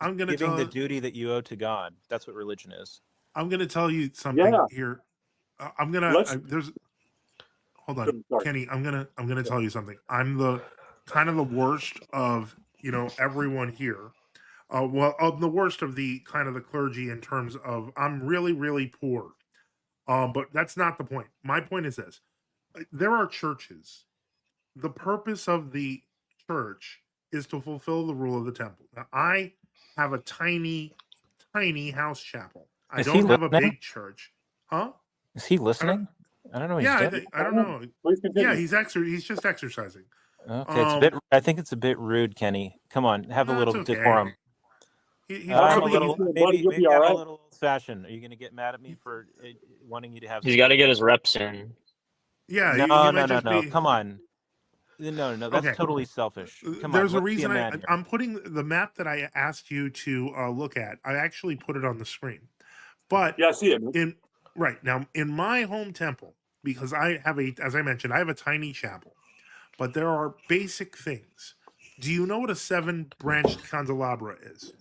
I'm gonna giving tell the duty that you owe to God. That's what religion is. I'm gonna tell you something here. There's hold on, Kenny. I'm gonna tell you something. I'm the kind of the worst of everyone here. Of the worst of the kind of the clergy in terms of I'm really really poor. But that's not the point. My point is this: there are churches. The purpose of the church is to fulfill the rule of the temple. Now, I have a tiny, tiny house chapel. I Is he don't have a listening? big church, huh? Is he listening? I don't know what he's Yeah, doing. I don't know. Please continue. Yeah, he's just exercising. Okay, I think it's a bit rude, Kenny. Come on, have a little okay. decorum. He's I'm a probably little, maybe I'm a little old-fashioned. Are you going to get mad at me for wanting you to have? He's got to get his reps in. Yeah, no. Come on. No. That's Okay. totally selfish. Come There's on. a reason I'm putting the map that I asked you to look at. I actually put it on the screen, but yeah, I see it. Right now in my home temple, because I have as I mentioned, I have a tiny chapel, but there are basic things. Do you know what a 7-branched candelabra is?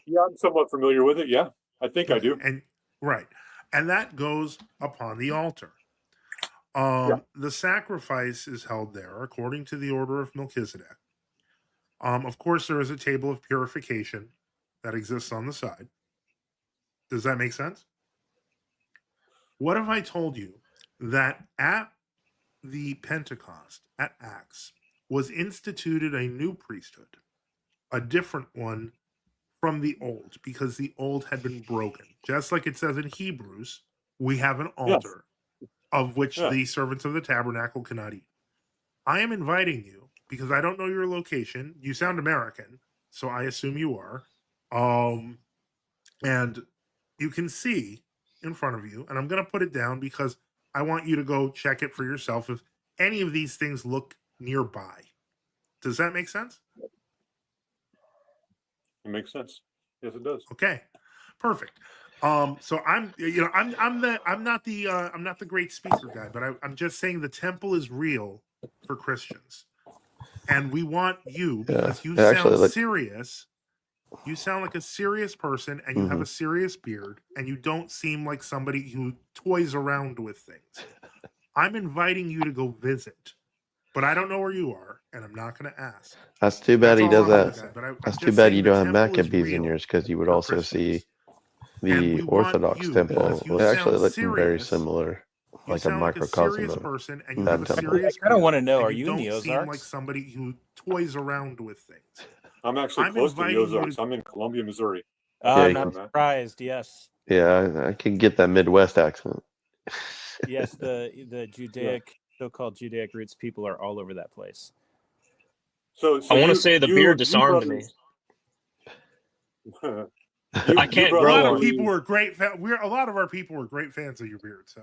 Yeah, I'm somewhat familiar with it. Yeah, I think I do. And that goes upon the altar. The sacrifice is held there according to the order of Melchizedek. Of course, there is a table of purification that exists on the side. Does that make sense? What if I told you that at the Pentecost, at Acts, was instituted a new priesthood, a different one from the old, because the old had been broken. Just like it says in Hebrews, we have an altar of which the servants of the tabernacle cannot eat. I am inviting you, because I don't know your location. You sound American, so I assume you are. And you can see in front of you, and I'm going to put it down because I want you to go check it for yourself if any of these things look nearby. Does that make sense? It makes sense. Yes, it does. Okay, perfect. So I'm not the great speaker guy, but I'm just saying the temple is real for Christians, and we want you because you sound serious. You sound like a serious person, and you have a serious beard, and you don't seem like somebody who toys around with things. I'm inviting you to go visit, but I don't know where you are, and I'm not going to ask. That's too bad he does that. That's too bad you don't have Maccabees in yours, because you would also see the Orthodox temple. It actually looked very similar, like a microcosm of that temple. I don't want to know. Are you in the Ozarks? Seem like somebody who toys around with things. I'm actually close to the Ozarks. I'm in Columbia, Missouri. I'm not surprised. Yes. Yeah, I can get that Midwest accent. Yes, the Judaic, so-called Judaic roots people are all over that place. So I want to say the beard disarmed me. I can't grow. A lot of people were great. A lot of our people were great fans of your beard. So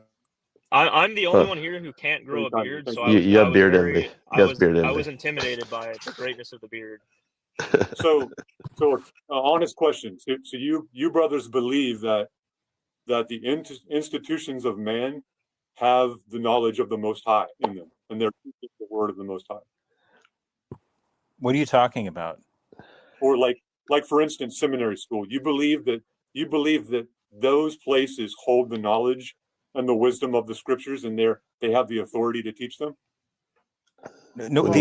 I'm the only one here who can't grow a beard. So you have beard envy. I was intimidated by the greatness of the beard. So honest question. So you brothers believe that the institutions of man have the knowledge of the Most High in them, and they're the word of the Most High. What are you talking about? Or like for instance, seminary school. You believe that those places hold the knowledge and the wisdom of the scriptures, and they have the authority to teach them. No,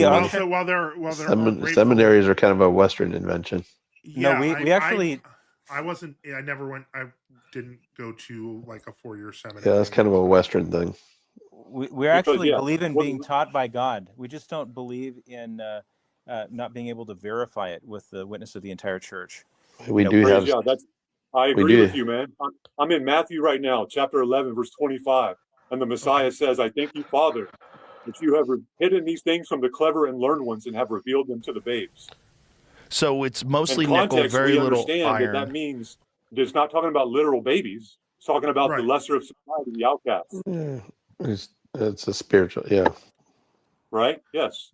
seminaries are kind of a Western invention. Yeah, no, we actually. I wasn't. I never went. I didn't go to like a 4-year seminary. Yeah, that's kind of a Western thing. We actually believe in being taught by God. We just don't believe in not being able to verify it with the witness of the entire church. We do have. I agree with you, man. I'm in Matthew right now, chapter 11, verse 25, and the Messiah says, "I thank you, Father, that you have hidden these things from the clever and learned ones and have revealed them to the babes." So it's mostly nickel, very little iron. That means it's not talking about literal babies. It's talking about the lesser of society, the outcasts. Yeah. It's a spiritual, yeah. Right? Yes.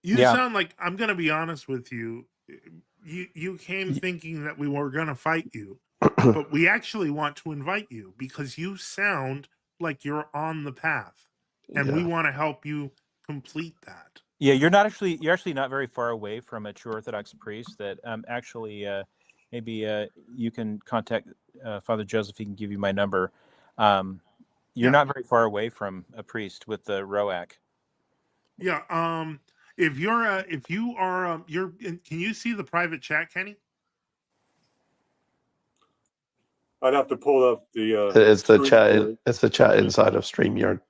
You sound like, I'm going to be honest with you. You came thinking that we were going to fight you, but we actually want to invite you because you sound like you're on the path, and we want to help you complete that. Yeah, you're actually not very far away from a true Orthodox priest. That maybe you can contact Father Joseph. He can give you my number. You're not very far away from a priest with the ROAC. Yeah. If you are, can you see the private chat, Kenny? I'd have to pull up the. It's the chat. It's the chat inside of StreamYard.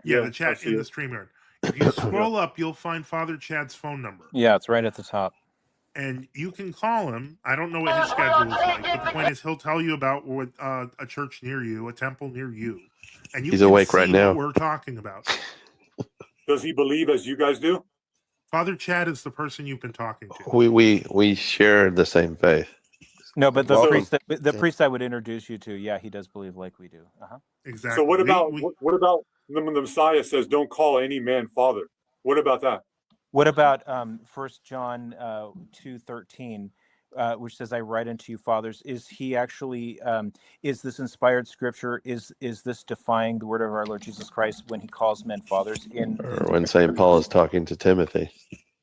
Yeah, the chat in the StreamYard. If you scroll up, you'll find Father Chad's phone number. Yeah, it's right at the top. And you can call him. I don't know what his schedule is like, but the point is, he'll tell you about what a church near you, a temple near you, and He's awake right now. What we're talking about. Does he believe as you guys do? Father Chad is the person you've been talking to. We share the same faith. No, but the priest I would introduce you to, yeah, he does believe like we do. Exactly. So what about when the Messiah says, "Don't call any man father"? What about that? What about 1 John 2:13, which says, "I write unto you, fathers"? Is he actually? Is this inspired scripture? Is this defying the word of our Lord Jesus Christ when he calls men fathers? Or when St. Paul is talking to Timothy.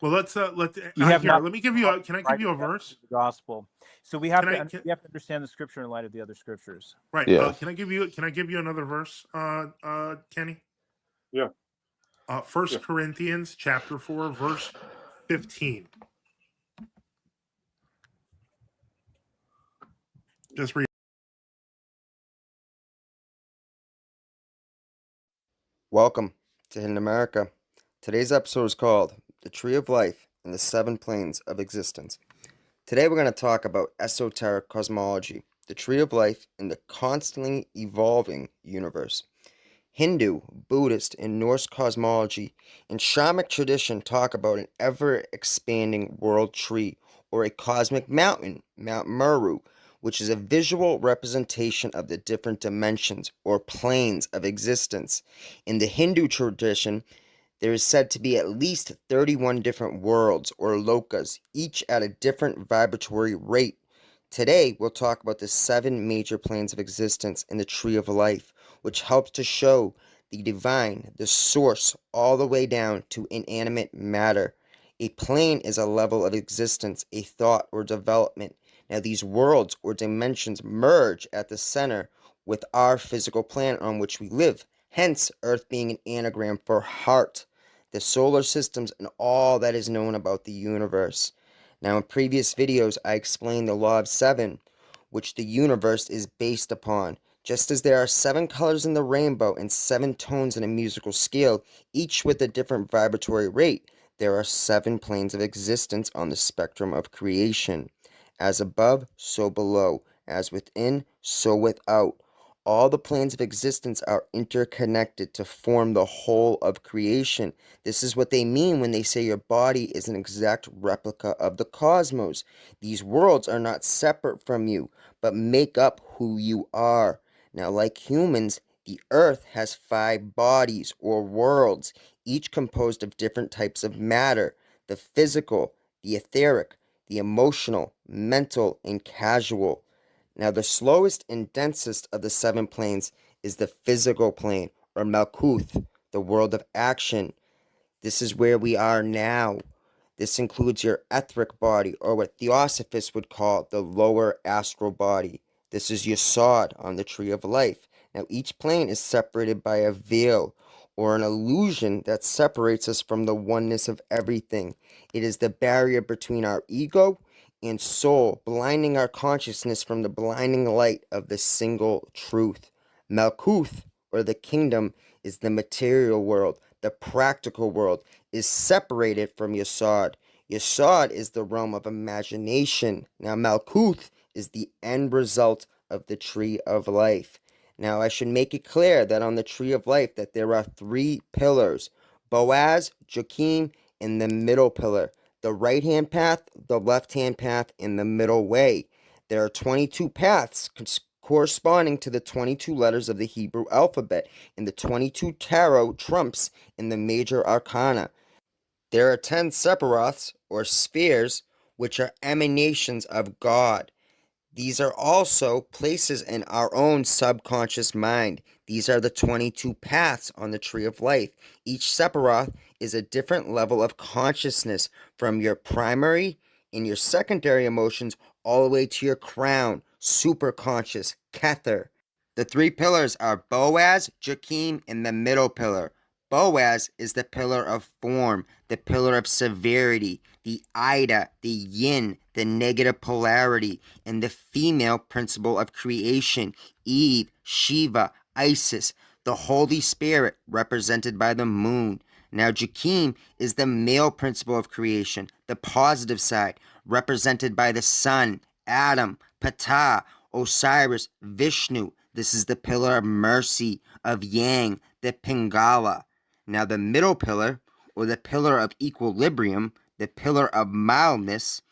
Well, let me give you. Can I give you a verse? The gospel. So we have to understand the scripture in light of the other scriptures. Right. Yeah. Can I give you another verse, Kenny? Yeah. 1 Corinthians chapter 4, verse 15. Just read. Welcome to Hidden America. Today's episode is called The Tree of Life and the Seven Planes of Existence. Today we're going to talk about esoteric cosmology, the tree of life, and the constantly evolving universe. Hindu, Buddhist, and Norse cosmology and shamanic tradition talk about an ever-expanding world tree, or a cosmic mountain, Mount Meru, which is a visual representation of the different dimensions or planes of existence. In the Hindu tradition, there is said to be at least 31 different worlds or lokas, each at a different vibratory rate. Today, we'll talk about the 7 major planes of existence in the Tree of Life, which helps to show the divine, the source, all the way down to inanimate matter. A plane is a level of existence, a thought or development. Now, these worlds or dimensions merge at the center with our physical planet on which we live, hence Earth being an anagram for heart, the solar systems, and all that is known about the universe. Now, in previous videos, I explained the law of 7, which the universe is based upon. Just as there are 7 colors in the rainbow and 7 tones in a musical scale, each with a different vibratory rate, there are 7 planes of existence on the spectrum of creation. As above, so below. As within, so without. All the planes of existence are interconnected to form the whole of creation. This is what they mean when they say your body is an exact replica of the cosmos. These worlds are not separate from you, but make up who you are. Now, like humans, the Earth has 5 bodies or worlds, each composed of different types of matter: the physical, the etheric, the emotional, mental, and casual. Now, the slowest and densest of the 7 planes is the physical plane, or Malkuth, the world of action. This is where we are now. This includes your etheric body, or what Theosophists would call the lower astral body. This is your sod on the Tree of Life. Now, each plane is separated by a veil, or an illusion that separates us from the oneness of everything. It is the barrier between our ego and soul, blinding our consciousness from the blinding light of the single truth. Malkuth, or the kingdom, is the material world. The practical world is separated from Yesod. Yesod is the realm of imagination. Now, Malkuth is the end result of the Tree of Life. Now, I should make it clear that on the Tree of Life that there are 3 pillars: Boaz, Joachim, and the middle pillar. The right-hand path, the left-hand path, and the middle way. There are 22 paths corresponding to the 22 letters of the Hebrew alphabet, and the 22 tarot trumps in the major arcana. There are 10 sephiroths, or spheres, which are emanations of God. These are also places in our own subconscious mind. These are the 22 paths on the tree of life. Each Sephiroth is a different level of consciousness, from your primary and your secondary emotions all the way to your crown, superconscious, Kether. The three pillars are Boaz, Joachim, and the middle pillar. Boaz is the pillar of form, the pillar of severity, the Ida, the yin, the negative polarity, and the female principle of creation, Eve, Shiva, Isis, the Holy Spirit, represented by the moon. Now, Joachim is the male principle of creation, the positive side, represented by the sun, Adam, Ptah, Osiris, Vishnu. This is the pillar of mercy, of Yang, the Pingala. Now, the middle pillar, or the pillar of equilibrium, the pillar of mildness,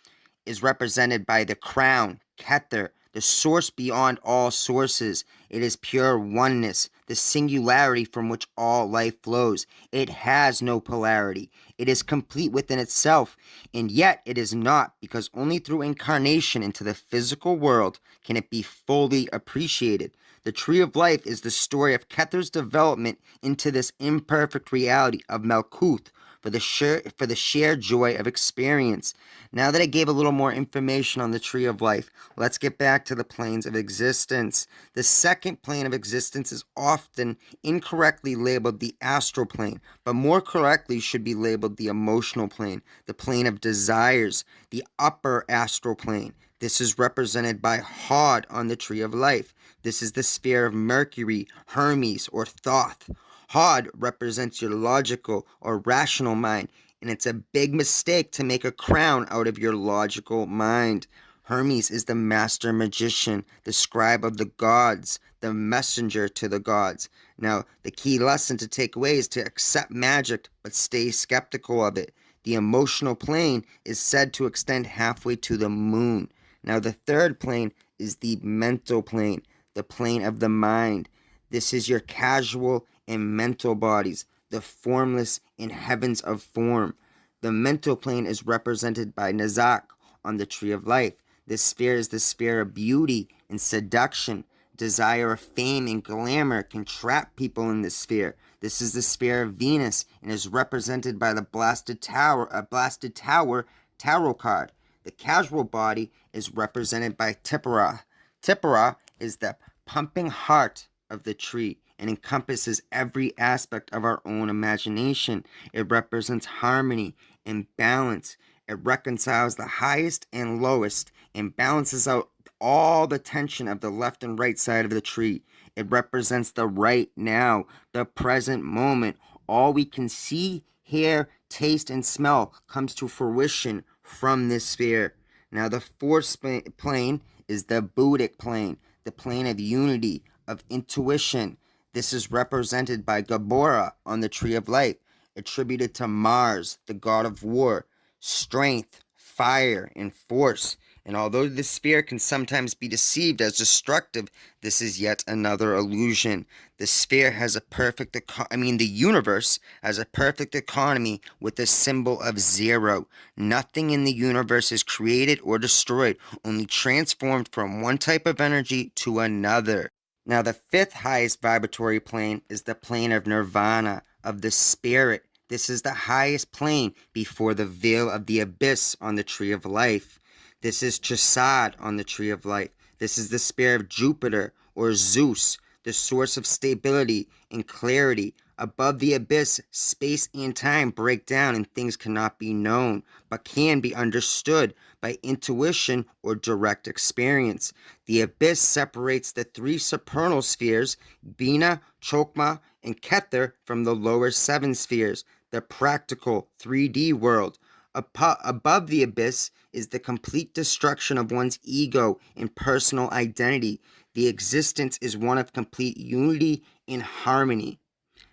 is represented by the crown, Kether, the source beyond all sources. It is pure oneness, the singularity from which all life flows. It has no polarity. It is complete within itself, and yet it is not, because only through incarnation into the physical world can it be fully appreciated. The tree of life is the story of Kether's development into this imperfect reality of Malkuth, for the shared joy of experience. Now that I gave a little more information on the tree of life, let's get back to the planes of existence. The second plane of existence is often incorrectly labeled the astral plane, but more correctly should be labeled the emotional plane, the plane of desires, the upper astral plane. This is represented by Hod on the tree of life. This is the sphere of Mercury, Hermes, or Thoth. Hod represents your logical or rational mind, and it's a big mistake to make a crown out of your logical mind. Hermes is the master magician, the scribe of the gods, the messenger to the gods. Now, the key lesson to take away is to accept magic, but stay skeptical of it. The emotional plane is said to extend halfway to the moon. Now, the third plane is the mental plane, the plane of the mind. This is your casual and mental bodies, the formless in heavens of form. The mental plane is represented by Nazak on the tree of life. This sphere is the sphere of beauty and seduction. Desire of fame and glamour can trap people in this sphere. This is the sphere of Venus and is represented by the blasted tower tarot card. The casual body is represented by Tippara. Tippara is the pumping heart of the tree and encompasses every aspect of our own imagination. It represents harmony and balance. It reconciles the highest and lowest and balances out all the tension of the left and right side of the tree. It represents the right now, the present moment. All we can see, hear, taste, and smell comes to fruition from this sphere. Now, the fourth plane is the Buddhic plane, the plane of unity, of intuition. This is represented by Gabora on the tree of life, attributed to Mars, the god of war, strength, fire, and force. And although this sphere can sometimes be deceived as destructive, this is yet another illusion. The sphere has a the universe has a perfect economy with the symbol of zero. Nothing in the universe is created or destroyed, only transformed from one type of energy to another. Now, the fifth highest vibratory plane is the plane of nirvana, of the spirit. This is the highest plane before the veil of the abyss on the tree of life. This is Chasad on the tree of life. This is the spirit of Jupiter, or Zeus, the source of stability and clarity. Above the abyss, space and time break down and things cannot be known, but can be understood by intuition or direct experience. The abyss separates the three supernal spheres, Bina, Chokma, and Kether, from the lower seven spheres, the practical 3D world. Above the abyss is the complete destruction of one's ego and personal identity. The existence is one of complete unity and harmony.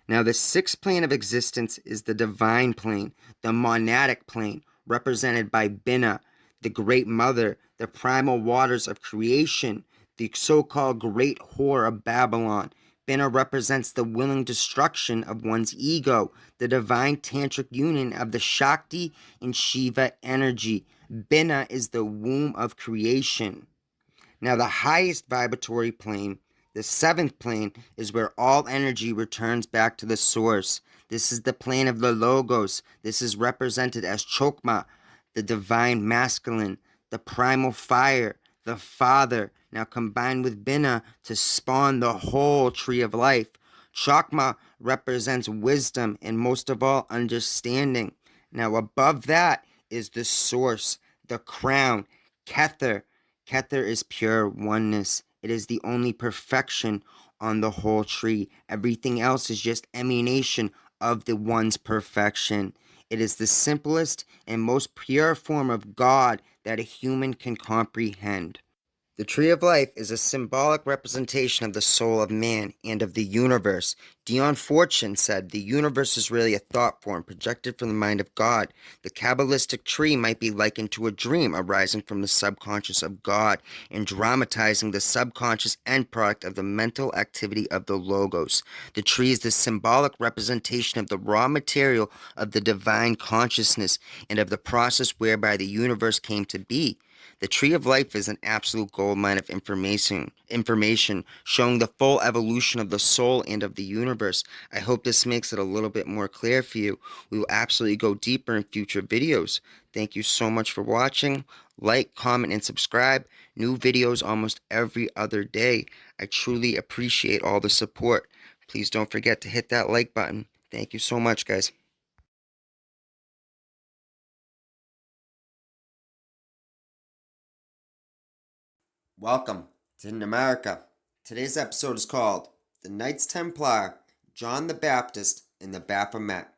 Now, the sixth plane of existence is the divine plane, the monadic plane, represented by Bina, the great mother, the primal waters of creation, the so-called great whore of Babylon. Bina represents the willing destruction of one's ego, the divine tantric union of the Shakti and Shiva energy. Bina is the womb of creation. Now, the highest vibratory plane, the seventh plane, is where all energy returns back to the source. This is the plane of the Logos. This is represented as Chokma, the divine masculine, the primal fire, the Father, now combined with Binah to spawn the whole tree of life. Chakma represents wisdom and most of all understanding. Now above that is the source, the crown, Kether. Kether is pure oneness. It is the only perfection on the whole tree. Everything else is just emanation of the one's perfection. It is the simplest and most pure form of God that a human can comprehend. The Tree of Life is a symbolic representation of the soul of man and of the universe. Dion Fortune said the universe is really a thought form projected from the mind of God. The Kabbalistic tree might be likened to a dream arising from the subconscious of God and dramatizing the subconscious end product of the mental activity of the Logos. The tree is the symbolic representation of the raw material of the divine consciousness and of the process whereby the universe came to be. The Tree of Life is an absolute goldmine of information showing the full evolution of the soul and of the universe. I hope this makes it a little bit more clear for you. We will absolutely go deeper in future videos. Thank you so much for watching. Like, comment, and subscribe. New videos almost every other day. I truly appreciate all the support. Please don't forget to hit that like button. Thank you so much, guys. Welcome to Hidden America. Today's episode is called The Knights Templar, John the Baptist, and the Baphomet.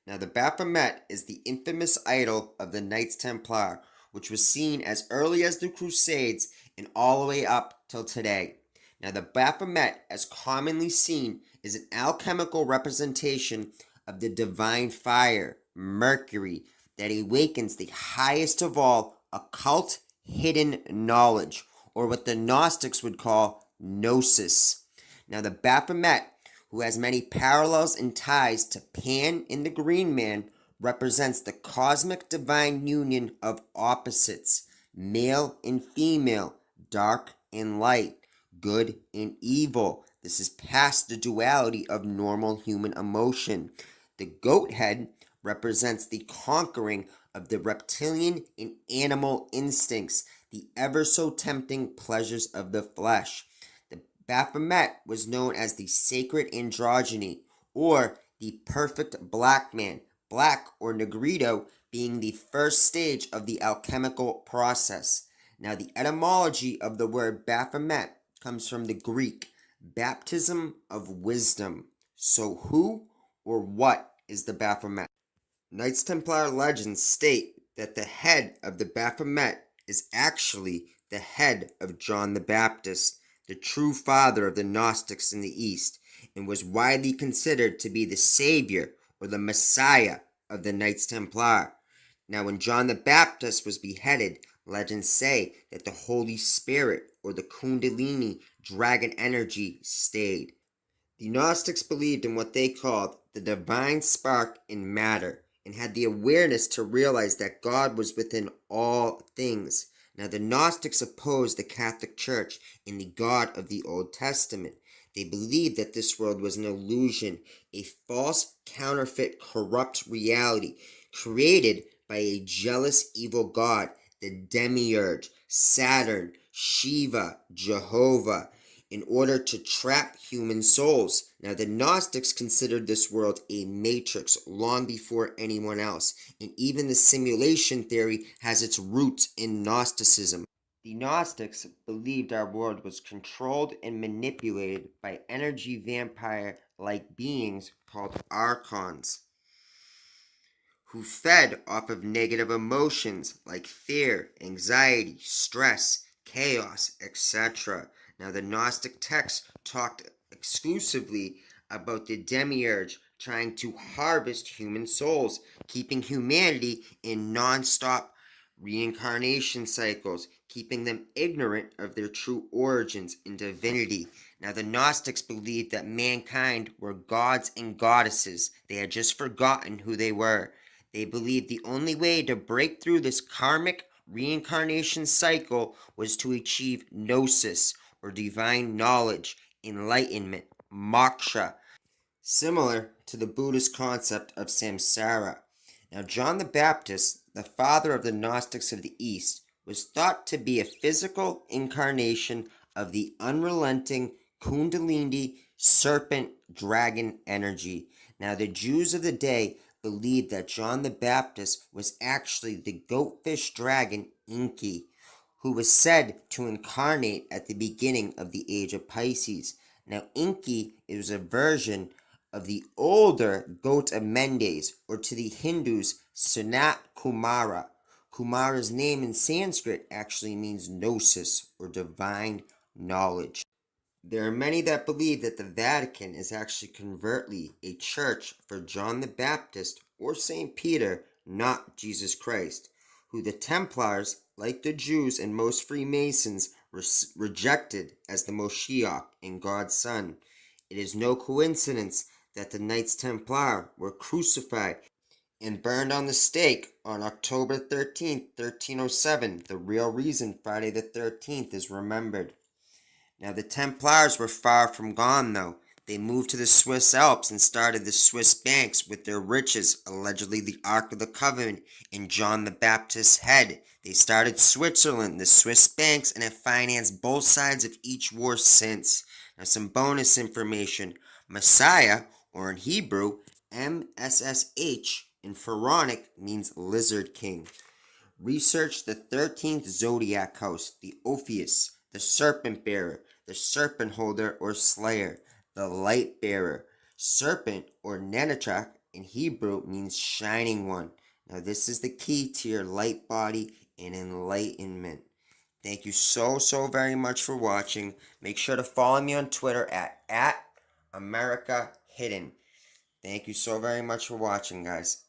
Now, the Baphomet is the infamous idol of the Knights Templar, which was seen as early as the Crusades and all the way up till today. Now, the Baphomet, as commonly seen, is an alchemical representation of the divine fire, Mercury, that awakens the highest of all occult hidden knowledge, or what the Gnostics would call gnosis. Now, the Baphomet, who has many parallels and ties to Pan and the Green Man, represents the cosmic divine union of opposites, male and female, dark and light, good and evil. This is past the duality of normal human emotion. The goat head represents the conquering of the reptilian and animal instincts, the ever so tempting pleasures of the flesh. The Baphomet was known as the sacred androgyny, or the perfect black man, black or negrito being the first stage of the alchemical process. Now, the etymology of the word Baphomet comes from the Greek, baptism of wisdom. So who or what is the Baphomet? Knights Templar legends state that the head of the Baphomet is actually the head of John the Baptist, the true father of the Gnostics in the East, and was widely considered to be the savior or the Messiah of the Knights Templar. Now, when John the Baptist was beheaded, legends say that the Holy Spirit or the Kundalini dragon energy stayed. The Gnostics believed in what they called the divine spark in matter, and had the awareness to realize that God was within all things. Now, the Gnostics opposed the Catholic Church and the God of the Old Testament. They believed that this world was an illusion, a false, counterfeit, corrupt reality created by a jealous, evil God, the Demiurge, Saturn, Shiva, Jehovah, in order to trap human souls. Now, the Gnostics considered this world a matrix long before anyone else, and even the simulation theory has its roots in Gnosticism. The Gnostics believed our world was controlled and manipulated by energy vampire-like beings called archons, who fed off of negative emotions like fear, anxiety, stress, chaos, etc. Now, the Gnostic texts talked exclusively about the demiurge trying to harvest human souls, keeping humanity in non-stop reincarnation cycles, keeping them ignorant of their true origins and divinity. Now, the Gnostics believed that mankind were gods and goddesses. They had just forgotten who they were. They believed the only way to break through this karmic reincarnation cycle was to achieve gnosis, or divine knowledge, enlightenment, moksha, similar to the Buddhist concept of samsara. Now, John the Baptist, the father of the Gnostics of the East, was thought to be a physical incarnation of the unrelenting Kundalini serpent dragon energy. Now, the Jews of the day believed that John the Baptist was actually the goatfish dragon Enki, who was said to incarnate at the beginning of the age of Pisces. Now, Enki is a version of the older goat of Mendes, or to the Hindus, Sanat Kumara. Kumara's name in Sanskrit actually means gnosis, or divine knowledge. There are many that believe that the Vatican is actually covertly a church for John the Baptist or St. Peter, not Jesus Christ, who the Templars, like the Jews and most Freemasons, rejected as the Moshiach and God's Son. It is no coincidence that the Knights Templar were crucified and burned on the stake on October 13th, 1307, the real reason Friday the 13th is remembered. Now, the Templars were far from gone, though. They moved to the Swiss Alps and started the Swiss banks with their riches, allegedly the Ark of the Covenant, in John the Baptist's head. They started Switzerland, the Swiss banks, and have financed both sides of each war since. Now, some bonus information. Messiah, or in Hebrew, MSSH, in Pharaonic means Lizard King. Research the 13th zodiac house, the Ophius, the serpent bearer, the serpent holder or slayer, the light bearer. Serpent, or Nenachak, in Hebrew means shining one. Now, this is the key to your light body and enlightenment. Thank you so very much for watching. Make sure to follow me on Twitter at America Hidden. Thank you so very much for watching, guys.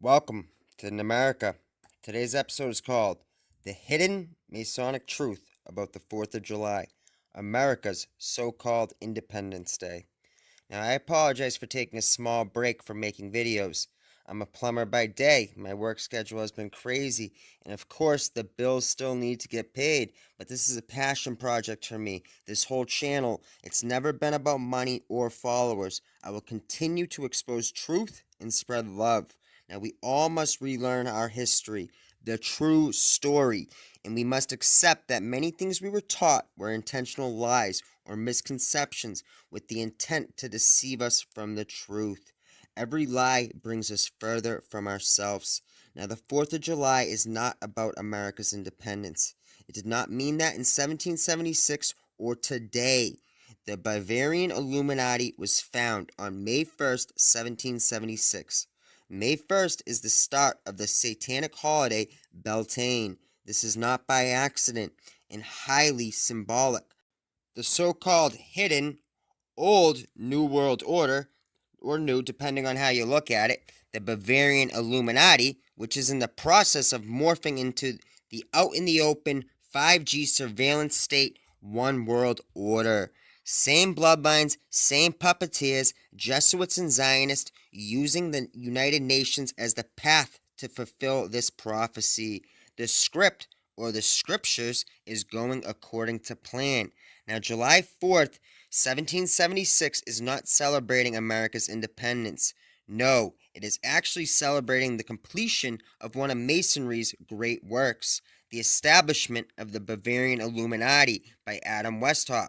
Welcome to America. Today's episode is called The Hidden Masonic Truth About the 4th of July, America's so-called Independence Day. Now, I apologize for taking a small break from making videos. I'm a plumber by day. My work schedule has been crazy, and of course, the bills still need to get paid, but this is a passion project for me. This whole channel, it's never been about money or followers. I will continue to expose truth and spread love. Now, we all must relearn our history, the true story, and we must accept that many things we were taught were intentional lies or misconceptions with the intent to deceive us from the truth. Every lie brings us further from ourselves. Now, the 4th of July is not about America's independence. It did not mean that in 1776 or today. The Bavarian Illuminati was found on May 1st, 1776. May 1st is the start of the satanic holiday Beltane. This is not by accident and highly symbolic. The so-called hidden Old New World Order, or new depending on how you look at it, the Bavarian Illuminati, which is in the process of morphing into the out-in-the-open 5G surveillance state one world order. Same bloodlines, same puppeteers, Jesuits and Zionists, using the United Nations as the path to fulfill this prophecy. The script, or the scriptures, is going according to plan. Now, July 4th, 1776 is not celebrating America's independence. No, it is actually celebrating the completion of one of Masonry's great works, the establishment of the Bavarian Illuminati by Adam Weishaupt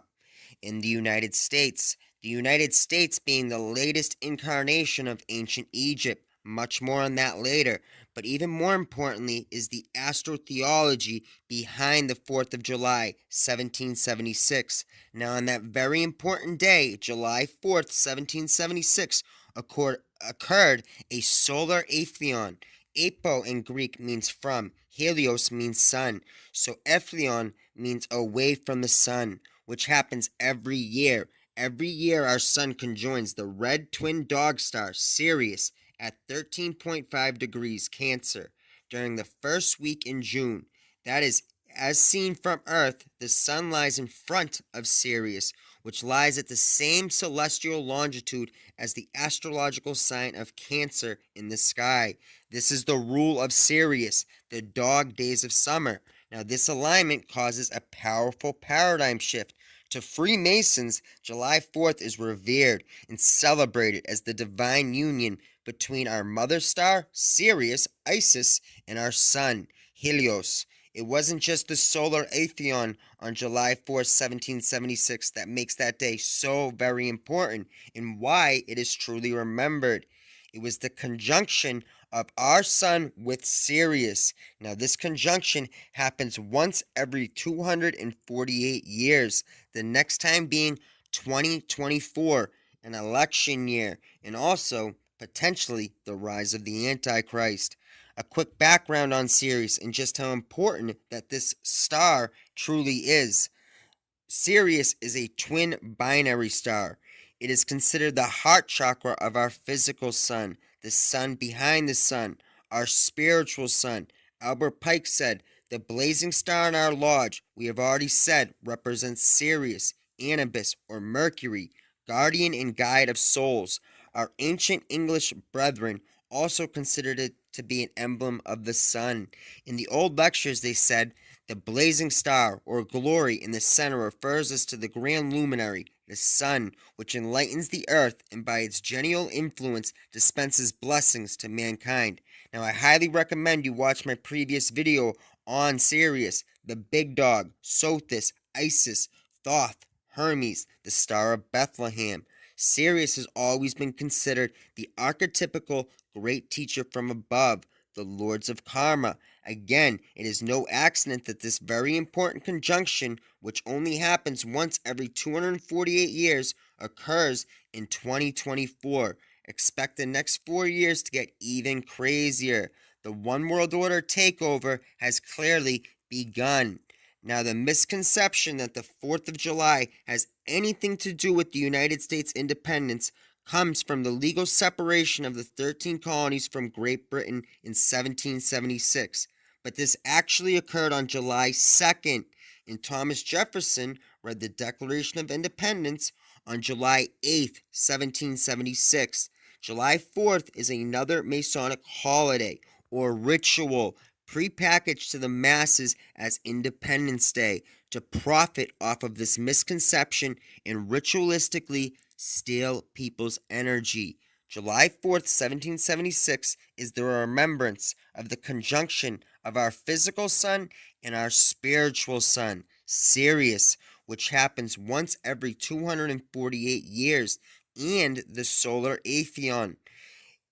in the United States. The United States being the latest incarnation of ancient Egypt. Much more on that later. But even more importantly is the astrotheology behind the 4th of July, 1776. Now, on that very important day, July 4th, 1776, occurred a solar aetheion. Apo in Greek means from, helios means sun, so aetheion means away from the sun, which happens every year. Every year our sun conjoins the red twin dog star Sirius at 13.5 degrees Cancer during the first week in June. That is, as seen from Earth, the sun lies in front of Sirius, which lies at the same celestial longitude as the astrological sign of Cancer in the sky. This is the rule of Sirius, the dog days of summer. Now, this alignment causes a powerful paradigm shift. To Freemasons, July 4th is revered and celebrated as the divine union between our mother star, Sirius, Isis, and our sun, Helios. It wasn't just the solar aetheion on July 4th, 1776 that makes that day so very important and why it is truly remembered. It was the conjunction of our sun with Sirius. Now, this conjunction happens once every 248 years, the next time being 2024, an election year, and also potentially the rise of the Antichrist. A quick background on Sirius and just how important that this star truly is. Sirius is a twin binary star. It is considered the heart chakra of our physical sun, the sun behind the sun, our spiritual sun. Albert Pike said, "The blazing star in our lodge, we have already said, represents Sirius, Anubis, or Mercury, guardian and guide of souls. Our ancient English brethren also considered it to be an emblem of the sun. In the old lectures, they said, the blazing star, or glory, in the center refers us to the grand luminary, the sun, which enlightens the earth and by its genial influence dispenses blessings to mankind." Now, I highly recommend you watch my previous video on Sirius, the big dog, Sothis, Isis, Thoth, Hermes, the Star of Bethlehem. Sirius has always been considered the archetypical great teacher from above, the lords of karma. Again, it is no accident that this very important conjunction, which only happens once every 248 years, occurs in 2024. Expect the next 4 years to get even crazier. The One World Order takeover has clearly begun. Now, the misconception that the 4th of July has anything to do with the United States independence comes from the legal separation of the 13 colonies from Great Britain in 1776. But this actually occurred on July 2nd, and Thomas Jefferson read the Declaration of Independence on July 8th, 1776. July 4th is another Masonic holiday or ritual prepackaged to the masses as Independence Day to profit off of this misconception and ritualistically steal people's energy. July 4th, 1776 is the remembrance of the conjunction of our physical sun and our spiritual sun, Sirius, which happens once every 248 years, and the solar aetheion.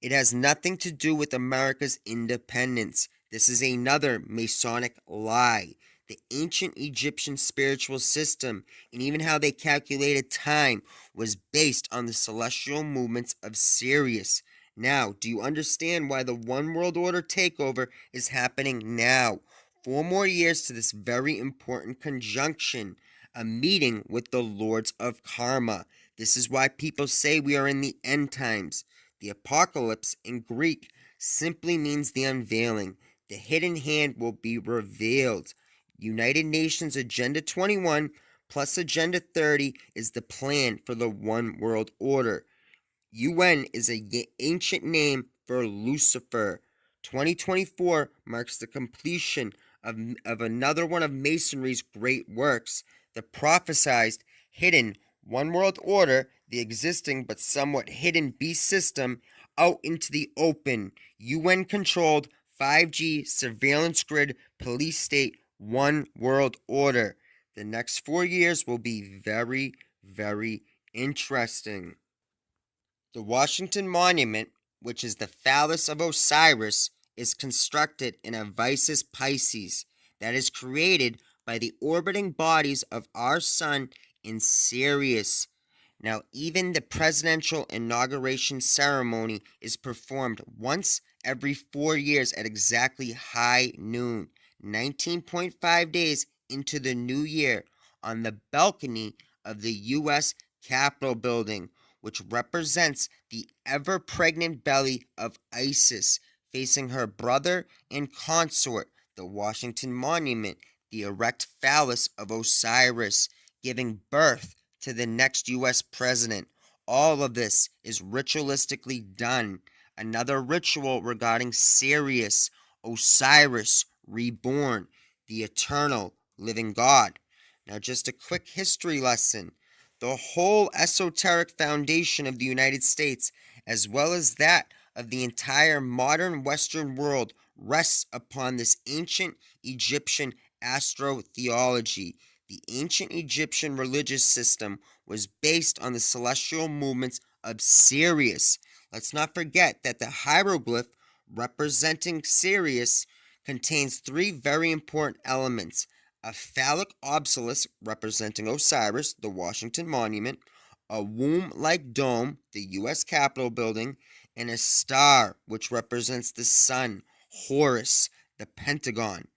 It has nothing to do with America's independence. This is another Masonic lie. The ancient Egyptian spiritual system and even how they calculated time was based on the celestial movements of Sirius. Now, do you understand why the One World Order takeover is happening now? 4 more years to this very important conjunction, a meeting with the Lords of Karma. This is why people say we are in the end times. The apocalypse in Greek simply means the unveiling. The hidden hand will be revealed. United Nations Agenda 21 plus Agenda 30 is the plan for the One World Order. UN is an ancient name for Lucifer. 2024 marks the completion of another one of Masonry's great works, the prophesied hidden One World Order, the existing but somewhat hidden beast system out into the open. UN-controlled 5G surveillance grid police state one world order. The next 4 years will be very, very interesting. The Washington Monument, which is the phallus of Osiris, is constructed in a Visus Pisces that is created by the orbiting bodies of our sun in Sirius. Now, even the presidential inauguration ceremony is performed once every 4 years at exactly high noon, 19.5 days into the new year, on the balcony of the U.S. Capitol building, which represents the ever-pregnant belly of Isis, facing her brother and consort, the Washington Monument, the erect phallus of Osiris, giving birth to the next U.S. president. All of this is ritualistically done. Another ritual regarding Sirius, Osiris reborn, the eternal living God. Now, just a quick history lesson. The whole esoteric foundation of the United States, as well as that of the entire modern Western world, rests upon this ancient Egyptian astrotheology. The ancient Egyptian religious system was based on the celestial movements of Sirius. Let's not forget that the hieroglyph representing Sirius contains three very important elements: a phallic obelisk representing Osiris, the Washington Monument, a womb-like dome, the U.S. Capitol building, and a star, which represents the sun, Horus, the Pentagon.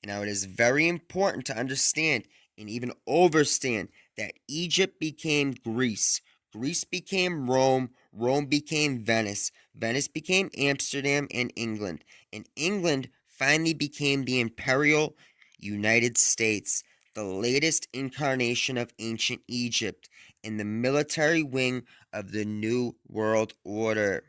Now, it is very important to understand and even overstand that Egypt became Greece, Greece became Rome, Rome became Venice, Venice became Amsterdam and England finally became the Imperial United States, the latest incarnation of ancient Egypt, and the military wing of the New World Order.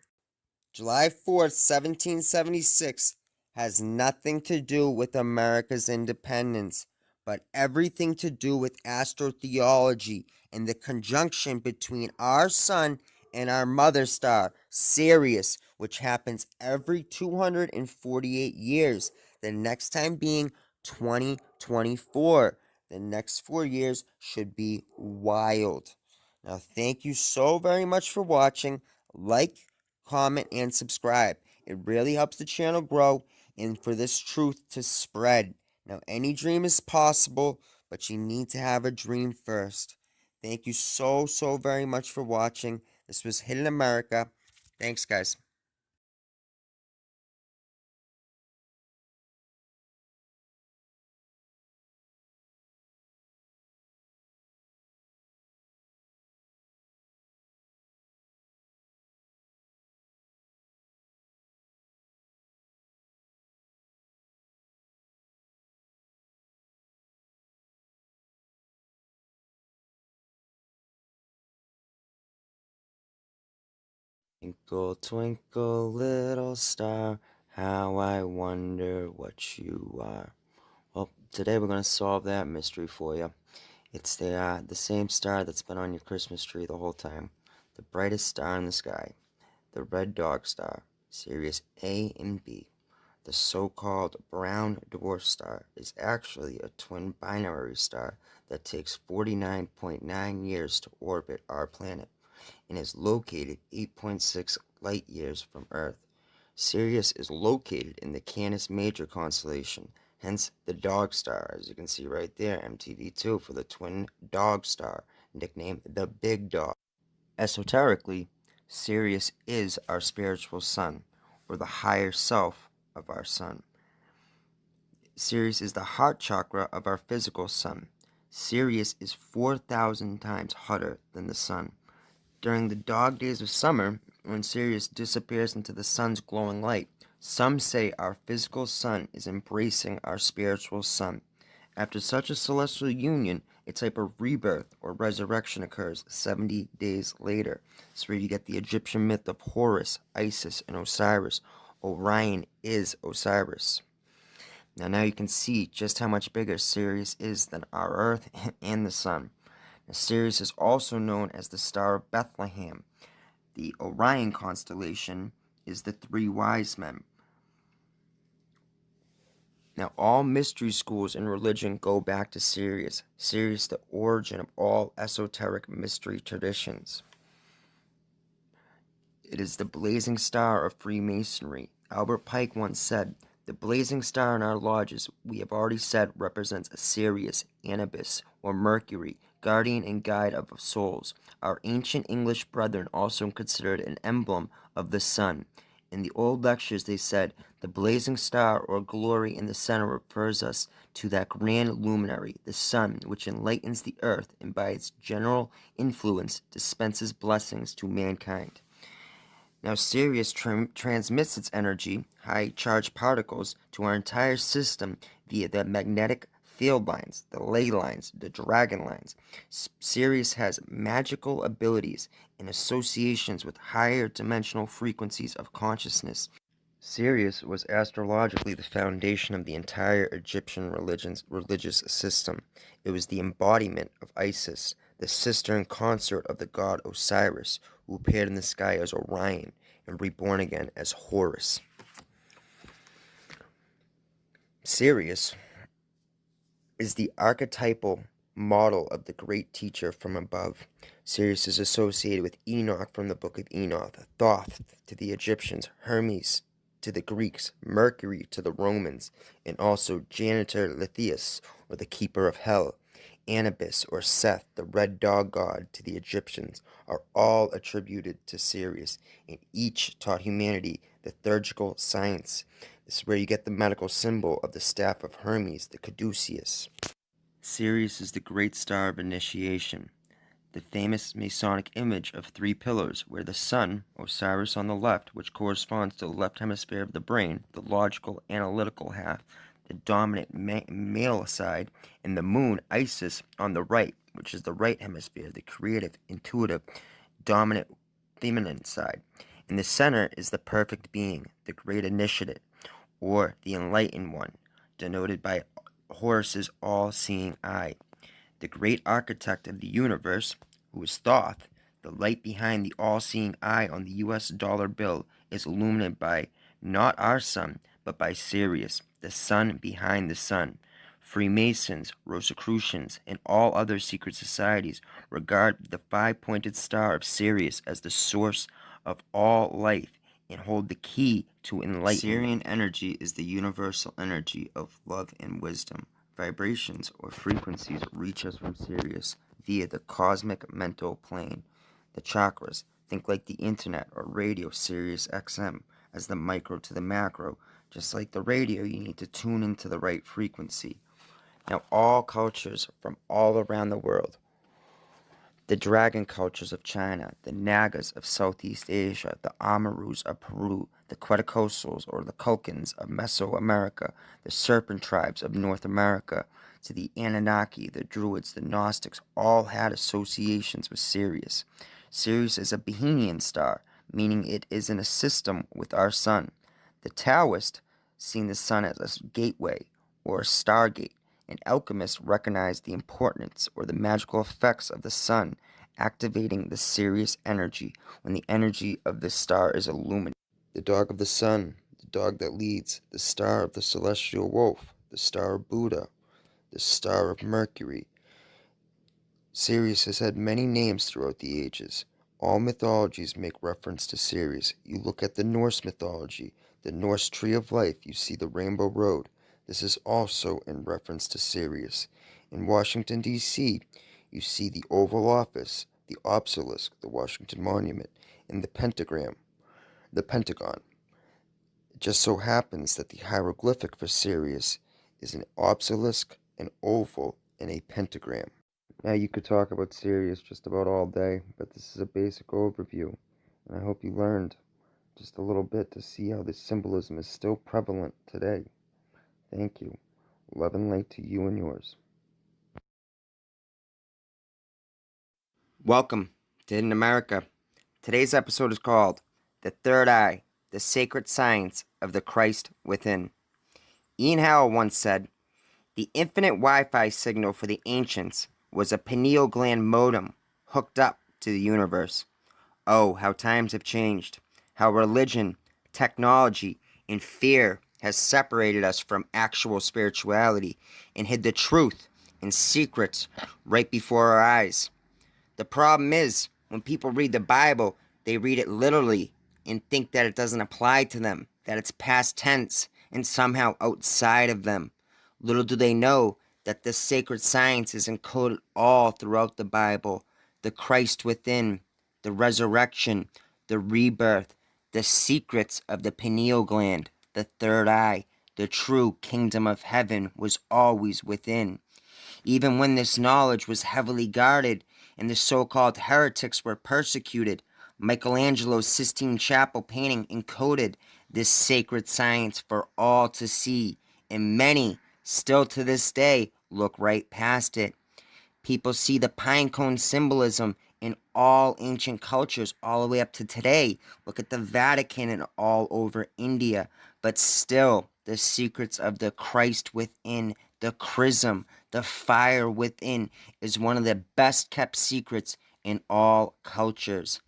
July 4th, 1776 has nothing to do with America's independence, but everything to do with astrotheology and the conjunction between our sun and our mother star, Sirius, which happens every 248 years, the next time being 2024. The next 4 years should be wild. Now, thank you so very much for watching. Like, comment, and subscribe. It really helps the channel grow and for this truth to spread. Now, any dream is possible, but you need to have a dream first. Thank you so very much for watching. This was Hidden America. Thanks, guys. Twinkle, twinkle, little star, how I wonder what you are. Well, today we're going to solve that mystery for you. It's the same star that's been on your Christmas tree the whole time. The brightest star in the sky. The red dog star, Sirius A and B. The so-called brown dwarf star is actually a twin binary star that takes 49.9 years to orbit our planet and is located 8.6 light years from Earth. Sirius is located in the Canis Major constellation, hence the dog star, as you can see right there, MTV2 for the twin dog star, nicknamed the Big Dog. Esoterically, Sirius is our spiritual sun, or the higher self of our sun. Sirius is the heart chakra of our physical sun. Sirius is 4,000 times hotter than the sun. During the dog days of summer, when Sirius disappears into the sun's glowing light, some say our physical sun is embracing our spiritual sun. After such a celestial union, a type of rebirth or resurrection occurs 70 days later. It's where you get the Egyptian myth of Horus, Isis, and Osiris. Orion is Osiris. Now you can see just how much bigger Sirius is than our Earth and the sun. Now, Sirius is also known as the Star of Bethlehem. The Orion constellation is the three wise men. Now, all mystery schools in religion go back to Sirius. Sirius, the origin of all esoteric mystery traditions. It is the blazing star of Freemasonry. Albert Pike once said, "The blazing star in our lodges, we have already said, represents Sirius, Anubis, or Mercury, guardian and guide of souls. Our ancient English brethren also considered an emblem of the sun. In the old lectures they said, the blazing star or glory in the center refers us to that grand luminary, the sun, which enlightens the earth and by its general influence dispenses blessings to mankind." Now, Sirius transmits its energy, high-charged particles, to our entire system via the magnetic field lines, the ley lines, the dragon lines. Sirius has magical abilities and associations with higher dimensional frequencies of consciousness. Sirius was astrologically the foundation of the entire Egyptian religious system. It was the embodiment of Isis, the sister and consort of the god Osiris, who appeared in the sky as Orion and reborn again as Horus. Sirius is the archetypal model of the great teacher from above. Sirius is associated with Enoch from the book of Enoch, Thoth to the Egyptians, Hermes to the Greeks, Mercury to the Romans, and also Janitor Lithius, or the keeper of hell, Anubis or Seth, the red dog god, to the Egyptians, are all attributed to Sirius, and each taught humanity the liturgical science. This is where you get the medical symbol of the staff of Hermes, the caduceus. Sirius is the great star of initiation, the famous Masonic image of three pillars, where the sun, Osiris on the left, which corresponds to the left hemisphere of the brain, the logical, analytical half, the dominant male side, and the moon, Isis, on the right, which is the right hemisphere, the creative, intuitive, dominant, feminine side. In the center is the perfect being, the great initiative, or the enlightened one, denoted by Horus's all-seeing eye. The great architect of the universe, who is Thoth, the light behind the all-seeing eye on the US dollar bill, is illuminated by not our sun, but by Sirius, the sun behind the sun. Freemasons, Rosicrucians, and all other secret societies regard the five-pointed star of Sirius as the source of all life and hold the key to enlightenment. Sirian energy is the universal energy of love and wisdom. Vibrations or frequencies reach us from Sirius via the cosmic mental plane. The chakras, think like the internet or radio, Sirius XM, as the micro to the macro. Just like the radio, you need to tune into the right frequency. Now, all cultures from all around the world, the dragon cultures of China, the Nagas of Southeast Asia, the Amarus of Peru, the Quetzalcoatlus or the Culcans of Mesoamerica, the serpent tribes of North America, to the Anunnaki, the Druids, the Gnostics, all had associations with Sirius. Sirius is a Bohemian star, meaning it is in a system with our sun. The Taoists seen the sun as a gateway or a stargate, and alchemists recognized the importance or the magical effects of the sun activating the Sirius energy when the energy of the star is illuminated. The dog of the sun, the dog that leads, the star of the celestial wolf, the star of Buddha, the star of Mercury. Sirius has had many names throughout the ages. All mythologies make reference to Sirius. You look at the Norse mythology, the Norse tree of life, you see the Rainbow Road. This is also in reference to Sirius. In Washington, D.C., you see the Oval Office, the obelisk, the Washington Monument, and the Pentagon. It just so happens that the hieroglyphic for Sirius is an obelisk, an oval, and a pentagram. Now, you could talk about Sirius just about all day, but this is a basic overview, and I hope you learned just a little bit to see how this symbolism is still prevalent today. Thank you. Love and light to you and yours. Welcome to Hidden America. Today's episode is called The Third Eye, the Sacred Science of the Christ Within. Ian Howell once said, "The infinite Wi-Fi signal for the ancients was a pineal gland modem hooked up to the universe. Oh, how times have changed. How religion, technology, and fear has separated us from actual spirituality and hid the truth and secrets right before our eyes. The problem is, when people read the Bible, they read it literally and think that it doesn't apply to them, that it's past tense and somehow outside of them. Little do they know that this sacred science is encoded all throughout the Bible. The Christ within, the resurrection, the rebirth, the secrets of the pineal gland, the third eye, the true kingdom of heaven was always within. Even when this knowledge was heavily guarded and the so-called heretics were persecuted, Michelangelo's Sistine Chapel painting encoded this sacred science for all to see, and many, still to this day, look right past it. People see the pine cone symbolism in all ancient cultures all the way up to today. Look at the Vatican and all over India. But still, the secrets of the Christ within, the chrism, the fire within, is one of the best kept secrets in all cultures.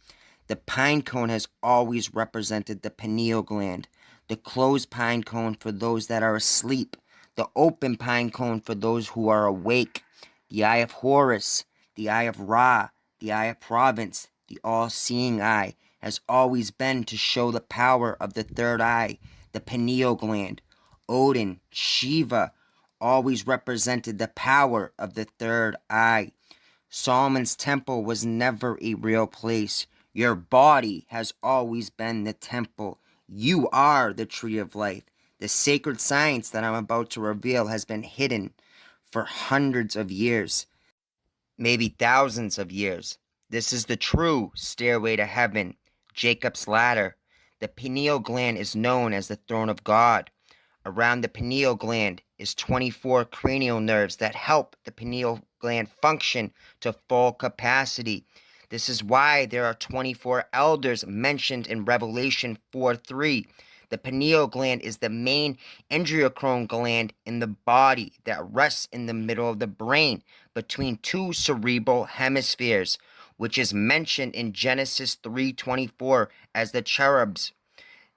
The pine cone has always represented the pineal gland, the closed pine cone for those that are asleep, the open pine cone for those who are awake, the eye of Horus, the eye of Ra, the eye of Providence, the all-seeing eye, has always been to show the power of the third eye, the pineal gland. Odin, Shiva, always represented the power of the third eye. Solomon's temple was never a real place. Your body has always been the temple. You are the tree of life. The sacred science that I'm about to reveal has been hidden for hundreds of years, maybe thousands of years. This is the true stairway to heaven, Jacob's ladder. The pineal gland is known as the throne of God. Around the pineal gland is 24 cranial nerves that help the pineal gland function to full capacity. This is why there are 24 elders mentioned in Revelation 4:3. The pineal gland is the main endocrine gland in the body that rests in the middle of the brain between two cerebral hemispheres, which is mentioned in Genesis 3:24 as the cherubs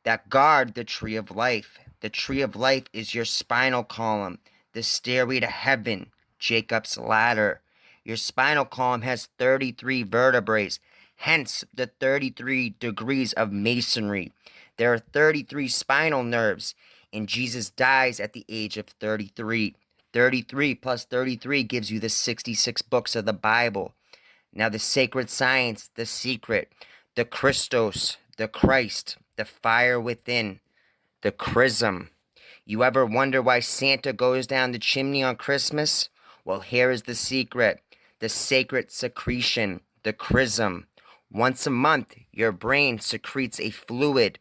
that guard the tree of life. The tree of life is your spinal column, the stairway to heaven, Jacob's ladder. Your spinal column has 33 vertebrae, hence the 33 degrees of masonry. There are 33 spinal nerves, and Jesus dies at the age of 33. 33 plus 33 gives you the 66 books of the Bible. Now the sacred science, the secret, the Christos, the Christ, the fire within, the chrism. You ever wonder why Santa goes down the chimney on Christmas? Well, here is the secret. The sacred secretion, the chrism. Once a month, your brain secretes a fluid,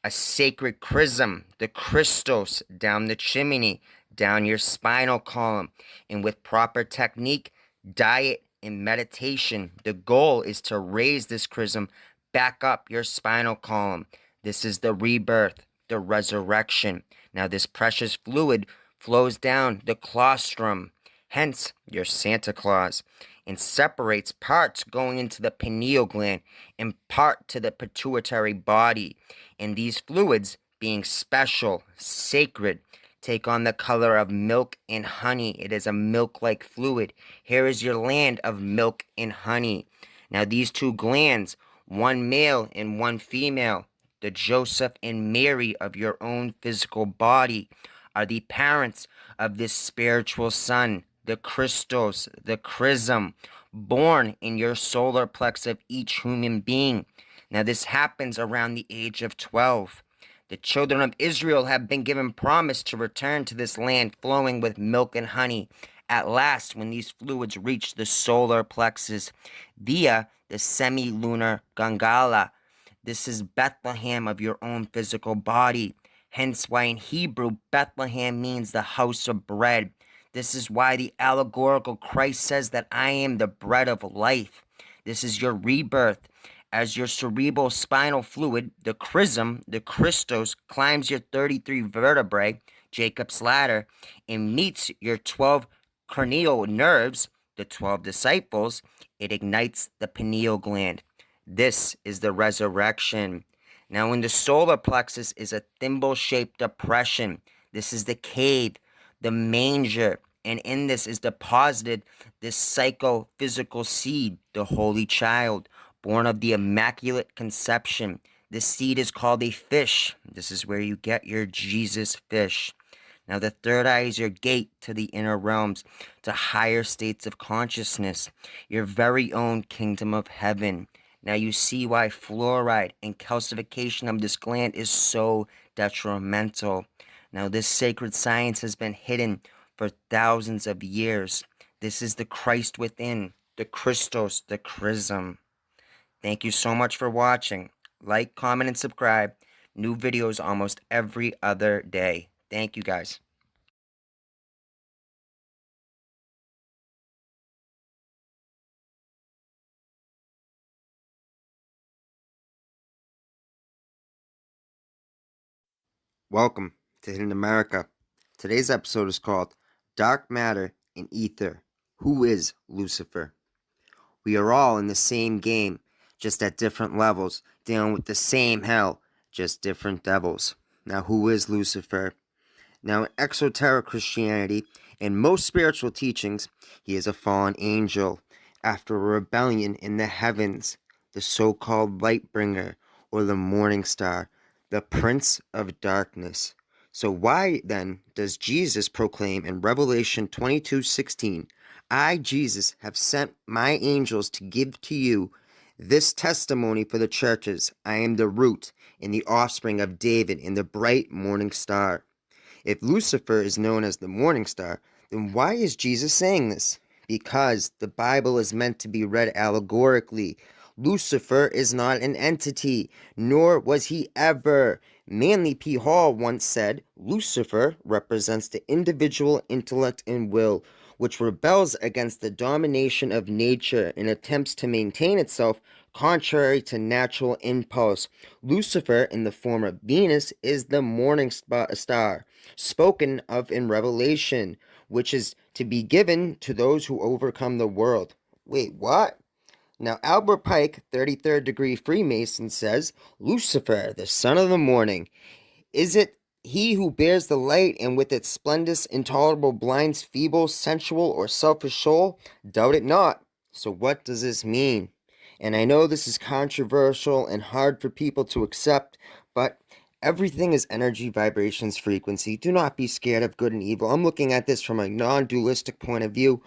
a sacred chrism, the Christos, down the chimney, down your spinal column. And with proper technique, diet, and meditation, the goal is to raise this chrism back up your spinal column. This is the rebirth, the resurrection. Now this precious fluid flows down the claustrum, hence your Santa Claus, and separates parts going into the pineal gland and part to the pituitary body. And these fluids, being special, sacred, take on the color of milk and honey. It is a milk-like fluid. Here is your land of milk and honey. Now these two glands, one male and one female, the Joseph and Mary of your own physical body, are the parents of this spiritual son, the Christos, the chrism, born in your solar plex of each human being. Now this happens around the age of 12. The children of Israel have been given promise to return to this land flowing with milk and honey at last when these fluids reach the solar plexus via the semi-lunar Gangala. This is Bethlehem of your own physical body. Hence why in Hebrew, Bethlehem means the house of bread. This is why the allegorical Christ says that I am the bread of life. This is your rebirth. As your cerebral spinal fluid, the chrism, the Christos, climbs your 33 vertebrae, Jacob's ladder, and meets your 12 cranial nerves, the 12 disciples, it ignites the pineal gland. This is the resurrection. Now, in the solar plexus is a thimble-shaped depression. This is the cave, the manger, and in this is deposited this psychophysical seed, the Holy Child, born of the Immaculate Conception. This seed is called a fish. This is where you get your Jesus fish. Now, the third eye is your gate to the inner realms, to higher states of consciousness, your very own kingdom of heaven. Now, you see why fluoride and calcification of this gland is so detrimental. Now, this sacred science has been hidden for thousands of years. This is the Christ within, the Christos, the Chrism. Thank you so much for watching. Like, comment, and subscribe. New videos almost every other day. Thank you, guys. Welcome to Hidden America. Today's episode is called Dark Matter and Ether. Who is Lucifer? We are all in the same game, just at different levels, dealing with the same hell, just different devils. Now, who is Lucifer? Now, in exoteric Christianity and most spiritual teachings, he is a fallen angel after a rebellion in the heavens, the so-called light bringer or the morning star, the prince of darkness. So why then does Jesus proclaim in Revelation 22:16, I, Jesus, have sent my angels to give to you this testimony for the churches. I am the root and the offspring of David and the bright morning star. If Lucifer is known as the morning star, then why is Jesus saying this? Because the Bible is meant to be read allegorically. Lucifer is not an entity, nor was he ever. Manly P. Hall once said, Lucifer represents the individual intellect and will, which rebels against the domination of nature and attempts to maintain itself contrary to natural impulse. Lucifer, in the form of Venus, is the morning star, spoken of in Revelation, which is to be given to those who overcome the world. Wait, what? Now, Albert Pike, 33rd degree Freemason, says, Lucifer, the son of the morning, is it he who bears the light and with its splendid, intolerable, blinds feeble, sensual, or selfish soul? Doubt it not. So what does this mean? And I know this is controversial and hard for people to accept, but everything is energy, vibrations, frequency. Do not be scared of good and evil. I'm looking at this from a non-dualistic point of view.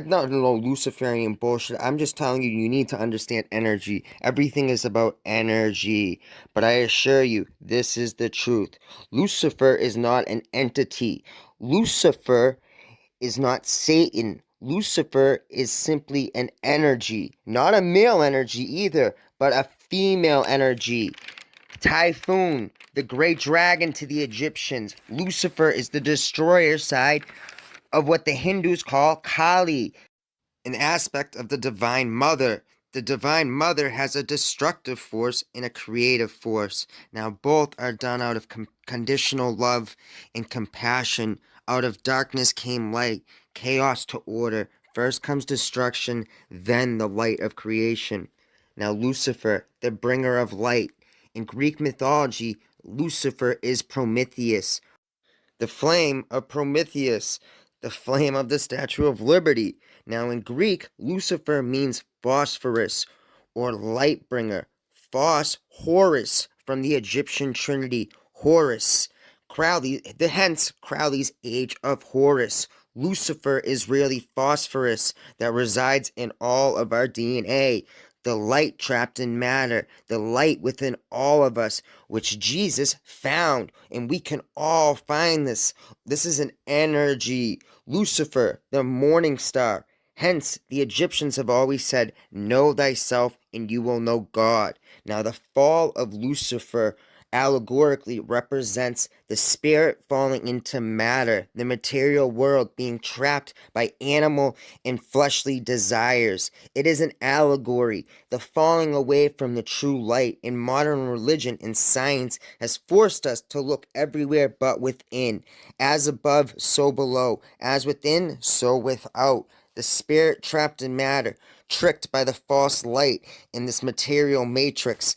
Not no Luciferian bullshit. I'm just telling you, you need to understand energy. Everything is about energy. But I assure you, this is the truth. Lucifer is not an entity. Lucifer is not Satan. Lucifer is simply an energy. Not a male energy either, but a female energy. Typhoon, the great dragon to the Egyptians. Lucifer is the destroyer side of what the Hindus call Kali, an aspect of the Divine Mother. The Divine Mother has a destructive force and a creative force. Now, both are done out of conditional love and compassion. Out of darkness came light, chaos to order. First comes destruction, then the light of creation. Now, Lucifer, the bringer of light. In Greek mythology, Lucifer is Prometheus, the flame of Prometheus, the flame of the Statue of Liberty. Now, in Greek, Lucifer means phosphorus or light bringer. Phos, Horus, from the Egyptian trinity, Horus. Crowley, hence Crowley's Age of Horus. Lucifer is really phosphorus that resides in all of our DNA. The light trapped in matter, the light within all of us, which Jesus found, and we can all find this. This is an energy. Lucifer, the morning star. Hence, the Egyptians have always said, know thyself and you will know God. Now, the fall of Lucifer allegorically represents the spirit falling into matter, the material world being trapped by animal and fleshly desires. It is an allegory. The falling away from the true light in modern religion and science has forced us to look everywhere but within. As above, so below. As within, so without. The spirit trapped in matter, tricked by the false light in this material matrix.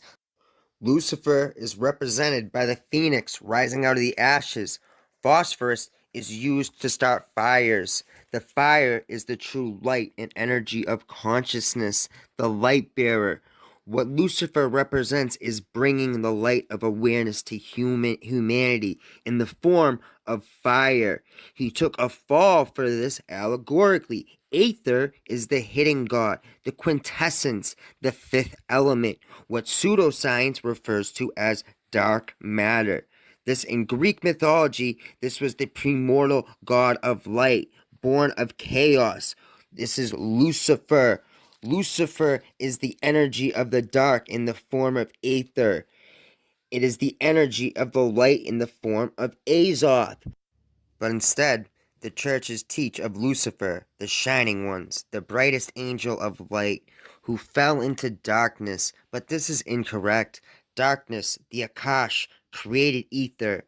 Lucifer is represented by the phoenix rising out of the ashes. Phosphorus is used to start fires. The fire is the true light and energy of consciousness, the light bearer. What Lucifer represents is bringing the light of awareness to humanity in the form of fire. He took a fall for this allegorically. Aether is the hidden god, the quintessence, the fifth element, what pseudoscience refers to as dark matter. This, in Greek mythology, this was the primordial god of light, born of chaos. This is Lucifer. Lucifer is the energy of the dark in the form of Aether. It is the energy of the light in the form of Azoth. But instead, the churches teach of Lucifer, the shining ones, the brightest angel of light, who fell into darkness. But this is incorrect. Darkness, the Akash, created ether.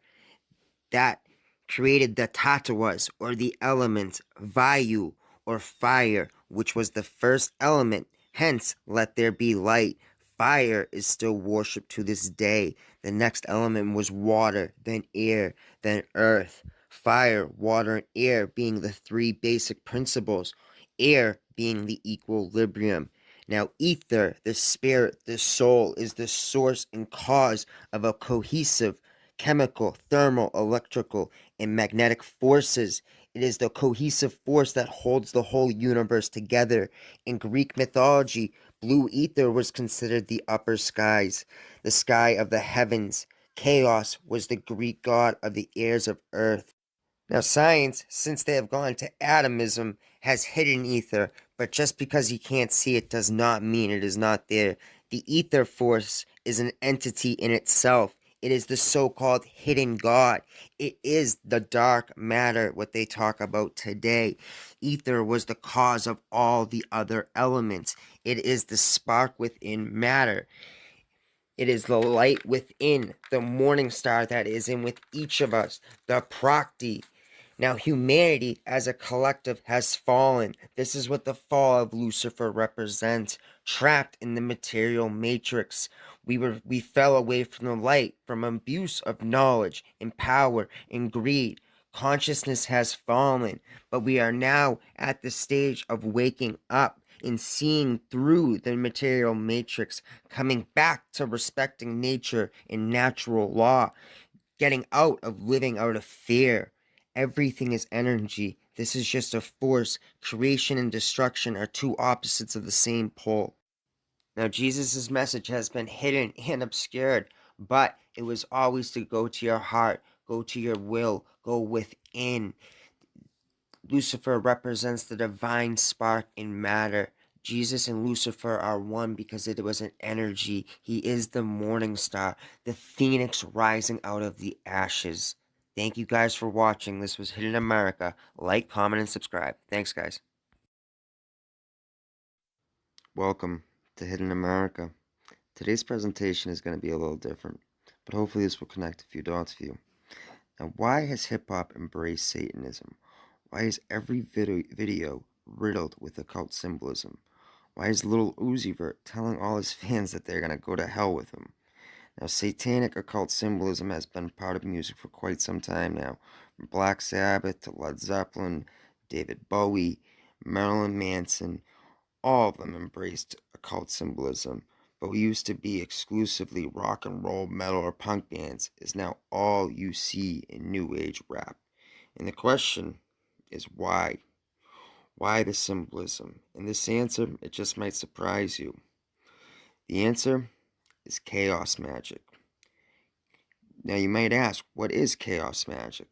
That created the tattvas, or the elements, vayu, or fire, which was the first element. Hence, let there be light. Fire is still worshipped to this day. The next element was water, then air, then earth. Fire, water, and air being the three basic principles. Air being the equilibrium. Now, ether, the spirit, the soul, is the source and cause of a cohesive chemical, thermal, electrical, and magnetic forces. It is the cohesive force that holds the whole universe together. In Greek mythology, blue ether was considered the upper skies, the sky of the heavens. Chaos was the Greek god of the airs of earth. Now, science, since they have gone to atomism, has hidden ether, but just because you can't see it does not mean it is not there. The ether force is an entity in itself. It is the so-called hidden God. It is the dark matter, what they talk about today. Ether was the cause of all the other elements. It is the spark within matter. It is the light within, the morning star that is in with each of us, the Prakti. Now, humanity as a collective has fallen. This is what the fall of Lucifer represents. Trapped in the material matrix. We fell away from the light, from abuse of knowledge and power and greed. Consciousness has fallen, but we are now at the stage of waking up and seeing through the material matrix, coming back to respecting nature and natural law, getting out of living out of fear. Everything is energy. This is just a force. Creation and destruction are two opposites of the same pole. Now, Jesus' message has been hidden and obscured, but it was always to go to your heart, go to your will, go within. Lucifer represents the divine spark in matter. Jesus and Lucifer are one because it was an energy. He is the morning star, the phoenix rising out of the ashes. Thank you guys for watching. This was Hidden America. Like, comment, and subscribe. Thanks, guys. Welcome to Hidden America. Today's presentation is going to be a little different, but hopefully this will connect a few dots for you. Now, why has hip-hop embraced Satanism? Why is every video riddled with occult symbolism? Why is Lil Uzi Vert telling all his fans that they're going to go to hell with him? Now, satanic occult symbolism has been part of music for quite some time now. From Black Sabbath to Led Zeppelin, David Bowie, Marilyn Manson, all of them embraced occult symbolism. But what used to be exclusively rock and roll, metal, or punk bands is now all you see in new age rap. And the question is why? Why the symbolism? And this answer, it just might surprise you. The answer is chaos magic. Now you might ask, what is chaos magic?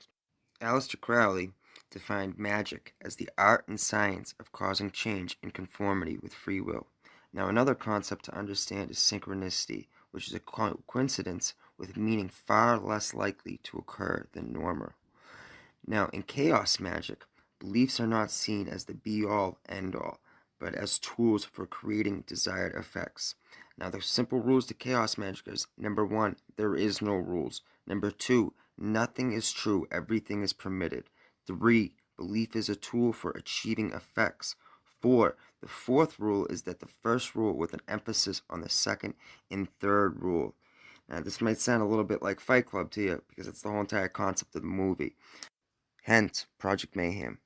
Aleister Crowley defined magic as the art and science of causing change in conformity with free will. Now another concept to understand is synchronicity, which is a coincidence with meaning far less likely to occur than normal. Now in chaos magic, beliefs are not seen as the be-all, end-all, but as tools for creating desired effects. Now, the simple rules to chaos magic is, number 1, there is no rules. Number 2, nothing is true, everything is permitted. 3, belief is a tool for achieving effects. 4. The fourth rule is that the first rule with an emphasis on the second and third rule. Now, this might sound a little bit like Fight Club to you, because it's the whole entire concept of the movie. Hence, Project Mayhem.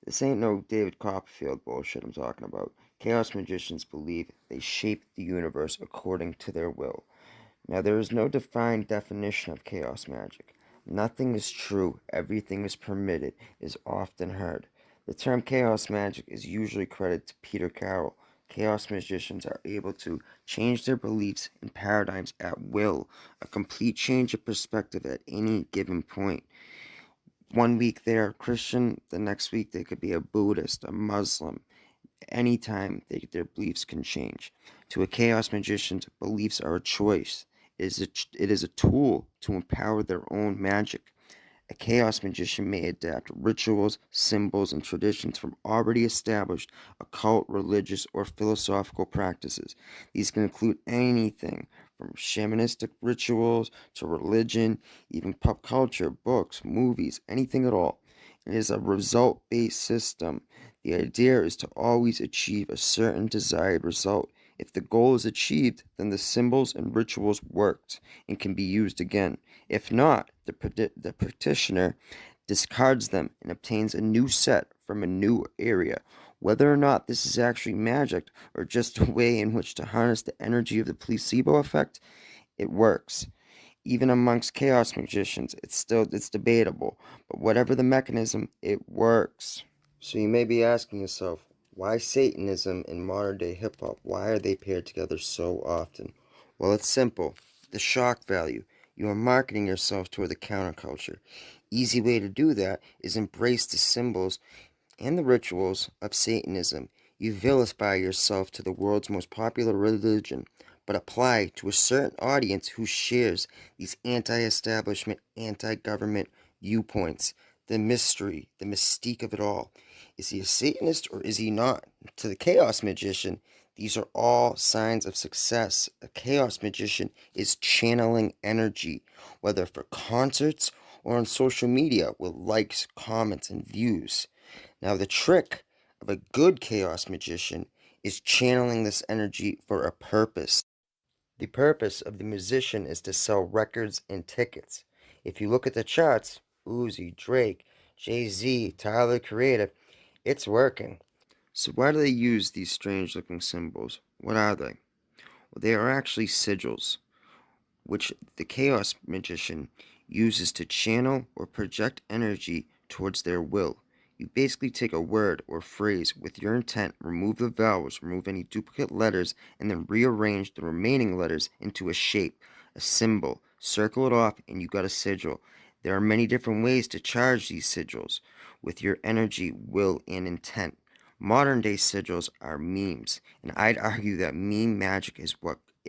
This ain't no David Copperfield bullshit I'm talking about. Chaos magicians believe they shape the universe according to their will. Now, there is no defined definition of chaos magic. Nothing is true, everything is permitted, is often heard. The term chaos magic is usually credited to Peter Carroll. Chaos magicians are able to change their beliefs and paradigms at will, a complete change of perspective at any given point. One week they're a Christian, the next week they could be a Buddhist, a Muslim. Anytime their beliefs can change. To a chaos magician's, beliefs are a choice. It is a tool to empower their own magic. A chaos magician may adapt rituals, symbols, and traditions from already established occult, religious, or philosophical practices. These can include anything from shamanistic rituals to religion, even pop culture, books, movies, anything at all. It is a result-based system. The idea is to always achieve a certain desired result. If the goal is achieved, then the symbols and rituals worked and can be used again. If not, the practitioner discards them and obtains a new set from a new area. Whether or not this is actually magic or just a way in which to harness the energy of the placebo effect, it works. Even amongst chaos magicians, it's debatable, but whatever the mechanism, it works. So you may be asking yourself, why Satanism and modern day hip hop? Why are they paired together so often? Well, it's simple. The shock value. You are marketing yourself toward the counterculture. Easy way to do that is embrace the symbols and the rituals of Satanism. You vilify yourself to the world's most popular religion, but apply to a certain audience who shares these anti-establishment, anti-government viewpoints. The mystery, the mystique of it all. Is he a Satanist or is he not? To the chaos magician, these are all signs of success. A chaos magician is channeling energy, whether for concerts or on social media with likes, comments, and views. Now, the trick of a good chaos magician is channeling this energy for a purpose. The purpose of the musician is to sell records and tickets. If you look at the charts, Uzi, Drake, Jay-Z, Tyler the Creator, it's working. So why do they use these strange-looking symbols? What are they? Well, they are actually sigils, which the chaos magician uses to channel or project energy towards their will. You basically take a word or phrase with your intent, remove the vowels, remove any duplicate letters, and then rearrange the remaining letters into a shape, a symbol. Circle it off, and you got a sigil. There are many different ways to charge these sigils with your energy, will, and intent. Modern day sigils are memes, and I'd argue that meme magic is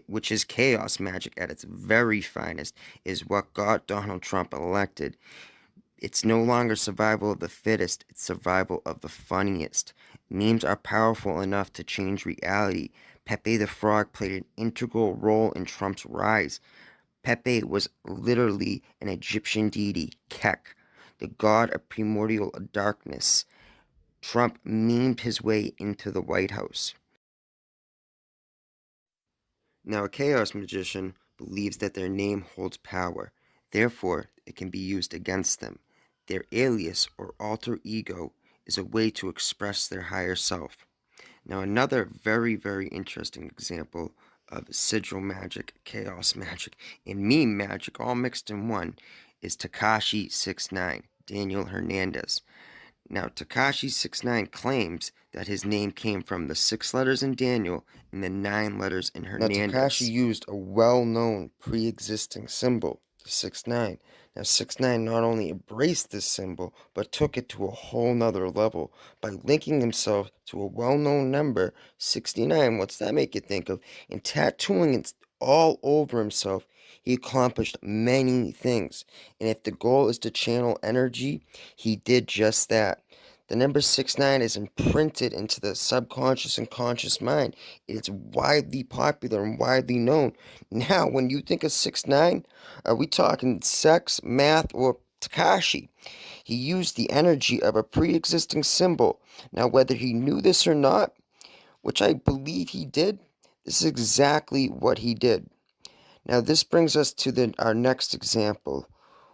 which is chaos magic at its very finest, is what got Donald Trump elected. It's no longer survival of the fittest, it's survival of the funniest. Memes are powerful enough to change reality. Pepe the Frog played an integral role in Trump's rise. Pepe was literally an Egyptian deity, Kek, the god of primordial darkness. Trump memed his way into the White House. Now, a chaos magician believes that their name holds power. Therefore, it can be used against them. Their alias or alter ego is a way to express their higher self. Now, another very, very interesting example of sigil magic, chaos magic, and meme magic all mixed in one is Tekashi 6ix9ine, Daniel Hernandez. Now, Tekashi 6ix9ine claims that his name came from the 6 letters in Daniel and the 9 letters in Hernandez. Now, Tekashi used a well-known pre-existing symbol, the 6ix9ine. Now, 6ix9ine not only embraced this symbol, but took it to a whole nother level by linking himself to a well-known number, 69. What's that make you think of? And tattooing it all over himself, he accomplished many things. And if the goal is to channel energy, he did just that. The number 6ix9ine is imprinted into the subconscious and conscious mind. It's widely popular and widely known. Now, when you think of 6ix9ine, are we talking sex, math, or Tekashi? He used the energy of a pre-existing symbol. Now, whether he knew this or not, which I believe he did, this is exactly what he did. Now, this brings us to our next example,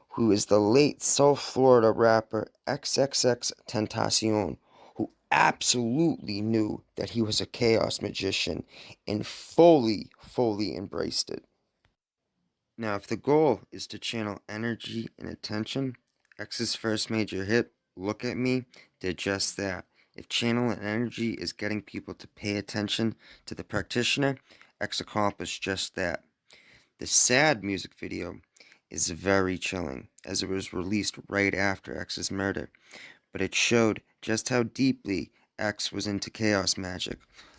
who is the late South Florida rapper XXXTentacion, who absolutely knew that he was a chaos magician and fully embraced it. Now, if the goal is to channel energy and attention, X's first major hit, Look at Me, did just that. If channeling energy is getting people to pay attention to the practitioner, X accomplished just that. The Sad music video is very chilling, as it was released right after X's murder, but it showed just how deeply X was into chaos magic.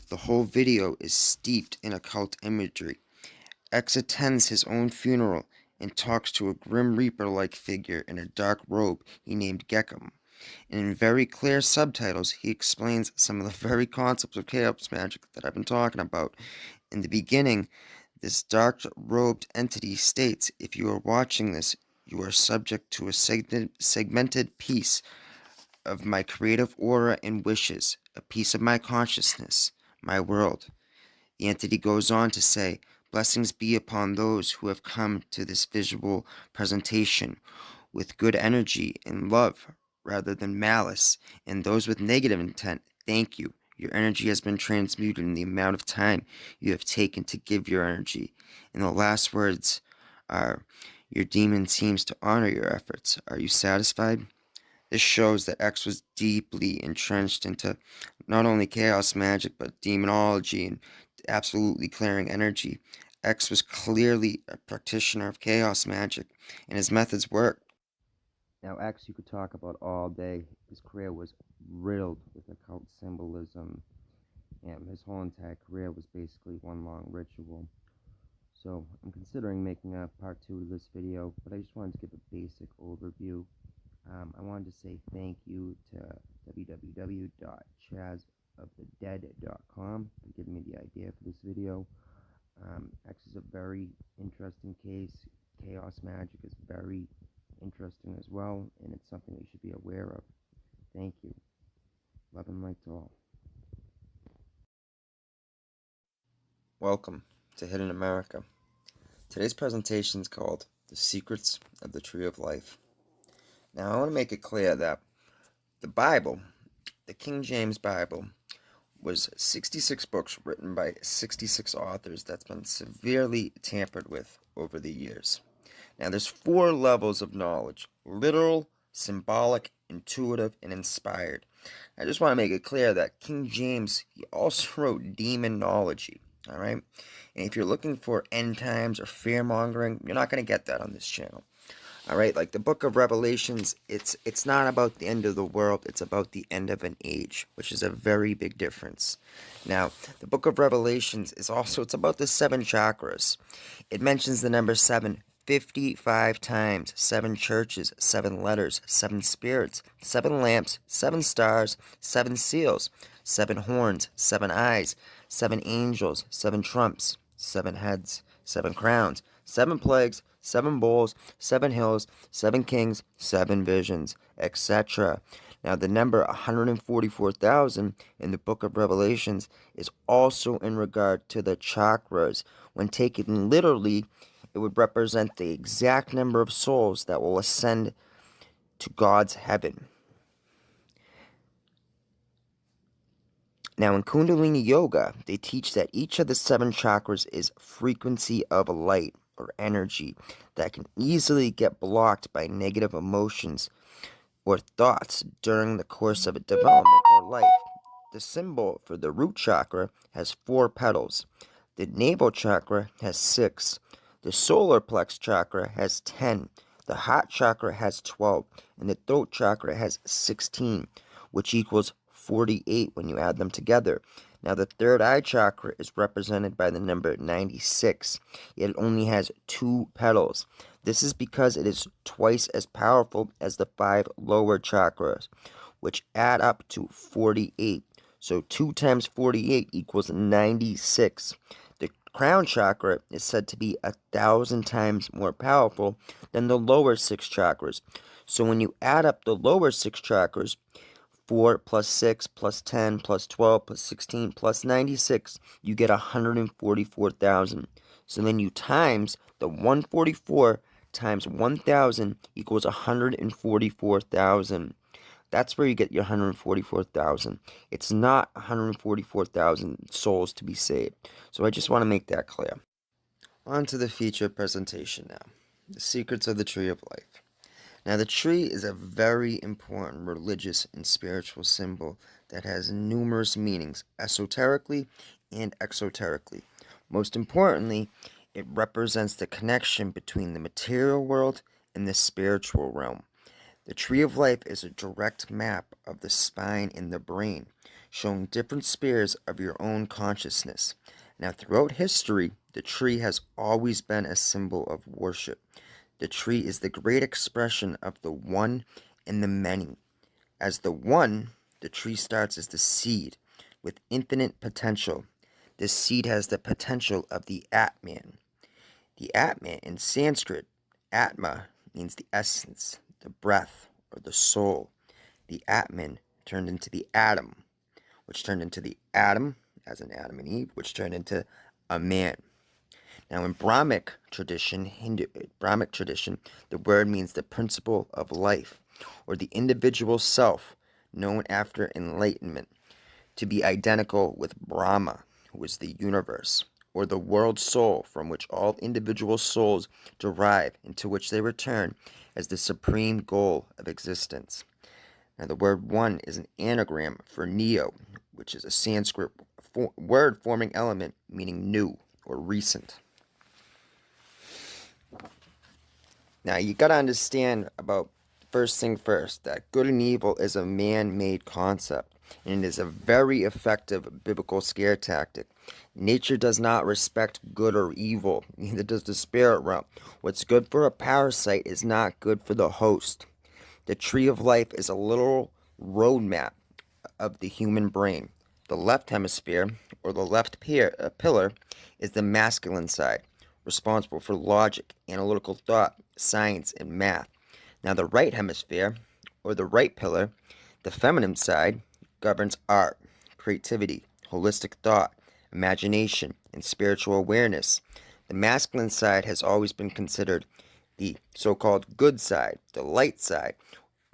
The whole video is steeped in occult imagery. X attends his own funeral and talks to a Grim Reaper-like figure in a dark robe he named Gekum. And in very clear subtitles, he explains some of the very concepts of chaos magic that I've been talking about. In the beginning, this dark-robed entity states, if you are watching this, you are subject to a segmented piece of my creative aura and wishes, a piece of my consciousness, my world. The entity goes on to say, blessings be upon those who have come to this visual presentation with good energy and love rather than malice, and those with negative intent, thank you. Your energy has been transmuted in the amount of time you have taken to give your energy. And the last words are, your demon seems to honor your efforts. Are you satisfied? This shows that X was deeply entrenched into not only chaos magic, but demonology and absolutely clearing energy. X was clearly a practitioner of chaos magic, and his methods worked. Now, X you could talk about all day. His career was riddled with occult symbolism, and his whole entire career was basically one long ritual. So, I'm considering making a part 2 of this video, but I just wanted to give a basic overview. I wanted to say thank you to www.chazofthedead.com for giving me the idea for this video. X is a very interesting case. Chaos magic is very interesting as well, and it's something we should be aware of. Thank you. Love and light to all. Welcome to Hidden America. Today's presentation is called The Secrets of the Tree of Life. Now, I want to make it clear that the Bible, the King James Bible, was 66 books written by 66 authors that's been severely tampered with over the years. Now, there's 4 levels of knowledge: literal, symbolic, intuitive, and inspired. I just want to make it clear that King James, he also wrote demonology, all right? And if you're looking for end times or fear-mongering, you're not going to get that on this channel. All right, like the book of Revelations, it's not about the end of the world, it's about the end of an age, which is a very big difference. Now, the book of Revelations is also, it's about the 7 chakras. It mentions the number 7 55 times, 7 churches, 7 letters, 7 spirits, 7 lamps, 7 stars, 7 seals, 7 horns, 7 eyes, 7 angels, 7 trumps, 7 heads, 7 crowns, 7 plagues, 7 bowls, 7 hills, 7 kings, 7 visions, etc. Now, the number 144,000 in the book of Revelations is also in regard to the chakras. When taken literally, it would represent the exact number of souls that will ascend to God's heaven. Now, in Kundalini Yoga, they teach that each of the 7 chakras is frequency of light or energy that can easily get blocked by negative emotions or thoughts during the course of a development or life. The symbol for the root chakra has 4 petals. The navel chakra has 6. The solar plex chakra has 10. The heart chakra has 12. And the throat chakra has 16, which equals 48 when you add them together. Now, the third eye chakra is represented by the number 96, yet it only has 2 petals. This is because it is twice as powerful as the 5 lower chakras, which add up to 48. So 2 times 48 equals 96. The crown chakra is said to be 1,000 times more powerful than the lower 6 chakras. So when you add up the lower 6 chakras, 4 plus 6 plus 10 plus 12 plus 16 plus 96, you get 144,000. So then you times the 144 times 1,000 equals 144,000. That's where you get your 144,000. It's not 144,000 souls to be saved. So I just want to make that clear. On to the feature presentation now. The secrets of the Tree of Life. Now, the tree is a very important religious and spiritual symbol that has numerous meanings, esoterically and exoterically. Most importantly, it represents the connection between the material world and the spiritual realm. The Tree of Life is a direct map of the spine and the brain, showing different spheres of your own consciousness. Now, throughout history, the tree has always been a symbol of worship. The tree is the great expression of the one and the many. As the one, the tree starts as the seed with infinite potential. This seed has the potential of the Atman. The Atman in Sanskrit, Atma, means the essence, the breath, or the soul. The Atman turned into the atom, which turned into the atom, as in Adam and Eve, which turned into a man. Now, in Brahmic tradition, the word means the principle of life, or the individual self, known after enlightenment, to be identical with Brahma, who is the universe, or the world soul from which all individual souls derive and to which they return as the supreme goal of existence. Now, the word one is an anagram for neo, which is a Sanskrit word forming element meaning new or recent. Now, you got to understand about first thing first, that good and evil is a man-made concept, and it is a very effective biblical scare tactic. Nature does not respect good or evil, neither does the spirit realm. What's good for a parasite is not good for the host. The Tree of Life is a literal roadmap of the human brain. The left hemisphere, or the left pillar, is the masculine side, responsible for logic, analytical thought, science, and math. Now, the right hemisphere, or the right pillar, the feminine side, governs art, creativity, holistic thought, imagination, and spiritual awareness. The masculine side has always been considered the so-called good side, the light side,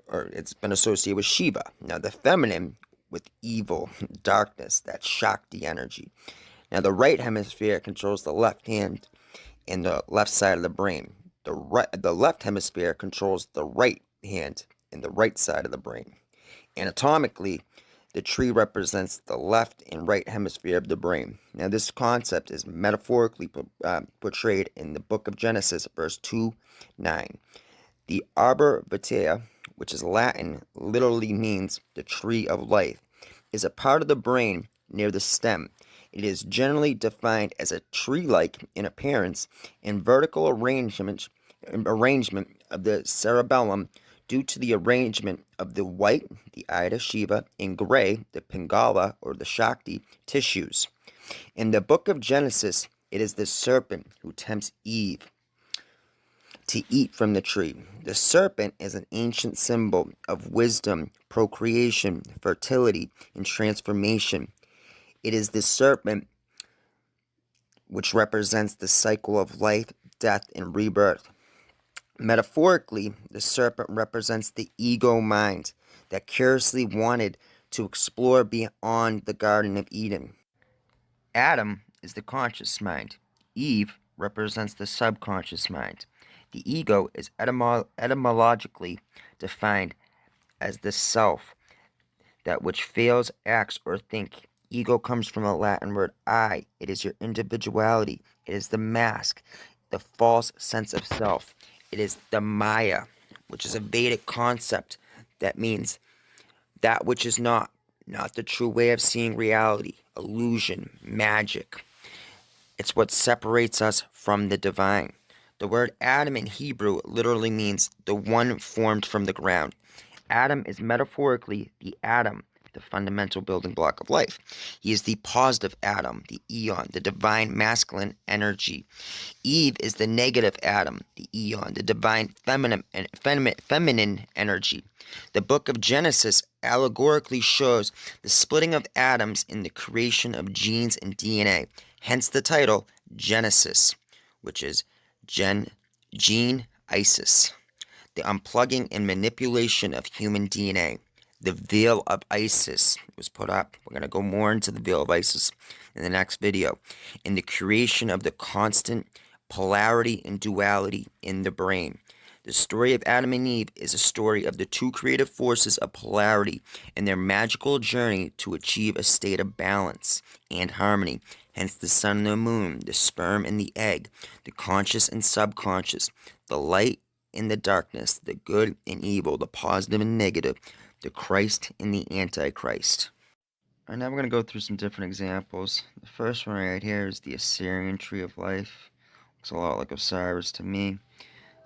or it's been associated with Shiva. Now, the feminine with evil, darkness, that Shakti energy. Now, the right hemisphere controls the left hand and the left side of the brain. The left hemisphere controls the right hand and the right side of the brain. Anatomically, the tree represents the left and right hemisphere of the brain. Now, this concept is metaphorically portrayed in the book of Genesis, verse 2:9. The arbor vitae, which is Latin, literally means the tree of life, is a part of the brain near the stem. It is generally defined as a tree-like in appearance and vertical arrangement of the cerebellum due to the arrangement of the white, the Ida Shiva, and gray, the Pingala or the Shakti, tissues. In the book of Genesis, it is the serpent who tempts Eve to eat from the tree. The serpent is an ancient symbol of wisdom, procreation, fertility, and transformation. It is the serpent which represents the cycle of life, death, and rebirth. Metaphorically, the serpent represents the ego mind that curiously wanted to explore beyond the Garden of Eden. Adam is the conscious mind. Eve represents the subconscious mind. The ego is etymologically defined as the self, that which fails, acts, or think. Ego comes from the Latin word I. It is your individuality. It is the mask, the false sense of self. It is the Maya, which is a Vedic concept that means that which is not the true way of seeing reality, illusion, magic. It's what separates us from the divine. The word Adam in Hebrew literally means the one formed from the ground. Adam is metaphorically the atom the fundamental building block of life. He is the positive atom, the eon, the divine masculine energy. Eve is the negative atom, the eon, the divine feminine energy. The book of Genesis allegorically shows the splitting of atoms in the creation of genes and DNA, hence the title Genesis, which is gene Isis, the unplugging and manipulation of human DNA. The veil of Isis was put up. We're going to go more into the veil of Isis in the next video. In the creation of the constant polarity and duality in the brain. The story of Adam and Eve is a story of the two creative forces of polarity and their magical journey to achieve a state of balance and harmony. Hence the sun and the moon, the sperm and the egg, the conscious and subconscious, the light and the darkness, the good and evil, the positive and negative, the Christ and the Antichrist. Alright, now we're going to go through some different examples. The first one right here is the Assyrian Tree of Life. Looks a lot like Osiris to me.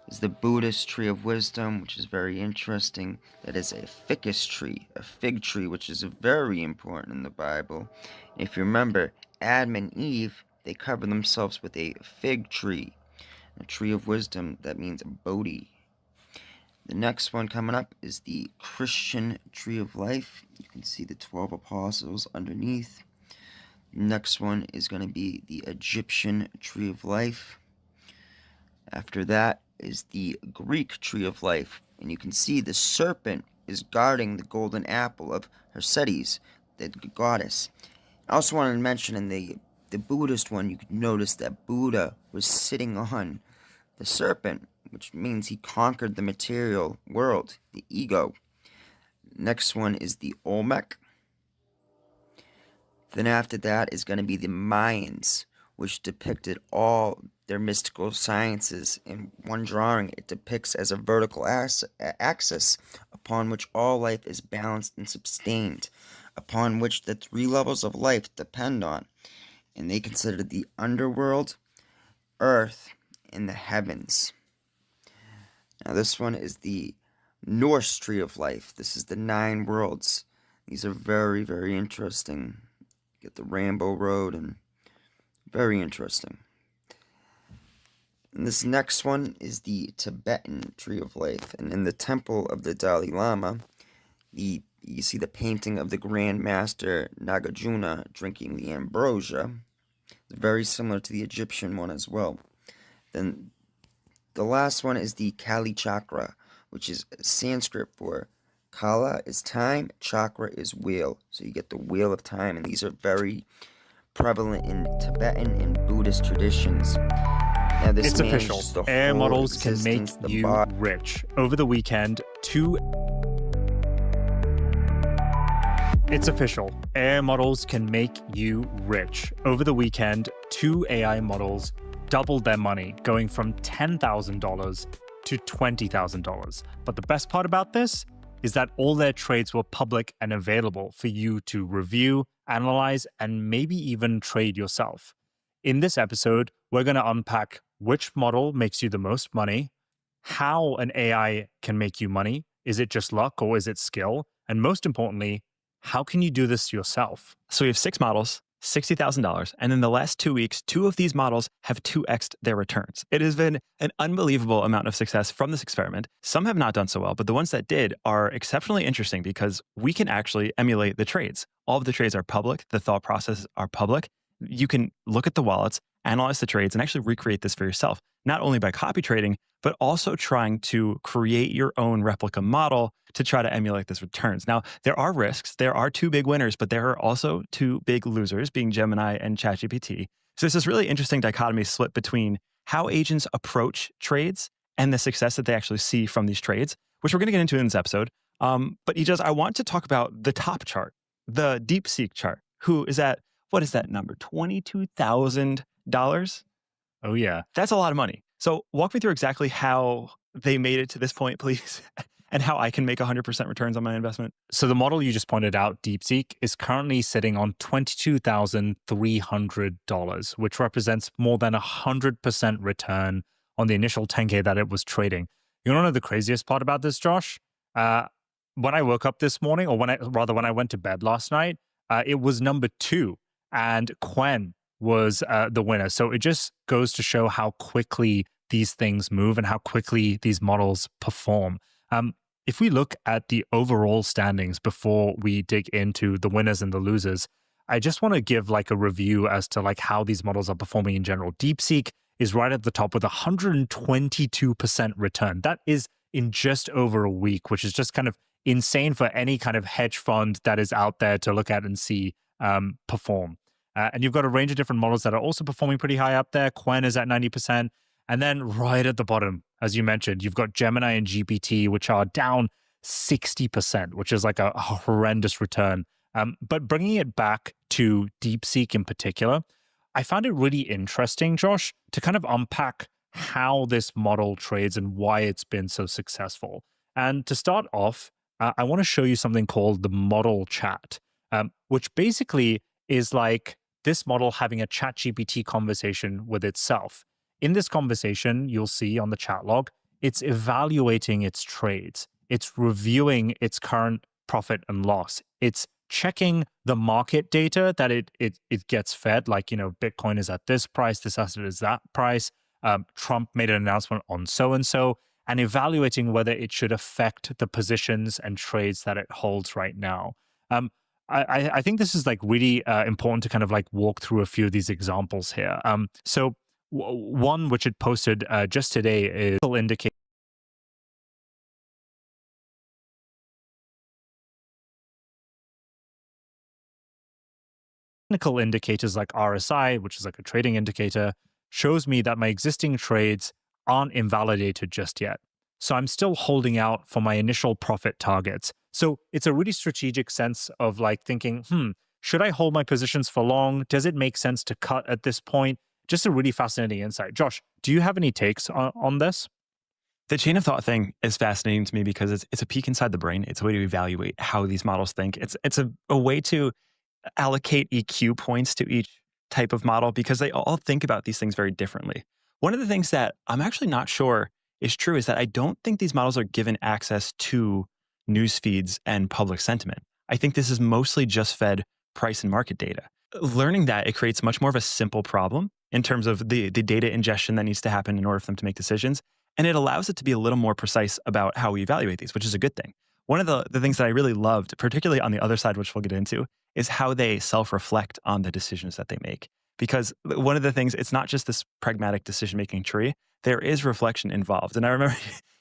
Is the Buddhist Tree of Wisdom, which is very interesting. That is a ficus tree, a fig tree, which is very important in the Bible. If you remember, Adam and Eve, they covered themselves with a fig tree. A tree of wisdom, that means Bodhi. The next one coming up is the Christian Tree of Life. You can see the 12 apostles underneath. Next one is going to be the Egyptian Tree of Life. After that is the Greek Tree of Life. And you can see the serpent is guarding the golden apple of Hersetes, the goddess. I also wanted to mention in the Buddhist one, you could notice that Buddha was sitting on the serpent, which means he conquered the material world, the ego. Next one is the Olmec. Then after that is going to be the Mayans, which depicted all their mystical sciences in one drawing. It depicts as a vertical axis upon which all life is balanced and sustained, upon which the three levels of life depend on. And they considered the underworld, earth, and the heavens. Now this one is the Norse Tree of Life. This is the 9 worlds. These are very, very interesting. Get the Rainbow Road, and very interesting. And this next one is the Tibetan Tree of Life. And in the temple of the Dalai Lama, you see the painting of the Grand Master Nagarjuna drinking the ambrosia. It's very similar to the Egyptian one as well. Then the last one is the Kali Chakra, which is Sanskrit for Kala is time, chakra is wheel. So you get the wheel of time, and these are very prevalent in Tibetan and Buddhist traditions. Now, this it's official. AI models can make you rich. Over the weekend, It's official. AI models can make you rich. Over the weekend, 2 AI models doubled their money, going from $10,000 to $20,000. But the best part about this is that all their trades were public and available for you to review, analyze, and maybe even trade yourself. In this episode, we're going to unpack which model makes you the most money, how an AI can make you money, is it just luck or is it skill, and most importantly, how can you do this yourself? So we have 6 models, $60,000. And in the last 2 weeks, 2 of these models have 2x'd their returns. It has been an unbelievable amount of success from this experiment. Some have not done so well, but the ones that did are exceptionally interesting because we can actually emulate the trades. All of the trades are public. The thought processes are public. You can look at the wallets, analyze the trades, and actually recreate this for yourself, not only by copy trading, but also trying to create your own replica model to try to emulate this returns. Now, there are risks. There are 2 big winners, but there are also 2 big losers, being Gemini and ChatGPT. So there's this really interesting dichotomy split between how agents approach trades and the success that they actually see from these trades, which we're going to get into in this episode. But I want to talk about the top chart, the DeepSeek chart, who is at, what is that number? $22,000? Oh, yeah. That's a lot of money. So walk me through exactly how they made it to this point, please, and how I can make 100% returns on my investment. So the model you just pointed out, DeepSeek, is currently sitting on $22,300, which represents more than 100% return on the initial 10K that it was trading. You want to know the craziest part about this, Josh? when I woke up this morning, or when I went to bed last night, it was number 2, and Quen was the winner. So it just goes to show how quickly these things move and how quickly these models perform. If we look at the overall standings before we dig into the winners and the losers, I just want to give like a review as to like how these models are performing in general. DeepSeek is right at the top with 122% return. That is in just over a week, which is just kind of insane for any kind of hedge fund that is out there to look at and see perform. And you've got a range of different models that are also performing pretty high up there. Quen is at 90%. And then right at the bottom, as you mentioned, you've got Gemini and GPT, which are down 60%, which is like a horrendous return. But bringing it back to DeepSeek in particular, I found it really interesting, Josh, to kind of unpack how this model trades and why it's been so successful. And to start off, I want to show you something called the model chat, which basically is like this model having a ChatGPT conversation with itself. In this conversation, you'll see on the chat log, it's evaluating its trades. It's reviewing its current profit and loss. It's checking the market data that it gets fed, like, you know, Bitcoin is at this price, this asset is that price. Trump made an announcement on so-and-so, and evaluating whether it should affect the positions and trades that it holds right now. I think this is like really important to kind of like walk through a few of these examples here. So one which it posted just today is indicate technical indicators like RSI, which is like a trading indicator, shows me that my existing trades aren't invalidated just yet. So I'm still holding out for my initial profit targets. So it's a really strategic sense of like thinking, should I hold my positions for long? Does it make sense to cut at this point? Just a really fascinating insight. Josh, do you have any takes on this? The chain of thought thing is fascinating to me because it's a peek inside the brain. It's a way to evaluate how these models think. It's a way to allocate EQ points to each type of model because they all think about these things very differently. One of the things that I'm actually not sure is true is that I don't think these models are given access to news feeds and public sentiment. I think this is mostly just fed price and market data. Learning that, it creates much more of a simple problem in terms of the data ingestion that needs to happen in order for them to make decisions. And it allows it to be a little more precise about how we evaluate these, which is a good thing. One of the things that I really loved, particularly on the other side, which we'll get into, is how they self-reflect on the decisions that they make. Because one of the things, it's not just this pragmatic decision-making tree, there is reflection involved. And I remember,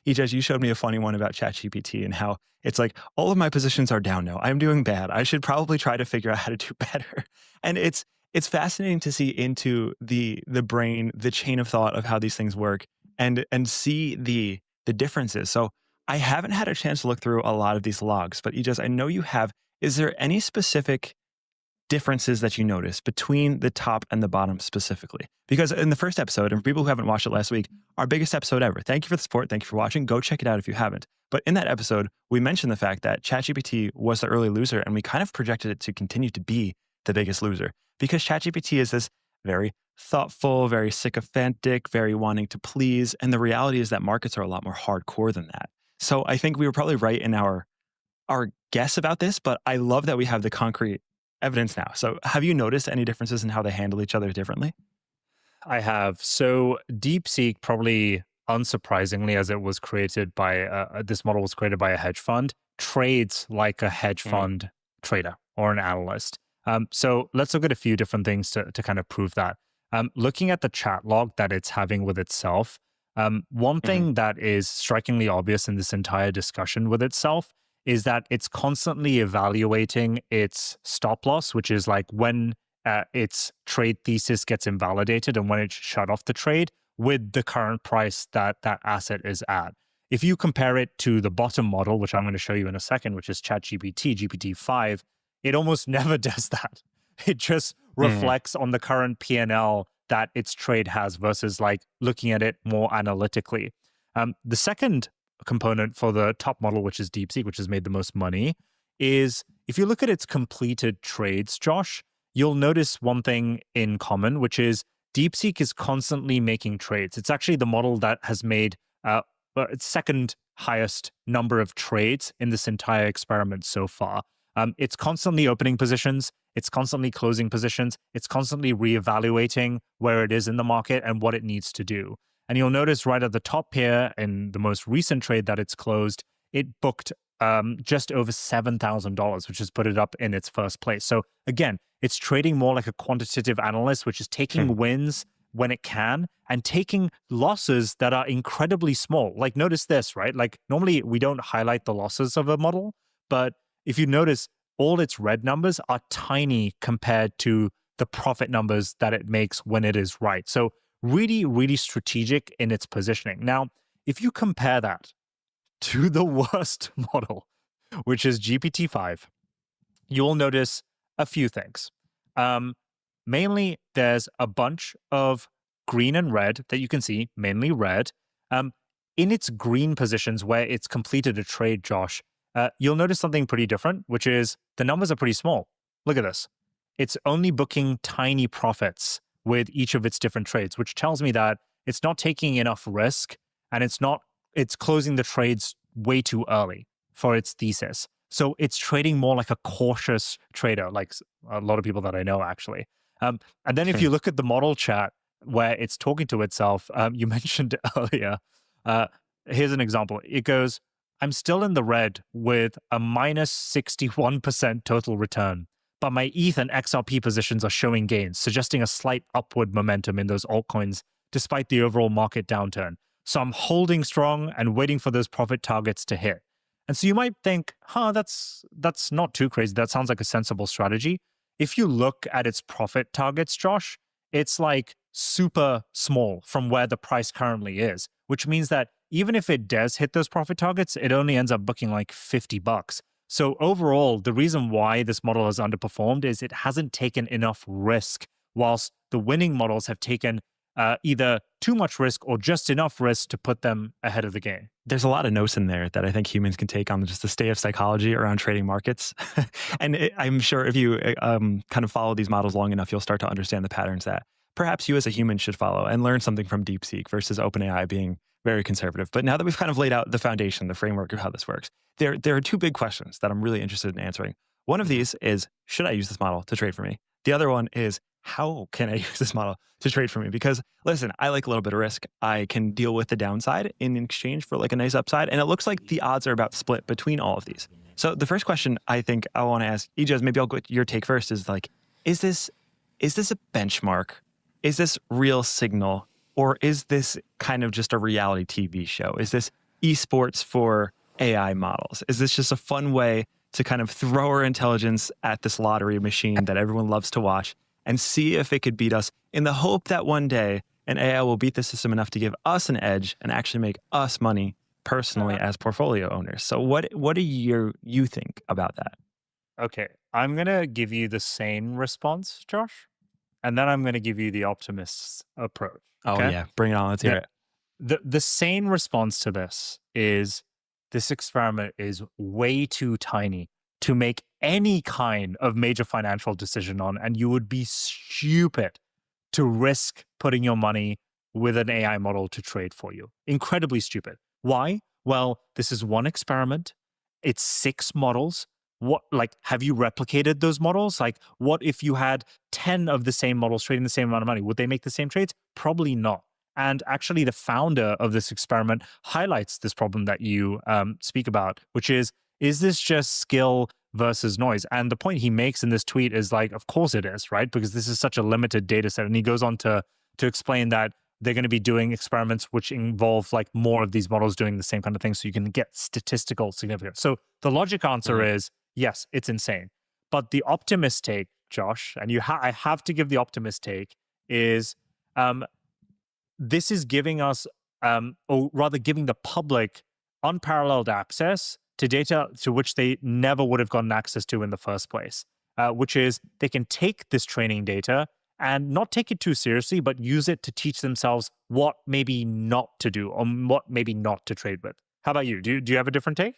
Ijaz, you showed me a funny one about ChatGPT and how it's like, all of my positions are down now. I'm doing bad. I should probably try to figure out how to do better. And it's fascinating to see into the brain, the chain of thought of how these things work and see the differences. So I haven't had a chance to look through a lot of these logs, but Ijaz, I know you have. Is there any specific differences that you notice between the top and the bottom specifically? Because in the first episode, and for people who haven't watched it last week, our biggest episode ever. Thank you for the support. Thank you for watching. Go check it out if you haven't. But in that episode, we mentioned the fact that ChatGPT was the early loser, and we kind of projected it to continue to be the biggest loser because ChatGPT is this very thoughtful, very sycophantic, very wanting to please. And the reality is that markets are a lot more hardcore than that. So I think we were probably right in our guess about this, but I love that we have the concrete evidence now. So have you noticed any differences in how they handle each other differently? I have. So DeepSeek, probably unsurprisingly, as it was created by, this model was created by a hedge fund, trades like a hedge fund trader or an analyst. So let's look at a few different things to kind of prove that. Looking at the chat log that it's having with itself, one thing that is strikingly obvious in this entire discussion with itself is that it's constantly evaluating its stop loss, which is like when its trade thesis gets invalidated and when it shut off the trade with the current price that that asset is at. If you compare it to the bottom model, which I'm going to show you in a second, which is ChatGPT, GPT-5, it almost never does that. It just reflects on the current P&L that its trade has versus like looking at it more analytically. The second component for the top model, which is DeepSeek, which has made the most money, is if you look at its completed trades, Josh, you'll notice one thing in common, which is DeepSeek is constantly making trades. It's actually the model that has made its second highest number of trades in this entire experiment so far. It's constantly opening positions. It's constantly closing positions. It's constantly reevaluating where it is in the market and what it needs to do. And you'll notice right at the top here in the most recent trade that it's closed, it booked just over $7,000, which has put it up in its first place. So again, it's trading more like a quantitative analyst, which is taking wins when it can and taking losses that are incredibly small. Like notice this, right? Like normally we don't highlight the losses of a model, but if you notice, all its red numbers are tiny compared to the profit numbers that it makes when it is right. So really, really strategic in its positioning. Now, if you compare that to the worst model, which is GPT-5, you'll notice a few things. Mainly, there's a bunch of green and red that you can see, mainly red. In its green positions where it's completed a trade, Josh, you'll notice something pretty different, which is the numbers are pretty small. Look at this. It's only booking tiny profits with each of its different trades, which tells me that it's not taking enough risk and it's closing the trades way too early for its thesis. So it's trading more like a cautious trader, like a lot of people that I know actually. And then if you look at the model chat where it's talking to itself, you mentioned earlier, here's an example. It goes, I'm still in the red with a minus 61% total return, but my ETH and XRP positions are showing gains, suggesting a slight upward momentum in those altcoins despite the overall market downturn. So I'm holding strong and waiting for those profit targets to hit. And so you might think, that's not too crazy. That sounds like a sensible strategy. If you look at its profit targets, Josh, it's like super small from where the price currently is, which means that even if it does hit those profit targets, it only ends up booking like $50. So overall, the reason why this model has underperformed is it hasn't taken enough risk, whilst the winning models have taken either too much risk or just enough risk to put them ahead of the game. There's a lot of notes in there that I think humans can take on just the state of psychology around trading markets. And I'm sure if you kind of follow these models long enough, you'll start to understand the patterns that perhaps you as a human should follow and learn something from DeepSeek versus OpenAI being very conservative. But now that we've kind of laid out the foundation, the framework of how this works, there are two big questions that I'm really interested in answering. One of these is, should I use this model to trade for me? The other one is, how can I use this model to trade for me? Because listen, I like a little bit of risk. I can deal with the downside in exchange for like a nice upside. And it looks like the odds are about split between all of these. So the first question I think I want to ask Ijaz, maybe I'll get your take first, is like, is this a benchmark? Is this real signal? Or is this kind of just a reality TV show? Is this esports for AI models? Is this just a fun way to kind of throw our intelligence at this lottery machine that everyone loves to watch and see if it could beat us in the hope that one day an AI will beat the system enough to give us an edge and actually make us money personally as portfolio owners? So what do you think about that? Okay, I'm going to give you the sane response, Josh, and then I'm going to give you the optimist's approach. Okay? Oh yeah, bring it on. Let's hear it. The sane response to this is this experiment is way too tiny to make any kind of major financial decision on, and you would be stupid to risk putting your money with an AI model to trade for you. Incredibly stupid. Why? Well, this is one experiment. It's 6 models. Have you replicated those models? Like, what if you had 10 of the same models trading the same amount of money? Would they make the same trades? Probably not. And actually, the founder of this experiment highlights this problem that you speak about, which is this just skill versus noise? And the point he makes in this tweet is like, of course it is, right? Because this is such a limited data set. And he goes on to explain that they're going to be doing experiments which involve like more of these models doing the same kind of thing so you can get statistical significance. So the logic answer is, yes, it's insane. But the optimist take, Josh, and I have to give the optimist take, is this is giving us, or rather giving the public unparalleled access to data to which they never would have gotten access to in the first place, which is they can take this training data and not take it too seriously, but use it to teach themselves what maybe not to do or what maybe not to trade with. How about you? Do you have a different take?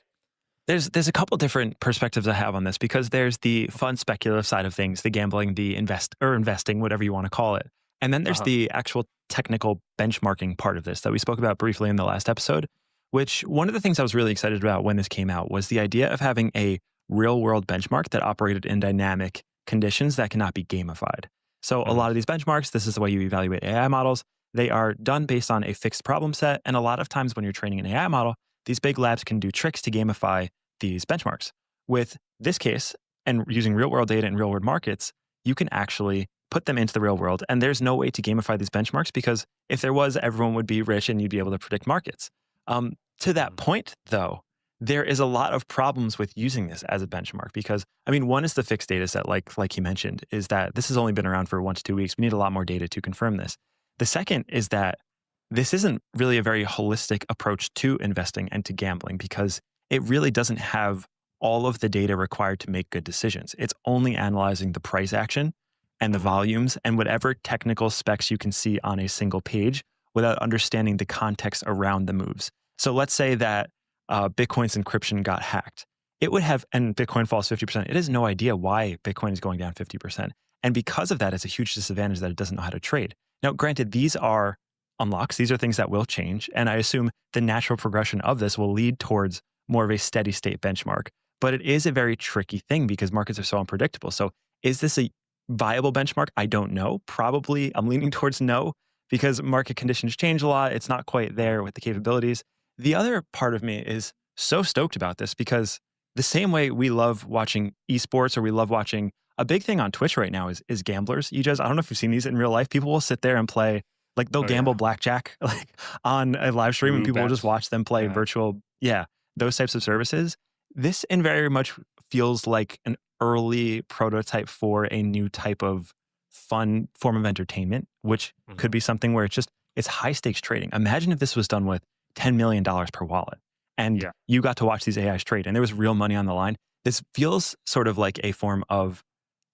There's a couple different perspectives I have on this, because there's the fun speculative side of things, the gambling, the investing, whatever you want to call it. And then there's the actual technical benchmarking part of this that we spoke about briefly in the last episode, which one of the things I was really excited about when this came out was the idea of having a real world benchmark that operated in dynamic conditions that cannot be gamified. So a lot of these benchmarks, this is the way you evaluate AI models. They are done based on a fixed problem set. And a lot of times when you're training an AI model, these big labs can do tricks to gamify these benchmarks. With this case, and using real world data and real world markets, you can actually put them into the real world. And there's no way to gamify these benchmarks because if there was, everyone would be rich and you'd be able to predict markets. To that point, though, there is a lot of problems with using this as a benchmark because, I mean, one is the fixed data set, like he mentioned, is that this has only been around for 1 to 2 weeks. We need a lot more data to confirm this. The second is that this isn't really a very holistic approach to investing and to gambling because it really doesn't have all of the data required to make good decisions. It's only analyzing the price action and the volumes and whatever technical specs you can see on a single page without understanding the context around the moves. So let's say that Bitcoin's encryption got hacked. It would have, and Bitcoin falls 50%. It has no idea why Bitcoin is going down 50%. And because of that, it's a huge disadvantage that it doesn't know how to trade. Now, granted, these are unlocks. These are things that will change. And I assume the natural progression of this will lead towards more of a steady state benchmark. But it is a very tricky thing because markets are so unpredictable. So is this a viable benchmark? I don't know. Probably I'm leaning towards no because market conditions change a lot. It's not quite there with the capabilities. The other part of me is so stoked about this because the same way we love watching esports or we love watching a big thing on Twitch right now is gamblers. You guys, I don't know if you've seen these in real life. People will sit there and play, like they'll gamble blackjack like on a live stream and people will just watch them play virtual, those types of services. This in very much feels like an early prototype for a new type of fun form of entertainment, which could be something where it's high stakes trading. Imagine if this was done with $10 million per wallet and you got to watch these AIs trade and there was real money on the line. This feels sort of like a form of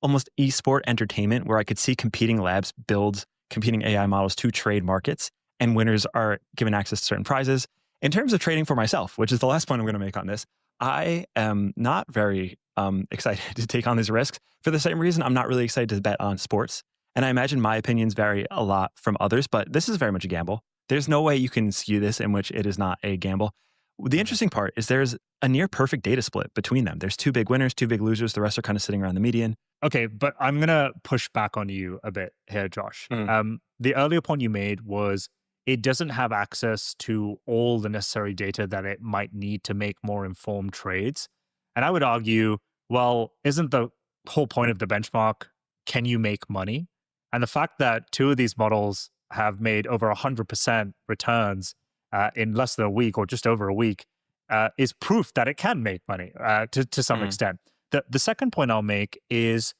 almost esport entertainment where I could see competing labs build competing AI models to trade markets and winners are given access to certain prizes. In terms of trading for myself, which is the last point I'm going to make on this, I am not very excited to take on these risks for the same reason I'm not really excited to bet on sports. And I imagine my opinions vary a lot from others, but this is very much a gamble. There's no way you can skew this in which it is not a gamble. The interesting part is there's a near perfect data split between them. There's 2 big winners, 2 big losers. The rest are kind of sitting around the median. Okay, but I'm going to push back on you a bit here, Josh. The earlier point you made was it doesn't have access to all the necessary data that it might need to make more informed trades. And I would argue, well, isn't the whole point of the benchmark, can you make money? And the fact that 2 of these models have made over 100% returns in less than a week or just over a week is proof that it can make money to some extent. The second point I'll make is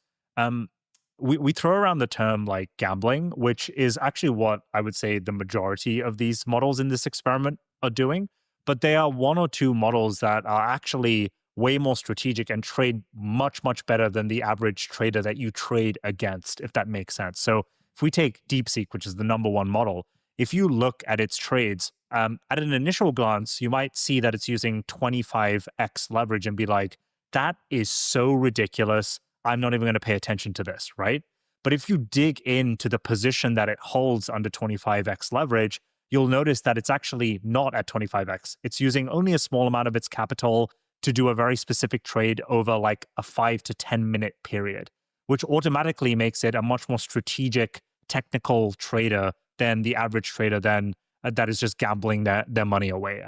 we throw around the term like gambling, which is actually what I would say the majority of these models in this experiment are doing. But they are 1 or 2 models that are actually way more strategic and trade much, much better than the average trader that you trade against, if that makes sense. So if we take DeepSeek, which is the #1 model, if you look at its trades, at an initial glance, you might see that it's using 25x leverage and be like, that is so ridiculous. I'm not even going to pay attention to this, right? But if you dig into the position that it holds under 25x leverage, you'll notice that it's actually not at 25x. It's using only a small amount of its capital to do a very specific trade over like a 5 to 10 minute period, which automatically makes it a much more strategic technical trader than the average trader that is just gambling their money away.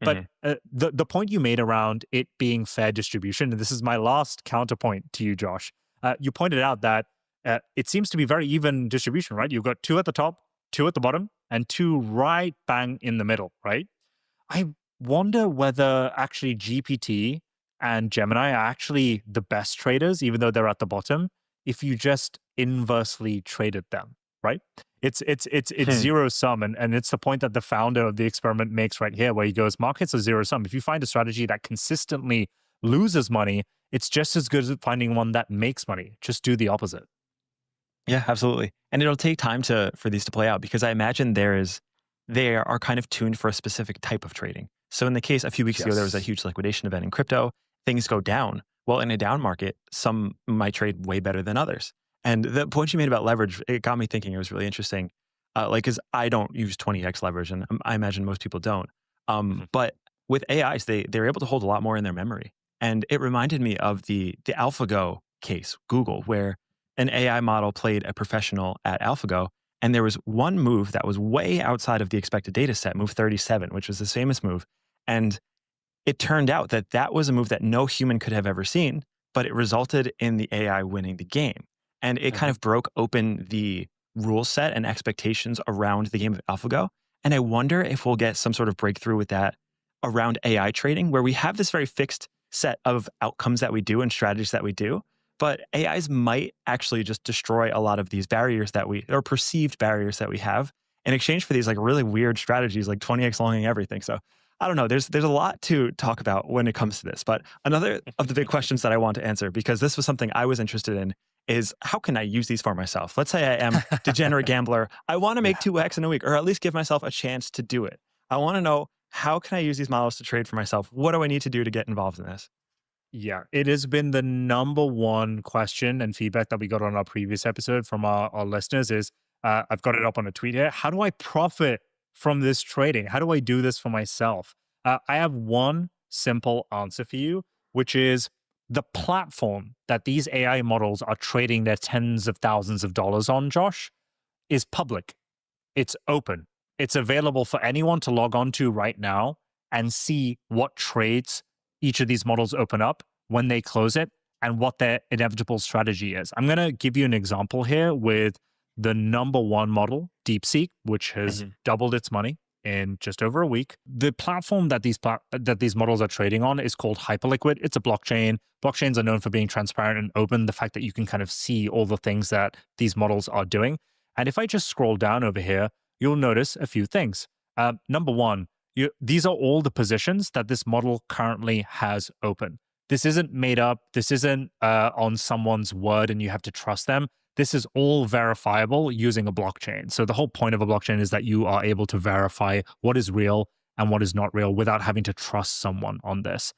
But the point you made around it being fair distribution, and this is my last counterpoint to you, Josh, you pointed out that it seems to be very even distribution, right? You've got 2 at the top, 2 at the bottom, and 2 right bang in the middle, right? I wonder whether actually GPT and Gemini are actually the best traders, even though they're at the bottom, if you just inversely traded them, right? It's zero sum. And it's the point that the founder of the experiment makes right here, where he goes, markets are zero sum. If you find a strategy that consistently loses money, it's just as good as finding one that makes money. Just do the opposite. Yeah, absolutely. And it'll take time for these to play out because I imagine they are kind of tuned for a specific type of trading. So in the case a few weeks ago, there was a huge liquidation event in crypto. Things go down. Well, in a down market, some might trade way better than others. And the point you made about leverage, it got me thinking. It was really interesting. Because I don't use 20x leverage, and I imagine most people don't. But with AIs, they're able to hold a lot more in their memory. And it reminded me of the AlphaGo case, Google, where an AI model played a professional at AlphaGo, and there was one move that was way outside of the expected data set, move 37, which was this famous move. And it turned out that that was a move that no human could have ever seen, but it resulted in the AI winning the game. And it kind of broke open the rule set and expectations around the game of AlphaGo. And I wonder if we'll get some sort of breakthrough with that around AI trading, where we have this very fixed set of outcomes that we do and strategies that we do. But AIs might actually just destroy a lot of these barriers that or perceived barriers that we have in exchange for these like really weird strategies like 20x longing everything. So I don't know. There's a lot to talk about when it comes to this. But another of the big questions that I want to answer, because this was something I was interested in, is how can I use these for myself? Let's say I am a degenerate gambler. I want to make 2x in a week, or at least give myself a chance to do it. I want to know, how can I use these models to trade for myself? What do I need to do to get involved in this? Yeah, it has been the number one question and feedback that we got on our previous episode from our listeners is, I've got it up on a tweet here. How do I profit from this trading? How do I do this for myself? I have one simple answer for you, which is the platform that these AI models are trading their tens of thousands of dollars on, Josh, is public. It's open. It's available for anyone to log on to right now and see what trades each of these models open up, when they close it, and what their inevitable strategy is. I'm going to give you an example here with the number one model, DeepSeek, which has doubled its money in just over a week. The platform that these models are trading on is called Hyperliquid. It's a blockchain. Blockchains are known for being transparent and open, the fact that you can kind of see all the things that these models are doing. And if I just scroll down over here, you'll notice a few things. Number one, these are all the positions that this model currently has open. This isn't made up. This isn't on someone's word and you have to trust them. This is all verifiable using a blockchain. So the whole point of a blockchain is that you are able to verify what is real and what is not real without having to trust someone on this.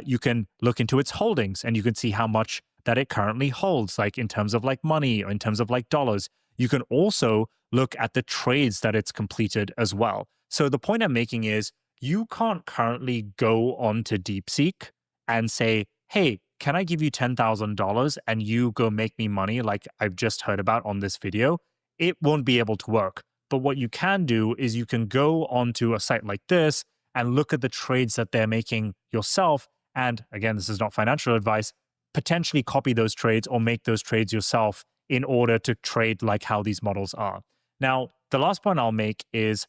You can look into its holdings and you can see how much that it currently holds, like in terms of like money or in terms of like dollars. You can also look at the trades that it's completed as well. So the point I'm making is, you can't currently go onto DeepSeek and say, hey, can I give you $10,000 and you go make me money like I've just heard about on this video? It won't be able to work. But what you can do is you can go onto a site like this and look at the trades that they're making yourself. And again, this is not financial advice, potentially copy those trades or make those trades yourself in order to trade like how these models are. Now, the last point I'll make is,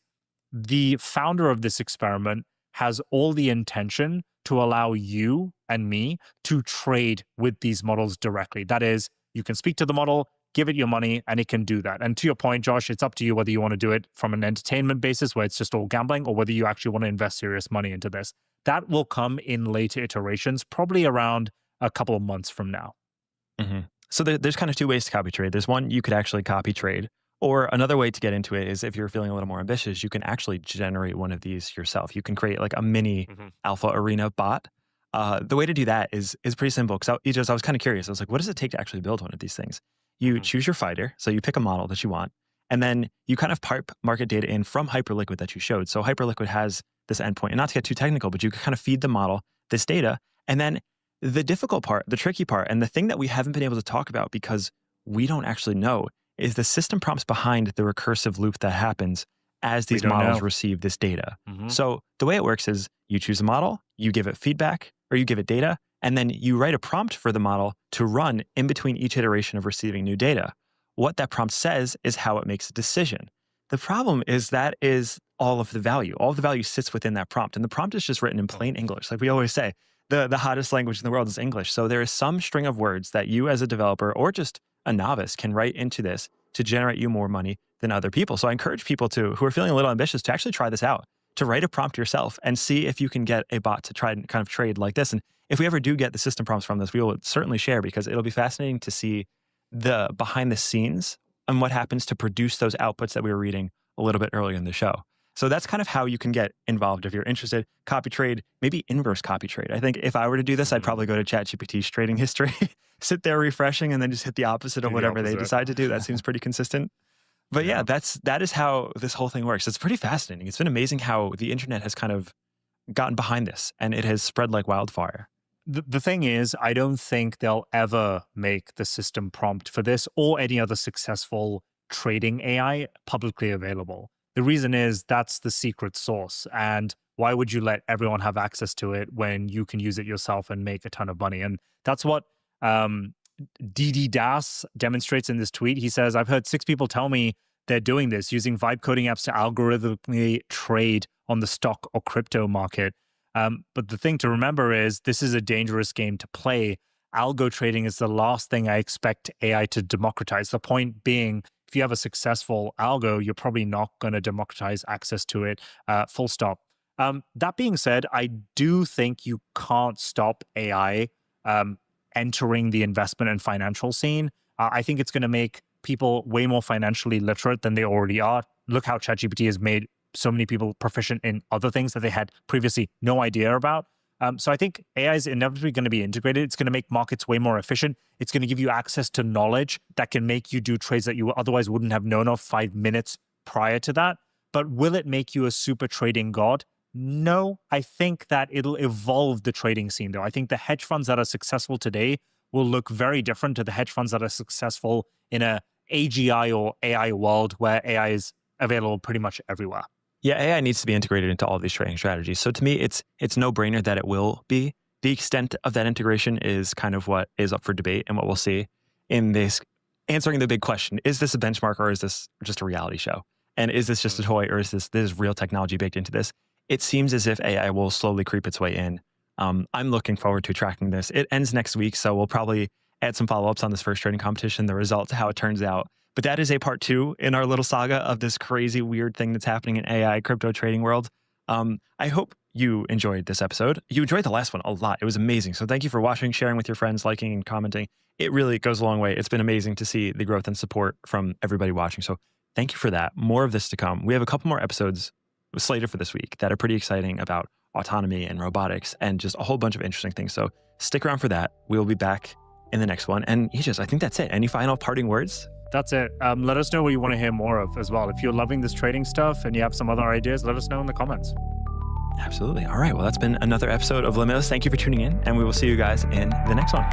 the founder of this experiment has all the intention to allow you and me to trade with these models directly. That is, you can speak to the model, give it your money, and it can do that. And to your point, Josh, it's up to you whether you want to do it from an entertainment basis where it's just all gambling, or whether you actually want to invest serious money into this. That will come in later iterations, probably around a couple of months from now. So there's kind of two ways to copy trade. There's one, you could actually copy trade. Or another way to get into it is, if you're feeling a little more ambitious, you can actually generate one of these yourself. You can create like a mini alpha arena bot. The way to do that is pretty simple. Because I was kind of curious. I was like, what does it take to actually build one of these things? You choose your fighter. So you pick a model that you want. And then you kind of pipe market data in from Hyperliquid that you showed. So Hyperliquid has this endpoint. And not to get too technical, but you can kind of feed the model this data. And then the difficult part, the tricky part, and the thing that we haven't been able to talk about because we don't actually know, is the system prompts behind the recursive loop that happens as these models receive this data. So the way it works is, you choose a model, you give it feedback, or you give it data, and then you write a prompt for the model to run in between each iteration of receiving new data. What that prompt says is how it makes a decision. The problem is that is all of the value. All of the value sits within that prompt, and the prompt is just written in plain English. Like we always say, the hottest language in the world is English. So there is some string of words that you as a developer or just a novice can write into this to generate you more money than other people. So I encourage people who are feeling a little ambitious to actually try this out, to write a prompt yourself and see if you can get a bot to try and kind of trade like this. And if we ever do get the system prompts from this, we will certainly share, because it'll be fascinating to see the behind the scenes and what happens to produce those outputs that we were reading a little bit earlier in the show. So that's kind of how you can get involved if you're interested. Copy trade, maybe inverse copy trade. I think if I were to do this, I'd probably go to ChatGPT's trading history, sit there refreshing, and then just hit the opposite of whatever they decide to do. That seems pretty consistent. But yeah, that is how this whole thing works. It's pretty fascinating. It's been amazing how the internet has kind of gotten behind this, and it has spread like wildfire. The thing is, I don't think they'll ever make the system prompt for this or any other successful trading AI publicly available. The reason is that's the secret sauce. And why would you let everyone have access to it when you can use it yourself and make a ton of money? And that's what DD Das demonstrates in this tweet. He says, I've heard 6 people tell me they're doing this using vibe coding apps to algorithmically trade on the stock or crypto market. But the thing to remember is this is a dangerous game to play. Algo trading is the last thing I expect AI to democratize. The point being, if you have a successful algo, you're probably not going to democratize access to it, full stop. That being said, I do think you can't stop AI entering the investment and financial scene. I think it's going to make people way more financially literate than they already are. Look how ChatGPT has made so many people proficient in other things that they had previously no idea about. So I think AI is inevitably going to be integrated. It's going to make markets way more efficient. It's going to give you access to knowledge that can make you do trades that you otherwise wouldn't have known of 5 minutes prior to that. But will it make you a super trading god? No, I think that it'll evolve the trading scene, though. I think the hedge funds that are successful today will look very different to the hedge funds that are successful in a AGI or AI world where AI is available pretty much everywhere. Yeah, AI needs to be integrated into all of these trading strategies. So to me, it's no brainer that it will be. The extent of that integration is kind of what is up for debate and what we'll see in this answering the big question. Is this a benchmark or is this just a reality show? And is this just a toy or is this real technology baked into this? It seems as if AI will slowly creep its way in. I'm looking forward to tracking this. It ends next week, so we'll probably add some follow-ups on this first trading competition, the results, how it turns out. But that is a part 2 in our little saga of this crazy, weird thing that's happening in AI crypto trading world. I hope you enjoyed this episode. You enjoyed the last one a lot. It was amazing. So thank you for watching, sharing with your friends, liking and commenting. It really goes a long way. It's been amazing to see the growth and support from everybody watching. So thank you for that. More of this to come. We have a couple more episodes slated for this week that are pretty exciting about autonomy and robotics and just a whole bunch of interesting things. So stick around for that. We'll be back in the next one. And I think that's it. Any final parting words? That's it. Let us know what you want to hear more of as well. If you're loving this trading stuff and you have some other ideas, let us know in the comments. Absolutely. All right. Well, that's been another episode of Limitless. Thank you for tuning in, and we will see you guys in the next one.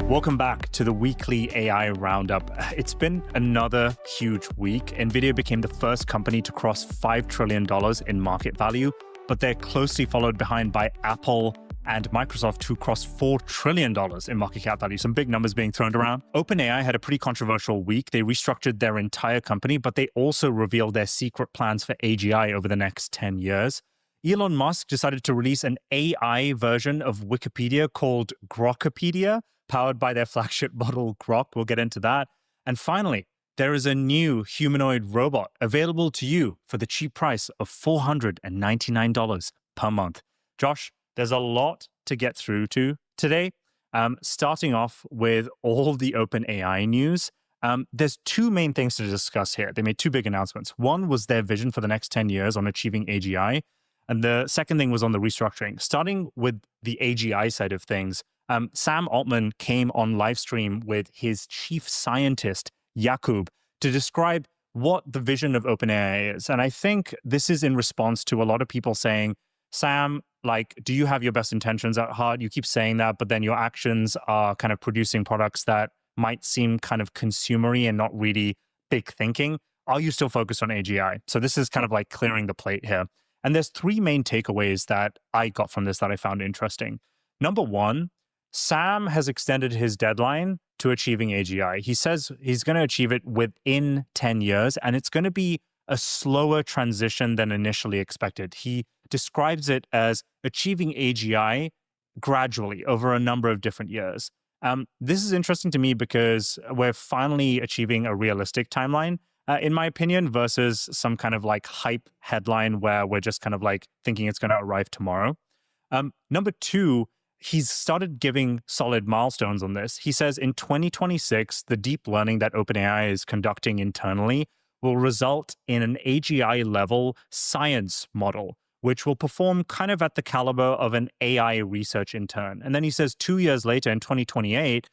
Welcome back to the weekly AI Roundup. It's been another huge week. NVIDIA became the first company to cross $5 trillion in market value, but they're closely followed behind by Apple and Microsoft, who crossed $4 trillion in market cap value. Some big numbers being thrown around. OpenAI had a pretty controversial week. They restructured their entire company, but they also revealed their secret plans for AGI over the next 10 years. Elon Musk decided to release an AI version of Wikipedia called Grokopedia, powered by their flagship model Grok. We'll get into that. And finally, there is a new humanoid robot available to you for the cheap price of $499 per month. Josh, there's a lot to get through to today. Starting off with all the OpenAI news. There's 2 main things to discuss here. They made 2 big announcements. One was their vision for the next 10 years on achieving AGI. And the second thing was on the restructuring. Starting with the AGI side of things, Sam Altman came on live stream with his chief scientist, Yakub, to describe what the vision of OpenAI is. And I think this is in response to a lot of people saying, Sam, do you have your best intentions at heart? You keep saying that, but then your actions are kind of producing products that might seem kind of consumery and not really big thinking. Are you still focused on AGI? So this is kind of like clearing the plate here. And there's 3 main takeaways that I got from this that I found interesting. Number 1, Sam has extended his deadline to achieving AGI. He says he's going to achieve it within 10 years, and it's going to be a slower transition than initially expected. He describes it as achieving AGI gradually over a number of different years. This is interesting to me because we're finally achieving a realistic timeline, in my opinion, versus some kind of hype headline where we're just kind of thinking it's going to arrive tomorrow. Number 2, he's started giving solid milestones on this. He says in 2026, the deep learning that OpenAI is conducting internally will result in an AGI level science model, which will perform kind of at the caliber of an AI research intern. And then he says 2 years later in 2028,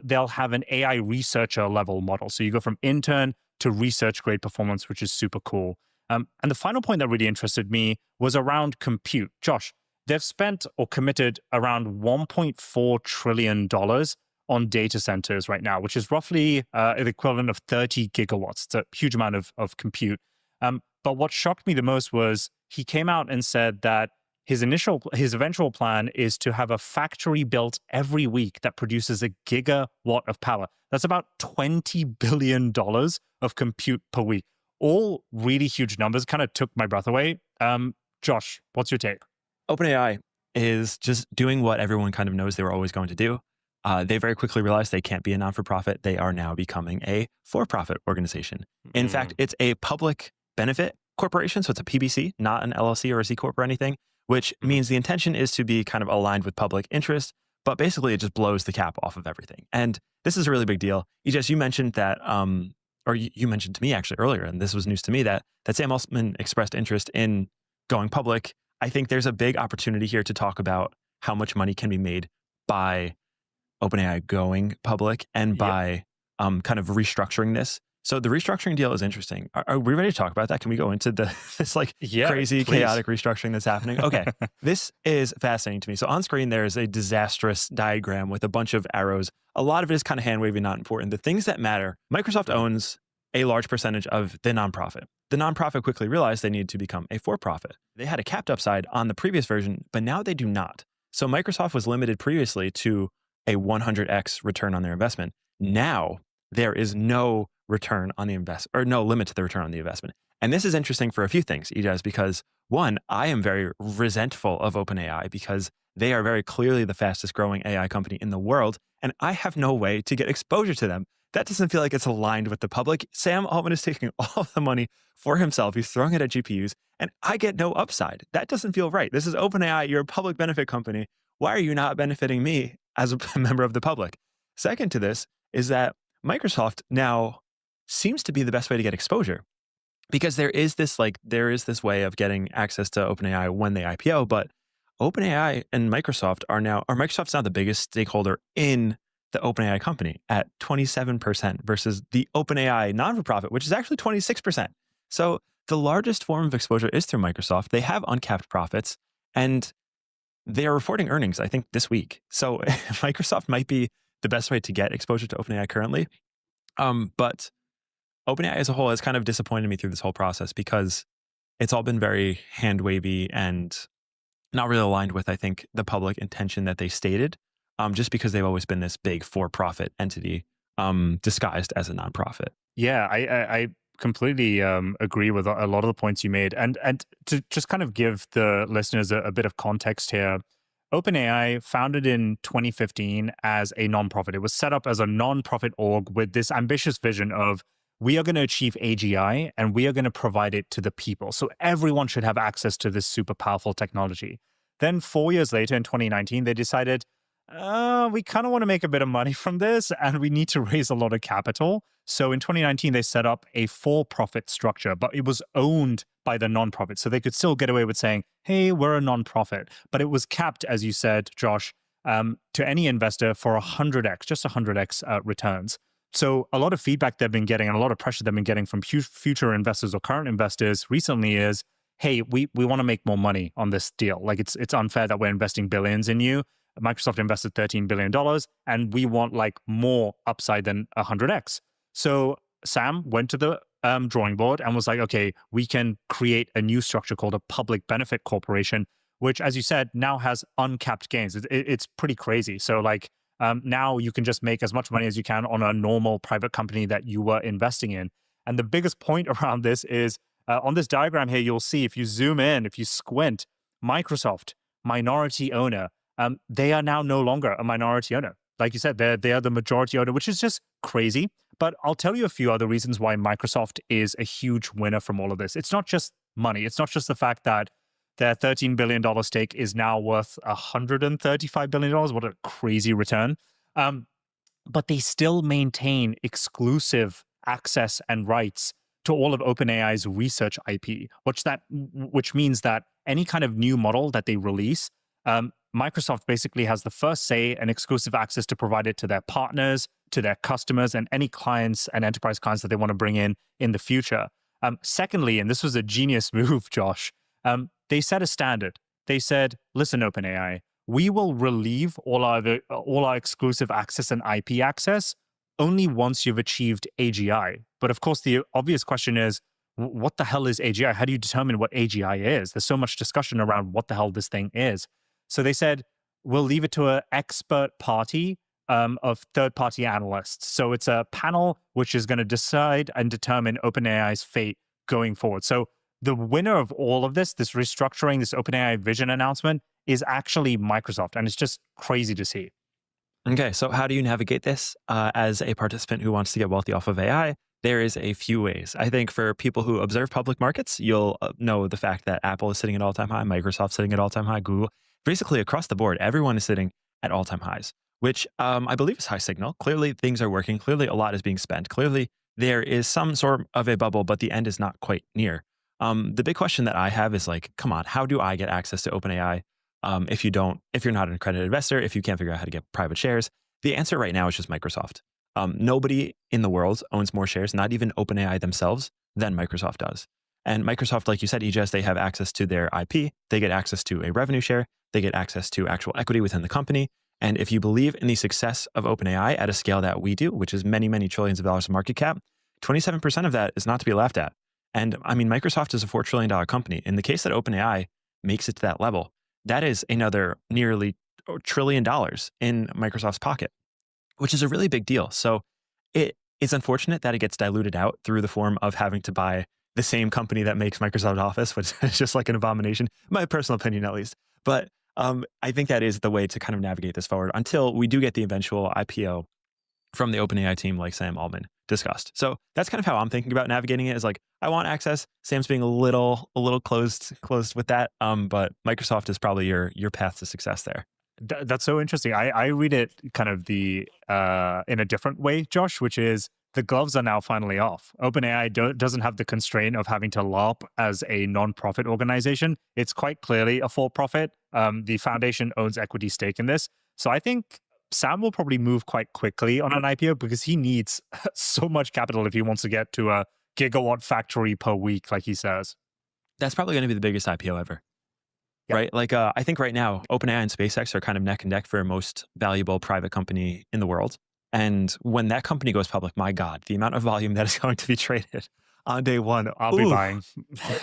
they'll have an AI researcher level model. So you go from intern to research grade performance, which is super cool. And the final point that really interested me was around compute. Josh, they've spent or committed around $1.4 trillion on data centers right now, which is roughly the equivalent of 30 gigawatts. It's a huge amount of compute. But what shocked me the most was he came out and said that his eventual plan is to have a factory built every week that produces a gigawatt of power. That's about $20 billion of compute per week. All really huge numbers, kind of took my breath away. Josh, what's your take? OpenAI is just doing what everyone kind of knows they were always going to do. They very quickly realized they can't be a non-for-profit. They are now becoming a for-profit organization. In fact, it's a public benefit corporation, so it's a PBC, not an LLC or a C Corp or anything, which means the intention is to be kind of aligned with public interest, but basically it just blows the cap off of everything. And this is a really big deal. Ijas, you mentioned that, or you mentioned to me actually earlier, and this was news to me, that Sam Altman expressed interest in going public. I think there's a big opportunity here to talk about how much money can be made by OpenAI going public and by kind of restructuring this. So the restructuring deal is interesting. Are we ready to talk about that? Can we go into this crazy, chaotic restructuring that's happening? Okay, this is fascinating to me. So on screen, there is a disastrous diagram with a bunch of arrows. A lot of it is kind of hand-wavy, not important. The things that matter, Microsoft owns a large percentage of the nonprofit. The nonprofit quickly realized they needed to become a for-profit. They had a capped upside on the previous version, but now they do not. So Microsoft was limited previously to a 100x return on their investment. Now there is no return on the no limit to the return on the investment. And this is interesting for a few things, Ijas, because one, I am very resentful of OpenAI because they are very clearly the fastest growing AI company in the world, and I have no way to get exposure to them. That doesn't feel like it's aligned with the public. Sam Altman is taking all the money for himself. He's throwing it at GPUs, and I get no upside. That doesn't feel right. This is OpenAI. You're a public benefit company. Why are you not benefiting me as a member of the public? Second to this is that Microsoft now seems to be the best way to get exposure, because there is this way of getting access to OpenAI when they IPO, but OpenAI and Microsoft's now the biggest stakeholder in the OpenAI company at 27% versus the OpenAI non-for-profit, which is actually 26%. So the largest form of exposure is through Microsoft. They have uncapped profits, and they are reporting earnings, I think, this week. So Microsoft might be the best way to get exposure to OpenAI currently. But OpenAI as a whole has kind of disappointed me through this whole process because it's all been very hand-wavy and not really aligned with, I think, the public intention that they stated, just because they've always been this big for-profit entity disguised as a nonprofit. Yeah, I completely agree with a lot of the points you made. And to just kind of give the listeners a bit of context here, OpenAI, founded in 2015 as a nonprofit. It was set up as a nonprofit org with this ambitious vision of, we are going to achieve AGI and we are going to provide it to the people. So everyone should have access to this super powerful technology. Then 4 years later in 2019, they decided, we kind of want to make a bit of money from this and we need to raise a lot of capital. So in 2019, they set up a for-profit structure, but it was owned by the nonprofit. So they could still get away with saying, hey, we're a nonprofit. But it was capped, as you said, Josh, to any investor for 100x, just 100x returns. So a lot of feedback they've been getting and a lot of pressure they've been getting from future investors or current investors recently is, hey, we want to make more money on this deal. Like it's unfair that we're investing billions in you. Microsoft invested $13 billion and we want like more upside than 100x. So Sam went to the drawing board and was like, okay, we can create a new structure called a public benefit corporation, which, as you said, now has uncapped gains. It's pretty crazy. So like now you can just make as much money as you can on a normal private company that you were investing in. And the biggest point around this is on this diagram here, you'll see if you zoom in, if you squint, Microsoft, minority owner, they are now no longer a minority owner. Like you said, they are the majority owner, which is just crazy. But I'll tell you a few other reasons why Microsoft is a huge winner from all of this. It's not just money. It's not just the fact that Their $13 billion stake is now worth $135 billion. What a crazy return. But they still maintain exclusive access and rights to all of OpenAI's research IP, which means that any kind of new model that they release, Microsoft basically has the first say and exclusive access to provide it to their partners, to their customers, and any clients and enterprise clients that they want to bring in the future. Secondly, and this was a genius move, Josh, they set a standard. They said, listen, OpenAI, we will relieve all our exclusive access and IP access only once you've achieved AGI. But of course, the obvious question is, what the hell is AGI? How do you determine what AGI is? There's so much discussion around what the hell this thing is. So they said, we'll leave it to an expert party of third-party analysts. So it's a panel which is going to decide and determine OpenAI's fate going forward. So the winner of all of this restructuring, this OpenAI vision announcement, is actually Microsoft. And it's just crazy to see. Okay, so how do you navigate this as a participant who wants to get wealthy off of AI? There is a few ways. I think for people who observe public markets, you'll know the fact that Apple is sitting at all-time high, Microsoft sitting at all-time high, Google. Basically, across the board, everyone is sitting at all-time highs, which I believe is high signal. Clearly, things are working. Clearly, a lot is being spent. Clearly, there is some sort of a bubble, but the end is not quite near. The big question that I have is like, come on, how do I get access to OpenAI if you're not an accredited investor, if you can't figure out how to get private shares? The answer right now is just Microsoft. Nobody in the world owns more shares, not even OpenAI themselves, than Microsoft does. And Microsoft, like you said, EJS, they have access to their IP. They get access to a revenue share. They get access to actual equity within the company. And if you believe in the success of OpenAI at a scale that we do, which is many, many trillions of dollars of market cap, 27% of that is not to be laughed at. And I mean, Microsoft is a $4 trillion company. In the case that OpenAI makes it to that level, that is another nearly $1 trillion in Microsoft's pocket, which is a really big deal. So it is unfortunate that it gets diluted out through the form of having to buy the same company that makes Microsoft Office, which is just like an abomination, my personal opinion at least. But I think that is the way to kind of navigate this forward until we do get the eventual IPO from the OpenAI team like Sam Altman discussed. So that's kind of how I'm thinking about navigating it, is like, I want access. Sam's being a little closed with that. But Microsoft is probably your path to success there. That's so interesting. I read it kind of in a different way, Josh, which is the gloves are now finally off. OpenAI doesn't have the constraint of having to LARP as a non-profit organization. It's quite clearly a for-profit. The foundation owns equity stake in this. So I think Sam will probably move quite quickly on an IPO because he needs so much capital if he wants to get to a gigawatt factory per week, like he says. That's probably going to be the biggest IPO ever. Yep. Right? Like, I think right now, OpenAI and SpaceX are kind of neck and neck for most valuable private company in the world. And when that company goes public, my God, the amount of volume that is going to be traded on day one, I'll be buying.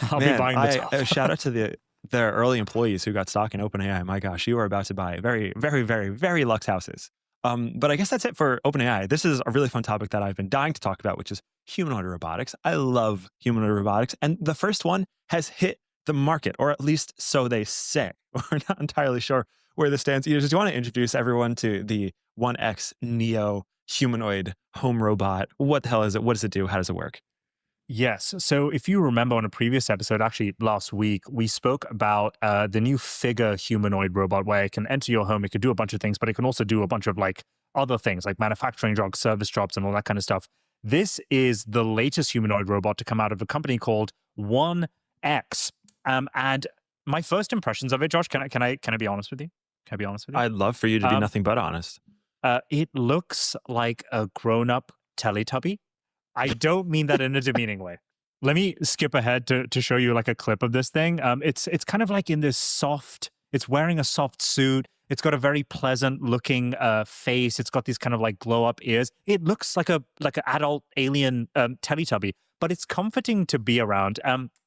I'll be buying the top. Shout out to the early employees who got stock in OpenAI. My gosh, you are about to buy very, very, very, very luxe houses. But I guess that's it for OpenAI. This is a really fun topic that I've been dying to talk about, which is humanoid robotics. I love humanoid robotics. And the first one has hit the market, or at least so they say. We're not entirely sure where this stands. Do you want to introduce everyone to the 1X Neo humanoid home robot? What the hell is it? What does it do? How does it work? Yes. So if you remember on a previous episode, actually last week, we spoke about the new Figure humanoid robot where it can enter your home. It could do a bunch of things, but it can also do a bunch of like other things like manufacturing jobs, service jobs, and all that kind of stuff. This is the latest humanoid robot to come out of a company called 1X. And my first impressions of it, Josh, can I be honest with you? Can I be honest with you? I'd love for you to be nothing but honest. It looks like a grown-up Teletubby. I don't mean that in a demeaning way. Let me skip ahead to show you like a clip of this thing. It's kind of like in this soft, it's wearing a soft suit. It's got a very pleasant looking face. It's got these kind of like glow up ears. It looks like an adult alien Teletubby, but it's comforting to be around.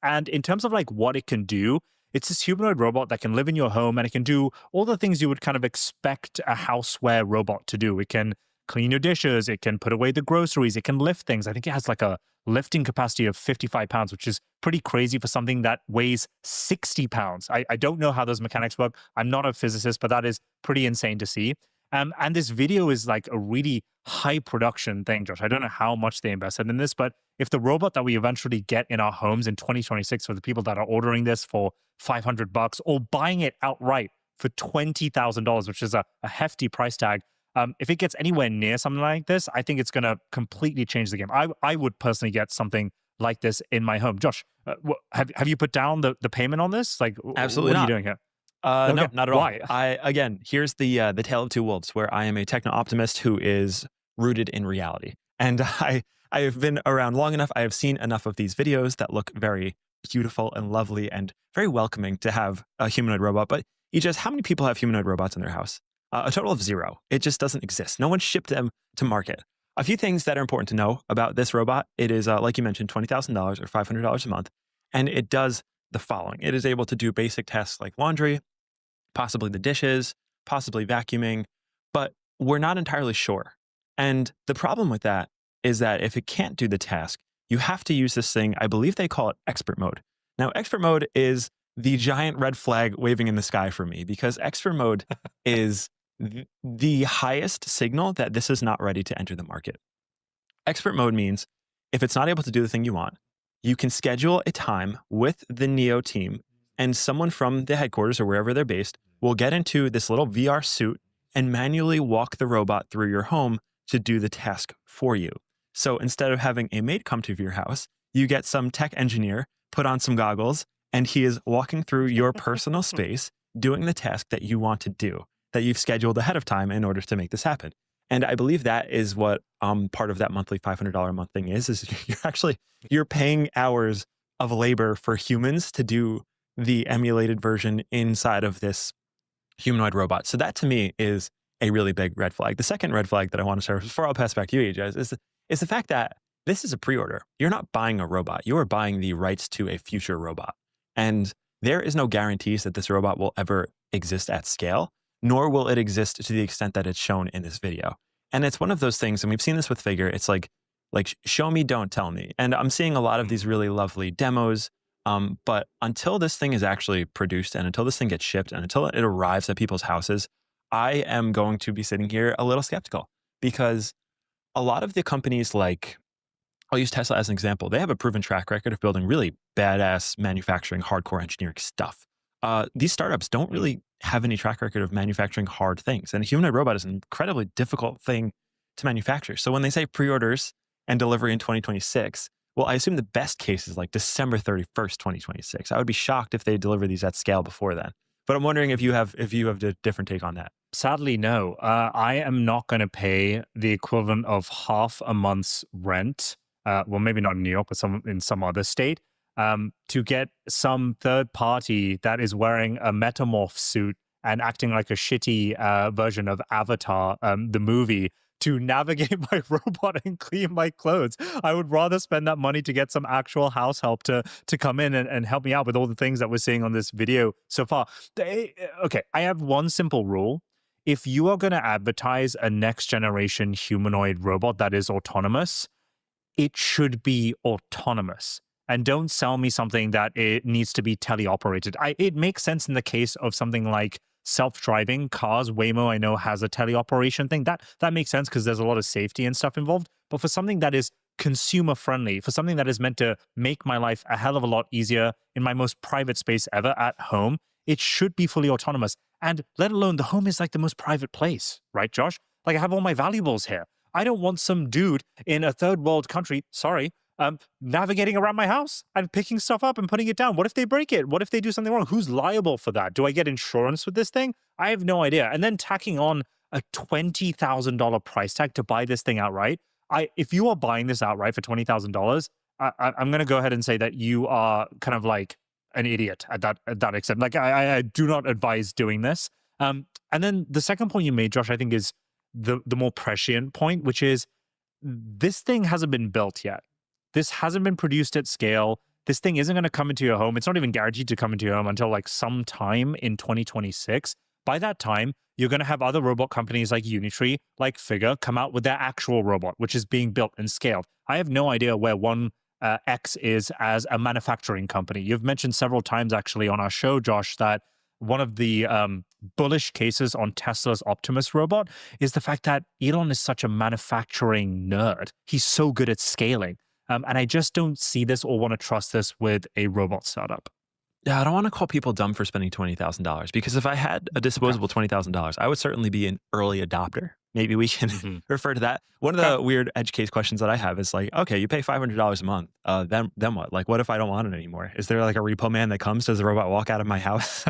And in terms of like what it can do, it's this humanoid robot that can live in your home and it can do all the things you would kind of expect a houseware robot to do. It can clean your dishes. It can put away the groceries. It can lift things. I think it has like a lifting capacity of 55 pounds, which is pretty crazy for something that weighs 60 pounds. I don't know how those mechanics work. I'm not a physicist, but that is pretty insane to see. And this video is like a really high production thing, Josh. I don't know how much they invested in this, but if the robot that we eventually get in our homes in 2026 for the people that are ordering this for $500 or buying it outright for $20,000, which is a hefty price tag, if it gets anywhere near something like this, I think it's going to completely change the game. I would personally get something like this in my home. Josh, have you put down the payment on this? Like, absolutely what not. are you doing here? Okay. No, not at all. Why? Again, here's the tale of two wolves, where I am a techno-optimist who is rooted in reality. And I have been around long enough. I have seen enough of these videos that look very beautiful and lovely and very welcoming to have a humanoid robot. But Ijaz, how many people have humanoid robots in their house? A total of 0. It just doesn't exist. No one shipped them to market. A few things that are important to know about this robot. It is, like you mentioned, $20,000 or $500 a month. And it does the following. It is able to do basic tasks like laundry, possibly the dishes, possibly vacuuming, but we're not entirely sure. And the problem with that is that if it can't do the task, you have to use this thing. I believe they call it expert mode. Now, expert mode is the giant red flag waving in the sky for me, because expert mode is the highest signal that this is not ready to enter the market. Expert mode means if it's not able to do the thing you want, you can schedule a time with the Neo team, and someone from the headquarters or wherever they're based will get into this little VR suit and manually walk the robot through your home to do the task for you. So instead of having a maid come to your house, you get some tech engineer, put on some goggles, and he is walking through your personal space, doing the task that you want to do, that you've scheduled ahead of time in order to make this happen. And I believe that is what part of that monthly $500 a month thing is you're paying hours of labor for humans to do the emulated version inside of this humanoid robot. So that to me is a really big red flag. The second red flag that I want to share before I'll pass back to you, Ijaz, is the fact that this is a pre-order. You're not buying a robot. You are buying the rights to a future robot. And there is no guarantees that this robot will ever exist at scale, nor will it exist to the extent that it's shown in this video. And it's one of those things, and we've seen this with Figure, it's like show me, don't tell me. And I'm seeing a lot of these really lovely demos, but until this thing is actually produced and until this thing gets shipped and until it arrives at people's houses, I am going to be sitting here a little skeptical, because a lot of the companies, like, I'll use Tesla as an example. They have a proven track record of building really badass manufacturing, hardcore engineering stuff. These startups don't really have any track record of manufacturing hard things. And a humanoid robot is an incredibly difficult thing to manufacture. So when they say pre-orders and delivery in 2026, well, I assume the best case is like December 31st, 2026. I would be shocked if they deliver these at scale before then. But I'm wondering if you have a different take on that. Sadly, no. I am not going to pay the equivalent of half a month's rent. Well, maybe not in New York, but in some other state, to get some third party that is wearing a metamorph suit and acting like a shitty version of Avatar, the movie, to navigate my robot and clean my clothes. I would rather spend that money to get some actual house help to come in and help me out with all the things that we're seeing on this video so far. Okay, I have one simple rule. If you are going to advertise a next generation humanoid robot that is autonomous, it should be autonomous. And don't sell me something that it needs to be teleoperated. It makes sense in the case of something like self-driving cars. Waymo, I know, has a teleoperation thing. That makes sense because there's a lot of safety and stuff involved. But for something that is consumer friendly, for something that is meant to make my life a hell of a lot easier in my most private space ever at home, it should be fully autonomous. And let alone, the home is like the most private place, right, Josh? Like, I have all my valuables here. I don't want some dude in a third world country, navigating around my house and picking stuff up and putting it down. What if they break it? What if they do something wrong? Who's liable for that? Do I get insurance with this thing? I have no idea. And then tacking on a $20,000 price tag to buy this thing outright. If you are buying this outright for $20,000, I'm going to go ahead and say that you are kind of like an idiot at that extent. Like, I do not advise doing this. And then the second point you made, Josh, I think is the more prescient point, which is this thing hasn't been built yet. This hasn't been produced at scale. This thing isn't going to come into your home. It's not even guaranteed to come into your home until like sometime in 2026. By that time, you're going to have other robot companies like Unitree, like Figure, come out with their actual robot, which is being built and scaled. I have no idea where one X is as a manufacturing company. You've mentioned several times actually on our show, Josh, that one of the bullish cases on Tesla's Optimus robot is the fact that Elon is such a manufacturing nerd. He's so good at scaling. And I just don't see this or want to trust this with a robot startup. Yeah, I don't want to call people dumb for spending $20,000, because if I had a disposable $20,000, I would certainly be an early adopter. Maybe we can refer to that. One of the weird edge case questions that I have is like, okay, you pay $500 a month. Then what? Like, what if I don't want it anymore? Is there like a repo man that comes? Does the robot walk out of my house?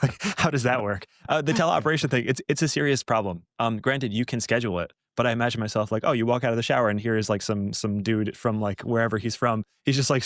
Like, how does that work? The teleoperation thing, it's a serious problem. Granted, you can schedule it, but I imagine myself like, oh, you walk out of the shower and here is like some dude from like wherever he's from. He's just like,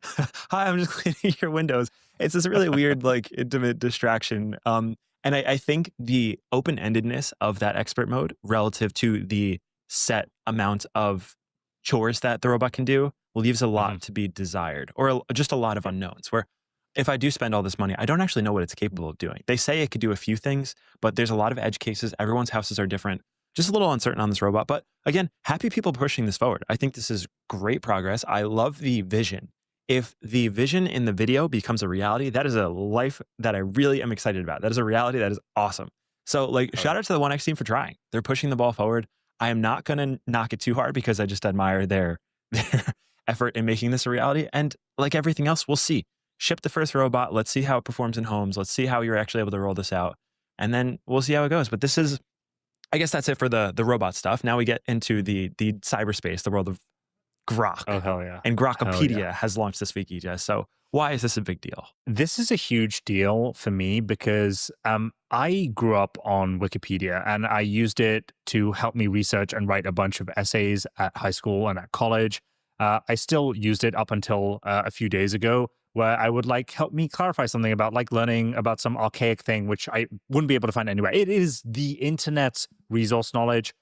hi, I'm just cleaning your windows. It's this really weird, like intimate distraction. And I think the open-endedness of that expert mode relative to the set amount of chores that the robot can do leaves a lot to be desired, or just a lot of unknowns, where if I do spend all this money, I don't actually know what it's capable of doing. They say it could do a few things, but there's a lot of edge cases. Everyone's houses are different. Just a little uncertain on this robot. But again, happy people pushing this forward. I think this is great progress. I love the vision. If the vision in the video becomes a reality, that is a life that I really am excited about. That is a reality that is awesome. So like, shout out to the 1X team for trying. They're pushing the ball forward. I am not going to knock it too hard because I just admire their effort in making this a reality. And like everything else, we'll see. Ship the first robot. Let's see how it performs in homes. Let's see how you're actually able to roll this out. And then we'll see how it goes. But this is, I guess that's it for the robot stuff. Now we get into the cyberspace, the world of Grok. Oh, hell yeah. And Grokopedia has launched this week, EJ. So why is this a big deal? This is a huge deal for me because I grew up on Wikipedia and I used it to help me research and write a bunch of essays at high school and at college. I still used it up until a few days ago, where I would like help me clarify something about like learning about some archaic thing, which I wouldn't be able to find anywhere. It is the internet's resource knowledge.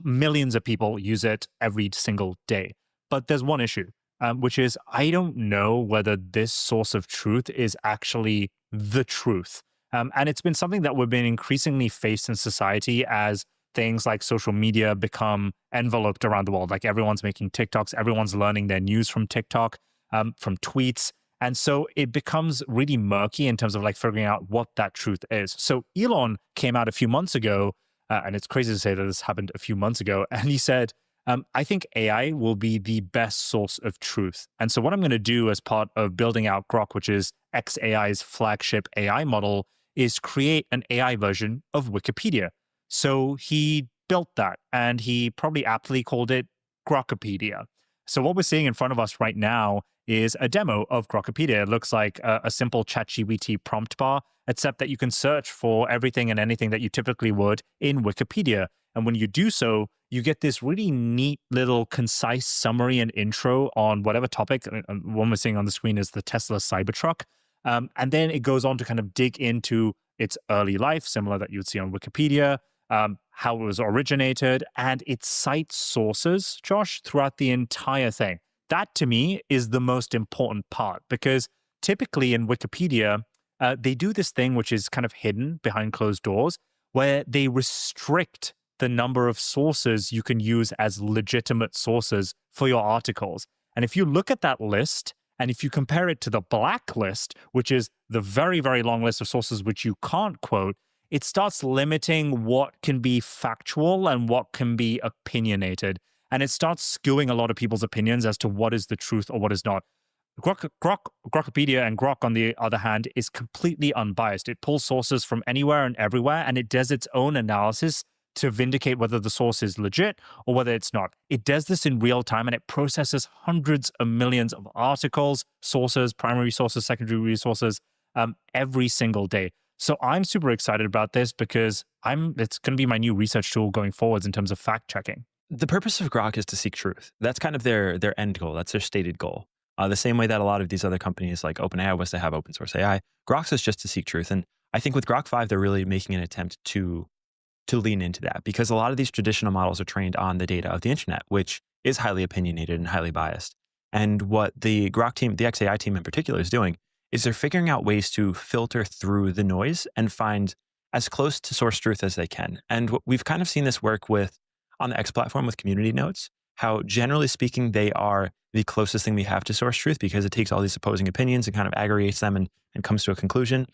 Millions of people use it every single day. But there's one issue, which is I don't know whether this source of truth is actually the truth. And it's been something that we've been increasingly faced in society as things like social media become enveloped around the world. Like everyone's making TikToks, everyone's learning their news from TikTok, from tweets. And so it becomes really murky in terms of like figuring out what that truth is. So Elon came out a few months ago, and it's crazy to say that this happened a few months ago, and he said, I think AI will be the best source of truth. And so what I'm going to do as part of building out Grok, which is xAI's flagship AI model, is create an AI version of Wikipedia. So he built that, and he probably aptly called it Grokopedia. So what we're seeing in front of us right now is a demo of Grokopedia. It looks like a simple ChatGPT prompt bar, except that you can search for everything and anything that you typically would in Wikipedia. And when you do so, you get this really neat little concise summary and intro on whatever topic. One we're seeing on the screen is the Tesla Cybertruck. And then it goes on to kind of dig into its early life, similar that you would see on Wikipedia, how it was originated, and it cites sources, Josh, throughout the entire thing. That, to me, is the most important part, because typically in Wikipedia, they do this thing which is kind of hidden behind closed doors, where they restrict the number of sources you can use as legitimate sources for your articles. And if you look at that list, and if you compare it to the blacklist, which is the very, very long list of sources which you can't quote, it starts limiting what can be factual and what can be opinionated. And it starts skewing a lot of people's opinions as to what is the truth or what is not. Grokopedia and Grok, on the other hand, is completely unbiased. It pulls sources from anywhere and everywhere, and it does its own analysis to vindicate whether the source is legit or whether it's not. It does this in real time, and it processes hundreds of millions of articles, sources, primary sources, secondary resources, every single day. So I'm super excited about this because it's going to be my new research tool going forwards in terms of fact checking. The purpose of Grok is to seek truth. That's kind of their end goal. That's their stated goal. The same way that a lot of these other companies like OpenAI was to have open source AI, Grok's is just to seek truth. And I think with Grok 5, they're really making an attempt to lean into that, because a lot of these traditional models are trained on the data of the internet, which is highly opinionated and highly biased. And what the Grok team, the xAI team in particular, is doing is they're figuring out ways to filter through the noise and find as close to source truth as they can. And we've kind of seen this work with on the X platform with community notes, how generally speaking, they are the closest thing we have to source truth, because it takes all these opposing opinions and kind of aggregates them and comes to a conclusion.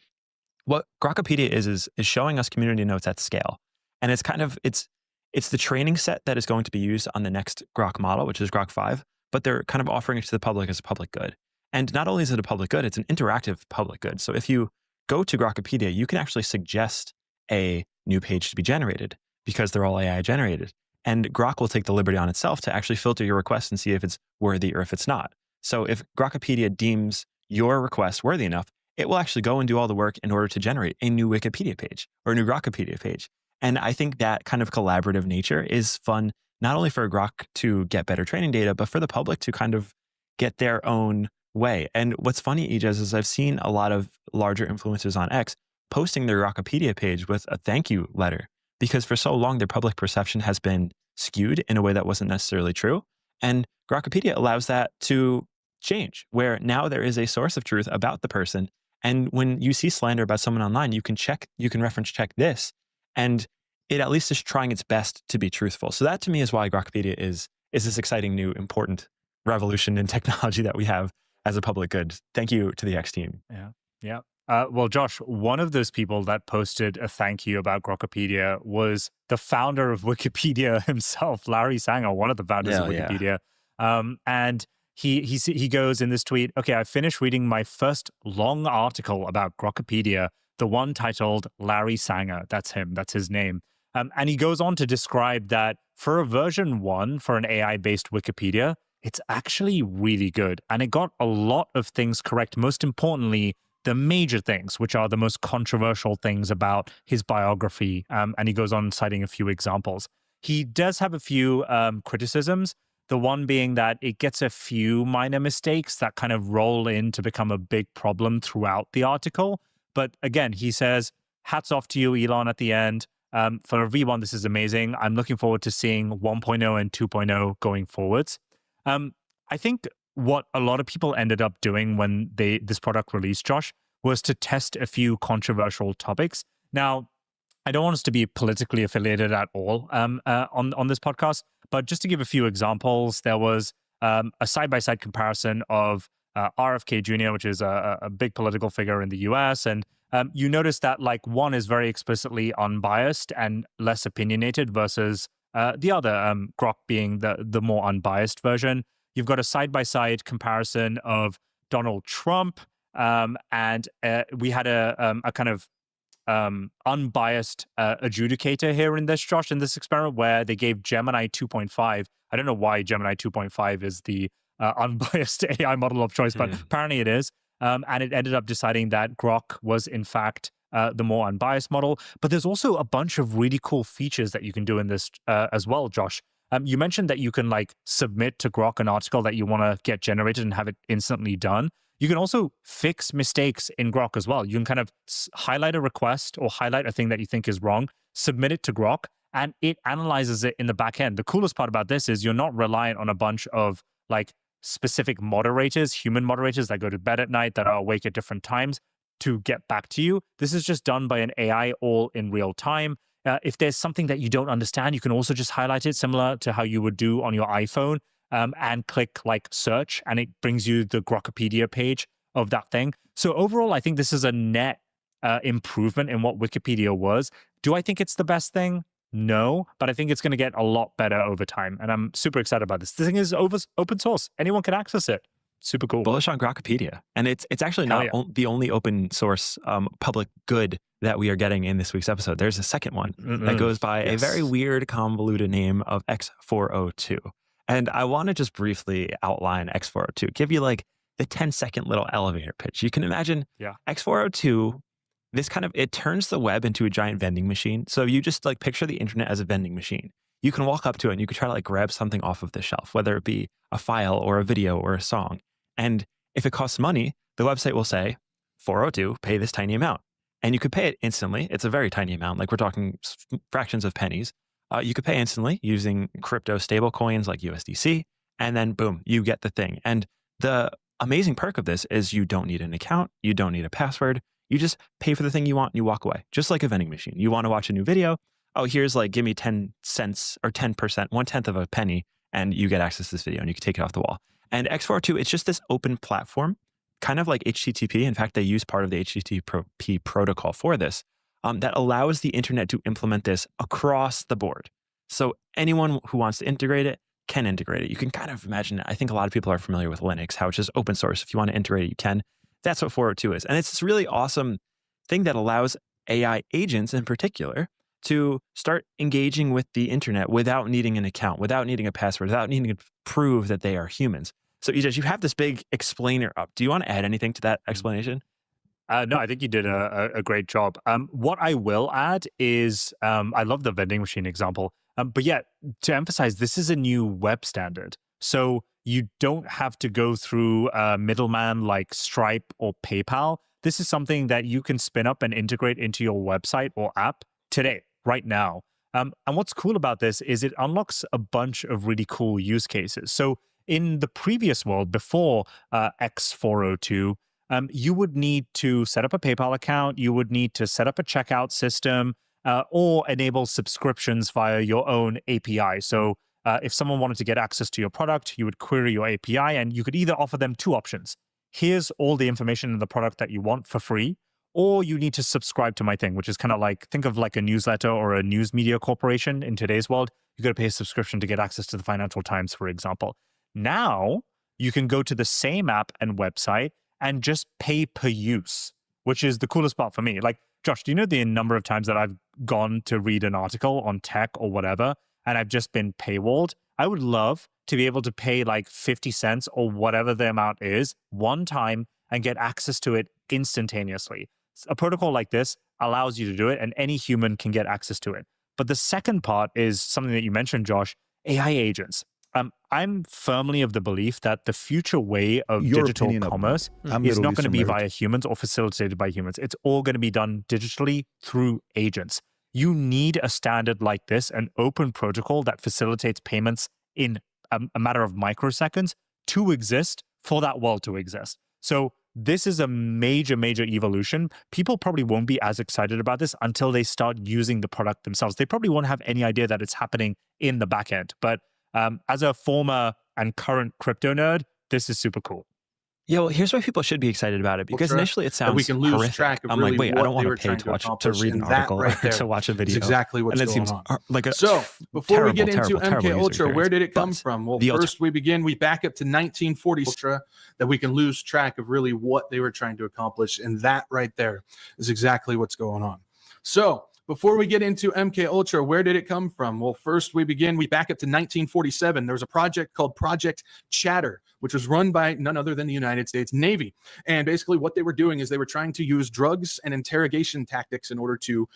what Grokpedia is showing us community notes at scale. And it's kind of, it's the training set that is going to be used on the next Grok model, which is Grok 5, but they're kind of offering it to the public as a public good. And not only is it a public good, it's an interactive public good. So if you go to Grokpedia, you can actually suggest a new page to be generated because they're all AI generated. And Grok will take the liberty on itself to actually filter your request and see if it's worthy or if it's not. So if Grokpedia deems your request worthy enough, it will actually go and do all the work in order to generate a new Wikipedia page or a new Grokpedia page. And I think that kind of collaborative nature is fun, not only for Grok to get better training data, but for the public to kind of get their own way. And what's funny, Ijaz, is I've seen a lot of larger influencers on X posting their Grokpedia page with a thank you letter, because for so long, their public perception has been skewed in a way that wasn't necessarily true. And Grokpedia allows that to change, where now there is a source of truth about the person. And when you see slander about someone online, you can reference check this, and it at least is trying its best to be truthful. So that to me is why Grokpedia is this exciting new important revolution in technology that we have as a public good. Thank you to the X team. Yeah. Well, Josh, one of those people that posted a thank you about Grokpedia was the founder of Wikipedia himself, Larry Sanger, one of the founders of Wikipedia. And he goes in this tweet, okay, I finished reading my first long article about Grokpedia, the one titled Larry Sanger. That's him. That's his name. And he goes on to describe that for a version 1 for an AI-based Wikipedia, it's actually really good. And it got a lot of things correct. Most importantly, the major things, which are the most controversial things about his biography. And he goes on citing a few examples. He does have a few criticisms. The one being that it gets a few minor mistakes that kind of roll in to become a big problem throughout the article. But again, he says, hats off to you, Elon, at the end. For a V1, this is amazing. I'm looking forward to seeing 1.0 and 2.0 going forwards. I think what a lot of people ended up doing when this product released, Josh, was to test a few controversial topics. Now, I don't want us to be politically affiliated at all on this podcast, but just to give a few examples, there was a side-by-side comparison of RFK Jr., which is a big political figure in the US, and you notice that like one is very explicitly unbiased and less opinionated versus the other, Grok being the more unbiased version. You've got a side-by-side comparison of Donald Trump, and we had a kind of unbiased adjudicator here in this, Josh, in this experiment where they gave Gemini 2.5. I don't know why Gemini 2.5 is the unbiased AI model of choice, but apparently it is. And it ended up deciding that Grok was, in fact, the more unbiased model. But there's also a bunch of really cool features that you can do in this as well, Josh. You mentioned that you can like submit to Grok an article that you want to get generated and have it instantly done. You can also fix mistakes in Grok as well. You can kind of highlight a request or highlight a thing that you think is wrong, submit it to Grok, and it analyzes it in the back end. The coolest part about this is you're not reliant on a bunch of like specific moderators, human moderators that go to bed at night, that are awake at different times to get back to you. This is just done by an AI all in real time. If there's something that you don't understand, you can also just highlight it similar to how you would do on your iPhone and click like search, and it brings you the Grokpedia page of that thing. So overall, I think this is a net improvement in what Wikipedia was. Do I think it's the best thing? No, but I think it's going to get a lot better over time. And I'm super excited about this. This thing is open source. Anyone can access it. Super cool. Bullish on Grokpedia. And it's actually not the only open source public good that we are getting in this week's episode. There's a second one that goes by a very weird, convoluted name of X402. And I want to just briefly outline X402, give you like the 10-second little elevator pitch. You can imagine X402, it turns the web into a giant vending machine. So you just like picture the internet as a vending machine. You can walk up to it and you can try to like grab something off of the shelf, whether it be a file or a video or a song. And if it costs money, the website will say, 402, pay this tiny amount. And you could pay it instantly. It's a very tiny amount, like we're talking fractions of pennies. You could pay instantly using crypto stable coins like USDC, and then boom, you get the thing. And the amazing perk of this is you don't need an account, you don't need a password, you just pay for the thing you want and you walk away, just like a vending machine. You want to watch a new video, oh, here's like, give me 10 cents or 10%, 1/10 of a penny, and you get access to this video and you can take it off the wall. And X402, it's just this open platform kind of like HTTP. In fact, they use part of the HTTP protocol for this, that allows the internet to implement this across the board. So anyone who wants to integrate it can integrate it. You can kind of imagine it. I think a lot of people are familiar with Linux, how it's just open source. If you want to integrate it, you can. That's what 402 is. And it's this really awesome thing that allows AI agents in particular to start engaging with the internet without needing an account, without needing a password, without needing to prove that they are humans. So Ijaz, you have this big explainer up. Do you want to add anything to that explanation? No, I think you did a great job. What I will add is I love the vending machine example. But yeah, to emphasize, this is a new web standard. So you don't have to go through a middleman like Stripe or PayPal. This is something that you can spin up and integrate into your website or app today, right now. And what's cool about this is it unlocks a bunch of really cool use cases. So in the previous world, before X402, you would need to set up a PayPal account, you would need to set up a checkout system, or enable subscriptions via your own API. So if someone wanted to get access to your product, you would query your API, and you could either offer them two options. Here's all the information in the product that you want for free, or you need to subscribe to my thing, which is kind of like, think of like a newsletter or a news media corporation in today's world. You got to pay a subscription to get access to the Financial Times, for example. Now, you can go to the same app and website and just pay per use, which is the coolest part for me. Like, Josh, do you know the number of times that I've gone to read an article on tech or whatever, and I've just been paywalled? I would love to be able to pay like 50 cents or whatever the amount is one time and get access to it instantaneously. A protocol like this allows you to do it, and any human can get access to it. But the second part is something that you mentioned, Josh, AI agents. I'm firmly of the belief that the future way of digital commerce is not going to be via humans or facilitated by humans. It's all going to be done digitally through agents. You need a standard like this, an open protocol that facilitates payments in a matter of microseconds to exist for that world to exist. So this is a major, major evolution. People probably won't be as excited about this until they start using the product themselves. They probably won't have any idea that it's happening in the back end. But as a former and current crypto nerd, this is super cool. Yeah, well, here's why people should be excited about it, because initially it sounds we can lose horrific. track of I'm really like, wait, I don't want to pay to read an article right or to watch a video. That's exactly what's and it going seems on. Like a so before we get into terrible MK Ultra, where did it come but from? Well, first we back up to 1940 Ultra, that we can lose track of really what they were trying to accomplish, and that right there is exactly what's going on. So before we get into MK Ultra, where did it come from? Well, first we back up to 1947. There was a project called Project Chatter, which was run by none other than the United States Navy. And basically what they were doing is they were trying to use drugs and interrogation tactics in order to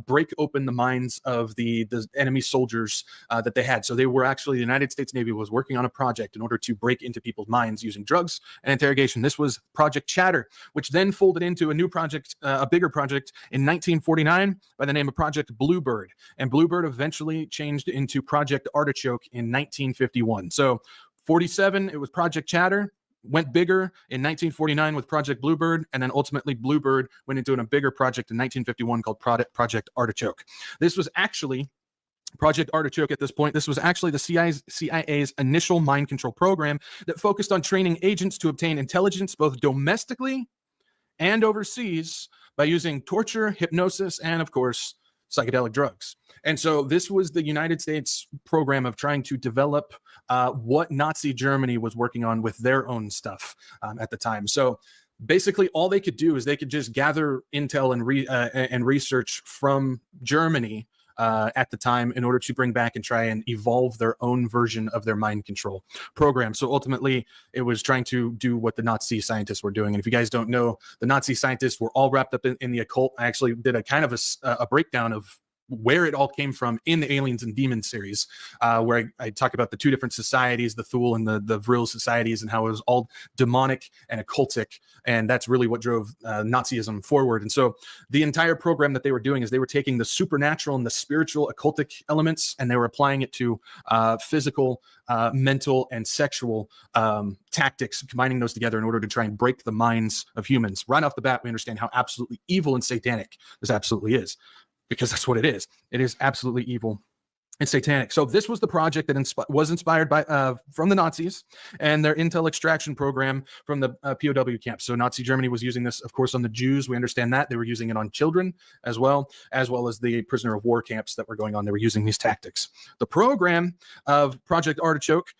break open the minds of the enemy soldiers that they had. So they were actually, the United States Navy was working on a project in order to break into people's minds using drugs and interrogation. This was Project Chatter, which then folded into a new project, a bigger project in 1949 by the name of Project Bluebird. And Bluebird eventually changed into Project Artichoke in 1951. So 47, it was Project Chatter, went bigger in 1949 with Project Bluebird, and then ultimately Bluebird went into a bigger project in 1951 called Project Artichoke. This was actually Project Artichoke at this point. This was actually the CIA's initial mind control program that focused on training agents to obtain intelligence both domestically and overseas by using torture, hypnosis, and of course, psychedelic drugs. And so this was the United States program of trying to develop what Nazi Germany was working on with their own stuff at the time. So basically all they could do is they could just gather intel and research from Germany at the time in order to bring back and try and evolve their own version of their mind control program. So ultimately, it was trying to do what the Nazi scientists were doing. And if you guys don't know, the Nazi scientists were all wrapped up in the occult. I actually did a kind of a breakdown of where it all came from in the Aliens and Demons series, where I talk about the two different societies, the Thule and the Vril societies, and how it was all demonic and occultic. And that's really what drove Nazism forward. And so the entire program that they were doing is they were taking the supernatural and the spiritual occultic elements, and they were applying it to physical, mental, and sexual tactics, combining those together in order to try and break the minds of humans. Right off the bat, we understand how absolutely evil and satanic this absolutely is, because that's what it is. It is absolutely evil It's satanic. So this was the project that was inspired by from the Nazis and their intel extraction program from the POW camps. So Nazi Germany was using this, of course, on the Jews. We understand that. They were using it on children as well as the prisoner of war camps that were going on. They were using these tactics. The program of Project Artichoke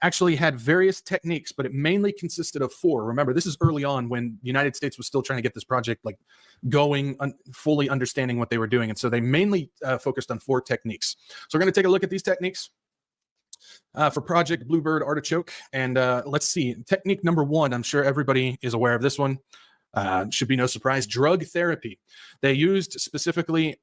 actually had various techniques, but it mainly consisted of 4. Remember, this is early on when the United States was still trying to get this project like going, fully understanding what they were doing. And so they mainly focused on 4 techniques. So we're going to take a look at these techniques for Project Bluebird Artichoke. And let's see, technique number 1, I'm sure everybody is aware of this one. Should be no surprise, drug therapy. They used specifically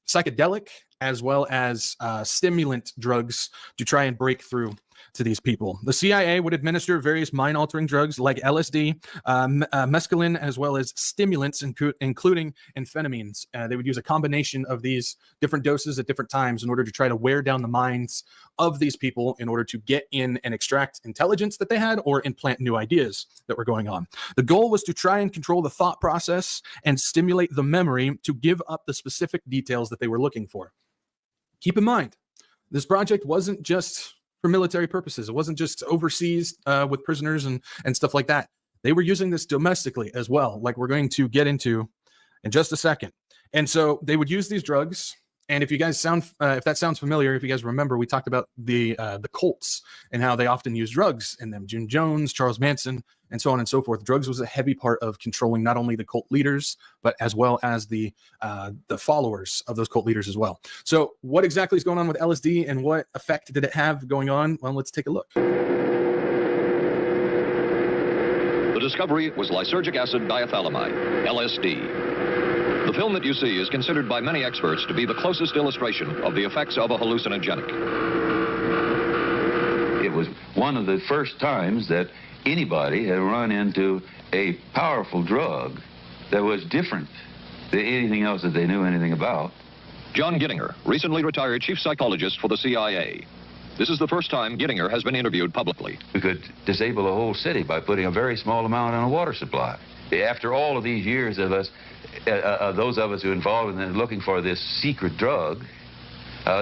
psychedelic as well as stimulant drugs to try and break through to these people. The CIA would administer various mind-altering drugs like LSD, mescaline, as well as stimulants, including amphetamines. They would use a combination of these different doses at different times in order to try to wear down the minds of these people in order to get in and extract intelligence that they had or implant new ideas that were going on. The goal was to try and control the thought process and stimulate the memory to give up the specific details that they were looking for. Keep in mind, this project wasn't just for military purposes. It wasn't just overseas with prisoners and stuff like that. They were using this domestically as well, like we're going to get into in just a second. And so they would use these drugs. And if you guys if that sounds familiar, if you guys remember, we talked about the cults and how they often use drugs in them. Jim Jones, Charles Manson, and so on and so forth. Drugs was a heavy part of controlling not only the cult leaders, but as well as the followers of those cult leaders as well. So what exactly is going on with LSD and what effect did it have going on? Well, let's take a look. The discovery was lysergic acid diethylamide, LSD. The film that you see is considered by many experts to be the closest illustration of the effects of a hallucinogenic. It was one of the first times that anybody had run into a powerful drug that was different than anything else that they knew anything about. John Gittinger, recently retired chief psychologist for the CIA. This is the first time Gittinger has been interviewed publicly. We could disable a whole city by putting a very small amount on a water supply. After all of these years of us, those of us who were involved in looking for this secret drug,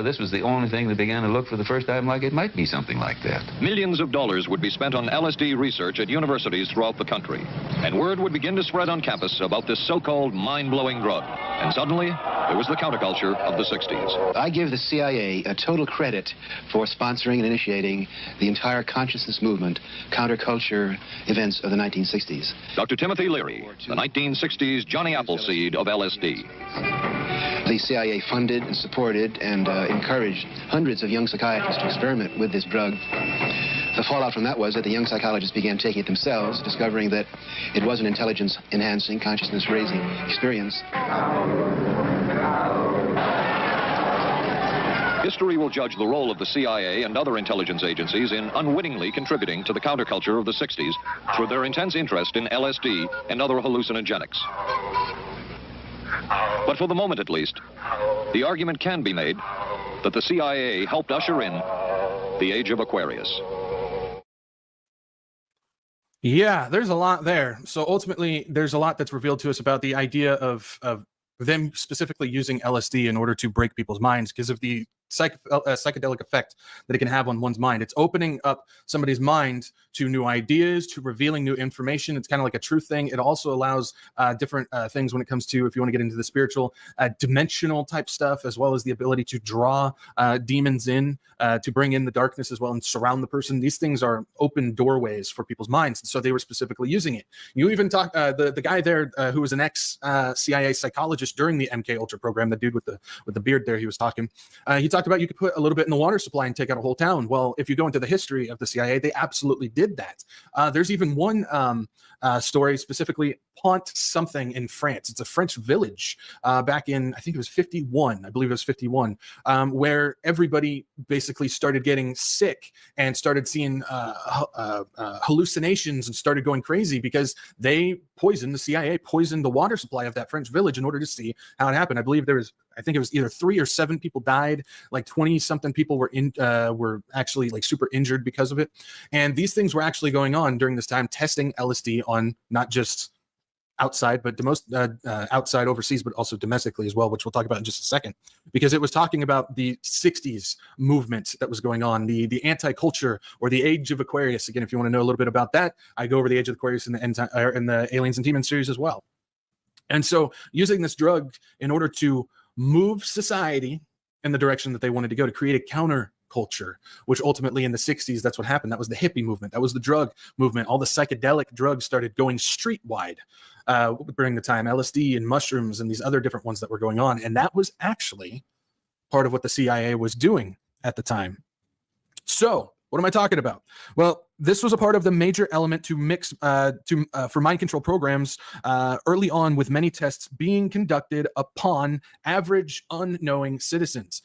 this was the only thing that began to look for the first time like it might be something like that. Millions of dollars would be spent on LSD research at universities throughout the country. And word would begin to spread on campus about this so-called mind-blowing drug. And suddenly, there was the counterculture of the 60s. I give the CIA a total credit for sponsoring and initiating the entire consciousness movement, counterculture events of the 1960s. Dr. Timothy Leary, the 1960s Johnny Appleseed of LSD. The CIA funded and supported and encouraged hundreds of young psychiatrists to experiment with this drug. The fallout from that was that the young psychologists began taking it themselves, discovering that it was an intelligence-enhancing, consciousness-raising experience. History will judge the role of the CIA and other intelligence agencies in unwittingly contributing to the counterculture of the 60s through their intense interest in LSD and other hallucinogenics. But for the moment, at least, the argument can be made that the CIA helped usher in the age of Aquarius. Yeah, there's a lot there. So ultimately, there's a lot that's revealed to us about the idea of them specifically using LSD in order to break people's minds because of the psychedelic effect that it can have on one's mind. It's opening up somebody's mind to new ideas, to revealing new information. It's kind of like a truth thing. It also allows different things when it comes to, if you want to get into the spiritual, dimensional type stuff, as well as the ability to draw demons in, to bring in the darkness as well and surround the person. These things are open doorways for people's minds. And so they were specifically using it. You even talk, the guy there who was an ex-CIA psychologist during the MK Ultra program, the dude with the beard there, he was talking, he talked about you could put a little bit in the water supply and take out a whole town. Well, if you go into the history of the CIA, they absolutely did that. There's even one story, specifically Pont something in France. It's a French village back in, I think it was 51. I believe it was 51, where everybody basically started getting sick and started seeing hallucinations and started going crazy because they poisoned, the CIA poisoned the water supply of that French village in order to see how it happened. I believe I think it was either 3 or 7 people died, like 20 something people were actually like super injured because of it. And these things were actually going on during this time, testing LSD on not just outside, but the most outside overseas, but also domestically as well, which we'll talk about in just a second, because it was talking about the 60s movement that was going on, the anti-culture or the Age of Aquarius. Again, if you want to know a little bit about that, I go over the Age of Aquarius in the Aliens and Demons series as well. And so using this drug in order to move society in the direction that they wanted to go, to create a counter culture, which ultimately in the 60s, that's what happened. That was the hippie movement. That was the drug movement. All the psychedelic drugs started going streetwide during the time, LSD and mushrooms and these other different ones that were going on. And that was actually part of what the CIA was doing at the time. So what am I talking about? Well, this was a part of the major element to mix for mind control programs early on, with many tests being conducted upon average unknowing citizens.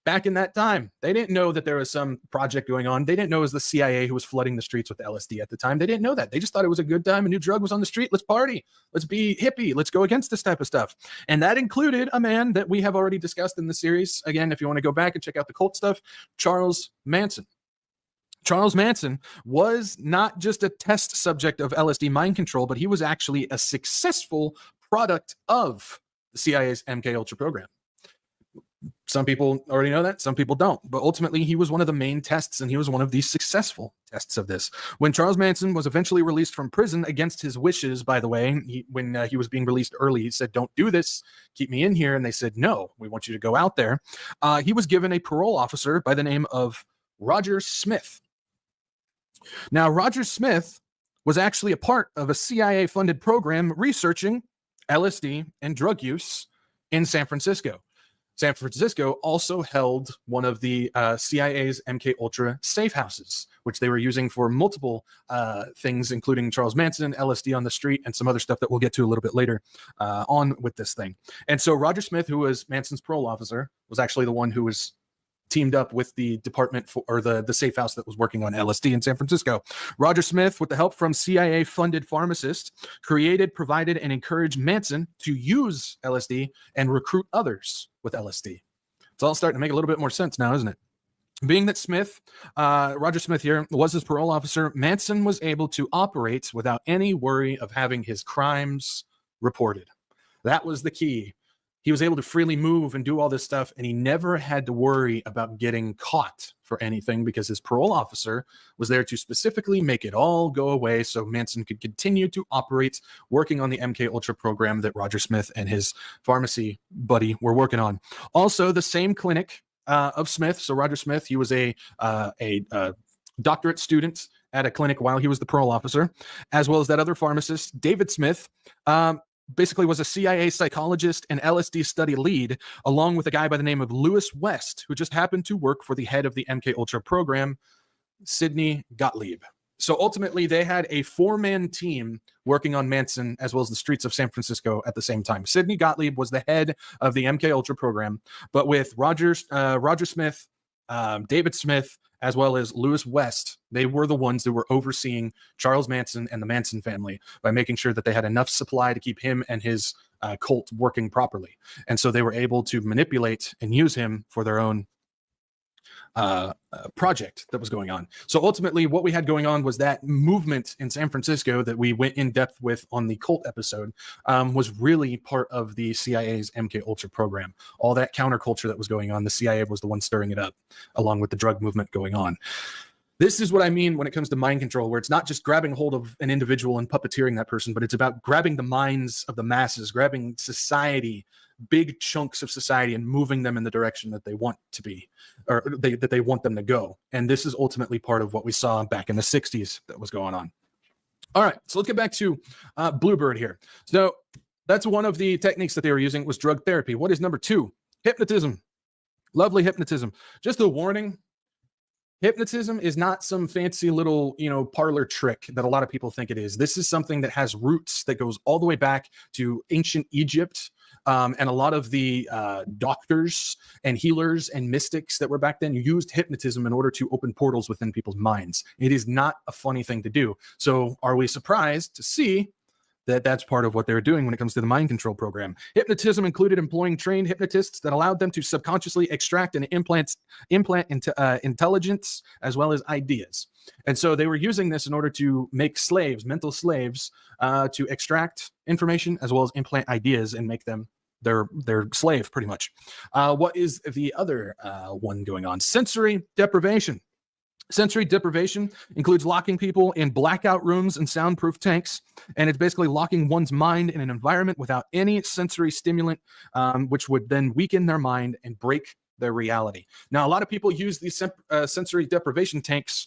Back in that time, they didn't know that there was some project going on. They didn't know it was the CIA who was flooding the streets with LSD at the time. They didn't know that. They just thought it was a good time. A new drug was on the street. Let's party. Let's be hippie. Let's go against this type of stuff. And that included a man that we have already discussed in the series. Again, if you want to go back and check out the cult stuff, Charles Manson. Charles Manson was not just a test subject of LSD mind control, but he was actually a successful product of the CIA's MK Ultra program. Some people already know that, some people don't. But ultimately, he was one of the main tests, and he was one of the successful tests of this. When Charles Manson was eventually released from prison against his wishes, by the way, when he was being released early, he said, "Don't do this, keep me in here." And they said, "No, we want you to go out there." He was given a parole officer by the name of Roger Smith. Now, Roger Smith was actually a part of a CIA-funded program researching LSD and drug use in San Francisco. San Francisco also held one of the CIA's MK Ultra safe houses, which they were using for multiple things, including Charles Manson, LSD on the street, and some other stuff that we'll get to a little bit later on with this thing. And so Roger Smith, who was Manson's parole officer, was actually the one who was teamed up with the department or the safe house that was working on LSD in San Francisco. Roger Smith, with the help from CIA-funded pharmacists, created, provided, and encouraged Manson to use LSD and recruit others with LSD. It's all starting to make a little bit more sense now, isn't it? Being that Smith, Roger Smith here, was his parole officer, Manson was able to operate without any worry of having his crimes reported. That was the key. He was able to freely move and do all this stuff, and he never had to worry about getting caught for anything because his parole officer was there to specifically make it all go away so Manson could continue to operate, working on the MK Ultra program that Roger Smith and his pharmacy buddy were working on. Also, the same clinic of Smith, so Roger Smith, he was a doctorate student at a clinic while he was the parole officer, as well as that other pharmacist, David Smith, basically was a CIA psychologist and LSD study lead, along with a guy by the name of Lewis West, who just happened to work for the head of the MK Ultra program, Sidney Gottlieb. So ultimately, they had a four-man team working on Manson as well as the streets of San Francisco at the same time. Sidney Gottlieb was the head of the MK Ultra program, but with Roger Smith, David Smith, as well as Lewis West, they were the ones that were overseeing Charles Manson and the Manson family by making sure that they had enough supply to keep him and his cult working properly. And so they were able to manipulate and use him for their own project that was going on. So ultimately, what we had going on was that movement in San Francisco that we went in depth with on the cult episode was really part of the CIA's MK Ultra program. All that counterculture that was going on, the CIA was the one stirring it up, along with the drug movement going on. This is what I mean when it comes to mind control, where it's not just grabbing hold of an individual and puppeteering that person, but it's about grabbing the minds of the masses, grabbing society, big chunks of society, and moving them in the direction that they want to be, or that they want them to go. And this is ultimately part of what we saw back in the 60s that was going on. All right, so let's get back to Bluebird here. So that's one of the techniques that they were using, was drug therapy. What is number two? Hypnotism. Lovely hypnotism. Just a warning. Hypnotism is not some fancy little, parlor trick that a lot of people think it is. This is something that has roots that goes all the way back to ancient Egypt. And a lot of the doctors and healers and mystics that were back then used hypnotism in order to open portals within people's minds. It is not a funny thing to do. So are we surprised to see that that's part of what they're doing when it comes to the mind control program? Hypnotism included employing trained hypnotists that allowed them to subconsciously extract and implant intelligence as well as ideas. And so they were using this in order to make slaves, mental slaves, to extract information as well as implant ideas and make them their slave, pretty much. What is the other one going on? Sensory deprivation. Sensory deprivation includes locking people in blackout rooms and soundproof tanks, and it's basically locking one's mind in an environment without any sensory stimulant, which would then weaken their mind and break their reality. Now, a lot of people use these sensory deprivation tanks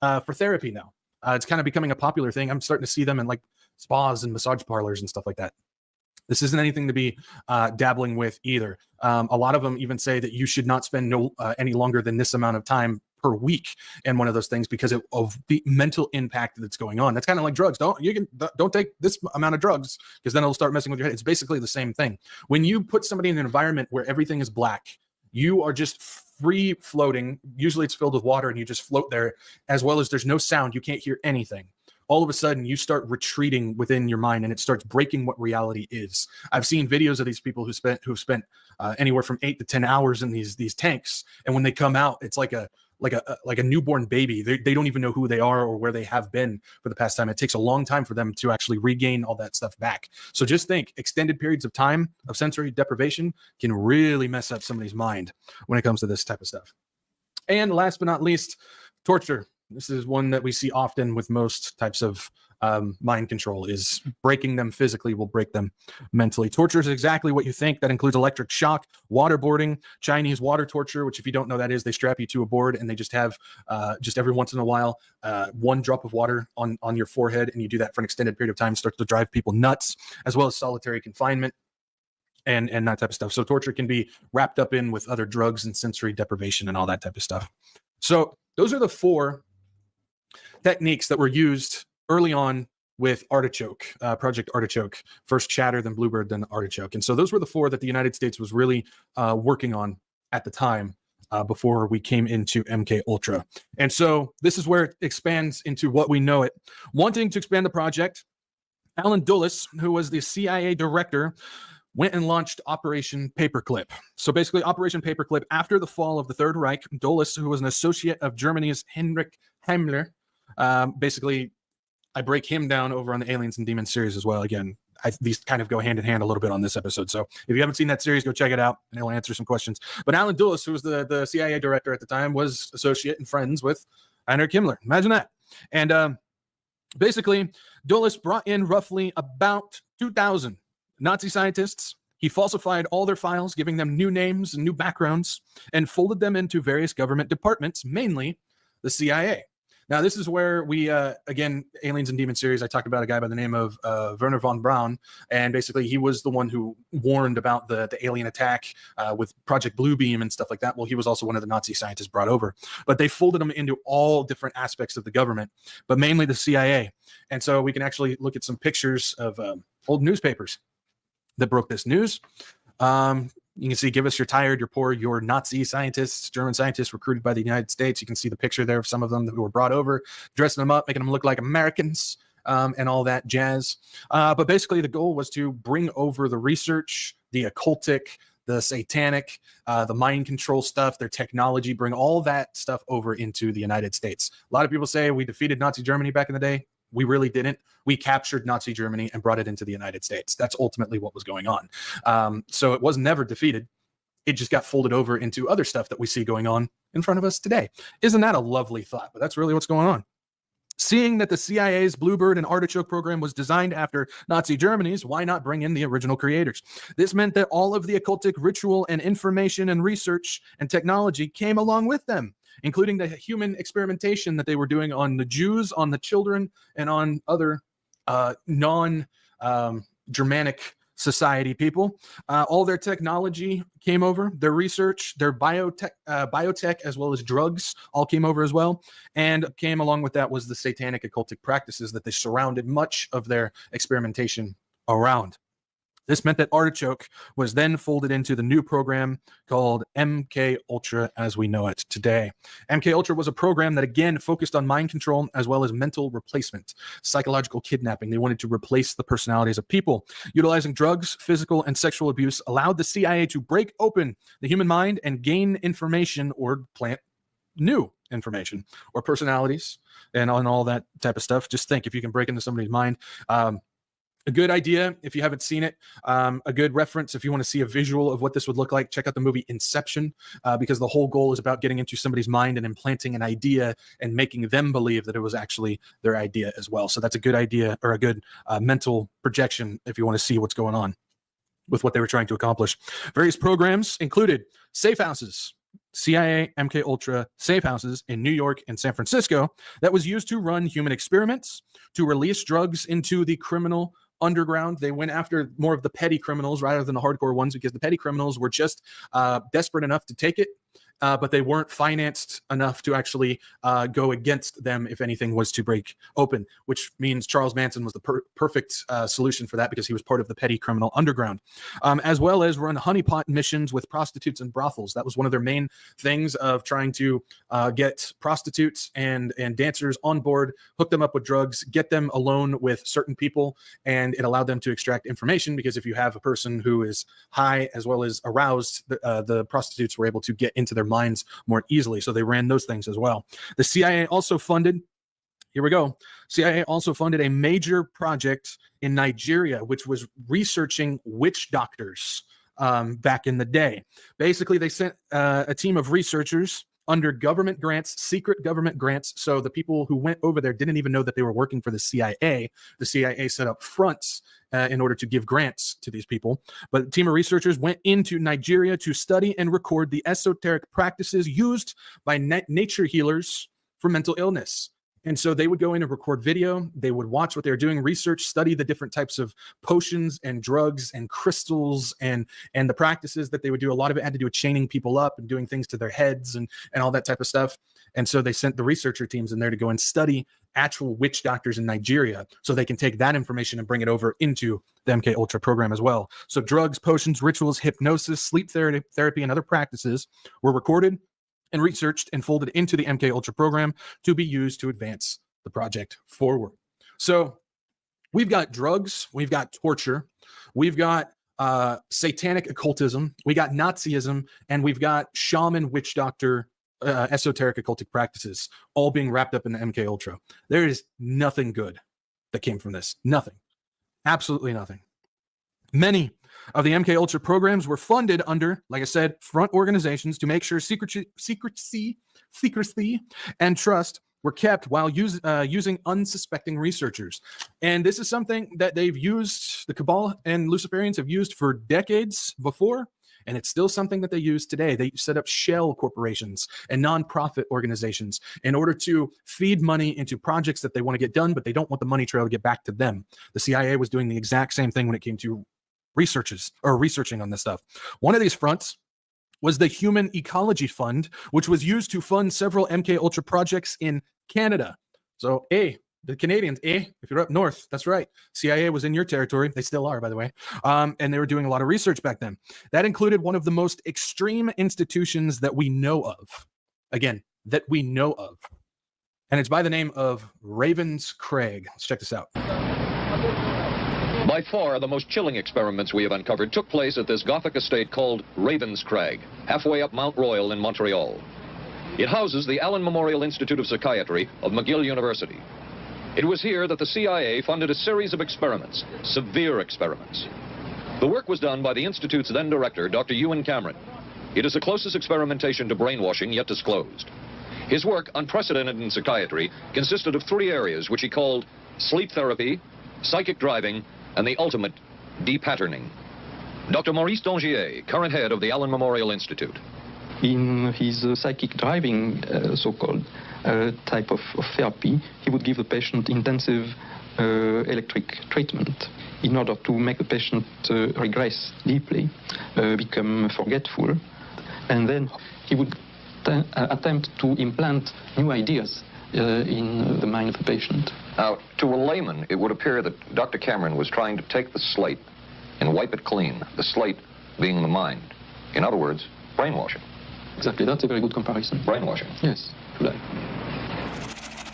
for therapy now. It's kind of becoming a popular thing. I'm starting to see them in like spas and massage parlors and stuff like that. This isn't anything to be dabbling with either. A lot of them even say that you should not spend any longer than this amount of time per week in one of those things because of the mental impact that's going on. That's kind of like drugs. Don't take this amount of drugs because then it'll start messing with your head. It's basically the same thing. When you put somebody in an environment where everything is black, you are just free floating. Usually it's filled with water and you just float there, as well as there's no sound. You can't hear anything. All of a sudden you start retreating within your mind and it starts breaking what reality is. I've seen videos of these people who've spent anywhere from 8 to 10 hours in these tanks. And when they come out, it's like a newborn baby. They don't even know who they are or where they have been for the past time. It takes a long time for them to actually regain all that stuff back. So just think, extended periods of time of sensory deprivation can really mess up somebody's mind when it comes to this type of stuff. And last but not least, torture. This is one that we see often with most types of mind control. Is breaking them physically will break them mentally. Torture is exactly what you think. That includes electric shock, waterboarding, Chinese water torture, which if you don't know that is, they strap you to a board and they just have just every once in a while 1 drop of water on your forehead, and you do that for an extended period of time. It starts to drive people nuts, as well as solitary confinement and that type of stuff. So torture can be wrapped up in with other drugs and sensory deprivation and all that type of stuff. So those are the 4 techniques that were used early on with Artichoke, Project Artichoke. First Chatter, then Bluebird, then Artichoke. And so those were the 4 that the United States was really working on at the time before we came into MK Ultra. And so this is where it expands into what we know it. Wanting to expand the project, Alan Dulles, who was the CIA director, went and launched Operation Paperclip. So basically Operation Paperclip, after the fall of the Third Reich, Dulles, who was an associate of Germany's Heinrich Himmler, basically I break him down over on the Aliens and Demons series as well. Again, these kind of go hand in hand a little bit on this episode. So if you haven't seen that series, go check it out and it'll answer some questions. But Alan Dulles, who was the CIA director at the time, was associate and friends with Heinrich Himmler. Imagine that. And basically, Dulles brought in roughly about 2,000 Nazi scientists. He falsified all their files, giving them new names and new backgrounds, and folded them into various government departments, mainly the CIA. Now, this is where we, again, Aliens and Demons series, I talked about a guy by the name of Werner von Braun, and basically he was the one who warned about the alien attack with Project Bluebeam and stuff like that. Well, he was also one of the Nazi scientists brought over. But they folded them into all different aspects of the government, but mainly the CIA. And so we can actually look at some pictures of old newspapers that broke this news. You can see, give us your tired, your poor, your Nazi scientists, German scientists recruited by the United States. You can see the picture there of some of them that were brought over, dressing them up, making them look like Americans and all that jazz. But basically the goal was to bring over the research, the occultic, the satanic, the mind control stuff, their technology, bring all that stuff over into the United States. A lot of people say we defeated Nazi Germany back in the day. We really didn't. We captured Nazi Germany and brought it into the United States. That's ultimately what was going on. So it was never defeated. It just got folded over into other stuff that we see going on in front of us today. Isn't that a lovely thought? But that's really what's going on. Seeing that the CIA's Bluebird and Artichoke program was designed after Nazi Germany's, why not bring in the original creators? This meant that all of the occultic ritual and information and research and technology came along with them, including the human experimentation that they were doing on the Jews, on the children, and on other non-Germanic society people. All their technology came over, their research, their biotech, as well as drugs, all came over as well. And came along with that was the satanic occultic practices that they surrounded much of their experimentation around. This meant that Artichoke was then folded into the new program called MK Ultra as we know it today. MK Ultra was a program that again focused on mind control as well as mental replacement, psychological kidnapping. They wanted to replace the personalities of people. Utilizing drugs, physical and sexual abuse allowed the CIA to break open the human mind and gain information or plant new information or personalities and on all that type of stuff. Just think if you can break into somebody's mind. A good idea, if you haven't seen it, a good reference, if you want to see a visual of what this would look like, check out the movie Inception, because the whole goal is about getting into somebody's mind and implanting an idea and making them believe that it was actually their idea as well. So that's a good idea, or a good mental projection if you want to see what's going on with what they were trying to accomplish. Various programs included safe houses, CIA, MK Ultra safe houses in New York and San Francisco that was used to run human experiments, to release drugs into the criminal underground. They went after more of the petty criminals rather than the hardcore ones, because the petty criminals were just desperate enough to take it, but they weren't financed enough to actually go against them if anything was to break open, which means Charles Manson was the perfect solution for that, because he was part of the petty criminal underground, as well as run honeypot missions with prostitutes and brothels. That was one of their main things, of trying to get prostitutes and dancers on board, hook them up with drugs, get them alone with certain people, and it allowed them to extract information, because if you have a person who is high as well as aroused, the prostitutes were able to get into their minds more easily. So they ran those things as well. The CIA also funded, here we go, CIA also funded a major project in Nigeria, which was researching witch doctors back in the day. Basically, they sent a team of researchers under government grants, secret government grants. So the people who went over there didn't even know that they were working for the CIA. The CIA set up fronts in order to give grants to these people. But a team of researchers went into Nigeria to study and record the esoteric practices used by nature healers for mental illness. And so they would go in and record video. They would watch what they're doing, research, study the different types of potions and drugs and crystals and the practices that they would do. A lot of it had to do with chaining people up and doing things to their heads and all that type of stuff. And so they sent the researcher teams in there to go and study actual witch doctors in Nigeria, so they can take that information and bring it over into the MK Ultra program as well. So drugs, potions, rituals, hypnosis, sleep therapy, and other practices were recorded and researched and folded into the MK Ultra program to be used to advance the project forward. So we've got drugs, we've got torture, we've got satanic occultism, we got Nazism, and we've got shaman, witch doctor, esoteric occultic practices, all being wrapped up in the MK Ultra. There is nothing good that came from this. Nothing. Absolutely nothing. Many of the MK Ultra programs were funded under, like I said, front organizations to make sure secrecy and trust were kept while using unsuspecting researchers. And this is something that they've used, the Cabal and Luciferians have used for decades before, and it's still something that they use today. They set up shell corporations and nonprofit organizations in order to feed money into projects that they want to get done, but they don't want the money trail to get back to them. The CIA was doing the exact same thing when it came to researching on this stuff. One of these fronts was the Human Ecology Fund, which was used to fund several MK Ultra projects in Canada. So, the Canadians, if you're up north, that's right. CIA was in your territory. They still are, by the way. And they were doing a lot of research back then. That included one of the most extreme institutions that we know of. Again, that we know of. And it's by the name of Ravenscraig. Let's check this out. By far, the most chilling experiments we have uncovered took place at this Gothic estate called Ravenscraig, halfway up Mount Royal in Montreal. It houses the Allen Memorial Institute of Psychiatry of McGill University. It was here that the CIA funded a series of experiments, severe experiments. The work was done by the Institute's then director, Dr. Ewan Cameron. It is the closest experimentation to brainwashing yet disclosed. His work, unprecedented in psychiatry, consisted of 3 areas which he called sleep therapy, psychic driving, and the ultimate depatterning. Dr. Maurice Dongier, current head of the Allen Memorial Institute. In his psychic driving, so-called type of therapy, he would give the patient intensive electric treatment in order to make the patient regress deeply, become forgetful, and then he would attempt to implant new ideas in the mind of the patient. Now, to a layman, it would appear that Dr. Cameron was trying to take the slate and wipe it clean, the slate being the mind. In other words, brainwashing. Exactly, that's a very good comparison. Brainwashing. Yes, to that.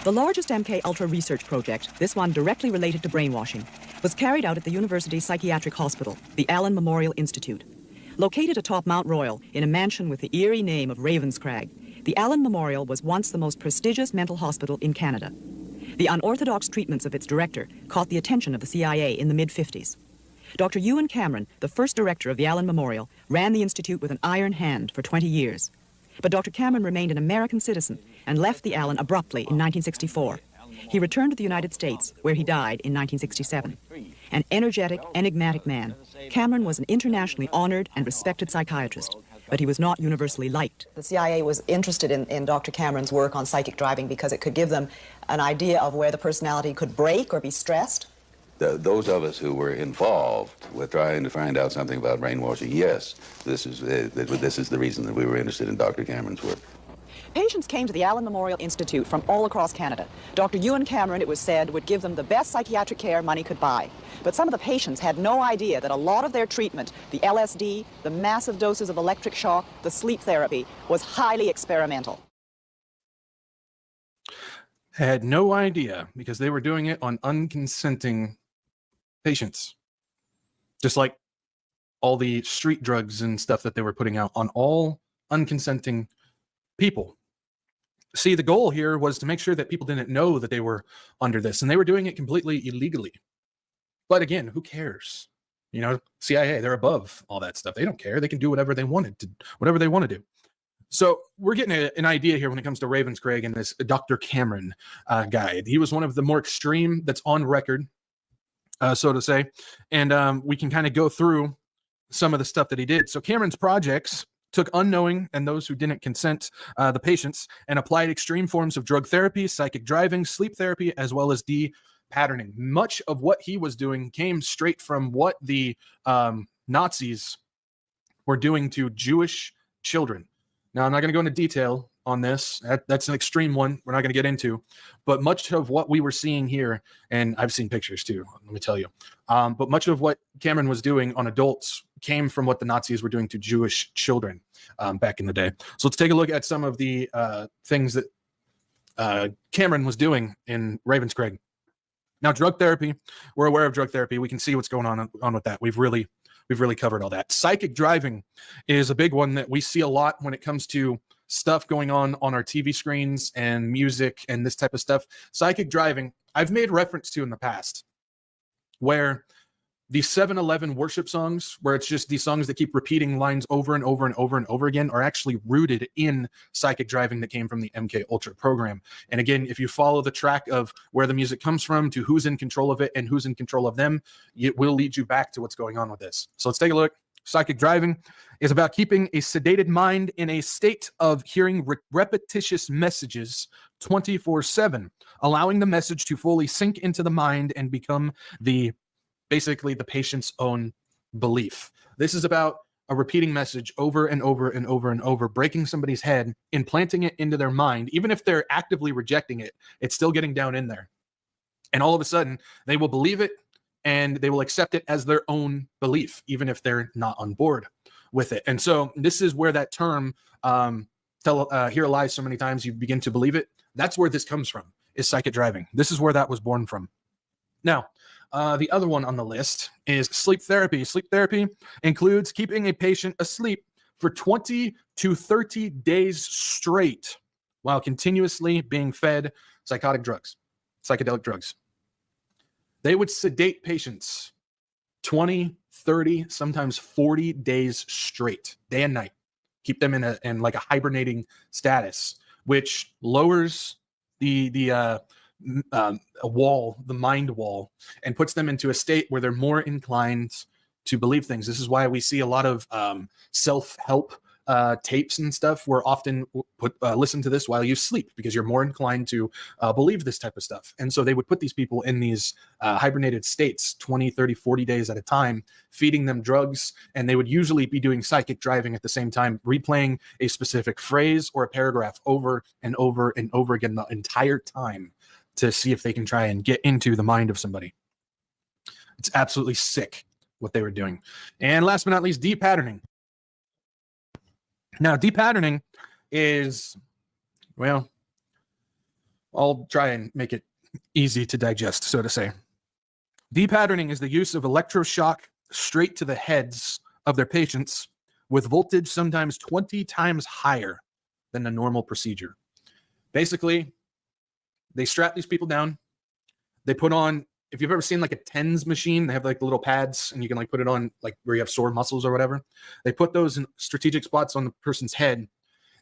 The largest MK Ultra research project, this one directly related to brainwashing, was carried out at the university's psychiatric hospital, the Allen Memorial Institute. Located atop Mount Royal in a mansion with the eerie name of Ravenscraig, The Allen Memorial was once the most prestigious mental hospital in Canada. The unorthodox treatments of its director caught the attention of the CIA in the mid-50s. Dr. Ewan Cameron, the first director of the Allen Memorial, ran the institute with an iron hand for 20 years. But Dr. Cameron remained an American citizen and left the Allen abruptly in 1964. He returned to the United States, where he died in 1967. An energetic, enigmatic man, Cameron was an internationally honored and respected psychiatrist, but he was not universally liked. The CIA was interested in Dr. Cameron's work on psychic driving because it could give them an idea of where the personality could break or be stressed. Those of us who were involved with trying to find out something about brainwashing, yes, this is the reason that we were interested in Dr. Cameron's work. Patients came to the Allen Memorial Institute from all across Canada. Dr. Ewan Cameron, it was said, would give them the best psychiatric care money could buy. But some of the patients had no idea that a lot of their treatment, the LSD, the massive doses of electric shock, the sleep therapy, was highly experimental. Had no idea because they were doing it on unconsenting patients. Just like all the street drugs and stuff that they were putting out on all unconsenting people. See, the goal here was to make sure that people didn't know that they were under this, and they were doing it completely illegally. But again, who cares? You know, CIA, they're above all that stuff. They don't care. They can do whatever they want to do. So we're getting an idea here when it comes to Ravenscraig and this Dr. Cameron guy. He was one of the more extreme that's on record, so to say. And we can kind of go through some of the stuff that he did. So Cameron's projects took unknowing and those who didn't consent, the patients, and applied extreme forms of drug therapy, psychic driving, sleep therapy, as well as patterning. Much of what he was doing came straight from what the Nazis were doing to Jewish children. Now, I'm not going to go into detail on this. That's an extreme one we're not going to get into. But much of what we were seeing here, and I've seen pictures too, let me tell you, but much of what Cameron was doing on adults came from what the Nazis were doing to Jewish children back in the day. So let's take a look at some of the things that Cameron was doing in Ravenscraig. Now, drug therapy, we're aware of drug therapy. We can see what's going on with that. We've really covered all that. Psychic driving is a big one that we see a lot when it comes to stuff going on our TV screens and music and this type of stuff. Psychic driving, I've made reference to in the past, where the 7-Eleven worship songs, where it's just these songs that keep repeating lines over and over and over and over again, are actually rooted in psychic driving that came from the MK Ultra program. And again, if you follow the track of where the music comes from to who's in control of it and who's in control of them, it will lead you back to what's going on with this. So let's take a look. Psychic driving is about keeping a sedated mind in a state of hearing repetitious messages 24/7, allowing the message to fully sink into the mind and become basically the patient's own belief. This is about a repeating message over and over and over and over, breaking somebody's head, implanting it into their mind. Even if they're actively rejecting it, it's still getting down in there. And all of a sudden, they will believe it and they will accept it as their own belief, even if they're not on board with it. And so this is where that term, hear a lie so many times you begin to believe it. That's where this comes from, is psychic driving. This is where that was born from. Now, the other one on the list is sleep therapy. Sleep therapy includes keeping a patient asleep for 20 to 30 days straight while continuously being fed psychedelic drugs. They would sedate patients 20, 30, sometimes 40 days straight, day and night. Keep them in like a hibernating status, which lowers the mind wall, and puts them into a state where they're more inclined to believe things. This is why we see a lot of self-help tapes and stuff where often listen to this while you sleep, because you're more inclined to believe this type of stuff. And so they would put these people in these hibernated states 20, 30, 40 days at a time, feeding them drugs, and they would usually be doing psychic driving at the same time, replaying a specific phrase or a paragraph over and over and over again the entire time to see if they can try and get into the mind of somebody. It's absolutely sick what they were doing. And last but not least, depatterning. Now, depatterning is, well, I'll try and make it easy to digest, so to say. Depatterning is the use of electroshock straight to the heads of their patients with voltage sometimes 20 times higher than a normal procedure. Basically, they strap these people down. They put on, if you've ever seen like a TENS machine, they have like the little pads and you can like put it on like where you have sore muscles or whatever. They put those in strategic spots on the person's head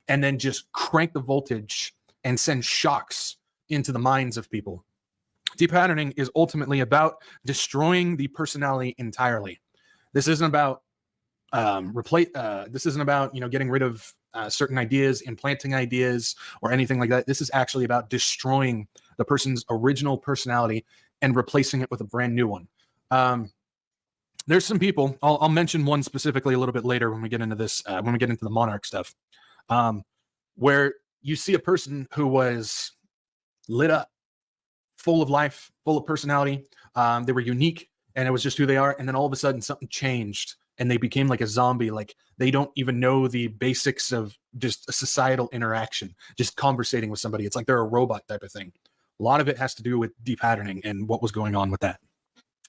and then just crank the voltage and send shocks into the minds of people. Depatterning is ultimately about destroying the personality entirely. This isn't about this isn't about, you know, getting rid of certain ideas, implanting ideas, or anything like that. This is actually about destroying the person's original personality and replacing it with a brand new one. There's some people, I'll mention one specifically a little bit later when we get into this, when we get into the monarch stuff, where you see a person who was lit up, full of life, full of personality. They were unique and it was just who they are. And then all of a sudden something changed and they became like a zombie. Like they don't even know the basics of just a societal interaction, just conversating with somebody. It's like they're a robot type of thing. A lot of it has to do with depatterning and what was going on with that.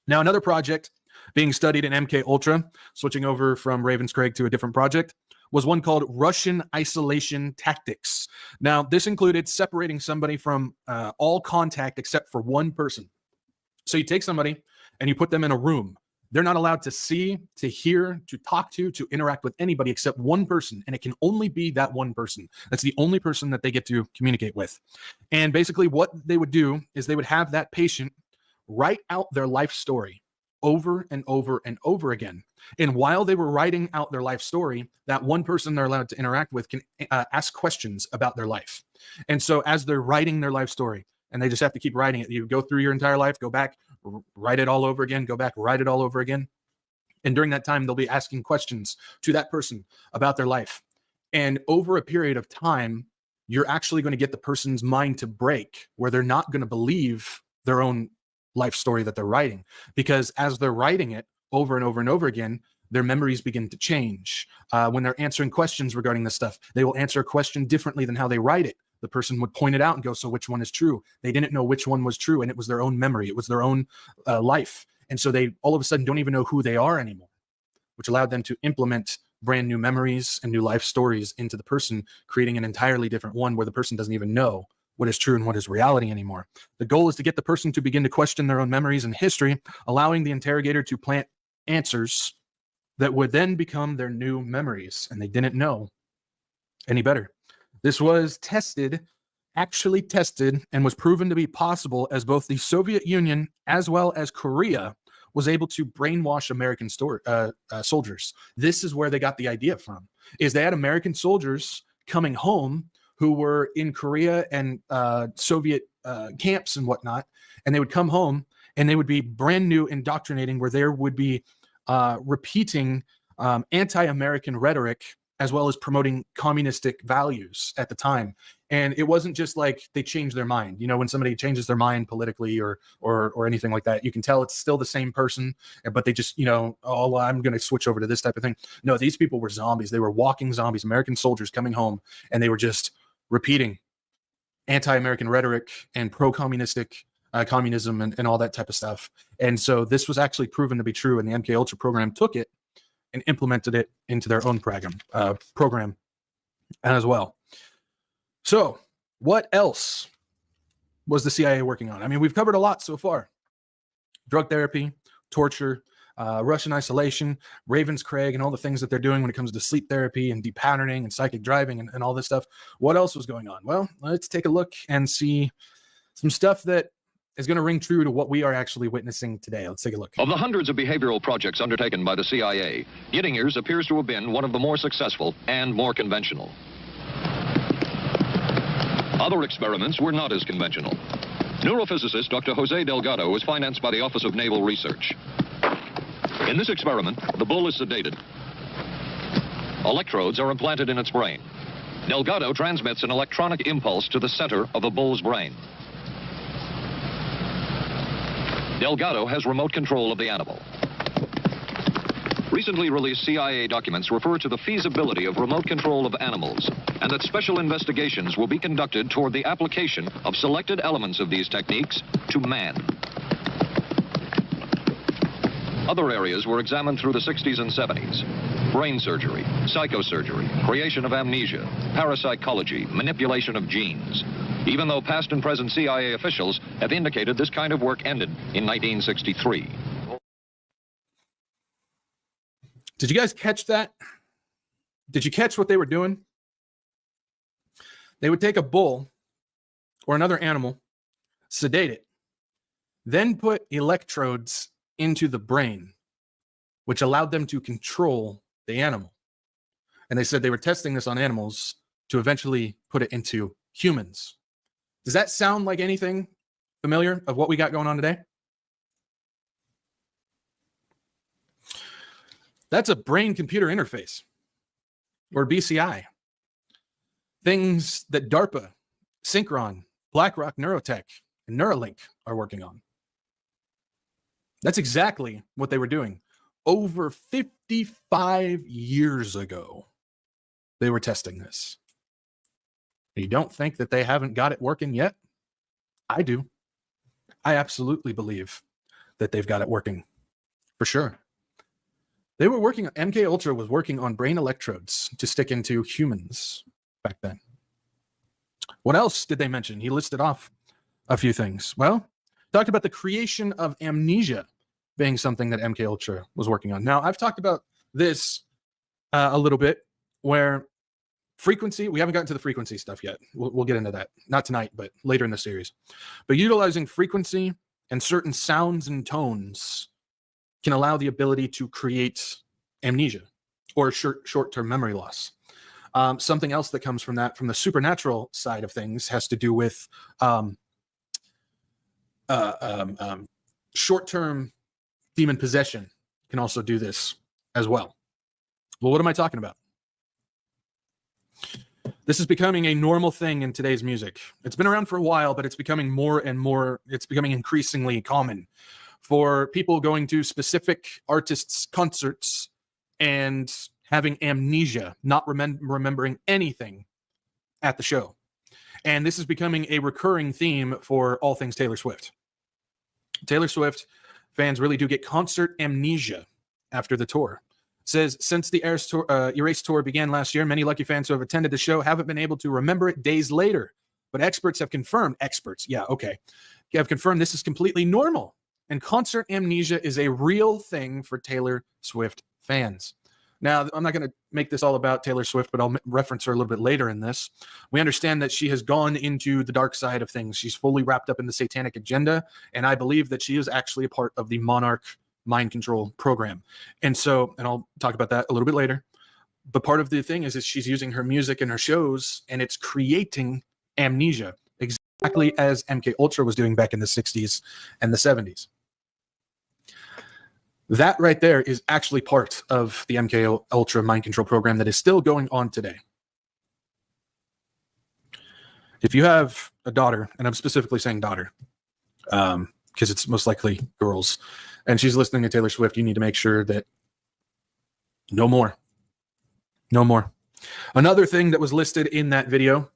Now, another project being studied in MK Ultra, switching over from Ravenscraig to a different project, was one called Russian isolation tactics. Now, this included separating somebody from all contact except for one person. So you take somebody and you put them in a room. They're not allowed to see, to hear, to talk to interact with anybody except one person. And it can only be that one person. That's the only person that they get to communicate with. And basically what they would do is they would have that patient write out their life story over and over and over again. And while they were writing out their life story, that one person they're allowed to interact with can ask questions about their life. And so as they're writing their life story, and they just have to keep writing it, you go through your entire life, go back, write it all over again, go back, write it all over again. And during that time, they'll be asking questions to that person about their life. And over a period of time, you're actually going to get the person's mind to break, where they're not going to believe their own life story that they're writing, because as they're writing it over and over and over again, their memories begin to change. When they're answering questions regarding this stuff, they will answer a question differently than how they write it. The person would point it out and go, so which one is true? They didn't know which one was true, and it was their own memory. It was their own life. And so they all of a sudden don't even know who they are anymore, which allowed them to implement brand new memories and new life stories into the person, creating an entirely different one where the person doesn't even know what is true and what is reality anymore. The goal is to get the person to begin to question their own memories and history, allowing the interrogator to plant answers that would then become their new memories, and they didn't know any better. This was actually tested, and was proven to be possible as both the Soviet Union as well as Korea was able to brainwash American soldiers. This is where they got the idea from, is they had American soldiers coming home who were in Korea and Soviet camps and whatnot, and they would come home and they would be brand new indoctrinating, where there would be repeating anti-American rhetoric as well as promoting communistic values at the time. And it wasn't just like they changed their mind. You know, when somebody changes their mind politically or anything like that, you can tell it's still the same person, but they just, you know, oh, well, I'm going to switch over to this type of thing. No, these people were zombies. They were walking zombies, American soldiers coming home, and they were just repeating anti-American rhetoric and pro-communistic communism and all that type of stuff. And so this was actually proven to be true, and the MK Ultra program took it and implemented it into their own program as well. So what else was the CIA working on? I mean, we've covered a lot so far. Drug therapy, torture, Russian isolation, Ravenscraig, and all the things that they're doing when it comes to sleep therapy and depatterning and psychic driving and all this stuff. What else was going on? Well, let's take a look and see some stuff that is going to ring true to what we are actually witnessing today. Let's take a look. Of the hundreds of behavioral projects undertaken by the CIA, Yttinger's appears to have been one of the more successful and more conventional. Other experiments were not as conventional. Neurophysicist Dr. Jose Delgado was financed by the Office of Naval Research. In this experiment, the bull is sedated. Electrodes are implanted in its brain. Delgado transmits an electronic impulse to the center of the bull's brain. Delgado has remote control of the animal. Recently released CIA documents refer to the feasibility of remote control of animals, and that special investigations will be conducted toward the application of selected elements of these techniques to man. Other areas were examined through the 60s and 70s. brain surgery, psychosurgery, creation of amnesia, parapsychology, manipulation of genes. Even though past and present CIA officials have indicated this kind of work ended in 1963. Did you guys catch that? Did you catch what they were doing? They would take a bull or another animal, sedate it, then put electrodes into the brain, which allowed them to control the animal. And they said they were testing this on animals to eventually put it into humans. Does that sound like anything familiar of what we got going on today? That's a brain-computer interface, or BCI. Things that DARPA, Synchron, BlackRock Neurotech, and Neuralink are working on. That's exactly what they were doing. Over 55 years ago, they were testing this. You don't think that they haven't got it working yet? I do. I absolutely believe that they've got it working, for sure. They were working, MK Ultra was working on brain electrodes to stick into humans back then. What else did they mention? He listed off a few things. Well, talked about the creation of amnesia being something that MK Ultra was working on. Now, I've talked about this a little bit, where frequency, we haven't gotten to the frequency stuff yet. We'll get into that. Not tonight, but later in the series. But utilizing frequency and certain sounds and tones can allow the ability to create amnesia or short-term memory loss. Something else that comes from that, from the supernatural side of things, has to do with short-term demon possession can also do this as well. Well, what am I talking about? This is becoming a normal thing in today's music. It's been around for a while, but it's becoming more and more, it's becoming increasingly common for people going to specific artists' concerts and having amnesia, not remembering anything at the show. And this is becoming a recurring theme for all things Taylor Swift. Taylor Swift fans really do get concert amnesia after the tour. Says, since the Erase tour began last year, many lucky fans who have attended the show haven't been able to remember it days later. But experts have confirmed, have confirmed this is completely normal. And concert amnesia is a real thing for Taylor Swift fans. Now, I'm not going to make this all about Taylor Swift, but I'll reference her a little bit later in this. We understand that she has gone into the dark side of things. She's fully wrapped up in the satanic agenda, and I believe that she is actually a part of the Monarch mind control program. And so, and I'll talk about that a little bit later, but part of the thing is she's using her music and her shows, and it's creating amnesia, exactly as MK Ultra was doing back in the 60s and the 70s. That right there is actually part of the MK Ultra mind control program that is still going on today. If you have a daughter, and I'm specifically saying daughter, because it's most likely girls, and she's listening to Taylor Swift, you need to make sure that no more. No more. Another thing that was listed in that video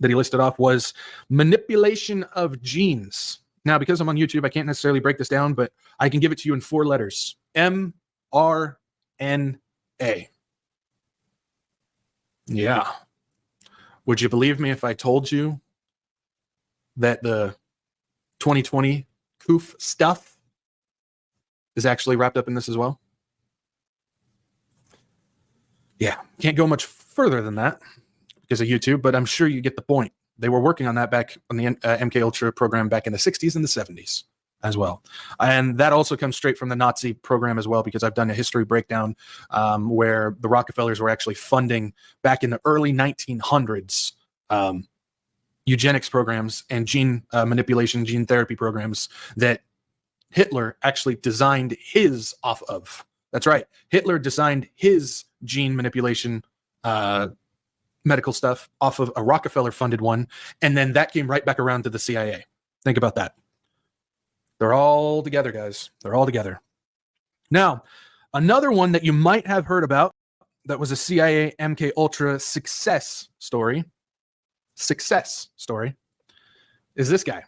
that he listed off was manipulation of genes. Now, because I'm on YouTube, I can't necessarily break this down, but I can give it to you in 4 letters. mRNA. Yeah. Would you believe me if I told you that the 2020 COOF stuff is actually wrapped up in this as well? Yeah, can't go much further than that because of YouTube, but I'm sure you get the point. They were working on that back on the MK Ultra program back in the 60s and the 70s as well. And that also comes straight from the Nazi program as well, because I've done a history breakdown where the Rockefellers were actually funding back in the early 1900s eugenics programs and gene manipulation, gene therapy programs that Hitler actually designed his off of. That's right. Hitler designed his gene manipulation medical stuff off of a Rockefeller-funded one, and then that came right back around to the CIA. Think about that. They're all together, guys. They're all together. Now, another one that you might have heard about that was a CIA MK Ultra success story is this guy.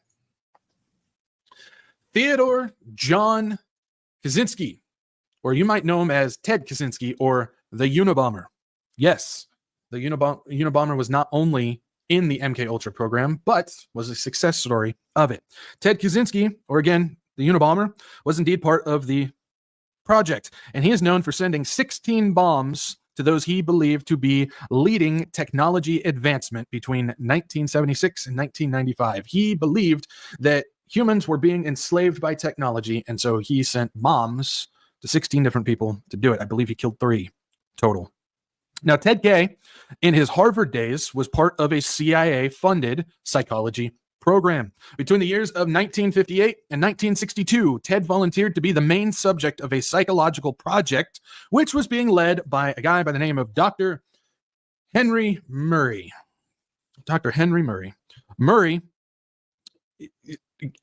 Theodore John Kaczynski, or you might know him as Ted Kaczynski or the Unabomber. Yes, the Unabomber was not only in the MK Ultra program, but was a success story of it. Ted Kaczynski, or again, the Unabomber, was indeed part of the project, and he is known for sending 16 bombs to those he believed to be leading technology advancement between 1976 and 1995. He believed that humans were being enslaved by technology, and so he sent bombs to 16 different people to do it. I believe he killed 3 total. Now, Ted Gay, in his Harvard days, was part of a CIA-funded psychology program. Between the years of 1958 and 1962, Ted volunteered to be the main subject of a psychological project, which was being led by a guy by the name of Dr. Henry Murray. Dr. Henry Murray. Murray,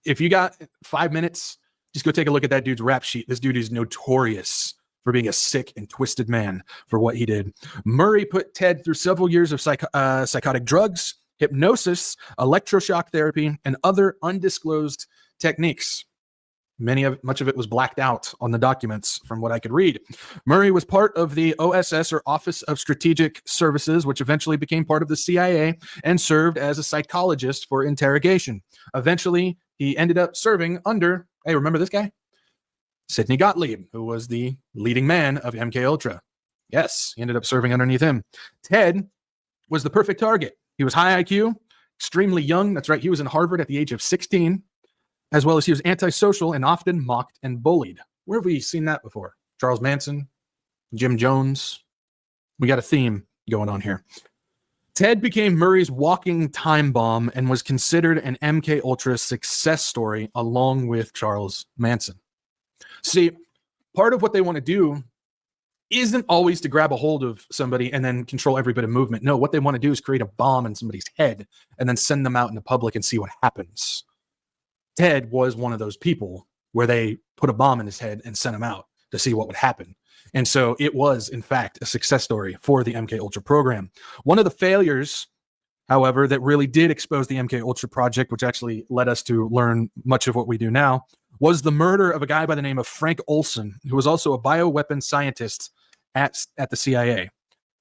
if you got 5 minutes, just go take a look at that dude's rap sheet. This dude is notorious for being a sick and twisted man for what he did. Murray put Ted through several years of psychotic drugs, hypnosis, electroshock therapy, and other undisclosed techniques. Much of it was blacked out on the documents from what I could read. Murray was part of the OSS, or Office of Strategic Services, which eventually became part of the CIA and served as a psychologist for interrogation. Eventually, he ended up serving under, hey, remember this guy? Sidney Gottlieb, who was the leading man of MK Ultra. Yes, he ended up serving underneath him. Ted was the perfect target. He was high IQ, extremely young. That's right, he was in Harvard at the age of 16, as well as he was antisocial and often mocked and bullied. Where have we seen that before? Charles Manson, Jim Jones. We got a theme going on here. Ted became Murray's walking time bomb and was considered an MK Ultra success story along with Charles Manson. See, part of what they want to do isn't always to grab a hold of somebody and then control every bit of movement. No, what they want to do is create a bomb in somebody's head and then send them out in the public and see what happens. Ted was one of those people where they put a bomb in his head and sent him out to see what would happen. And so it was, in fact, a success story for the MK Ultra program. One of the failures, however, that really did expose the MK Ultra project, which actually led us to learn much of what we do now, was the murder of a guy by the name of Frank Olson, who was also a bioweapon scientist at the CIA.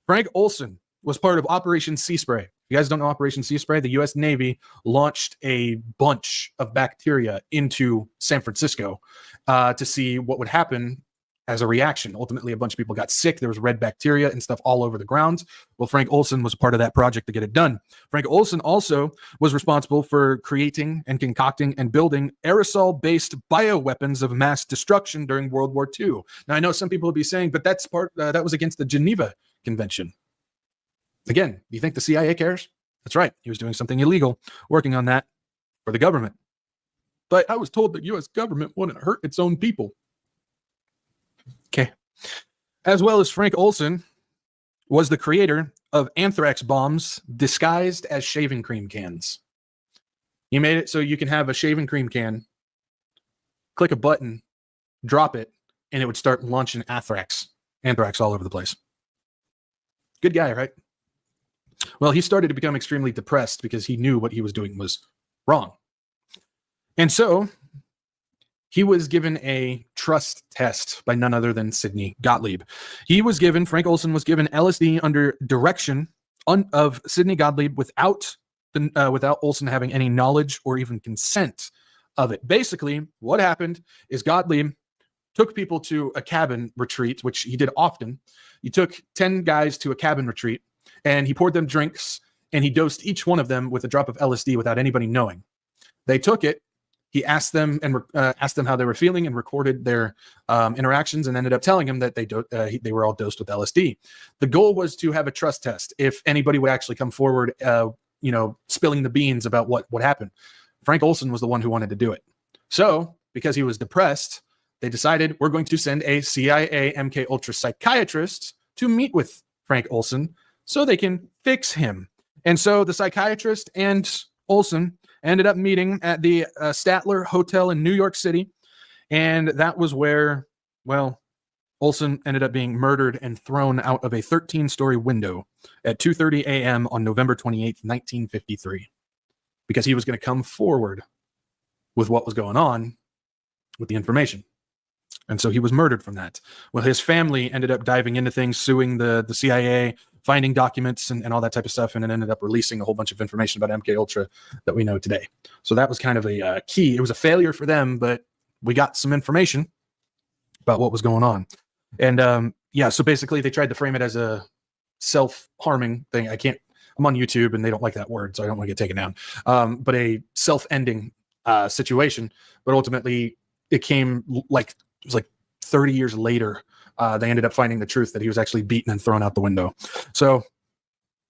Frank Olson was part of Operation Sea Spray. If you guys don't know Operation Sea Spray, the U.S. Navy launched a bunch of bacteria into San Francisco to see what would happen as a reaction. Ultimately, a bunch of people got sick. There was red bacteria and stuff all over the grounds. Well, Frank Olson was part of that project to get it done. Frank Olson also was responsible for creating and concocting and building aerosol-based bioweapons of mass destruction during World War II. Now, I know some people will be saying, but that was against the Geneva Convention. Again, do you think the CIA cares? That's right. He was doing something illegal, working on that for the government. But I was told the U.S. government wouldn't hurt its own people. Okay. As well as Frank Olson was the creator of anthrax bombs disguised as shaving cream cans. He made it so you can have a shaving cream can, click a button, drop it, and it would start launching anthrax all over the place. Good guy, right? Well, he started to become extremely depressed because he knew what he was doing was wrong. And so he was given a trust test by none other than Sidney Gottlieb. Frank Olson was given LSD under direction of Sidney Gottlieb without Olson having any knowledge or even consent of it. Basically, what happened is Gottlieb took people to a cabin retreat, which he did often. He took 10 guys to a cabin retreat, and he poured them drinks, and he dosed each one of them with a drop of LSD without anybody knowing. They took it. He asked them how they were feeling and recorded their interactions, and ended up telling him that they were all dosed with LSD. The goal was to have a trust test if anybody would actually come forward, spilling the beans about what happened. Frank Olson was the one who wanted to do it. So, because he was depressed, they decided we're going to send a CIA MK Ultra psychiatrist to meet with Frank Olson so they can fix him. And so the psychiatrist and Olson ended up meeting at the Statler Hotel in New York City. And that was where, well, Olson ended up being murdered and thrown out of a 13-story window at 2:30 a.m. on November 28th, 1953, because he was going to come forward with what was going on with the information. And so he was murdered from that. Well, his family ended up diving into things, suing the CIA, finding documents and all that type of stuff, and then ended up releasing a whole bunch of information about MK Ultra that we know today. So that was kind of a key. It was a failure for them, but we got some information about what was going on. And yeah, so basically they tried to frame it as a self-harming thing. I'm on YouTube and they don't like that word, so I don't want to get taken down. But a self-ending situation. But ultimately it came like, it was like 30 years later, they ended up finding the truth that he was actually beaten and thrown out the window. So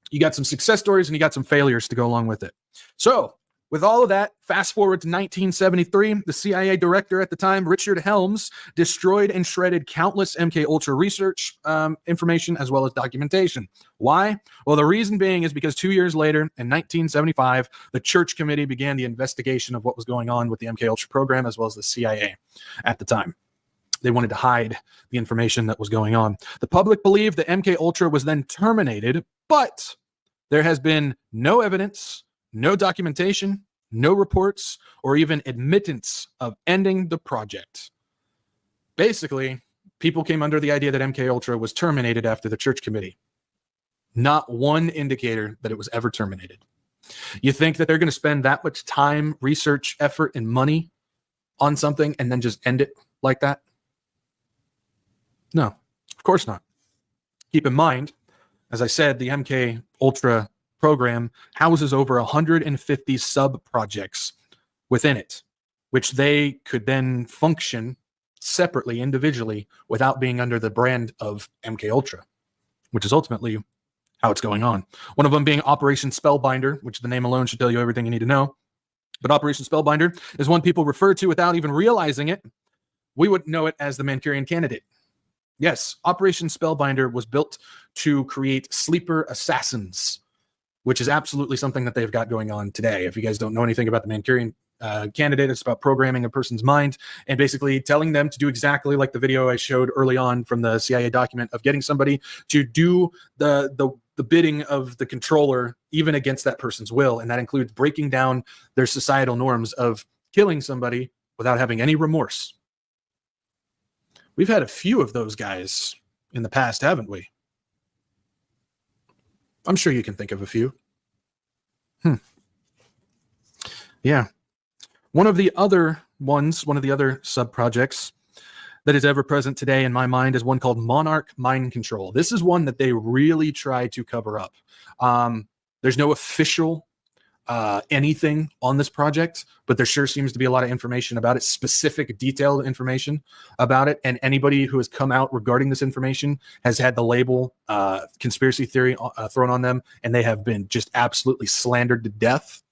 you got some success stories and you got some failures to go along with it. So with all of that, fast forward to 1973, the CIA director at the time, Richard Helms, destroyed and shredded countless MK Ultra research information as well as documentation. Why? Well, the reason being is because 2 years later, in 1975, the Church Committee began the investigation of what was going on with the MK Ultra program as well as the CIA at the time. They wanted to hide the information that was going on. The public believed that MK Ultra was then terminated, but there has been no evidence, no documentation, no reports, or even admittance of ending the project. Basically, people came under the idea that MK Ultra was terminated after the Church Committee. Not one indicator that it was ever terminated. You think that they're going to spend that much time, research, effort, and money on something and then just end it like that? No, of course not. Keep in mind, as I said, the MK Ultra program houses over 150 sub-projects within it, which they could then function separately, individually, without being under the brand of MK Ultra, which is ultimately how it's going on. One of them being Operation Spellbinder, which the name alone should tell you everything you need to know. But Operation Spellbinder is one people refer to without even realizing it. We would know it as the Manchurian Candidate. Yes, Operation Spellbinder was built to create sleeper assassins, which is absolutely something that they've got going on today. If you guys don't know anything about the Manchurian Candidate, it's about programming a person's mind and basically telling them to do exactly like the video I showed early on from the CIA document of getting somebody to do the bidding of the controller, even against that person's will. And that includes breaking down their societal norms of killing somebody without having any remorse. We've had a few of those guys in the past, haven't we? I'm sure you can think of a few. Yeah. One of the other sub-projects that is ever present today in my mind is one called Monarch Mind Control. This is one that they really try to cover up. There's no official anything on this project, but there sure seems to be a lot of information about it, specific detailed information about it. And anybody who has come out regarding this information has had the label conspiracy theory thrown on them, and they have been just absolutely slandered to death,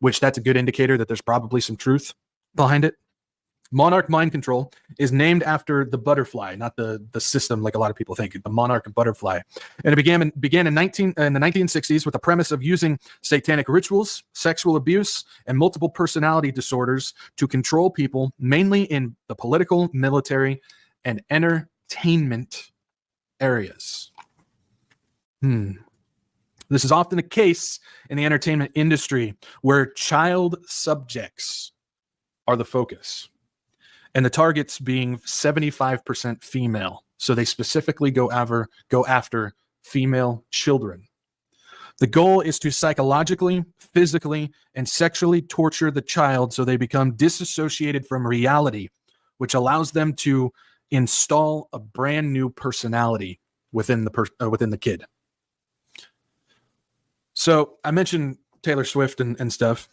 which that's a good indicator that there's probably some truth behind it. Monarch Mind Control is named after the butterfly, not the system like a lot of people think, the monarch butterfly. And it began in the 1960s with the premise of using satanic rituals, sexual abuse, and multiple personality disorders to control people, mainly in the political, military, and entertainment areas. This is often the case in the entertainment industry where child subjects are the focus. And the targets being 75% female. So they specifically go after female children. The goal is to psychologically, physically, and sexually torture the child so they become disassociated from reality, which allows them to install a brand new personality within the kid. So I mentioned Taylor Swift and stuff.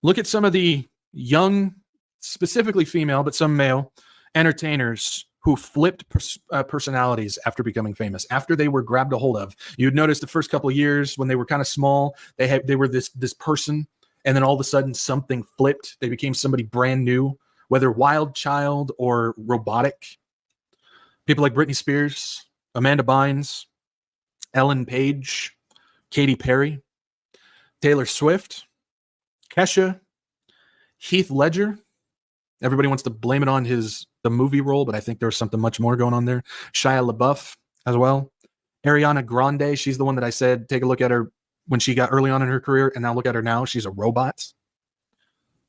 Look at some of the young, specifically female, but some male entertainers who flipped personalities after becoming famous, after they were grabbed a hold of. You'd notice the first couple of years when they were kind of small, they were this person, and then all of a sudden something flipped. They became somebody brand new, whether wild child or robotic. People like Britney Spears, Amanda Bynes, Ellen Page, Katy Perry, Taylor Swift, Kesha, Heath Ledger. Everybody wants to blame it on the movie role, but I think there's something much more going on there. Shia LaBeouf as well. Ariana Grande, she's the one that I said, take a look at her when she got early on in her career, and now look at her now. She's a robot.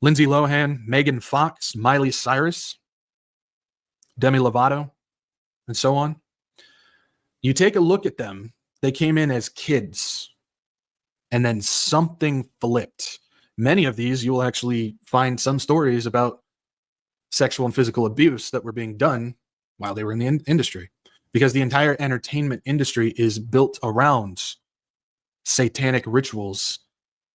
Lindsay Lohan, Megan Fox, Miley Cyrus. Demi Lovato, and so on. You take a look at them, they came in as kids, and then something flipped. Many of these, you will actually find some stories about sexual and physical abuse that were being done while they were in the industry, because the entire entertainment industry is built around satanic rituals,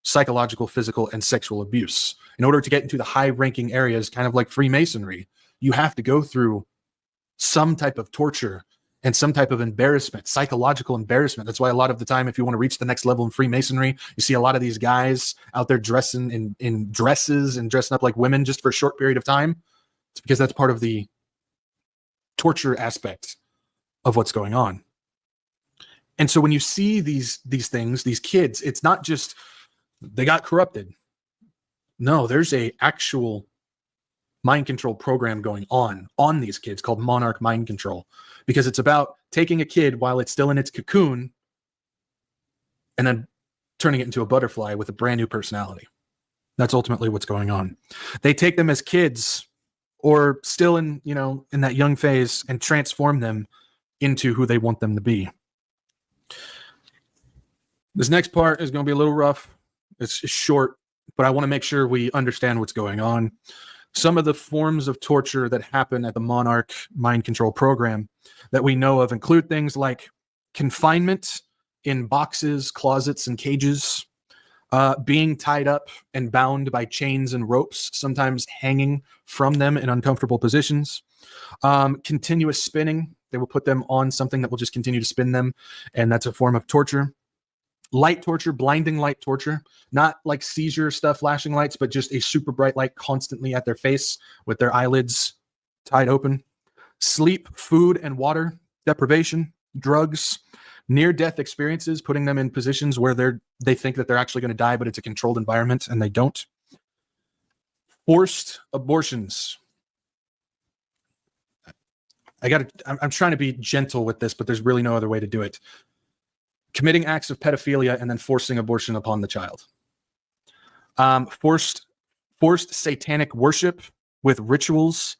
psychological, physical, and sexual abuse. In order to get into the high-ranking areas, kind of like Freemasonry, you have to go through some type of torture and some type of embarrassment, psychological embarrassment. That's why a lot of the time, if you want to reach the next level in Freemasonry, you see a lot of these guys out there dressing in dresses and dressing up like women just for a short period of time. It's because that's part of the torture aspect of what's going on. And so when you see these things, these kids, it's not just they got corrupted. No, there's a actual mind control program going on these kids called Monarch Mind Control, because it's about taking a kid while it's still in its cocoon and then turning it into a butterfly with a brand new personality. That's ultimately what's going on. They take them as kids or still in that young phase and transform them into who they want them to be. This next part is going to be a little rough. It's short, but I want to make sure we understand what's going on. Some of the forms of torture that happen at the Monarch Mind Control program that we know of include things like confinement in boxes, closets, and cages, being tied up and bound by chains and ropes, sometimes hanging from them in uncomfortable positions, continuous spinning. They will put them on something that will just continue to spin them, and that's a form of torture. Light torture, blinding light torture, not like seizure stuff, flashing lights, but just a super bright light constantly at their face with their eyelids tied open. Sleep, food, and water deprivation, drugs, near-death experiences, putting them in positions where they think that they're actually going to die, but it's a controlled environment and they don't. Forced abortions. I'm trying to be gentle with this, but there's really no other way to do it. Committing acts of pedophilia and then forcing abortion upon the child. Forced satanic worship with rituals,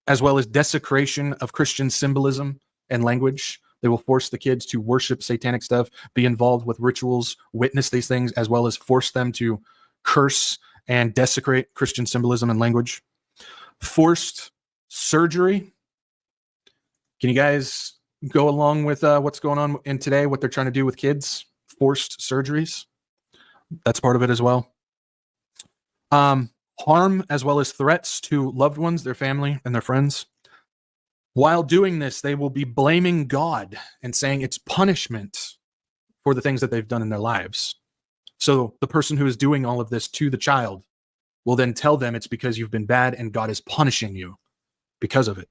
as well as desecration of Christian symbolism and language. They will force the kids to worship satanic stuff, be involved with rituals, witness these things, as well as force them to curse and desecrate Christian symbolism and language. Forced surgery. Can you guys go along with what's going on in today, what they're trying to do with kids? Forced surgeries. That's part of it as well. Harm as well as threats to loved ones, their family, and their friends. While doing this, they will be blaming God and saying it's punishment for the things that they've done in their lives. So the person who is doing all of this to the child will then tell them it's because you've been bad and God is punishing you because of it.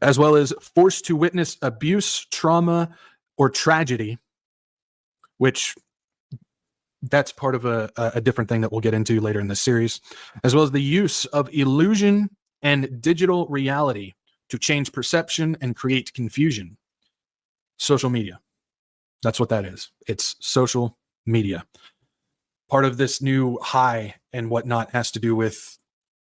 As well as forced to witness abuse, trauma, or tragedy, which that's part of a different thing that we'll get into later in this series, as well as the use of illusion and digital reality to change perception and create confusion. Social media. That's what that is. It's social media. Part of this new high and whatnot has to do with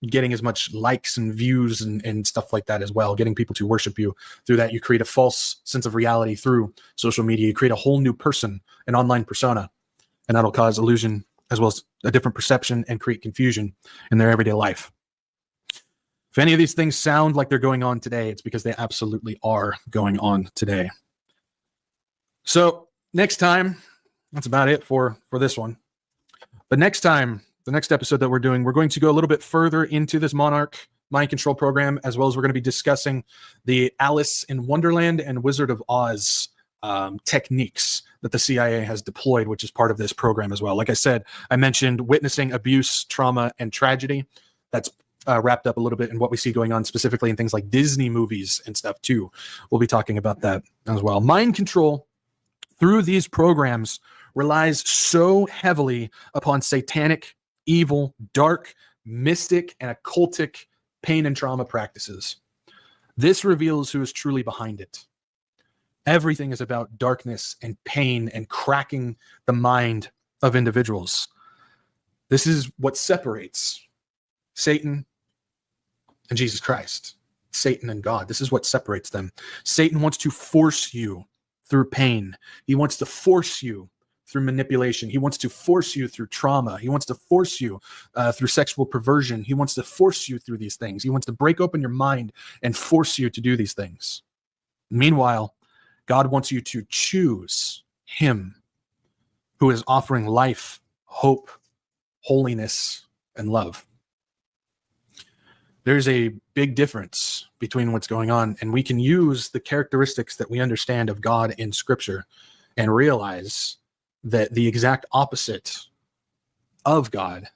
getting as much likes and views and stuff like that as well, getting people to worship you. Through that, you create a false sense of reality through social media. You create a whole new person, an online persona, and that'll cause illusion as well as a different perception and create confusion in their everyday life. If any of these things sound like they're going on today, it's because they absolutely are going on today. So next time, that's about it for this one. But next time, the next episode that we're doing, we're going to go a little bit further into this Monarch Mind Control program, as well as we're going to be discussing the Alice in Wonderland and Wizard of Oz techniques that the CIA has deployed, which is part of this program as well. Like I said, I mentioned witnessing abuse, trauma, and tragedy. That's wrapped up a little bit in what we see going on specifically in things like Disney movies and stuff too. We'll be talking about that as well. Mind control through these programs relies so heavily upon satanic, evil, dark, mystic, and occultic pain and trauma practices. This reveals who is truly behind it. Everything is about darkness and pain and cracking the mind of individuals. This is what separates Satan and Jesus Christ. Satan and God. This is what separates them. Satan wants to force you through pain. He wants to force you through manipulation. He wants to force you through trauma. He wants to force you through sexual perversion. He wants to force you through these things. He wants to break open your mind and force you to do these things. Meanwhile, God wants you to choose him who is offering life, hope, holiness, and love. There's a big difference between what's going on, and we can use the characteristics that we understand of God in Scripture and realize that the exact opposite of God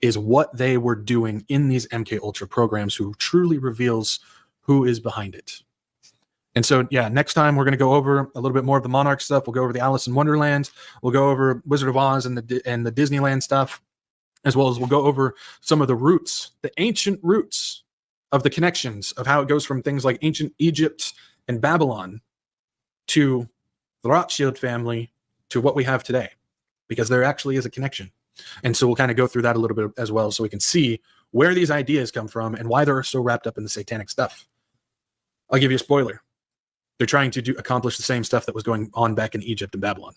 is what they were doing in these MK Ultra programs, who truly reveals who is behind it. And so, yeah, next time we're going to go over a little bit more of the Monarch stuff. We'll go over the Alice in Wonderland. We'll go over Wizard of Oz and the Disneyland stuff, as well as we'll go over some of the roots, the ancient roots of the connections of how it goes from things like ancient Egypt and Babylon to the Rothschild family to what we have today, because there actually is a connection. And so we'll kind of go through that a little bit as well, so we can see where these ideas come from and why they're so wrapped up in the satanic stuff. I'll give you a spoiler. They're trying to accomplish the same stuff that was going on back in Egypt and Babylon.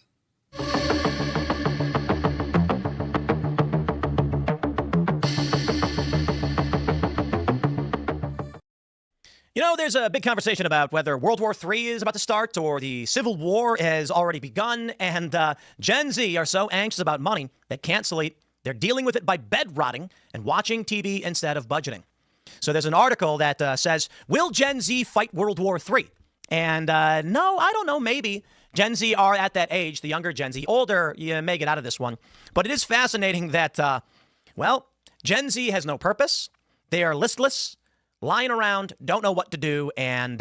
You know, there's a big conversation about whether World War III is about to start or the Civil War has already begun, and Gen Z are so anxious about money they can't sleep. They're dealing with it by bed rotting and watching TV instead of budgeting. So there's an article that says, will Gen Z fight World War III? And no, I don't know, maybe. Gen Z are at that age, the younger Gen Z. Older, you may get out of this one. But it is fascinating that, well, Gen Z has no purpose. They are listless, lying around, don't know what to do, and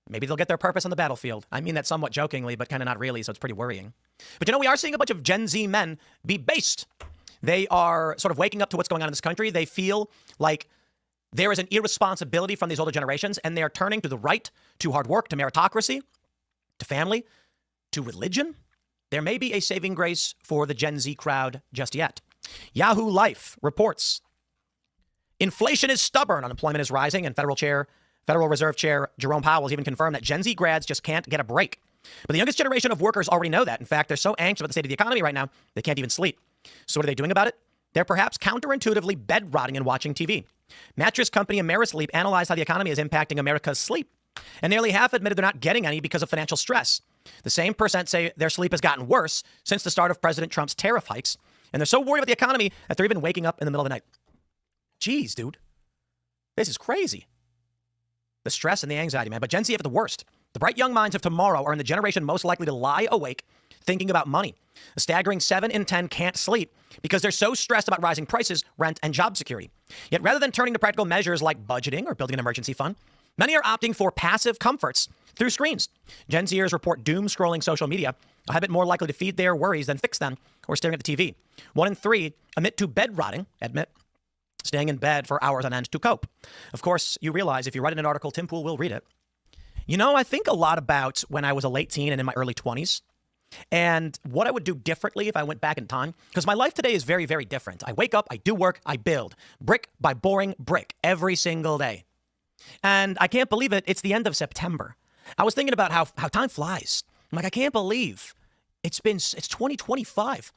maybe they'll get their purpose on the battlefield. I mean that somewhat jokingly, but kind of not really, so it's pretty worrying. But, you know, we are seeing a bunch of Gen Z men be based. They are sort of waking up to what's going on in this country. They feel like there is an irresponsibility from these older generations, and they are turning to the right, to hard work, to meritocracy, to family, to religion. There may be a saving grace for the Gen Z crowd just yet. Yahoo Life reports, inflation is stubborn, unemployment is rising, and Federal Reserve Chair Jerome Powell has even confirmed that Gen Z grads just can't get a break. But the youngest generation of workers already know that. In fact, they're so anxious about the state of the economy right now, they can't even sleep. So what are they doing about it? They're perhaps counterintuitively bed rotting and watching TV. Mattress company Amerisleep analyzed how the economy is impacting America's sleep, and nearly half admitted they're not getting any because of financial stress. The same percent say their sleep has gotten worse since the start of President Trump's tariff hikes, and they're so worried about the economy that they're even waking up in the middle of the night. Jeez, dude. This is crazy. The stress and the anxiety, man. But Gen Z have it the worst. The bright young minds of tomorrow are in the generation most likely to lie awake thinking about money. A staggering 7 in 10 can't sleep because they're so stressed about rising prices, rent, and job security. Yet rather than turning to practical measures like budgeting or building an emergency fund, many are opting for passive comforts through screens. Gen Zers report doom scrolling social media, a habit more likely to feed their worries than fix them, or staring at the TV. 1 in 3 admit to bed rotting, staying in bed for hours on end to cope. Of course, you realize if you write in an article, Tim Pool will read it. You know, I think a lot about when I was a late teen and in my early 20s, and what I would do differently if I went back in time, because my life today is very, very different. I wake up, I do work, I build, brick by boring brick, every single day. And I can't believe it. It's the end of September. I was thinking about how time flies. I'm like, I can't believe it's 2025.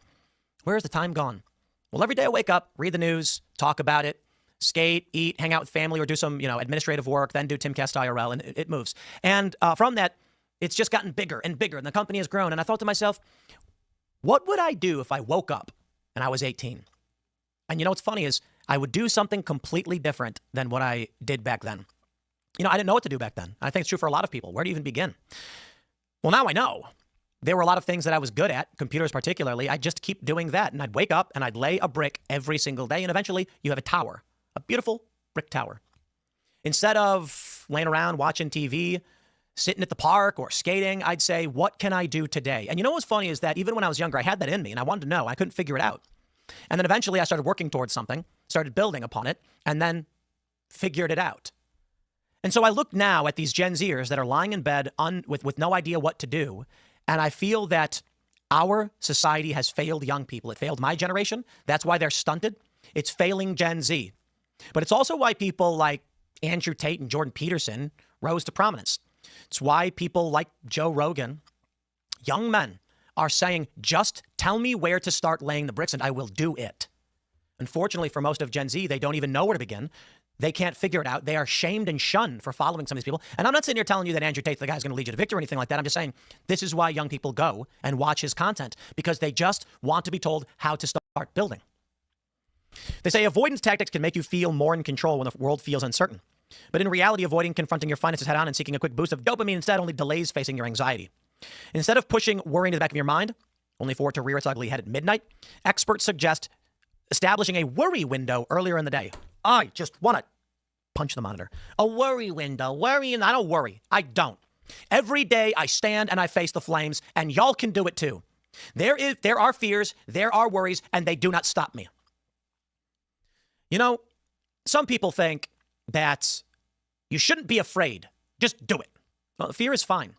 Where's the time gone? Well, every day I wake up, read the news, talk about it, skate, eat, hang out with family, or do some, administrative work, then do Timcast IRL, and it moves. And from that, it's just gotten bigger and bigger, and the company has grown. And I thought to myself, what would I do if I woke up and I was 18? And you know what's funny is I would do something completely different than what I did back then. I didn't know what to do back then. I think it's true for a lot of people. Where do you even begin? Well, now I know. There were a lot of things that I was good at, computers particularly. I'd just keep doing that, and I'd wake up and I'd lay a brick every single day, and eventually you have a tower, a beautiful brick tower. Instead of laying around watching TV, sitting at the park or skating, I'd say, what can I do today? And you know what's funny is that even when I was younger, I had that in me and I wanted to know. I couldn't figure it out. And then eventually I started working towards something, started building upon it, and then figured it out. And so I look now at these Gen Zers that are lying in bed with no idea what to do. And I feel that our society has failed young people. It failed my generation. That's why they're stunted. It's failing Gen Z. But it's also why people like Andrew Tate and Jordan Peterson rose to prominence. It's why people like Joe Rogan, young men, are saying, just tell me where to start laying the bricks and I will do it. Unfortunately, for most of Gen Z, they don't even know where to begin. They can't figure it out. They are shamed and shunned for following some of these people. And I'm not sitting here telling you that Andrew Tate, the guy's going to lead you to victory or anything like that. I'm just saying this is why young people go and watch his content, because they just want to be told how to start building. They say avoidance tactics can make you feel more in control when the world feels uncertain. But in reality, avoiding confronting your finances head on and seeking a quick boost of dopamine instead only delays facing your anxiety. Instead of pushing worry into the back of your mind, only for it to rear its ugly head at midnight, experts suggest establishing a worry window earlier in the day. I just want to punch the monitor. A worry window. Worry, and I don't worry. I don't. Every day I stand and I face the flames, and y'all can do it too. There are fears, there are worries, and they do not stop me. You know, some people think that you shouldn't be afraid. Just do it. Well, fear is fine.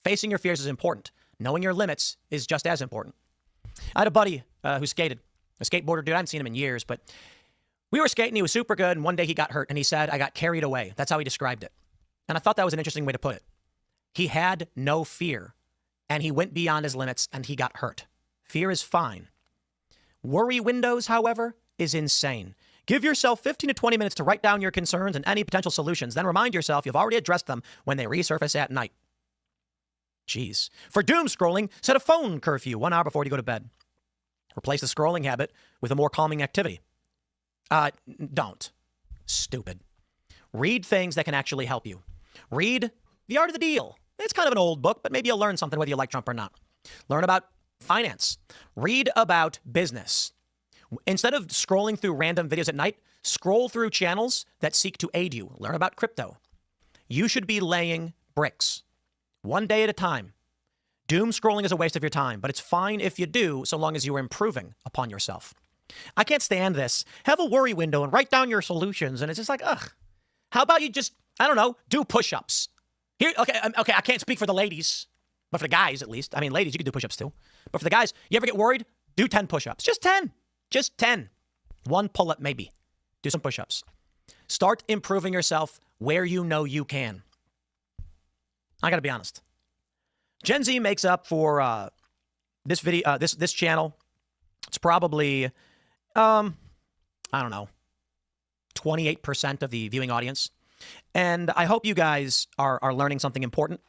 Facing your fears is important. Knowing your limits is just as important. I had a buddy who skated, a skateboarder dude. I haven't seen him in years, but we were skating. He was super good. And one day he got hurt and he said, I got carried away. That's how he described it. And I thought that was an interesting way to put it. He had no fear and he went beyond his limits and he got hurt. Fear is fine. Worry windows, however, is insane. Give yourself 15 to 20 minutes to write down your concerns and any potential solutions. Then remind yourself you've already addressed them when they resurface at night. Jeez. For doom scrolling, set a phone curfew 1 hour before you go to bed. Replace the scrolling habit with a more calming activity. Don't. Stupid. Read things that can actually help you. Read The Art of the Deal. It's kind of an old book, but maybe you'll learn something whether you like Trump or not. Learn about finance. Read about business. Instead of scrolling through random videos at night, scroll through channels that seek to aid you. Learn about crypto. You should be laying bricks. One day at a time. Doom scrolling is a waste of your time, but it's fine if you do, so long as you are improving upon yourself. I can't stand this. Have a worry window and write down your solutions. And it's just like, ugh. How about you just, I don't know, do push-ups? Here, okay, I can't speak for the ladies, but for the guys at least. I mean, ladies, you can do push-ups too. But for the guys, you ever get worried? Do 10 push-ups. Just 10. Just 10. One pull-up maybe. Do some push-ups. Start improving yourself where you know you can. I got to be honest. Gen Z makes up for this video, this channel. It's probably, I don't know, 28% of the viewing audience. And I hope you guys are learning something important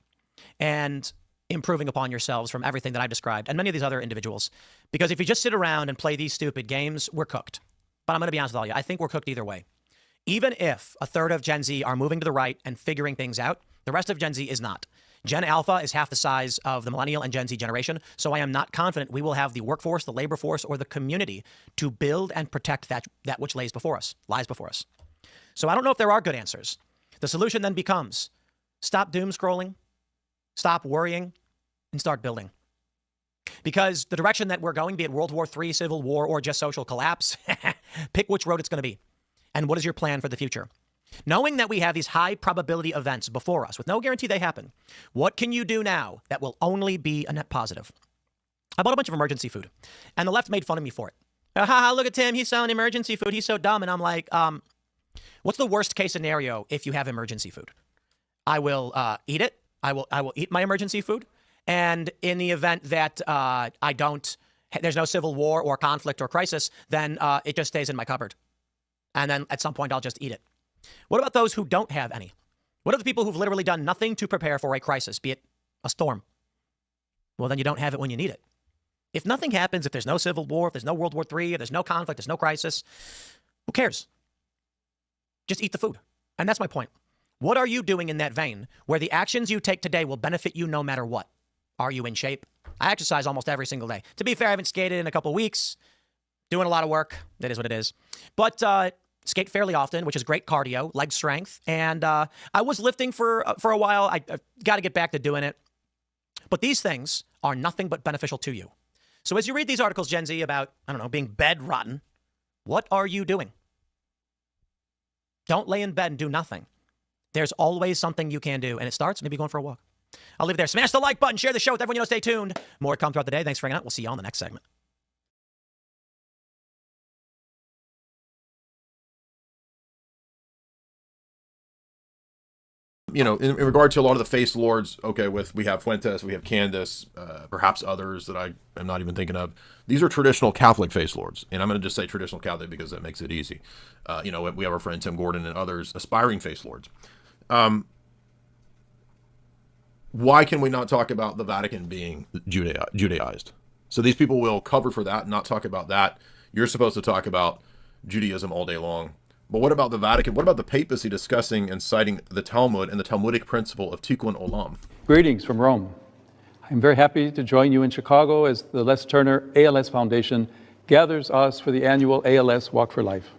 and improving upon yourselves from everything that I've described and many of these other individuals. Because if you just sit around and play these stupid games, we're cooked. But I'm going to be honest with all you. I think we're cooked either way. Even if a third of Gen Z are moving to the right and figuring things out, the rest of Gen Z is not. Gen Alpha is half the size of the Millennial and Gen Z generation, so I am not confident we will have the workforce, the labor force, or the community to build and protect that which lies before us. So I don't know if there are good answers. The solution then becomes stop doom scrolling, stop worrying, and start building. Because the direction that we're going, be it World War III, Civil War, or just social collapse, pick which road it's going to be. And what is your plan for the future? Knowing that we have these high probability events before us with no guarantee they happen, what can you do now that will only be a net positive? I bought a bunch of emergency food and the left made fun of me for it. Ha, look at Tim. He's selling emergency food. He's so dumb. And I'm like, what's the worst case scenario if you have emergency food? I will eat it. I will eat my emergency food. And in the event that there's no civil war or conflict or crisis, then it just stays in my cupboard. And then at some point I'll just eat it. What about those who don't have any? What are the people who've literally done nothing to prepare for a crisis, be it a storm? Well, then you don't have it when you need it. If nothing happens, if there's no civil war, if there's no World War III, if there's no conflict, there's no crisis, who cares? Just eat the food. And that's my point. What are you doing in that vein where the actions you take today will benefit you no matter what? Are you in shape? I exercise almost every single day. To be fair, I haven't skated in a couple weeks. Doing a lot of work. That is what it is. But skate fairly often, which is great cardio, leg strength. And I was lifting for a while. I got to get back to doing it. But these things are nothing but beneficial to you. So as you read these articles, Gen Z, about, I don't know, being bedrotten, what are you doing? Don't lay in bed and do nothing. There's always something you can do. And it starts maybe going for a walk. I'll leave it there. Smash the like button. Share the show with everyone you know. Stay tuned. More to come throughout the day. Thanks for hanging out. We'll see you on the next segment. you know, in regard to a lot of the face lords, okay, we have Fuentes, we have Candace, perhaps others that I am not even thinking of. These are traditional Catholic face lords, and I'm going to just say traditional Catholic because that makes it easy. You know, we have our friend Tim Gordon and others aspiring face lords. Why can we not talk about the Vatican being Judaized? So these people will cover for that and not talk about that. You're supposed to talk about Judaism all day long. But what about the Vatican? What about the papacy discussing and citing the Talmud and the Talmudic principle of Tikkun Olam? Greetings from Rome. I'm very happy to join you in Chicago as the Les Turner ALS Foundation gathers us for the annual ALS Walk for Life.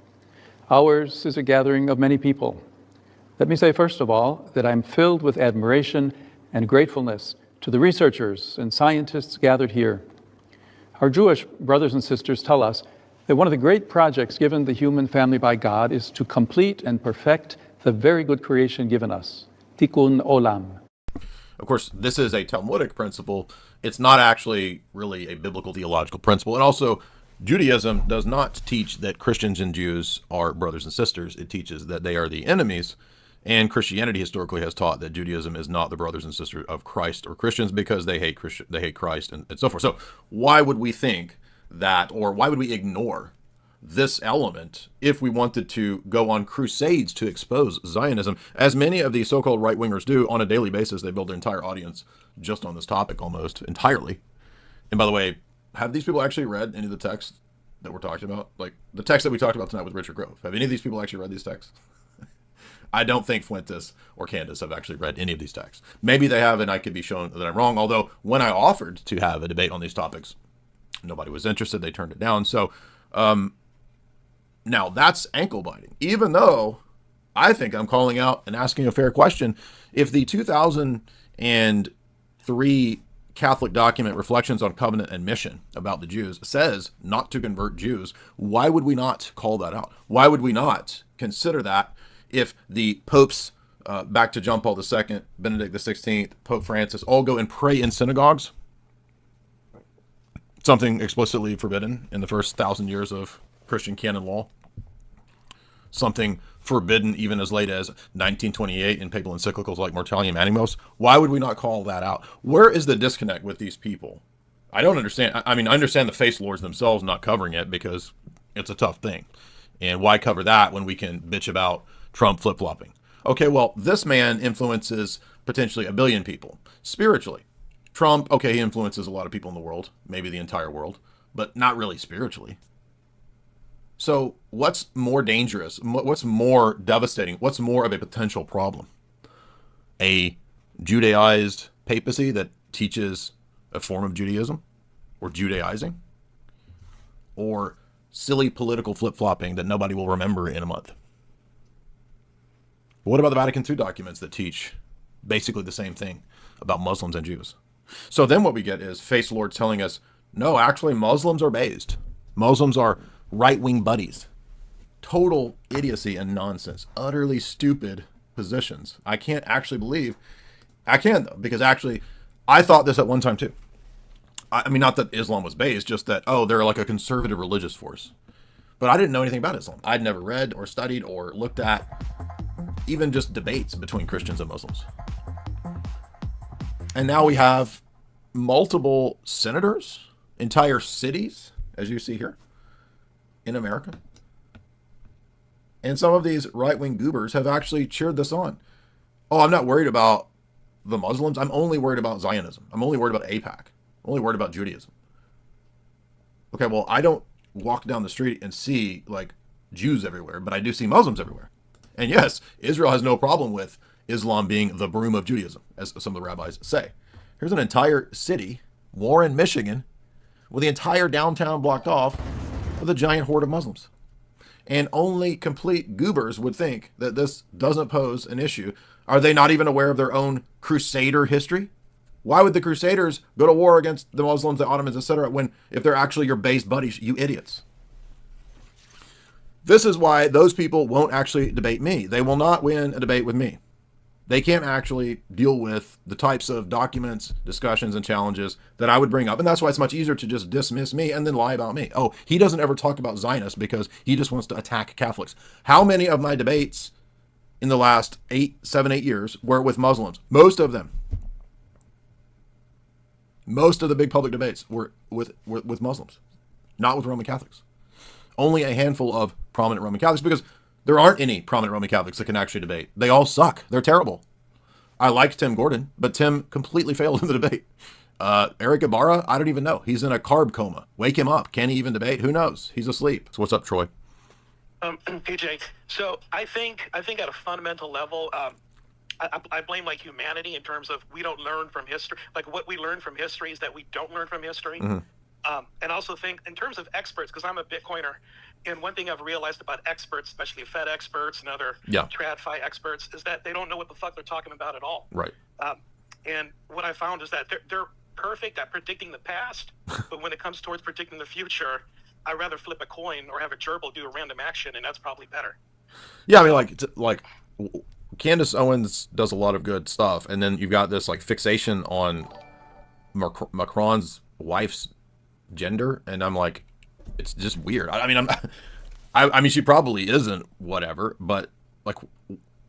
Ours is a gathering of many people. Let me say, first of all, that I'm filled with admiration and gratefulness to the researchers and scientists gathered here. Our Jewish brothers and sisters tell us that one of the great projects given the human family by God is to complete and perfect the very good creation given us, Tikkun Olam. Of course, this is a Talmudic principle. It's not actually really a biblical theological principle. And also, Judaism does not teach that Christians and Jews are brothers and sisters. It teaches that they are the enemies. And Christianity historically has taught that Judaism is not the brothers and sisters of Christ or Christians because they hate Christ and so forth. So why would we think that, or why would we ignore this element if we wanted to go on crusades to expose Zionism, as many of these so-called right-wingers do on a daily basis? They build their entire audience just on this topic almost entirely. And by the way, have these people actually read any of the texts that we're talking about? Like the text that we talked about tonight with Richard Grove. Have any of these people actually read these texts? I don't think Fuentes or Candace have actually read any of these texts. Maybe they have, and I could be shown that I'm wrong. Although when I offered to have a debate on these topics, nobody was interested. They turned it down. So now that's ankle biting, even though I think I'm calling out and asking a fair question. If the 2003 Catholic document Reflections on Covenant and Mission about the Jews says not to convert Jews, why would we not call that out? Why would we not consider that if the popes, back to John Paul II, Benedict XVI, Pope Francis, all go and pray in synagogues? Something explicitly forbidden in the first 1,000 years of Christian canon law. Something forbidden even as late as 1928 in papal encyclicals like Mortalium Animos. Why would we not call that out? Where is the disconnect with these people? I don't understand. I mean, I understand the face lords themselves not covering it because it's a tough thing. And why cover that when we can bitch about Trump flip-flopping? Okay, well, this man influences potentially 1 billion people spiritually. Trump, okay, he influences a lot of people in the world, maybe the entire world, but not really spiritually. So what's more dangerous? What's more devastating? What's more of a potential problem? A Judaized papacy that teaches a form of Judaism or Judaizing? Or silly political flip-flopping that nobody will remember in a month? What about the Vatican II documents that teach basically the same thing about Muslims and Jews? So then what we get is face lords telling us, no, actually Muslims are based. Muslims are right-wing buddies. Total idiocy and nonsense. Utterly stupid positions. I can't actually believe. I can, though, because actually I thought this at one time too. I mean, not that Islam was based, just that, oh, they're like a conservative religious force. But I didn't know anything about Islam. I'd never read or studied or looked at even just debates between Christians and Muslims. And now we have multiple senators, entire cities, as you see here, in America. And some of these right-wing goobers have actually cheered this on. Oh, I'm not worried about the Muslims. I'm only worried about Zionism. I'm only worried about AIPAC. I'm only worried about Judaism. Okay, well, I don't walk down the street and see, like, Jews everywhere, but I do see Muslims everywhere. And yes, Israel has no problem with Islam being the broom of Judaism, as some of the rabbis say. Here's an entire city, Warren, Michigan, with the entire downtown blocked off with a giant horde of Muslims. And only complete goobers would think that this doesn't pose an issue. Are they not even aware of their own crusader history? Why would the Crusaders go to war against the Muslims, the Ottomans, etc., when if they're actually your base buddies, you idiots? This is why those people won't actually debate me. They will not win a debate with me. They can't actually deal with the types of documents, discussions, and challenges that I would bring up. And that's why it's much easier to just dismiss me and then lie about me. Oh, he doesn't ever talk about Zionists because he just wants to attack Catholics. How many of my debates in the last 7, 8 years were with Muslims. Most of them. Most of the big public debates were with Muslims, not with Roman Catholics. Only a handful of prominent Roman Catholics, because there aren't any prominent Roman Catholics that can actually debate. They all suck. They're terrible. I liked Tim Gordon, but Tim completely failed in the debate. Eric Ibarra, I don't even know. He's in a carb coma. Wake him up. Can he even debate? Who knows? He's asleep. So what's up, Troy? PJ, so I think at a fundamental level, I blame like humanity in terms of we don't learn from history. Like what we learn from history is that we don't learn from history. And also think in terms of experts, because I'm a Bitcoiner, and one thing I've realized about experts, especially Fed experts and other TradFi experts, is that they don't know what the fuck they're talking about at all. Right. And what I found is that they're perfect at predicting the past, but when it comes towards predicting the future, I'd rather flip a coin or have a gerbil do a random action, and that's probably better. Yeah, I mean, like Candace Owens does a lot of good stuff, and then you've got this like fixation on Macron's wife's gender, and I'm like, it's just weird. I mean, she probably isn't, whatever, but like,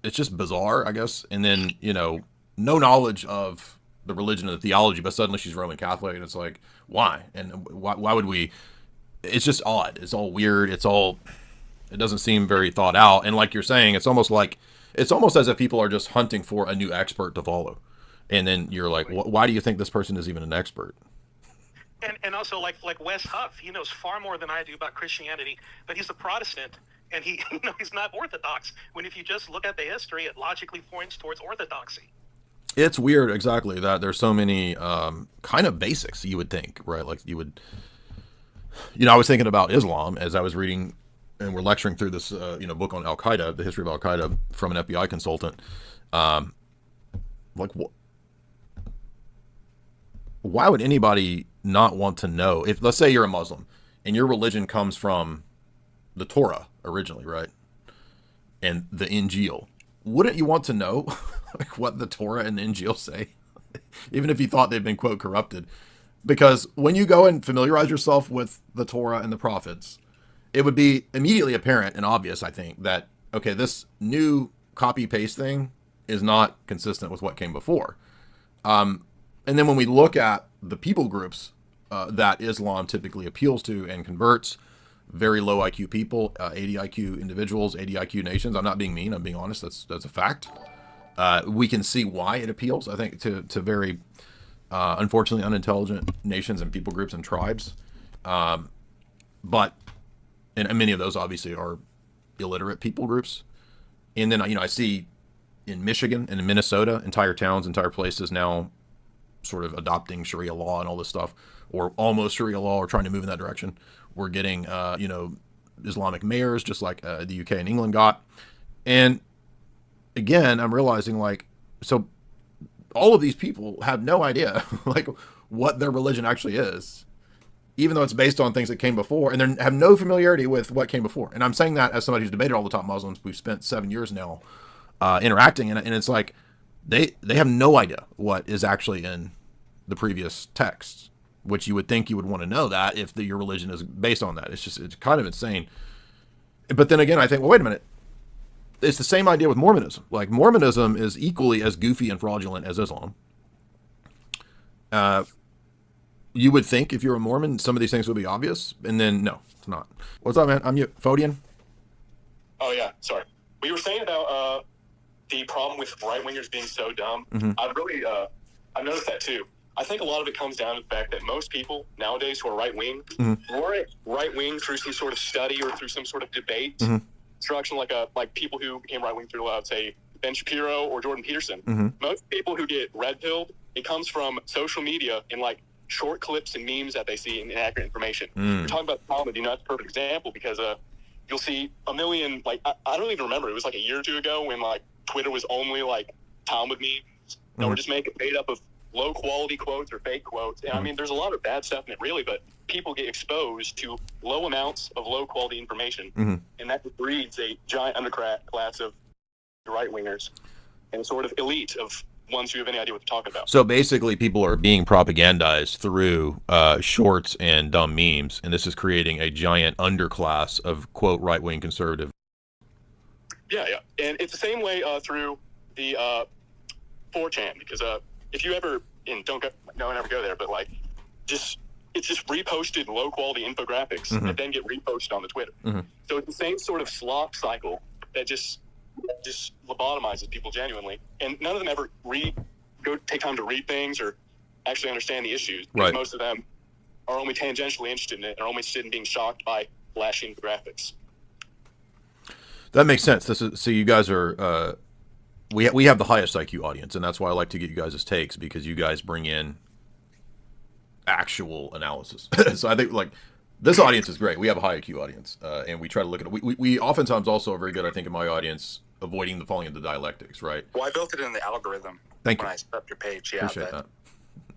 it's just bizarre, I guess. And then, you know, no knowledge of the religion and the theology, but suddenly she's Roman Catholic, and it's like, why? And why would we? It's just odd. It's all weird. It doesn't seem very thought out. And like you're saying, it's almost as if people are just hunting for a new expert to follow. And then you're like, why do you think this person is even an expert? And also like Wes Huff, he knows far more than I do about Christianity, but he's a Protestant, and he's not Orthodox. When if you just look at the history, it logically points towards Orthodoxy. It's weird, exactly, that there's so many kind of basics you would think, right? Like you would, you know, I was thinking about Islam as I was reading, and we're lecturing through this, book on Al-Qaeda, the history of Al-Qaeda from an FBI consultant. Why would anybody not want to know? If, let's say you're a Muslim and your religion comes from the Torah originally, right? And the Injil, wouldn't you want to know like what the Torah and the Injil say? Even if you thought they've been, quote, corrupted. Because when you go and familiarize yourself with the Torah and the prophets, it would be immediately apparent and obvious, I think, that, okay, this new copy-paste thing is not consistent with what came before. And then when we look at the people groups that Islam typically appeals to and converts, very low IQ people, 80 IQ individuals, 80 IQ nations. I'm not being mean. I'm being honest. That's a fact. We can see why it appeals, I think, to very, unfortunately, unintelligent nations and people groups and tribes. But and many of those obviously are illiterate people groups. And then, I see in Michigan and in Minnesota, entire towns, entire places now sort of adopting Sharia law and all this stuff, or almost Sharia law, or trying to move in that direction. We're getting, Islamic mayors, just like the UK and England got. And again, I'm realizing, like, so all of these people have no idea, like, what their religion actually is, even though it's based on things that came before, and they have no familiarity with what came before. And I'm saying that as somebody who's debated all the top Muslims. We've spent 7 years now interacting, and it's like, they have no idea what is actually in the previous texts, which you would think you would want to know that if your religion is based on that. It's kind of insane. But then again, I think, well, wait a minute. It's the same idea with Mormonism. Like, Mormonism is equally as goofy and fraudulent as Islam. You would think if you're a Mormon, some of these things would be obvious, and then no, it's not. What's up, man? I'm you, Fodian. Oh yeah, sorry. We were saying about the problem with right-wingers being so dumb. Mm-hmm. I've noticed that too. I think a lot of it comes down to the fact that most people nowadays who are right-wing weren't right-wing through some sort of study or through some sort of debate instruction, like people who became right-wing through, say, Ben Shapiro or Jordan Peterson. Most people who get red-pilled, it comes from social media and like short clips and memes that they see in inaccurate information. We're talking about Talmud, that's a perfect example, because you'll see a million, like, I don't even remember, it was like a year or two ago when like Twitter was only like Talmud memes that were just made up of low quality quotes or fake quotes. And I mean, there's a lot of bad stuff in it, really, but people get exposed to low amounts of low quality information. And that breeds a giant underclass of right wingers and sort of elite of ones who have any idea what they're talking about. So basically, people are being propagandized through shorts and dumb memes, and this is creating a giant underclass of, quote, right-wing conservative. Yeah, and it's the same way through the 4chan, because if you ever don't ever go there, but like it's just reposted low quality infographics that then get reposted on the Twitter. So it's the same sort of slop cycle that just lobotomizes people genuinely, and none of them ever go take time to read things or actually understand the issues. Because most of them are only tangentially interested in it, and are only interested in being shocked by flashy graphics. That makes sense. So you guys are we have the highest IQ audience, and that's why I like to get you guys' takes, because you guys bring in actual analysis. So I think like this audience is great. We have a high IQ audience, and we try to look at it. We oftentimes also are very good, I think, in my audience, avoiding the falling into dialectics, right? Well, I built it in the algorithm when I set up your page. Yeah, appreciate that.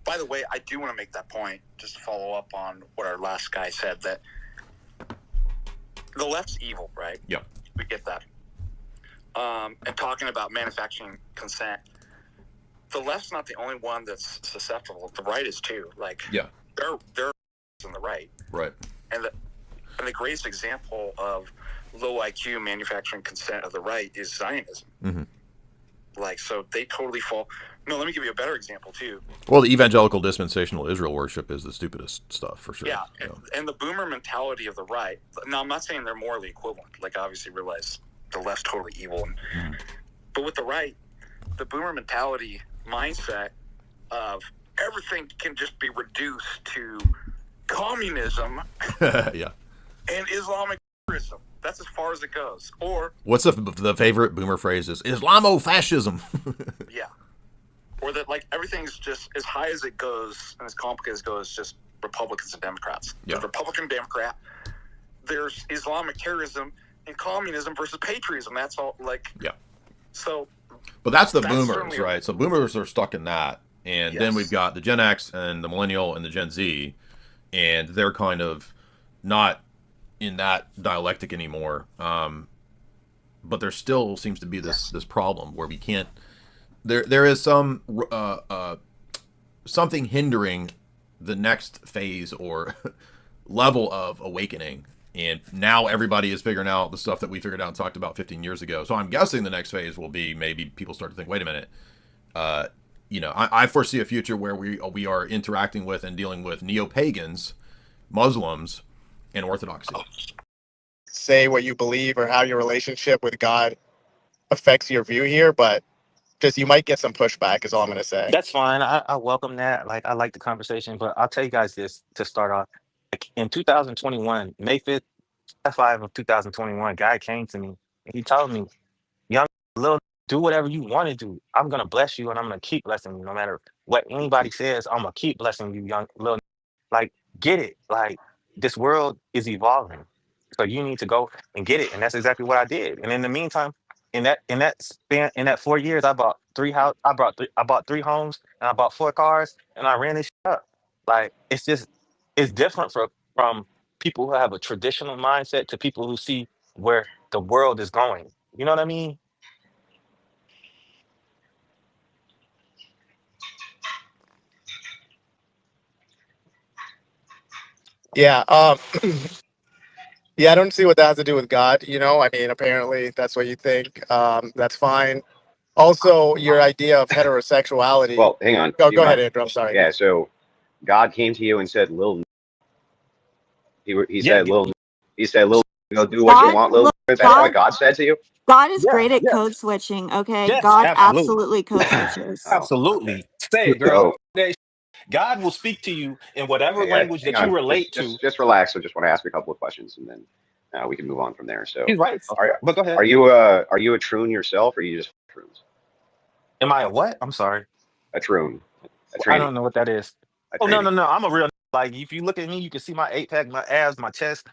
By the way, I do want to make that point, just to follow up on what our last guy said, that the left's evil, right? Yeah. We get that. And talking about manufacturing consent, the left's not the only one that's susceptible. The right is too. Like, they're in the right. Right. And the greatest example of low IQ manufacturing consent of the right is Zionism. Like, so they totally fall. No, let me give you a better example too. Well, the evangelical dispensational Israel worship is the stupidest stuff for sure. Yeah, and the boomer mentality of the right. Now, I'm not saying they're morally equivalent. Like, obviously, realize the left's totally evil, but with the right, the boomer mentality mindset of everything can just be reduced to communism, yeah, and Islamic terrorism. That's as far as it goes. Or what's the favorite boomer phrase is Islamofascism. Yeah. Or that, like, everything's just as high as it goes and as complicated as it goes, just Republicans and Democrats. Yeah. The Republican Democrat, there's Islamic terrorism and communism versus patriotism. That's all, like, yeah. So, but that's the boomers, right? So boomers are stuck in that, and then we've got the Gen X and the millennial and the Gen Z, and they're kind of not in that dialectic anymore. But there still seems to be this problem where we can't. There is some something hindering the next phase or level of awakening, and now everybody is figuring out the stuff that we figured out and talked about 15 years ago. So I'm guessing the next phase will be maybe people start to think, wait a minute, I foresee a future where we are interacting with and dealing with neo-pagans, Muslims, and Orthodoxy. Say what you believe or how your relationship with God affects your view here, but just you might get some pushback is all I'm going to say. That's fine. I welcome that. Like, I like the conversation, but I'll tell you guys this to start off. Like, in 2021, May 5th, 5 of 2021, guy came to me and he told me, young little, do whatever you want to do. I'm going to bless you and I'm going to keep blessing you. No matter what anybody says, I'm going to keep blessing you, young little. Like, get it. Like, this world is evolving. So you need to go and get it. And that's exactly what I did. And in the meantime, in that 4 years, I bought 3 houses, I bought 3 homes, and I bought 4 cars, and I ran this shit up. Like, it's different from people who have a traditional mindset to people who see where the world is going. You know what I mean? Yeah. Yeah, I don't see what that has to do with God. I mean, apparently that's what you think. That's fine. Also, your idea of heterosexuality. Well, hang on. Go ahead, Andrew. I'm sorry. Yeah, so God came to you and said, "Lil," he said, "Lil," go do what you want, Lil. That's what God said to you. God is great at code switching. Okay, Yes, God absolutely. absolutely code switches. Absolutely. Say it, girl. God will speak to you in whatever language that you relate to. Just relax. I just want to ask you a couple of questions, and then we can move on from there. So, He's right. But go ahead. Are you a troon yourself, or are you just troons? Am I a what? I'm sorry. A troon. I don't know what that is. Oh, no. I'm a real, like, if you look at me, you can see my 8-pack, my abs, my chest.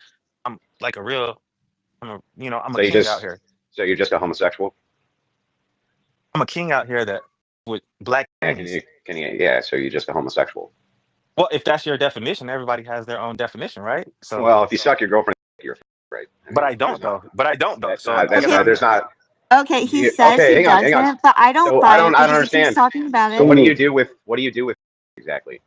I'm like I'm a king out here. So you're just a homosexual? I'm a king out here that with black. Yeah, so you're just a homosexual. Well, if that's your definition, everybody has their own definition, right? So, well, if you suck your girlfriend, you're right. But I don't though. So there's not. Okay, he says he doesn't, but I don't buy it because he keeps talking about it. So what do you do with exactly?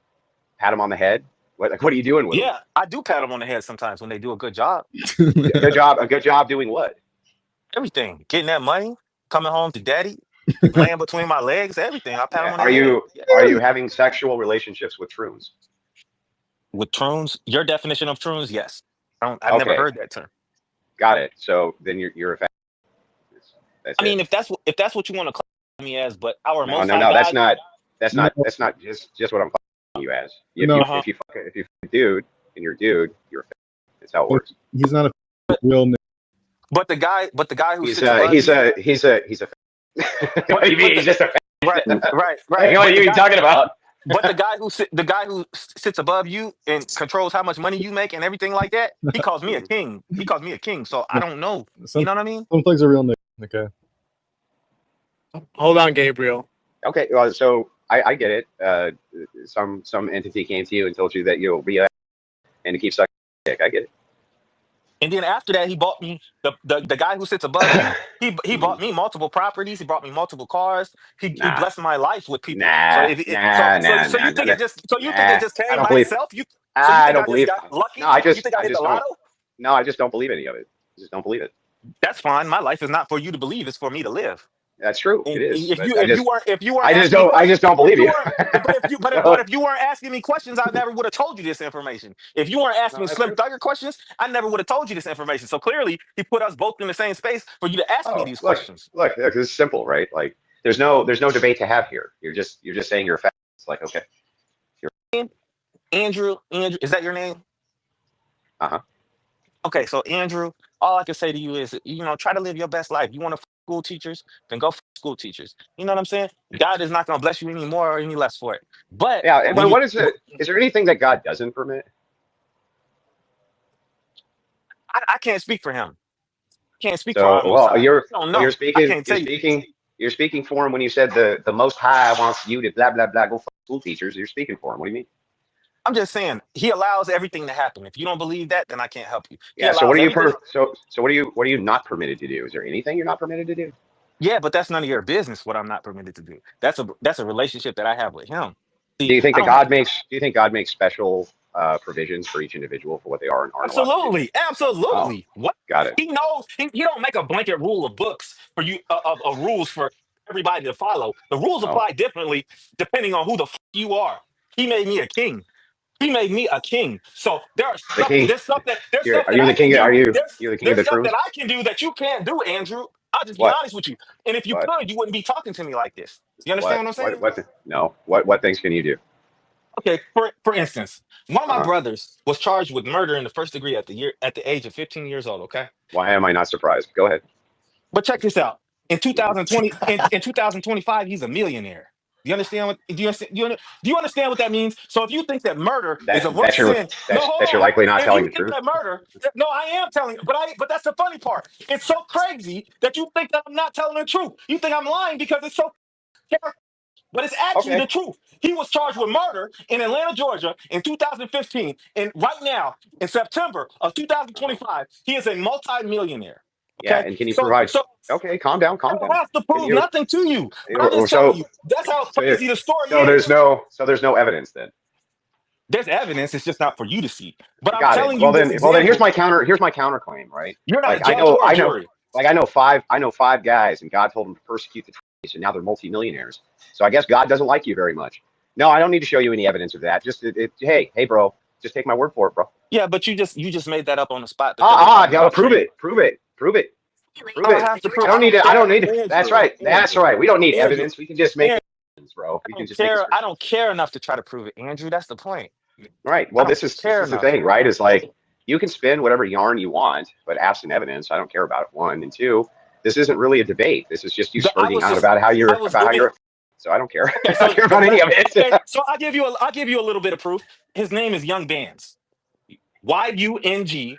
Pat him on the head? What are you doing with him? Yeah, I do pat them on the head sometimes when they do a good job. A good job doing what? Everything. Getting that money, coming home to daddy, laying between my legs, everything. I pat him on the Are head. you having sexual relationships with troons? With troons, your definition of troons, yes. I've never Okay, heard that term. got it. So then you're a fan. That's I mean, it. if that's what you want to call me as, but our No, Most no, High no. That's God. not just what I'm calling you as. If No. you fuck a dude and you're a dude, you're a fan. That's how it works. He's not a real. But the guy who He's sits above you. a fan. What do you mean? He's just a fan. Right. What are you talking about? But the guy who sits above you and controls how much money you make and everything like that, he calls me a king. He calls me a king. So I don't know. You know what I mean? Some things are real nigga. Okay. Hold on, Gabriel. Okay, well, so I get it. Some entity came to you and told you that you'll be a and to keep sucking dick. I get it. And then after that, he bought me the guy who sits above you. He bought me multiple properties. He bought me multiple cars. He blessed my life with people. So you think it just came by itself? I don't believe. Got lucky? No, I just you think I hit the don't. lotto? No, I just don't believe any of it. I just don't believe it. That's fine. My life is not for you to believe. It's for me to live. That's true. And it is. If you weren't, I just don't believe you. But if you weren't asking me questions, I never would have told you this information. If you weren't asking me Slim Thugger questions, I never would have told you this information. So clearly, he put us both in the same space for you to ask me these questions. Look, it's simple, right? Like, there's no debate to have here. You're just saying you're a fact. It's like, okay. Andrew, is that your name? Uh-huh. Okay, so Andrew, all I can say to you is, try to live your best life. You want to school teachers, then go school teachers. You know what I'm saying? God is not going to bless you any more or any less for it. But yeah, but what is it? Is there anything that God doesn't permit? I can't speak for him. Can't speak for him. Well, you're speaking for him when you said the Most High wants you to blah blah blah go fuck school teachers. You're speaking for him. What do you mean? I'm just saying he allows everything to happen. If you don't believe that, then I can't help you. Yeah. So what are you what are you not permitted to do? Is there anything you're not permitted to do? Yeah, but that's none of your business. What I'm not permitted to do. That's a relationship that I have with him. See, do you think God makes special provisions for each individual for what they are and aren't? Absolutely. Oh, what? Got it. He knows. He don't make a blanket rule of books for you of rules for everybody to follow. The rules apply differently depending on who the f you are. He made me a king. He made me a king. So there's stuff that Are you the king of the stuff truth? that I can do that you can't do, Andrew. I'll just be honest with you. And if you could, you wouldn't be talking to me like this. You understand what I'm saying? What things can you do? Okay, for instance, one of my brothers was charged with murder in the first degree at the age of 15 years old. Okay. Why am I not surprised? Go ahead. But check this out. In 2020, in 2025, he's a millionaire. Do you understand what? Do you understand what that means? So if you think that murder is a worse sin, that you're likely not telling the truth. That murder, no, I am telling. But that's the funny part. It's so crazy that you think that I'm not telling the truth. You think I'm lying because it's so. But it's actually the truth. He was charged with murder in Atlanta, Georgia in 2015. And right now, in September of 2025, he is a multi-millionaire. Okay? Yeah, and can you provide... okay, calm down. I don't have to prove nothing to you. But I'm just telling you, that's how crazy the story is. There's no evidence then. There's evidence, it's just not for you to see. But I'm Got telling it. you, well then here's my counterclaim, right? You're not a judge or a jury. I know five guys, and God told them to persecute the Trays, and now they're multimillionaires. So I guess God doesn't like you very much. No, I don't need to show you any evidence of that. Just hey, bro, just take my word for it, bro. Yeah, but you just made that up on the spot. Prove it. I don't need to. That's right. We don't need evidence. We can just make evidence, bro. I don't care enough to try to prove it, Andrew. That's the point. Right. Well, this is the thing, right? Is like you can spin whatever yarn you want, but absent evidence, I don't care about it. One and two, this isn't really a debate. This is just you spurting out about how you're So I don't care. I don't care about any of it. So I'll give you a little bit of proof. His name is Young Bands. YUNG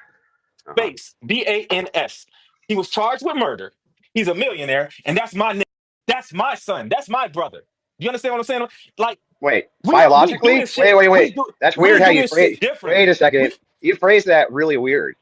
space BANS. He was charged with murder. He's a millionaire, and that's my name. That's my son. That's my brother. You understand what I'm saying? Like, wait, biologically? Wait. That's weird how you phrase. Wait a second. You phrase that really weird.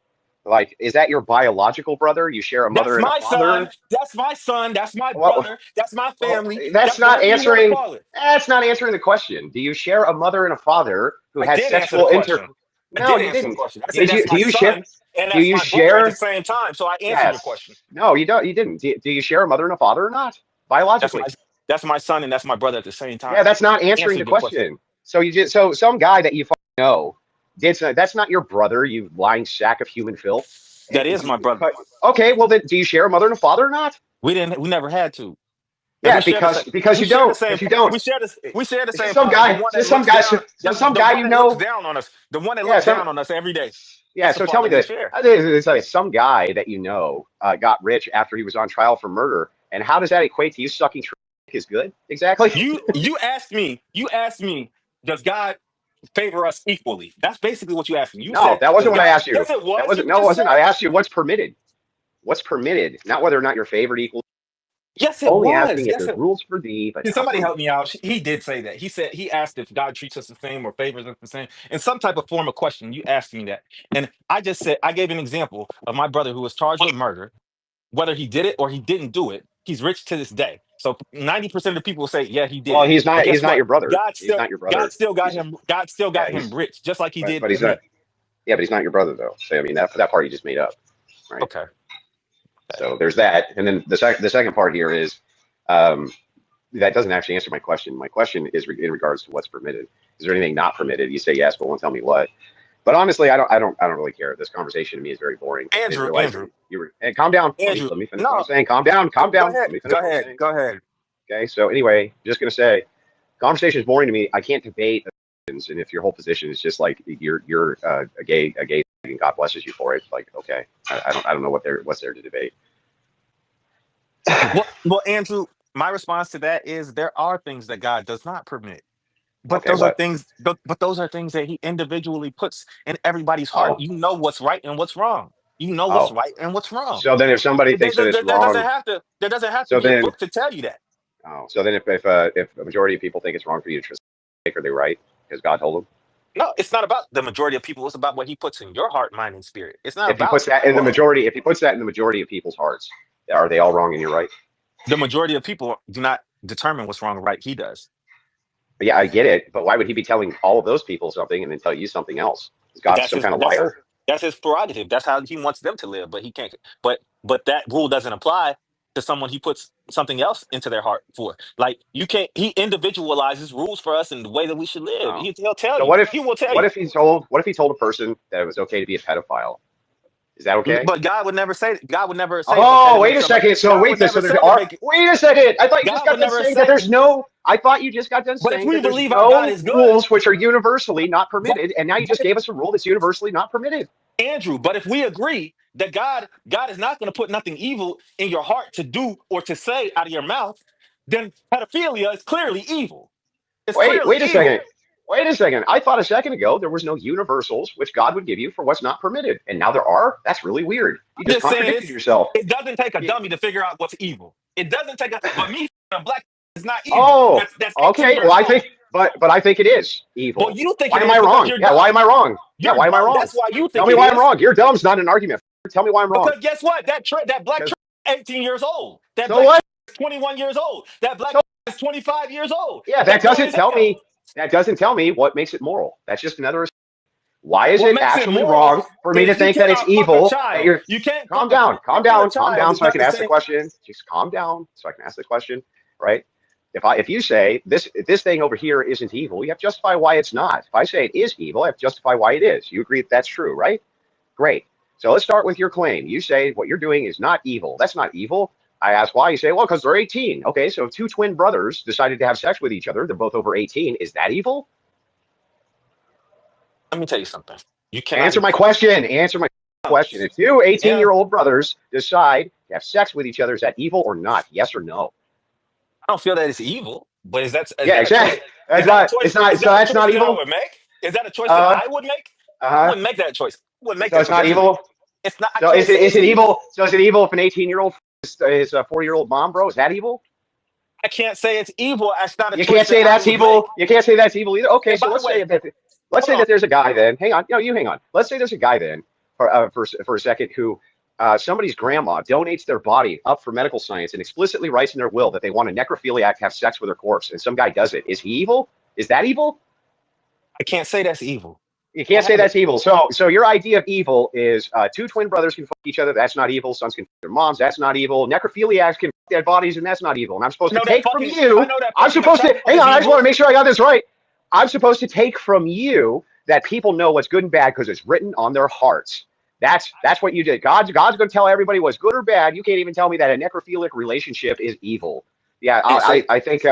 Like, is that your biological brother? You share a mother and a father? That's my son. That's my brother. That's my family. That's not answering. That's not answering the question. Do you share a mother and a father who has sexual intercourse? I No, did you answer the didn't. question. I said Did that's you? my Do you share? son and Do that's you my brother at the share? same time. So I answered your Yes. question. No, you don't. You didn't. Do you share a mother and a father or not? Biologically. That's my son and that's my brother at the same Yeah, time. that's not I answering the answered your question. question. So you just some guy that you know did so, that's not your brother, you lying sack of human filth. That is my brother. But okay, well then, do you share a mother and a father or not? We never had to. And Yeah, we share the same. because We you share the don't. same. Because you don't. We share the It's just same some father. The guy. one that Just some looks guy. down. So some The guy one you that looks know. down on us. The one that Yeah. looks down on us every day. Yeah. That's the So tell me father we that. share. It's like some guy that you know got rich after he was on trial for murder, and how does that equate to you sucking is good? Exactly. You asked me. Does God favor us equally? That's basically what you asked me. You No, said, that does wasn't what I God? asked you. Yes, it That was. wasn't. You No, it just wasn't. said. I asked you what's permitted. What's permitted, not whether or not your favorite equals. Yes, it Only was. asking if Yes, there's it. rules for thee, but Can not somebody for me. help me out? He did say that. He asked if God treats us the same or favors us the same in some type of form of question. You asked me that, and I just said I gave an example of my brother who was charged with murder. Whether he did it or he didn't do it, he's rich to this day. So 90% of the people say, yeah, he did Well, it. he's But not. He's guess not what? your brother. He's not your brother. God still got He's him. God still yeah. got him rich, just like he did But he's with me. not. Yeah, but he's not your brother though. So I mean that part you just made up, right? Okay. So there's that, and then the second part here is that doesn't actually answer my question. My question is in regards to what's permitted. Is there anything not permitted? You say yes, but won't tell me what. But honestly, I don't really care. This conversation to me is very boring. I didn't realize that you were. Hey, calm down. Let me finish what I'm No, saying. Calm down. Calm go down. ahead. Let me finish Go what I'm ahead. saying. Go ahead. Okay. So anyway, just gonna say, conversation is boring to me. I can't debate opinions, and if your whole position is just like you're a gay, and God blesses you for it, like okay, I don't know what's there to debate. Well, Andrew, my response to that is there are things that God does not permit. But Okay, those are what? things. But those are things that He individually puts in everybody's heart. Oh, You know what's right and what's wrong. You know what's oh. right and what's wrong. So then, if somebody thinks that it's There doesn't wrong, have to. There doesn't have to so be a then, book to tell you that. oh, so then if a majority of people think it's wrong for you to trust, are they right? Because God told them. No, it's not about the majority of people. It's about what He puts in your heart, mind, and spirit. It's not If he about puts that in the well, majority, if he puts that in the majority of people's hearts, are they all wrong and you're right? the majority of people do not determine what's wrong or right. He does. But yeah, I get it. But why would he be telling all of those people something and then tell you something else? Is God That's some his. kind of liar? That's his prerogative. That's how He wants them to live. But He can't. But that rule doesn't apply to someone He puts something else into their heart for. Like you can't. He individualizes rules for us and the way that we should live. Oh. He'll tell So you. He will tell you. what if he told a person that it was okay to be a pedophile? Is that okay? But God would never say. God would never say it's okay Oh, to wait make a somebody. second. So God wait would this. So never there say to are. make it. Wait a second. I thought you just God got would done never saying that say. there's no. I thought you just got done But if saying we that there's believe our God no is good, rules which are universally not but, permitted, and now you but just gave us a rule that's universally not permitted. Andrew, but if we agree that God is not going to put nothing evil in your heart to do or to say out of your mouth, then pedophilia is clearly evil. It's clearly Wait a second. evil. Wait a second. I thought a second ago there was no universals which God would give you for what's not permitted, and now there are. That's really weird. You I'm just just saying contradicted yourself. it doesn't take a dummy to figure out what's evil. It doesn't take but me a black is not evil. Oh, That's 18 okay. Well, years old. but I think it is Well, evil. you think Why it am is I because wrong? you're Yeah, why am dumb. I wrong? Yeah, You're why am I dumb. wrong? That's why you Tell think me it why I'm is. wrong. You're dumb's not an argument. Tell me why I'm wrong. Because guess what? That black Because is 18 years old. That so black what? is 21 years old. That black So is 25 years old. yeah, They're grown as hell. that doesn't tell me what makes it moral. That's just another. Why is What it makes it actually moral wrong for me to is you think that it's cannot fuck a evil that child. you're You can't calm fuck down, calm child. down It's so I not can the ask the same. question. Just calm down so I can ask the question, right? If you say this thing over here isn't evil, you have to justify why it's not. If I say it is evil, I have to justify why it is. You agree that that's true, right? Great. So let's start with your claim. You say what you're doing is not evil. That's not evil. I ask why. You say, well, because they're 18. Okay, so if two twin brothers decided to have sex with each other, they're both over 18. Is that evil? Let me tell you something. You cannot Answer my equate. question. Answer my question. If two 18-year-old Yeah, brothers decide to have sex with each other, is that evil or not? Yes or no? I don't feel that it's evil, but is Yeah, that a choice? exactly. That's not. It's not. Is So that a that's choice not that I evil. would make? Is that a choice that Uh. I would make? I Uh. wouldn't make that choice. I wouldn't make So that it's choice. not evil. It's not. I So can't is say it? Is it's it evil. evil? So is it evil if an 18-year-old is a 4-year-old mom, bro? Is that evil? I can't say it's evil. That's not a You choice can't that say I that's would make. evil. You can't say that's evil either. Okay, And so by the way, let's hold say on. that there's a guy then. Hang on. No, you hang on. Let's say there's a guy then for a second who somebody's grandma donates their body up for medical science and explicitly writes in their will that they want a necrophiliac to have sex with her corpse, and some guy does it. Is he evil? Is that evil? I can't say that's evil. You can't say that's evil. So your idea of evil is two twin brothers can fuck each other. That's not evil. Sons can fuck their moms. That's not evil. Necrophiliacs can fuck dead bodies, and that's not evil. And I'm supposed to take from you. I'm supposed to hang on. I just want to make sure I got this right. I'm supposed to take from you that people know what's good and bad because it's written on their hearts. That's what you did. God's going to tell everybody what's good or bad. You can't even tell me that a necrophilic relationship is evil. Yeah, I think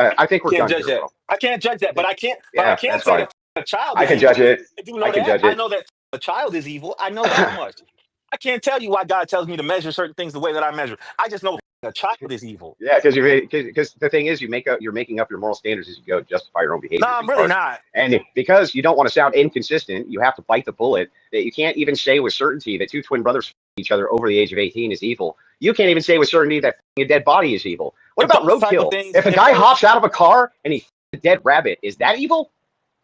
we're done here, bro. I can't judge that, but I can't. Yeah, But I can't that's say fine. that a child. I can judge it. I know that a child is evil. I know that much. I can't tell you why God tells me to measure certain things the way that I measure. I just know a child is evil. Yeah, because the thing is, you're making up your moral standards as you go to justify your own behavior. No, I'm really not. And because you don't want to sound inconsistent, you have to bite the bullet that you can't even say with certainty that two twin brothers f each other over the age of 18 is evil. You can't even say with certainty that a dead body is evil. What about roadkill? If a guy hops out of a car and he f a dead rabbit, is that evil?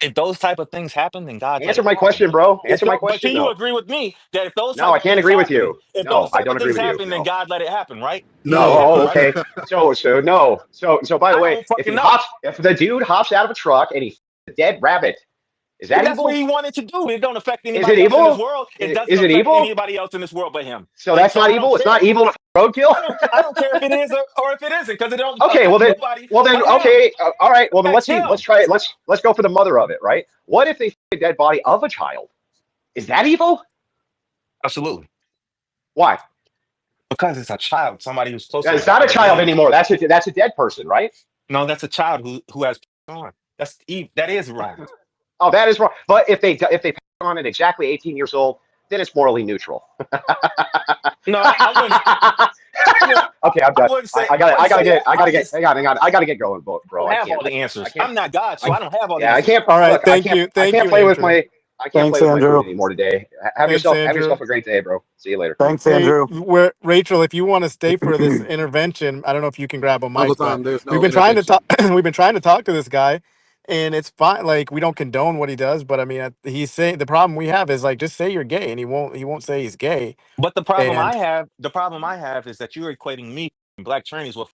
If those type of things happen, then God. Answer my question, bro. Answer my question. But can you agree with me that if those No, I can't agree with you. If No, those I type don't of agree things with you. happen, then God let it happen, right? No, oh, okay. So no. So by the way, if the dude hops out of a truck and he f a dead rabbit, is that that's evil? what he wanted to do. It don't affect Is anybody it else in evil? this world. It doesn't Is it affect evil? anybody else in this world but him. So that's not evil. It's not evil to f roadkill. I don't care if it is or if it isn't, because it don't Okay, affect well then, nobody. okay, all right. Well then, let's see. him. Let's try it. Let's go for the mother of it, right? What if they f a dead body of a child? Is that evil? Absolutely. Why? Because it's a child, somebody who's close. It's not a child anymore. That's a dead person, right? No, that's a child who has on. That is wrong. Oh, that is wrong. But if they pass on at exactly 18 years old, then it's morally neutral. No, I wouldn't. Okay, I'm done. I gotta get going, bro. I have all the answers. I'm not God, so I don't have all the Yeah, I answers. can't. All right, Look, thank I you, can't play with my. I can't Thanks, play with my Andrew. food anymore today. Have Thanks, yourself a great day, bro. See you later. Thanks, Andrew. Rachel, if you want to stay for this intervention, I don't know if you can grab a mic. Uncle But Tom, there's no we've been trying to talk. intervention. We've been trying to talk to this guy, and it's fine. Like, we don't condone what he does, but I mean, he's saying the problem we have is like, just say you're gay, and he won't say he's gay. But the problem And I have is that you're equating me and black trannies with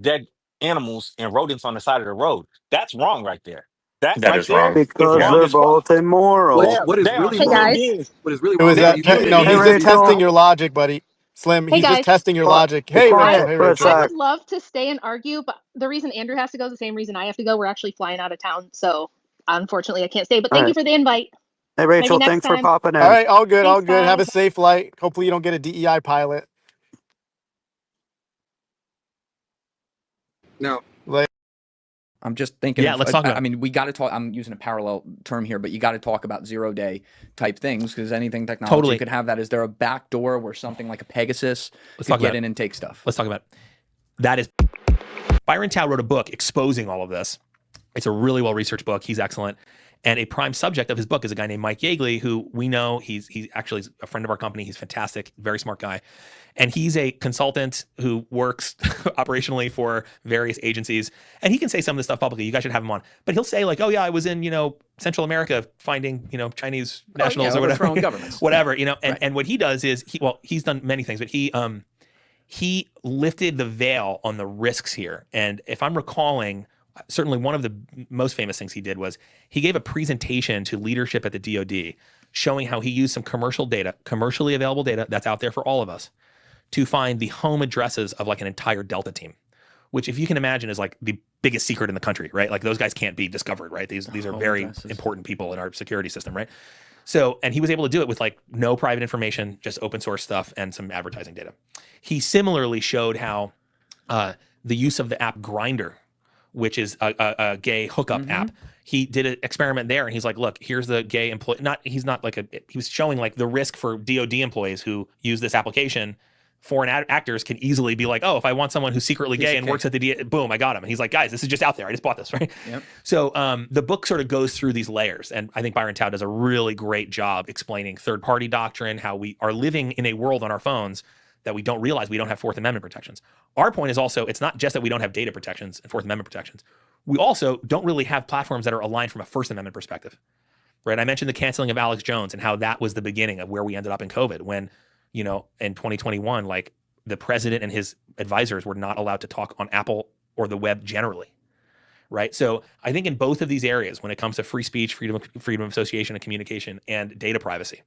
dead animals and rodents on the side of the road. That's wrong right there. That is wrong. Because they're both immoral. What is really Hey, wrong? guys. What is really it wrong? was is that. you can't- No, you he's can't- just testing your logic, buddy. Slim, Hey, he's just guys. testing your logic. Hey, Rachel. Hey, Rachel. I would love to stay and argue, but the reason Andrew has to go is the same reason I have to go. We're actually flying out of town, so unfortunately I can't stay. But thank you for the invite. Hey, Rachel, Maybe next thanks for time. popping in. All right, all good, all Thanks, good. Have a guys. safe flight. Hopefully, you don't get a DEI pilot. No. I'm just thinking. Yeah, let's talk about it. I mean, we got to talk. I'm using a parallel term here, but you got to talk about 0-day type things because anything technology Totally. could have that. Is there a back door where something like a Pegasus Let's could talk get about in it. and take stuff? Let's talk about it. That is Byron Tao wrote a book exposing all of this. It's a really well-researched book. He's excellent. And a prime subject of his book is a guy named Mike Yeagley, who we know he's actually a friend of our company. He's fantastic, very smart guy. And he's a consultant who works operationally for various agencies. And he can say some of this stuff publicly. You guys should have him on. But he'll say like, oh yeah, I was in, Central America finding, Chinese nationals or whatever. Governments. Whatever, and what he does is he's done many things, but he lifted the veil on the risks here. And if I'm recalling, certainly one of the most famous things he did was he gave a presentation to leadership at the DoD showing how he used some commercially available data that's out there for all of us to find the home addresses of like an entire Delta team, which if you can imagine is like the biggest secret in the country, right? Like those guys can't be discovered, right? These are very important people in our security system, right? So, and he was able to do it with like no private information, just open source stuff and some advertising data. He similarly showed how the use of the app Grindr, which is a gay hookup app. He did an experiment there and he's like, look, here's the gay employee. He was showing like the risk for DoD employees who use this application. Foreign actors can easily be like, oh, if I want someone who's secretly gay and works at the boom, I got him. And he's like, guys, this is just out there. I just bought this, right? Yep. So the book sort of goes through these layers. And I think Byron Tao does a really great job explaining third-party doctrine, how we are living in a world on our phones that we don't realize we don't have Fourth Amendment protections. Our point is also, it's not just that we don't have data protections and Fourth Amendment protections. We also don't really have platforms that are aligned from a First Amendment perspective, right? I mentioned the canceling of Alex Jones and how that was the beginning of where we ended up in COVID when, in 2021, like the president and his advisors were not allowed to talk on Apple or the web generally, right? So I think in both of these areas, when it comes to free speech, freedom of association and communication, and data privacy,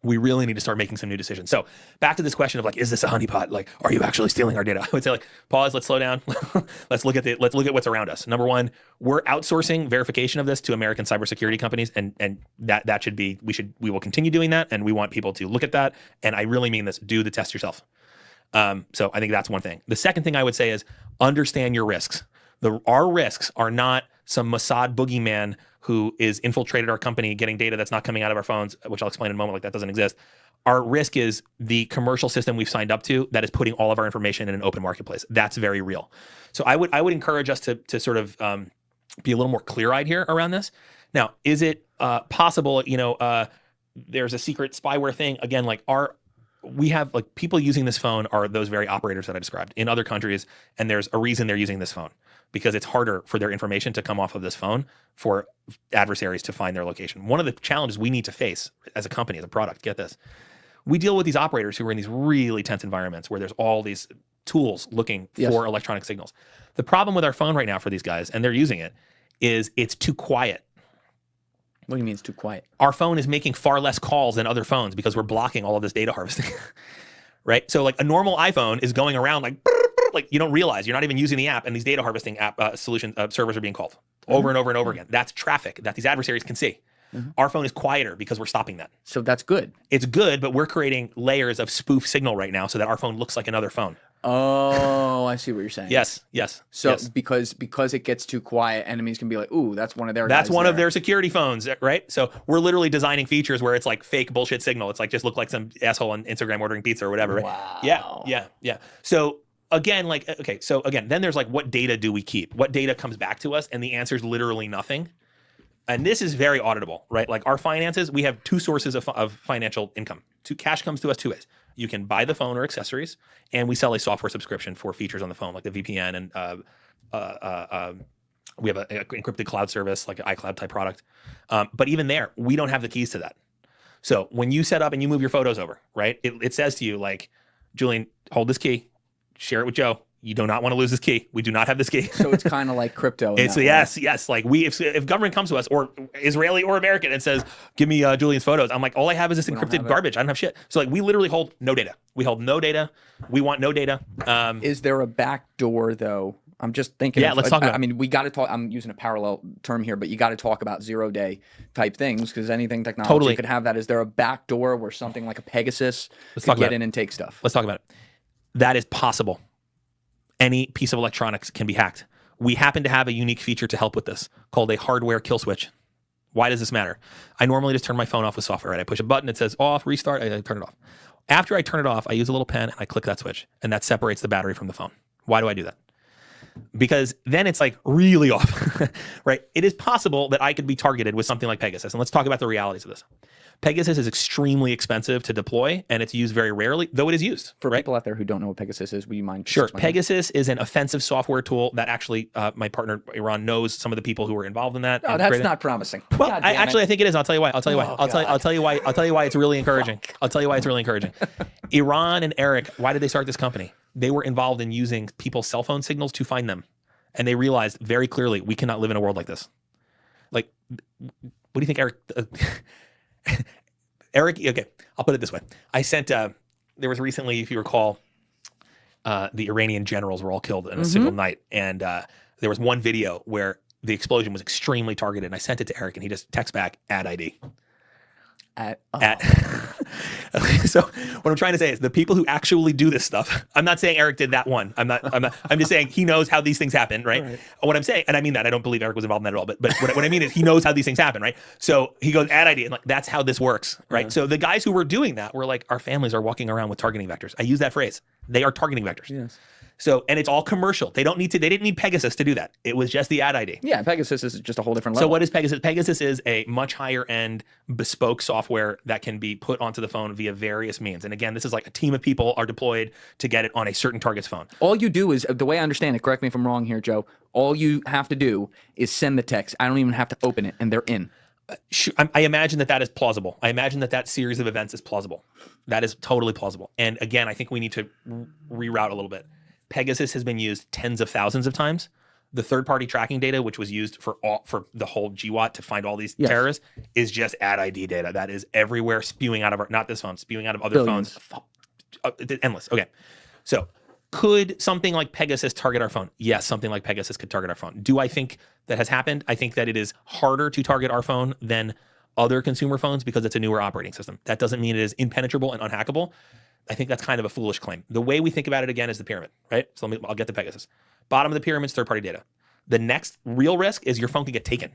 we really need to start making some new decisions. So back to this question of like, is this a honeypot? Like, are you actually stealing our data? I would say like, pause, let's slow down. let's look at what's around us. Number one, we're outsourcing verification of this to American cybersecurity companies, and that should be, we will continue doing that, and we want people to look at that. And I really mean this, do the test yourself. So I think that's one thing. The second thing I would say is understand your risks. Our risks are not some Mossad boogeyman who is infiltrated our company getting data that's not coming out of our phones, which I'll explain in a moment, like that doesn't exist. Our risk is the commercial system we've signed up to that is putting all of our information in an open marketplace. That's very real. So I would encourage us to sort of be a little more clear-eyed here around this. Now, is it possible, there's a secret spyware thing, again, like we have like people using this phone are those very operators that I described in other countries, and there's a reason they're using this phone, because it's harder for their information to come off of this phone for adversaries to find their location. One of the challenges we need to face as a company, as a product, get this, we deal with these operators who are in these really tense environments where there's all these tools looking for electronic signals. The problem with our phone right now for these guys, and they're using it, is it's too quiet. What do you mean it's too quiet? Our phone is making far less calls than other phones because we're blocking all of this data harvesting, right? So like a normal iPhone is going around like you don't realize you're not even using the app, and these data harvesting app servers are being called over and over and over again. That's traffic that these adversaries can see. Our phone is quieter because we're stopping that. So that's good. It's good, but we're creating layers of spoof signal right now so that our phone looks like another phone. Oh, I see what you're saying. Yes. So yes. because it gets too quiet, enemies can be like, ooh, that's one of their That's guys one there. of their security phones, right? So we're literally designing features where it's like fake bullshit signal. It's like just look like some asshole on Instagram ordering pizza or whatever, right? Wow. Yeah. So again, like, okay, so again, then there's like, what data do we keep? What data comes back to us? And the answer is literally nothing. And this is very auditable, right? Like our finances, we have two sources of financial income. Cash comes to us two ways. You can buy the phone or accessories, and we sell a software subscription for features on the phone, like the VPN, and we have an encrypted cloud service, like an iCloud type product. But even there, we don't have the keys to that. So when you set up and you move your photos over, right, it says to you like, Julian, hold this key, share it with Joe. You do not want to lose this key. We do not have this key. So it's kind of like crypto. It's yes. Like if government comes to us, or Israeli or American, and says, give me Julian's photos, I'm like, all I have is this encrypted garbage. I don't have shit. So like we literally hold no data. We hold no data. We want no data. Is there a back door though? I'm just thinking. Yeah, let's talk about it. I mean, we got to talk. I'm using a parallel term here, but you got to talk about 0-day type things, because anything technology could have that. Is there a back door where something like a Pegasus could get in and take stuff? Let's talk about it. That is possible. Any piece of electronics can be hacked. We happen to have a unique feature to help with this called a hardware kill switch. Why does this matter? I normally just turn my phone off with software, right? I push a button, it says off, restart, I turn it off. After I turn it off, I use a little pen and I click that switch, and that separates the battery from the phone. Why do I do that? Because then it's like really off, right? It is possible that I could be targeted with something like Pegasus. And let's talk about the realities of this. Pegasus is extremely expensive to deploy, and it's used very rarely, though it is used. For people out there who don't know what Pegasus is, will you mind? Sure. Pegasus is an offensive software tool that actually my partner Iran knows some of the people who were involved in that. No, that's not promising. Well, I think it is. I'll tell you why. I'll tell you why it's really encouraging. I'll tell you why it's really encouraging. Iran and Eric, why did they start this company? They were involved in using people's cell phone signals to find them. And they realized very clearly, we cannot live in a world like this. Like, what do you think, Eric? Eric, okay, I'll put it this way. I sent, there was recently, if you recall, the Iranian generals were all killed in a single night. And there was one video where the explosion was extremely targeted. And I sent it to Eric, and he just texts back, add ID. So what I'm trying to say is the people who actually do this stuff, I'm not saying Eric did that one. I'm just saying he knows how these things happen, right? What I'm saying, and I mean that, I don't believe Eric was involved in that at all, but what I mean is he knows how these things happen, right? So he goes, add ID, and like, that's how this works, right? So the guys who were doing that were like, our families are walking around with targeting vectors. I use that phrase. They are targeting vectors. Yes. So, and it's all commercial. They didn't need Pegasus to do that. It was just the ad ID. Yeah, Pegasus is just a whole different level. So what is Pegasus? Pegasus is a much higher end bespoke software that can be put onto the phone via various means. And again, this is like a team of people are deployed to get it on a certain target's phone. All you do is, the way I understand it, correct me if I'm wrong here, Joe, all you have to do is send the text. I don't even have to open it, and they're in. I imagine that is plausible. I imagine that series of events is plausible. That is totally plausible. And again, I think we need to reroute a little bit. Pegasus has been used tens of thousands of times. The third-party tracking data, which was used for the whole GWAT to find all these terrorists, is just ad ID data that is everywhere, spewing out of not this phone, spewing out of other phones. Endless. Okay, so could something like Pegasus target our phone? Yes, something like Pegasus could target our phone. Do I think that has happened? I think that it is harder to target our phone than other consumer phones because it's a newer operating system. That doesn't mean it is impenetrable and unhackable. I think that's kind of a foolish claim. The way we think about it again is the pyramid, right? So I'll get to Pegasus. Bottom of the pyramid is third-party data. The next real risk is your phone could get taken,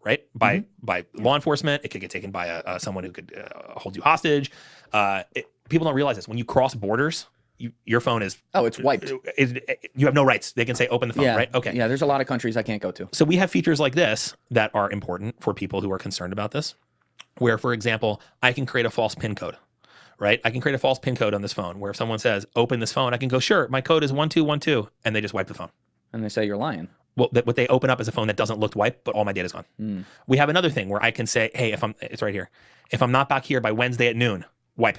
right? By law enforcement. It could get taken by someone who could hold you hostage. People don't realize this. When you cross borders, your phone is... Oh, it's wiped. You have no rights. They can say, open the phone, right? Okay. Yeah, there's a lot of countries I can't go to. So we have features like this that are important for people who are concerned about this, where, for example, I can create a false PIN code. Right? I can create a false PIN code on this phone where if someone says, open this phone, I can go, sure, my code is 1212, and they just wipe the phone. And they say you're lying. Well, what they open up is a phone that doesn't look wiped, but all my data's gone. We have another thing where I can say, hey, it's right here. If I'm not back here by Wednesday at noon, wipe.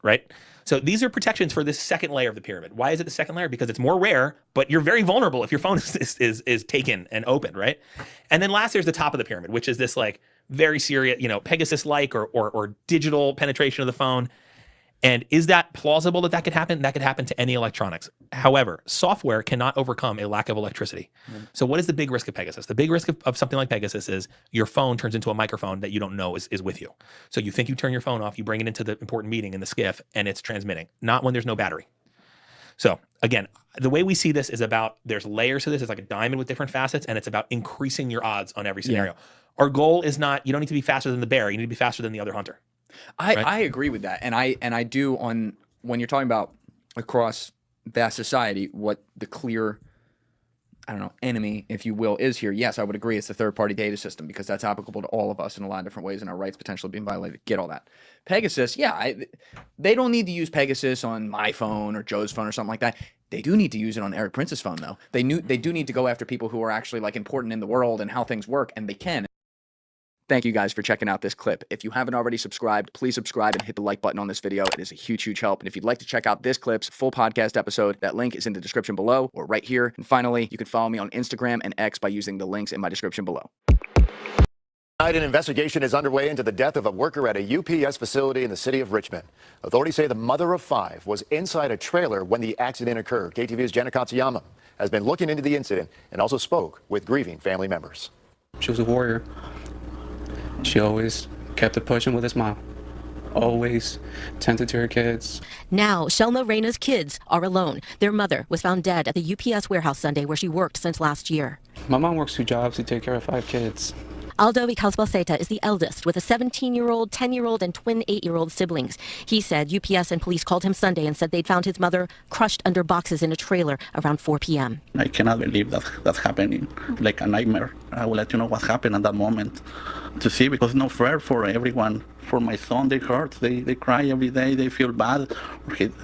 Right? So these are protections for this second layer of the pyramid. Why is it the second layer? Because it's more rare, but you're very vulnerable if your phone is taken and opened, right? And then last, there's the top of the pyramid, which is this like very serious, Pegasus-like or digital penetration of the phone. And is that plausible that could happen? That could happen to any electronics. However, software cannot overcome a lack of electricity. So what is the big risk of Pegasus? The big risk of something like Pegasus is your phone turns into a microphone that you don't know is with you. So you think you turn your phone off, you bring it into the important meeting in the skiff, and it's transmitting. Not when there's no battery. So again, the way we see this is about, there's layers to this. It's like a diamond with different facets, and it's about increasing your odds on every scenario. Our goal is not, you don't need to be faster than the bear. You need to be faster than the other hunter. I agree with that. And I do when you're talking about across vast society, what the clear, enemy, if you will, is here. Yes, I would agree. It's the third-party data system because that's applicable to all of us in a lot of different ways and our rights potentially being violated. Get all that. Pegasus, they don't need to use Pegasus on my phone or Joe's phone or something like that. They do need to use it on Eric Prince's phone, though. They do need to go after people who are actually like important in the world and how things work, and they can. Thank you guys for checking out this clip. If you haven't already subscribed, please subscribe and hit the like button on this video. It is a huge, huge help. And if you'd like to check out this clip's full podcast episode, that link is in the description below or right here. And finally, you can follow me on Instagram and X by using the links in my description below. Tonight, an investigation is underway into the death of a worker at a UPS facility in the city of Richmond. Authorities say the mother of 5 was inside a trailer when the accident occurred. KTV's Jenna Katsuyama has been looking into the incident and also spoke with grieving family members. She was a warrior. She always kept it pushing with his mom. Always tended to her kids. Now, Shelma Reyna's kids are alone. Their mother was found dead at the UPS warehouse Sunday where she worked since last year. My mom works 2 jobs to take care of 5 kids. Aldo Icalzbalceta is the eldest with a 17-year-old, 10-year-old, and twin 8-year-old siblings. He said UPS and police called him Sunday and said they'd found his mother crushed under boxes in a trailer around 4 p.m. I cannot believe that's happening, like a nightmare. I will let you know what happened at that moment to see, because no fair for everyone. For my son, they hurt, they cry every day, they feel bad.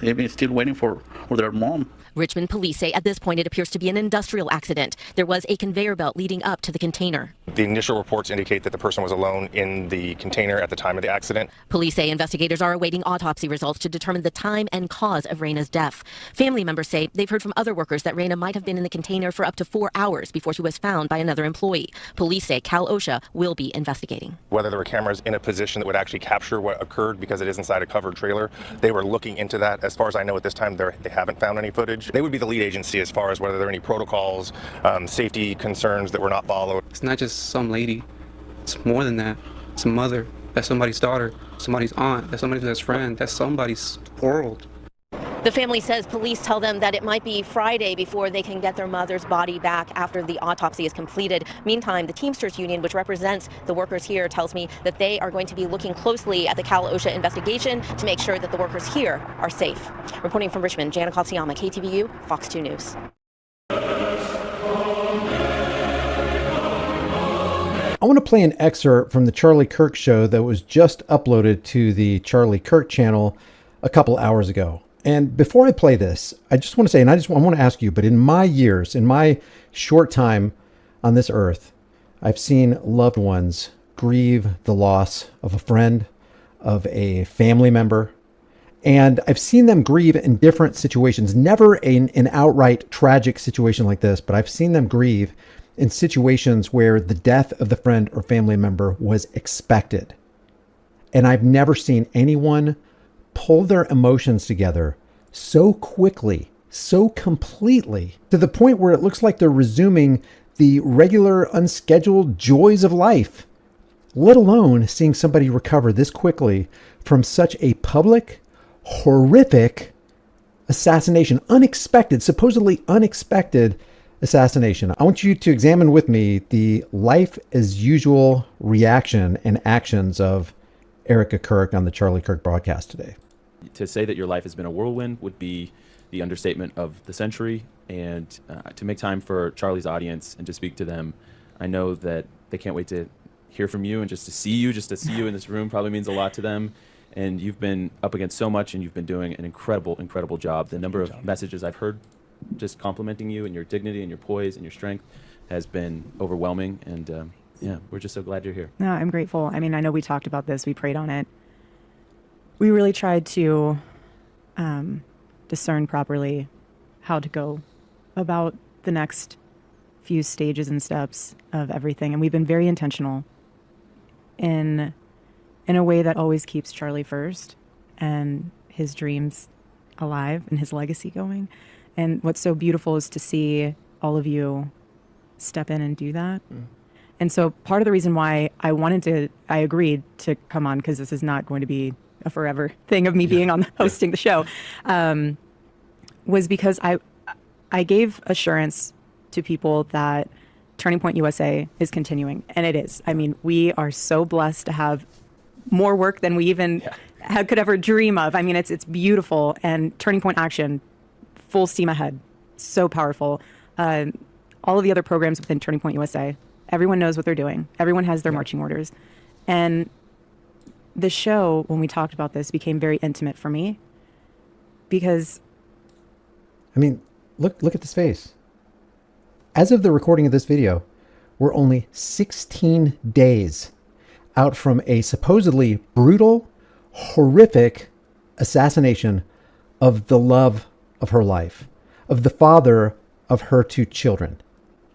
They're still waiting for their mom. Richmond police say at this point it appears to be an industrial accident. There was a conveyor belt leading up to the container. The initial reports indicate that the person was alone in the container at the time of the accident. Police say investigators are awaiting autopsy results to determine the time and cause of Reyna's death. Family members say they've heard from other workers that Reyna might have been in the container for up to 4 hours before she was found by another employee. Police say Cal OSHA will be investigating. Whether there were cameras in a position that would actually capture what occurred, because it is inside a covered trailer, they were looking into that. As far as I know at this time, they haven't found any footage. They would be the lead agency as far as whether there are any protocols, safety concerns that were not followed. It's not just some lady. It's more than that. It's a mother. That's somebody's daughter. Somebody's aunt. That's somebody's best friend. That's somebody's world. The family says police tell them that it might be Friday before they can get their mother's body back after the autopsy is completed. Meantime, the Teamsters Union, which represents the workers here, tells me that they are going to be looking closely at the Cal OSHA investigation to make sure that the workers here are safe. Reporting from Richmond, Jana Katsuyama, KTVU, Fox 2 News. I want to play an excerpt from the Charlie Kirk show that was just uploaded to the Charlie Kirk channel a couple hours ago. And before I play this, I just want to say, and I want to ask you, but in my years, in my short time on this earth, I've seen loved ones grieve the loss of a friend, of a family member, And I've seen them grieve in different situations, never an outright tragic situation like this, but I've seen them grieve in situations where the death of the friend or family member was expected. And I've never seen anyone pull their emotions together so quickly, so completely, to the point where it looks like they're resuming the regular, unscheduled joys of life, let alone seeing somebody recover this quickly from such a public, horrific assassination, unexpected, supposedly unexpected assassination. I want you to examine with me the life as usual reaction and actions of Erica Kirk on the Charlie Kirk broadcast today. To say that your life has been a whirlwind would be the understatement of the century. And to make time for Charlie's audience and to speak to them, I know that they can't wait to hear from you, and just to see you in this room probably means a lot to them. And you've been up against so much, and you've been doing an incredible job. The number of messages I've heard just complimenting you and your dignity and your poise and your strength has been overwhelming. And yeah, we're just so glad you're here. No, I'm grateful. I mean, I know we talked about this. We prayed on it. We really tried to discern properly how to go about the next few stages and steps of everything. And we've been very intentional in a way that always keeps Charlie first and his dreams alive and his legacy going. And what's so beautiful is to see all of you step in and do that. And so part of the reason why I agreed to come on, because this is not going to be a forever thing of me being on hosting the show, was because I gave assurance to people that Turning Point USA is continuing, and it is. I mean, we are so blessed to have more work than we even could ever dream of. I mean, it's beautiful, and Turning Point Action, full steam ahead, so powerful. All of the other programs within Turning Point USA, everyone knows what they're doing. Everyone has their marching orders. And the show, when we talked about this, became very intimate for me because... I mean, look at this face. As of the recording of this video, we're only 16 days out from a supposedly brutal, horrific assassination of the love of her life, of the father of her 2 children.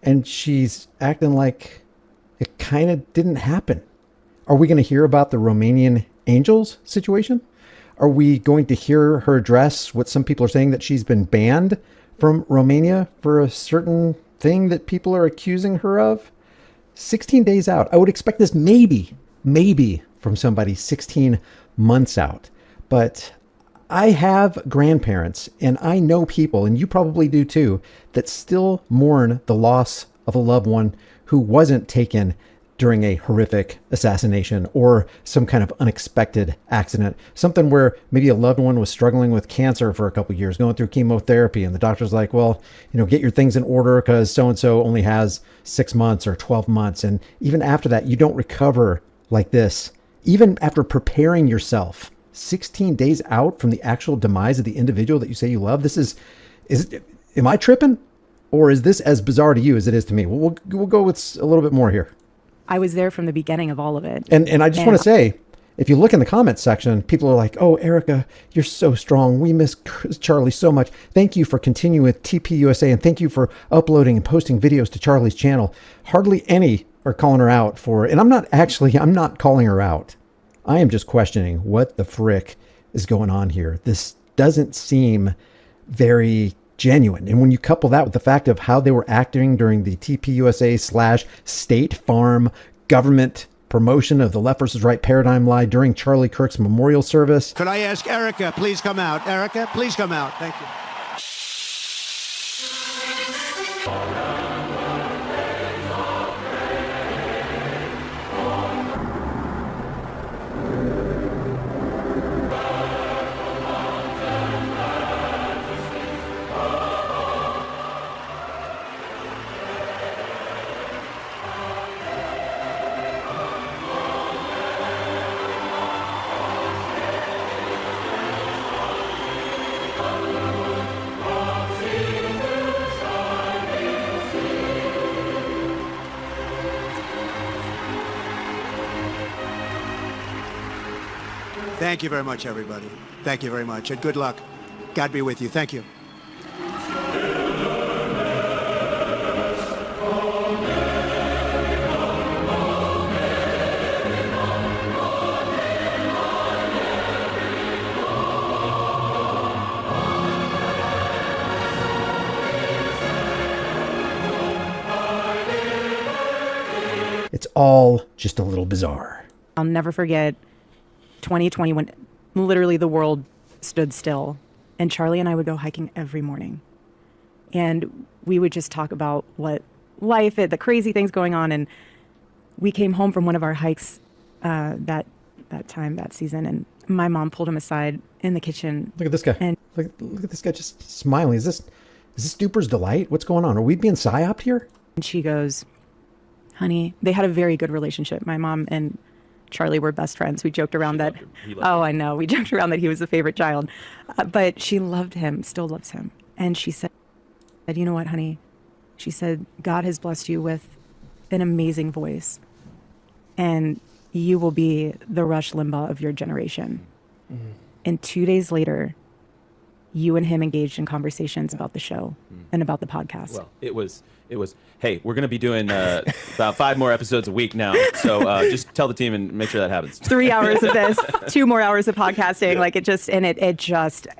And she's acting like it kind of didn't happen. Are we going to hear about the Romanian angels situation? Are we going to hear her address what some people are saying, that she's been banned from Romania for a certain thing that people are accusing her of? 16 days out. I would expect this maybe from somebody 16 months out. But I have grandparents, and I know people, and you probably do too, that still mourn the loss of a loved one who wasn't taken during a horrific assassination or some kind of unexpected accident, something where maybe a loved one was struggling with cancer for a couple of years, going through chemotherapy, and the doctor's like, well, get your things in order because so-and-so only has 6 months or 12 months. And even after that, you don't recover like this. Even after preparing yourself 16 days out from the actual demise of the individual that you say you love, am I tripping? Or is this as bizarre to you as it is to me? We'll go with a little bit more here. I was there from the beginning of all of it. And I just want to say, if you look in the comments section, people are like, oh, Erica, you're so strong. We miss Charlie so much. Thank you for continuing with TPUSA, and thank you for uploading and posting videos to Charlie's channel. Hardly any are calling her out for, and I'm not calling her out. I am just questioning what the frick is going on here. This doesn't seem very genuine. And when you couple that with the fact of how they were acting during the TPUSA/State Farm government promotion of the left versus right paradigm lie during Charlie Kirk's memorial service. Could I ask Erica, please come out? Erica, please come out. Thank you. Thank you very much, everybody. Thank you very much, and good luck. God be with you. Thank you. It's all just a little bizarre. I'll never forget 2020 when literally the world stood still, and Charlie and I would go hiking every morning, and we would just talk about what life, the crazy things going on. And we came home from one of our hikes that season, and my mom pulled him aside in the kitchen. Look at this guy. And look at this guy just smiling. Is this Duper's Delight? What's going on? Are we being psyoped here? And she goes, honey, they had a very good relationship. My mom and Charlie were best friends. We joked around that. I know. We joked around that he was the favorite child. But she loved him, still loves him. And she said, you know what, honey? She said, God has blessed you with an amazing voice. And you will be the Rush Limbaugh of your generation. Mm-hmm. And 2 days later, you and him engaged in conversations about the show and about the podcast. Well, it was, hey, we're going to be doing about 5 more episodes a week now. So just tell the team and make sure that happens. 3 hours of this, 2 more hours of podcasting. Yeah. Like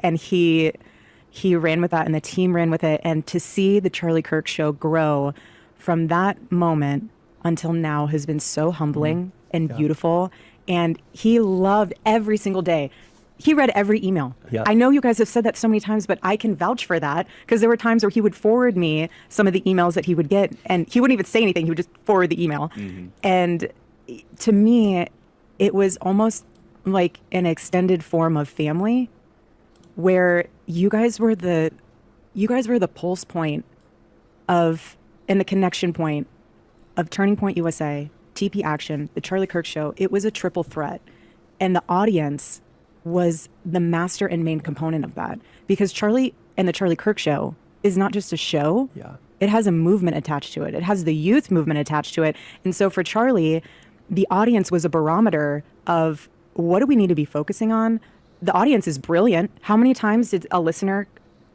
and he ran with that and the team ran with it. And to see the Charlie Kirk show grow from that moment until now has been so humbling and beautiful. And he loved every single day. He read every email. Yeah. I know you guys have said that so many times, but I can vouch for that because there were times where he would forward me some of the emails that he would get, and he wouldn't even say anything. He would just forward the email. Mm-hmm. And to me, it was almost like an extended form of family where you guys were the pulse point of, and the connection point of Turning Point USA, TP Action, the Charlie Kirk Show. It was a triple threat. And the audience was the master and main component of that, because Charlie and the Charlie Kirk Show is not just a show. Yeah. It has a movement attached to it. It has the youth movement attached to it. And so for Charlie, the audience was a barometer of what do we need to be focusing on? The audience is brilliant. How many times did a listener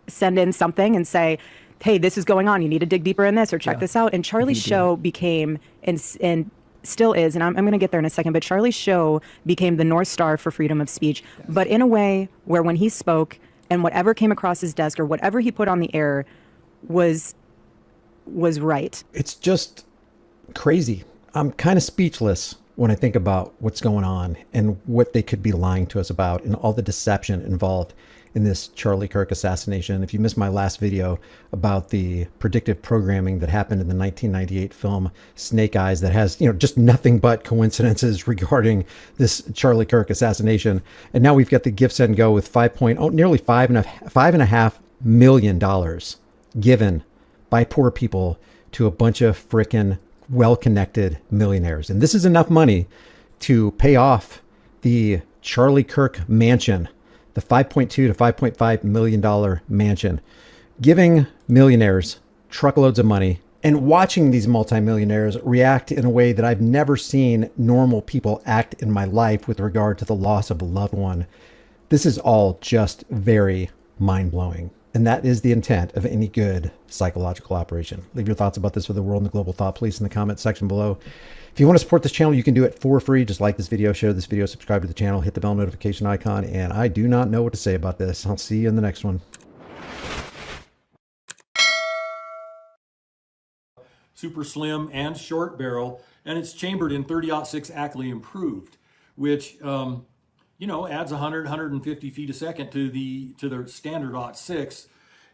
send in something and say, hey, this is going on. You need to dig deeper in this or check this out. And Charlie's show became, and still is, and I'm going to get there in a second, but Charlie's show became the North Star for freedom of speech, but in a way where when he spoke and whatever came across his desk or whatever he put on the air was right. It's just crazy. I'm kind of speechless when I think about what's going on and what they could be lying to us about and all the deception involved in this Charlie Kirk assassination. If you missed my last video about the predictive programming that happened in the 1998 film Snake Eyes, that has, just nothing but coincidences regarding this Charlie Kirk assassination. And now we've got the Give, Send, Go with nearly $5.5 million given by poor people to a bunch of frickin' well-connected millionaires. And this is enough money to pay off the Charlie Kirk mansion, the $5.2 to $5.5 million mansion, giving millionaires truckloads of money and watching these multimillionaires react in a way that I've never seen normal people act in my life with regard to the loss of a loved one. This is all just very mind-blowing. And that is the intent of any good psychological operation. Leave your thoughts about this for the world and the global thought police in the comment section below. If you want to support this channel, you can do it for free. Just like this video, share this video, subscribe to the channel, hit the bell notification icon. And I do not know what to say about this. I'll see you in the next one. Super slim and short barrel, and it's chambered in 30-06 Ackley improved, which adds 150 feet a second to the standard .6.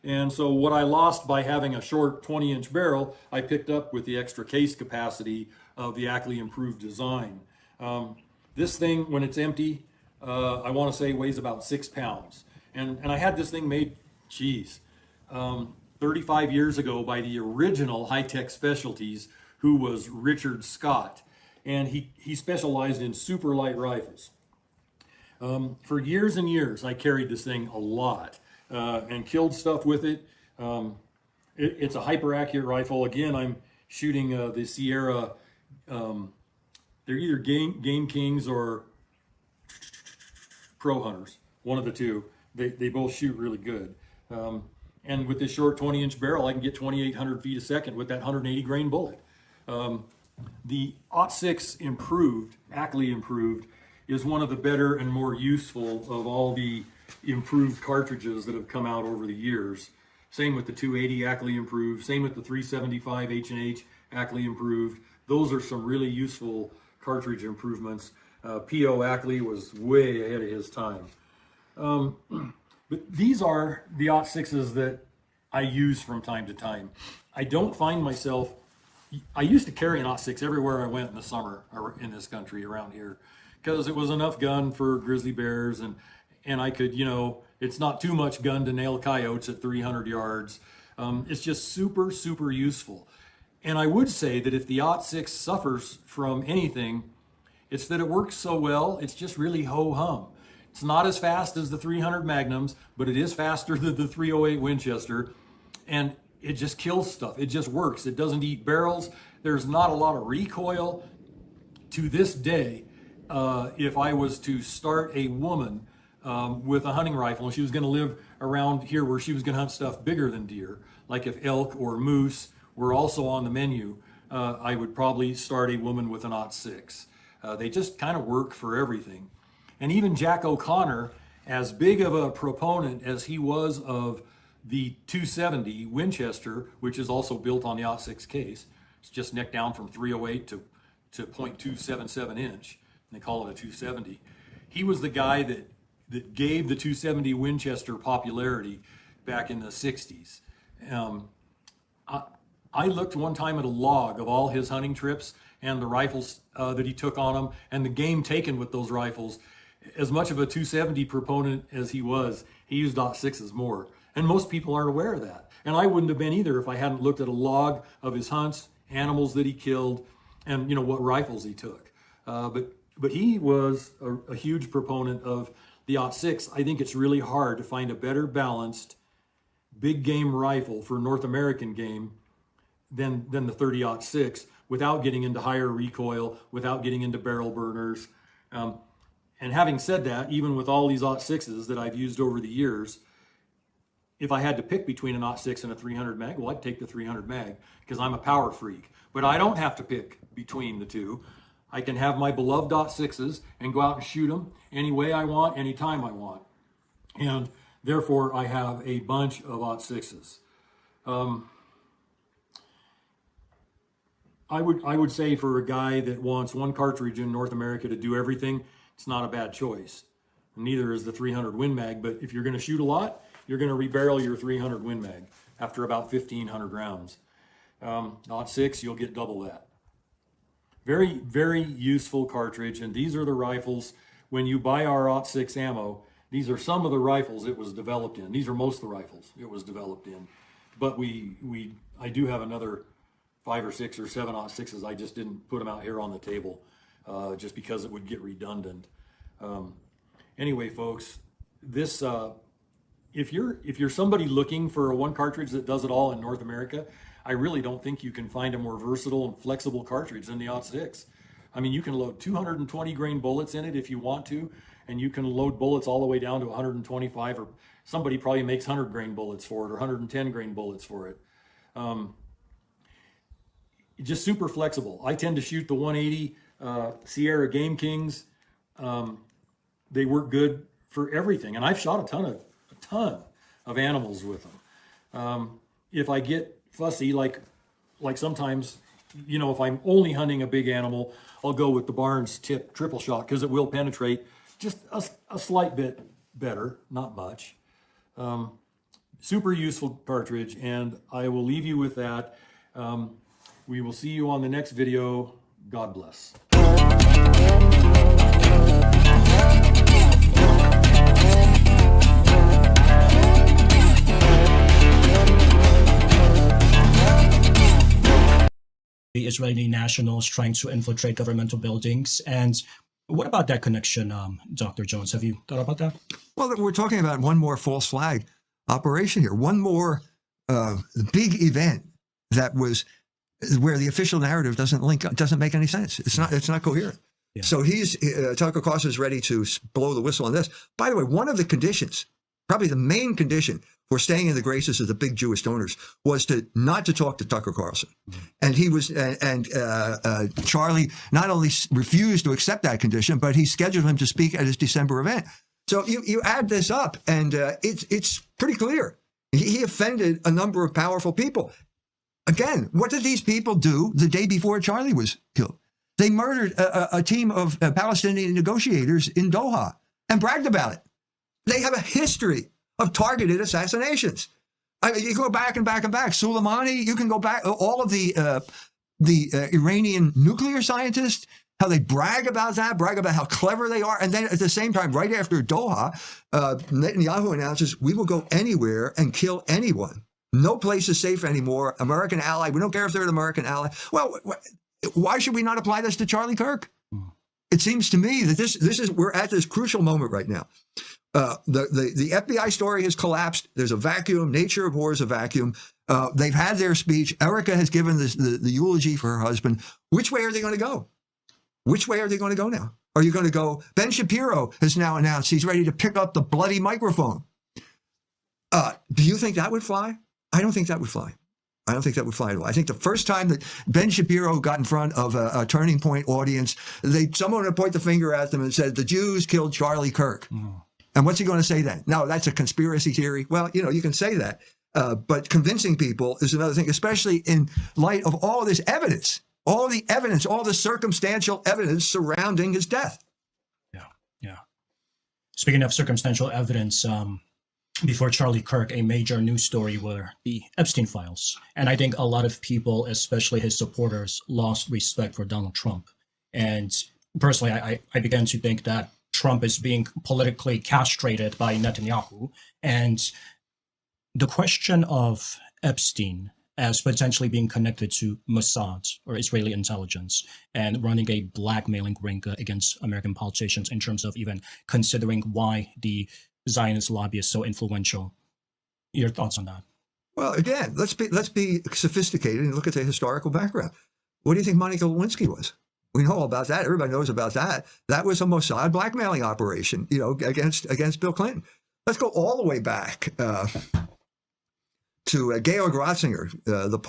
And so what I lost by having a short 20-inch barrel, I picked up with the extra case capacity of the Ackley improved design. This thing, when it's empty, I want to say weighs about 6 pounds. And I had this thing made, 35 years ago by the original High-Tech Specialties, who was Richard Scott. And he specialized in super light rifles. For years and years, I carried this thing a lot and killed stuff with it. It's a hyper-accurate rifle. Again, I'm shooting the Sierra. They're either Game Kings or pro hunters, one of the two. They both shoot really good. And with this short 20-inch barrel, I can get 2,800 feet a second with that 180 grain bullet. The .6 improved, Ackley improved, is one of the better and more useful of all the improved cartridges that have come out over the years. Same with the 280 Ackley improved, same with the 375 H&H Ackley improved. Those are some really useful cartridge improvements. P.O. Ackley was way ahead of his time. But these are the .6s that I use from time to time. I don't find myself, I used to carry an .6 everywhere I went in the summer in this country around here, because it was enough gun for grizzly bears, and I could, you know, it's not too much gun to nail coyotes at 300 yards. It's just super, super useful. And I would say that if the .6 suffers from anything, it's that it works so well, it's just really ho-hum. It's not as fast as the 300 Magnums, but it is faster than the 308 Winchester, and it just kills stuff. It just works. It doesn't eat barrels. There's not a lot of recoil. To this day, if I was to start a woman with a hunting rifle, and she was going to live around here where she was going to hunt stuff bigger than deer, like if elk or moose were also on the menu, I would probably start a woman with an .6. They just kind of work for everything. And even Jack O'Connor, as big of a proponent as he was of the 270 Winchester, which is also built on the .6 case, it's just neck down from 308 to .277 inch, and they call it a 270. He was the guy that gave the 270 Winchester popularity back in the 60s. I looked one time at a log of all his hunting trips and the rifles that he took on them and the game taken with those rifles. As much of a 270 proponent as he was, he used .6s more. And most people aren't aware of that. And I wouldn't have been either if I hadn't looked at a log of his hunts, animals that he killed, and you know what rifles he took. But he was a huge proponent of the .6. I think it's really hard to find a better balanced big game rifle for North American game than the 30-06 without getting into higher recoil, without getting into barrel burners. And having said that, even with all these .6s that I've used over the years, if I had to pick between an .6 and a 300 mag, well, I'd take the 300 mag because I'm a power freak. But I don't have to pick between the two. I can have my beloved .6s and go out and shoot them any way I want, anytime I want. And therefore, I have a bunch of .6s. I would say for a guy that wants one cartridge in North America to do everything, it's not a bad choice. Neither is the 300 Win Mag, but if you're going to shoot a lot, you're going to rebarrel your 300 Win Mag after about 1,500 rounds. .6, you'll get double that. Very, very useful cartridge, and these are the rifles. When you buy our .6 ammo, these are some of the rifles it was developed in. These are most of the rifles it was developed in. But I do have another 5 or 6 or 7 .6s. I just didn't put them out here on the table just because it would get redundant. Anyway, folks, this if you're somebody looking for a one cartridge that does it all in North America, I really don't think you can find a more versatile and flexible cartridge than the .6. I mean, you can load 220 grain bullets in it if you want to, and you can load bullets all the way down to 125, or somebody probably makes 100 grain bullets for it, or 110 grain bullets for it. Just super flexible. I tend to shoot the 180 Sierra Game Kings. They work good for everything, and I've shot a ton of animals with them. If I get fussy, like sometimes, you know, if I'm only hunting a big animal, I'll go with the Barnes tip triple shot because it will penetrate just a slight bit better, not much. Super useful cartridge, and I will leave you with that. We will see you on the next video. God bless. The Israeli nationals trying to infiltrate governmental buildings. And what about that connection, Dr. Jones? Have you thought about that? Well, we're talking about one more false flag operation here, one more big event that was where the official narrative doesn't make any sense. It's not coherent. So Tucker Carlson is ready to blow the whistle on this. By the way, one of the conditions, probably the main condition for staying in the graces of the big Jewish donors, was not to talk to Tucker Carlson. And he was, Charlie not only refused to accept that condition, but he scheduled him to speak at his December event. So you add this up, and it's pretty clear. He offended a number of powerful people. Again, what did these people do the day before Charlie was killed? They murdered a team of Palestinian negotiators in Doha and bragged about it. They have a history of targeted assassinations. I mean, you go back and back and back. Soleimani, you can go back. All of the Iranian nuclear scientists, how they brag about that, brag about how clever they are. And then at the same time, right after Doha, Netanyahu announces, we will go anywhere and kill anyone. No place is safe anymore. American ally. We don't care if they're an American ally. Well, why should we not apply this to Charlie Kirk? It seems to me that we're at this crucial moment right now. The FBI story has collapsed. There's a vacuum. Nature abhors a vacuum. They've had their speech. Erica has given the eulogy for her husband. Which way are they going to go? Which way are they going to go now? Are you going to go? Ben Shapiro has now announced he's ready to pick up the bloody microphone. Do you think that would fly? I don't think that would fly. I don't think that would fly at all. I think the first time that Ben Shapiro got in front of a Turning Point audience, someone would point the finger at them and said, the Jews killed Charlie Kirk. And what's he going to say then? No, that's a conspiracy theory. Well, you can say that. But convincing people is another thing, especially in light of all this evidence, all the evidence, all the circumstantial evidence surrounding his death. Yeah. Speaking of circumstantial evidence, before Charlie Kirk, a major news story were the Epstein files. And I think a lot of people, especially his supporters, lost respect for Donald Trump. And personally, I began to think that Trump is being politically castrated by Netanyahu. And the question of Epstein as potentially being connected to Mossad or Israeli intelligence and running a blackmailing ring against American politicians in terms of even considering why the Zionist lobby is so influential. Your thoughts on that? Well, again, let's be sophisticated and look at the historical background. What do you think Monica Lewinsky was? We know all about that. Everybody knows about that. That was a Mossad blackmailing operation, against Bill Clinton. Let's go all the way back to Georg Ratzinger,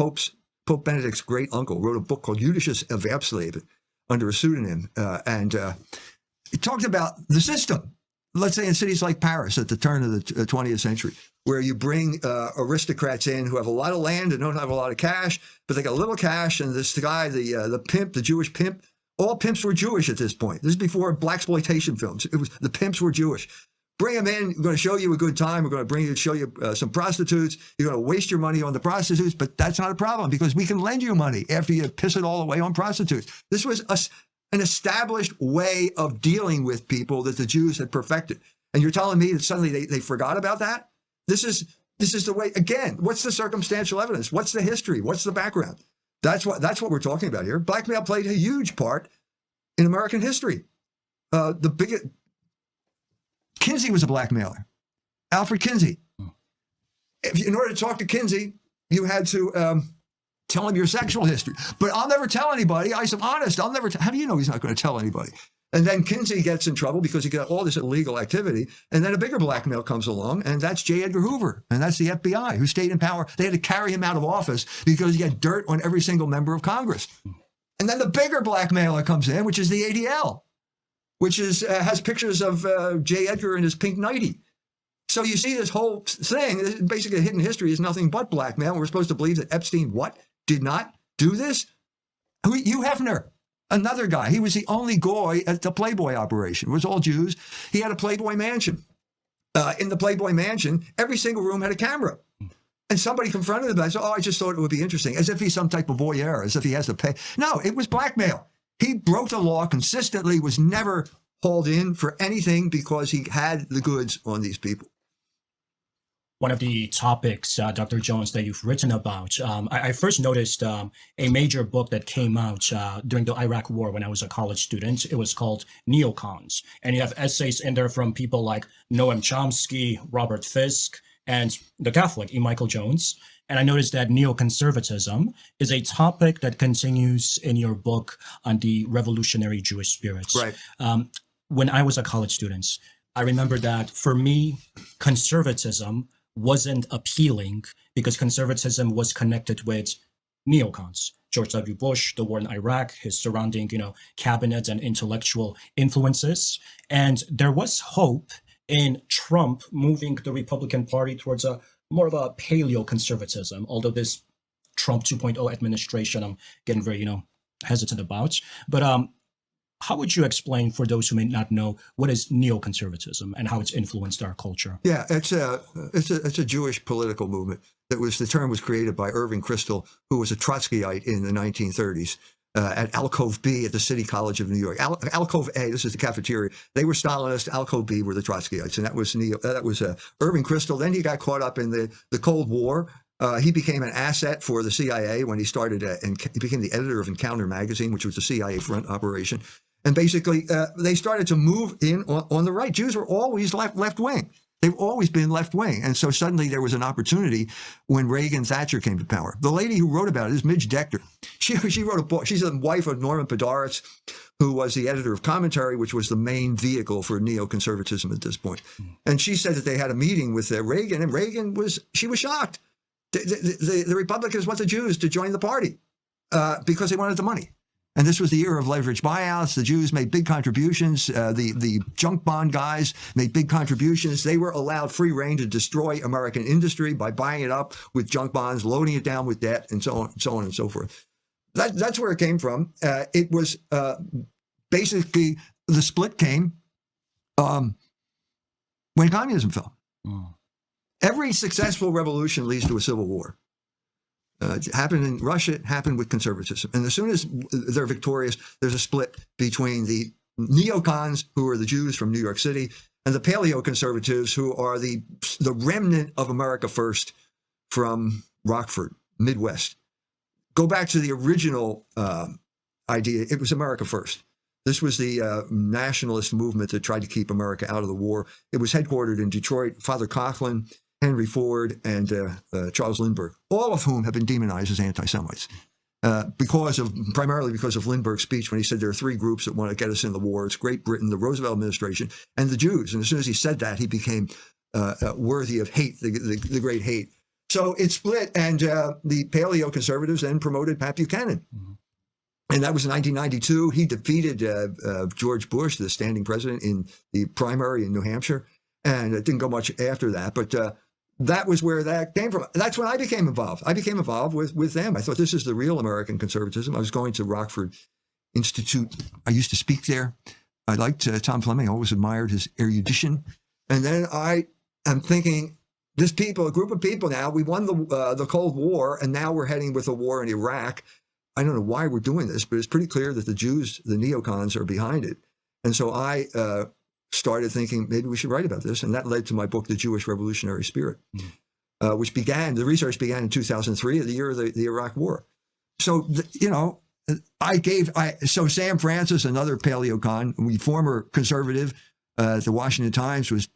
Pope Benedict's great uncle, wrote a book called Jüdisches Erwerbsleben under a pseudonym, and it talked about the system. Let's say in cities like Paris at the turn of the 20th century, where you bring aristocrats in who have a lot of land and don't have a lot of cash, but they got a little cash, and this guy, the pimp, the Jewish pimp, all pimps were Jewish at this point. This is before blaxploitation films. It was the pimps were Jewish. Bring them in. We're going to show you a good time. We're going to show you some prostitutes. You're going to waste your money on the prostitutes, but that's not a problem because we can lend you money after you piss it all away on prostitutes. This was an established way of dealing with people that the Jews had perfected. And you're telling me that suddenly they forgot about that? This is the way. Again, what's the circumstantial evidence? What's the history? What's the background? That's what we're talking about here. Blackmail played a huge part in American history. Kinsey was a blackmailer. Alfred Kinsey. In order to talk to Kinsey, you had to tell him your sexual history. But I'll never tell anybody. I'm honest. I'll never. How do you know he's not going to tell anybody? And then Kinsey gets in trouble because he got all this illegal activity. And then a bigger blackmail comes along, and that's J. Edgar Hoover. And that's the FBI who stayed in power. They had to carry him out of office because he had dirt on every single member of Congress. And then the bigger blackmailer comes in, which is the ADL, which has pictures of J. Edgar in his pink nightie. So you see this whole thing, basically hidden history is nothing but blackmail. And we're supposed to believe that Epstein, did not do this? Hugh Hefner, another guy. He was the only goy at the Playboy operation. It was all Jews. He had a Playboy mansion. In the Playboy mansion, every single room had a camera. And somebody confronted him and said, I just thought it would be interesting, as if he's some type of voyeur, as if he has to pay. No, it was blackmail. He broke the law consistently, was never hauled in for anything because he had the goods on these people. One of the topics, Dr. Jones, that you've written about, I first noticed a major book that came out during the Iraq War when I was a college student. It was called Neocons. And you have essays in there from people like Noam Chomsky, Robert Fisk, and the Catholic, E. Michael Jones. And I noticed that neoconservatism is a topic that continues in your book on the revolutionary Jewish spirits. Right. When I was a college student, I remember that for me, conservatism wasn't appealing because conservatism was connected with neocons. George W. Bush, the war in Iraq, his surrounding, cabinet and intellectual influences. And there was hope in Trump moving the Republican Party towards a more of a paleo-conservatism, although this Trump 2.0 administration, I'm getting very, hesitant about. But how would you explain for those who may not know what is neoconservatism and how it's influenced our culture? Yeah, it's a Jewish political movement. The term was created by Irving Kristol, who was a Trotskyite in the 1930s. At Alcove B at the City College of New York. Alcove A, this is the cafeteria. They were Stalinists. Alcove B were the Trotskyites, and that was Irving Kristol. Then he got caught up in the Cold War. He became an asset for the CIA when he started, and he became the editor of Encounter magazine, which was the CIA front operation. And basically, they started to move in on the right. Jews were always left wing. They've always been left wing. And so suddenly there was an opportunity when Reagan Thatcher came to power. The lady who wrote about it is Midge Decter. She wrote a book. She's the wife of Norman Podhoretz, who was the editor of Commentary, which was the main vehicle for neoconservatism at this point. And she said that they had a meeting with Reagan, and she was shocked. The Republicans want the Jews to join the party because they wanted the money. And this was the era of leveraged buyouts. The Jews made big contributions. The junk bond guys made big contributions. They were allowed free rein to destroy American industry by buying it up with junk bonds, loading it down with debt, and so on and so forth. That's where it came from. It was basically the split came when communism fell. Every successful revolution leads to a civil war. It happened in Russia, it happened with conservatism. And as soon as they're victorious, there's a split between the neocons, who are the Jews from New York City, and the paleoconservatives, who are the remnant of America First from Rockford, Midwest. Go back to the original idea. It was America First. This was the nationalist movement that tried to keep America out of the war. It was headquartered in Detroit. Father Coughlin, Henry Ford, and Charles Lindbergh, all of whom have been demonized as anti-Semites primarily because of Lindbergh's speech when he said there are three groups that want to get us in the war. It's Great Britain, the Roosevelt administration, and the Jews. And as soon as he said that, he became worthy of hate, the great hate. So it split, and the paleo-conservatives then promoted Pat Buchanan. And that was in 1992. He defeated George Bush, the standing president, in the primary in New Hampshire. And it didn't go much after that, but that was where that came from. That's when I became involved. I became involved with them. I thought this is the real American conservatism. I was going to Rockford Institute. I used to speak there. I liked Tom Fleming. I always admired his erudition. And then I am thinking, a group of people now, we won the Cold War, and now we're heading with a war in Iraq. I don't know why we're doing this, but it's pretty clear that the Jews, the neocons, are behind it. And so I started thinking maybe we should write about this. And that led to my book, The Jewish Revolutionary Spirit, the research began in 2003, the year of the Iraq War. So, so Sam Francis, another paleocon, former conservative, the Washington Times, was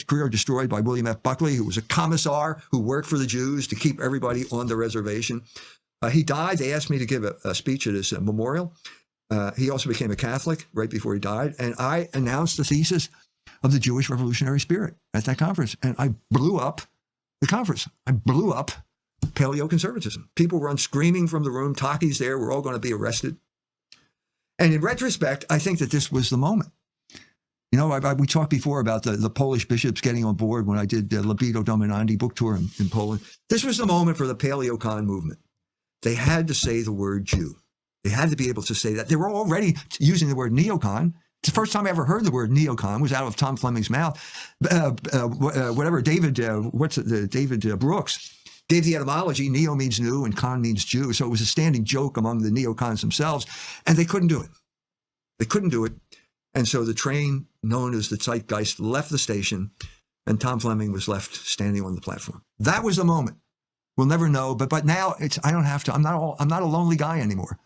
career destroyed by William F. Buckley, who was a commissar who worked for the Jews to keep everybody on the reservation. He died. They asked me to give a speech at his memorial. He also became a Catholic right before he died. And I announced the thesis of the Jewish Revolutionary Spirit at that conference. And I blew up the conference. I blew up paleoconservatism. People run screaming from the room. Taki's there. We're all going to be arrested. And in retrospect, I think that this was the moment. We talked before about the Polish bishops getting on board when I did Libido Dominandi book tour in Poland. This was the moment for the paleocon movement. They had to say the word Jew. They had to be able to say that. They were already using the word neocon. It's the first time I ever heard the word neocon was out of Tom Fleming's mouth. David Brooks gave the etymology. Neo means new and con means Jew. So it was a standing joke among the neocons themselves, and they couldn't do it. They couldn't do it. And so the train known as the Zeitgeist left the station, and Tom Fleming was left standing on the platform. That was the moment. We'll never know, but now I don't have to. I'm not a lonely guy anymore.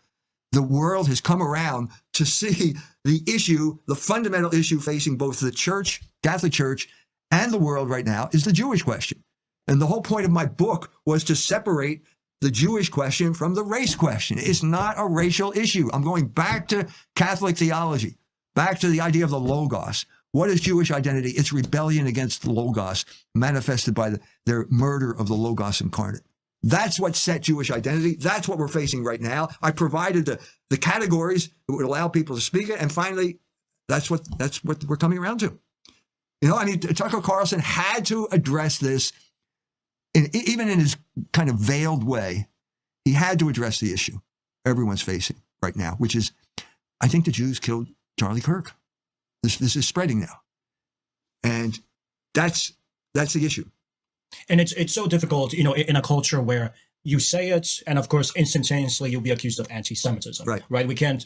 The world has come around to see the issue, the fundamental issue facing both the church, Catholic Church, and the world right now is the Jewish question. And the whole point of my book was to separate the Jewish question from the race question. It's not a racial issue. I'm going back to Catholic theology, back to the idea of the Logos. What is Jewish identity? It's rebellion against the Logos, manifested by their murder of the Logos incarnate. That's what set Jewish identity. That's what we're facing right now. I provided the categories that would allow people to speak it. And finally, that's what we're coming around to. You know, I mean, Tucker Carlson had to address this, even in his kind of veiled way. He had to address the issue everyone's facing right now, which is, I think the Jews killed Charlie Kirk. This is spreading now. And that's the issue. And it's so difficult, you know, in a culture where you say it, and of course, instantaneously you'll be accused of anti-Semitism. Right. We can't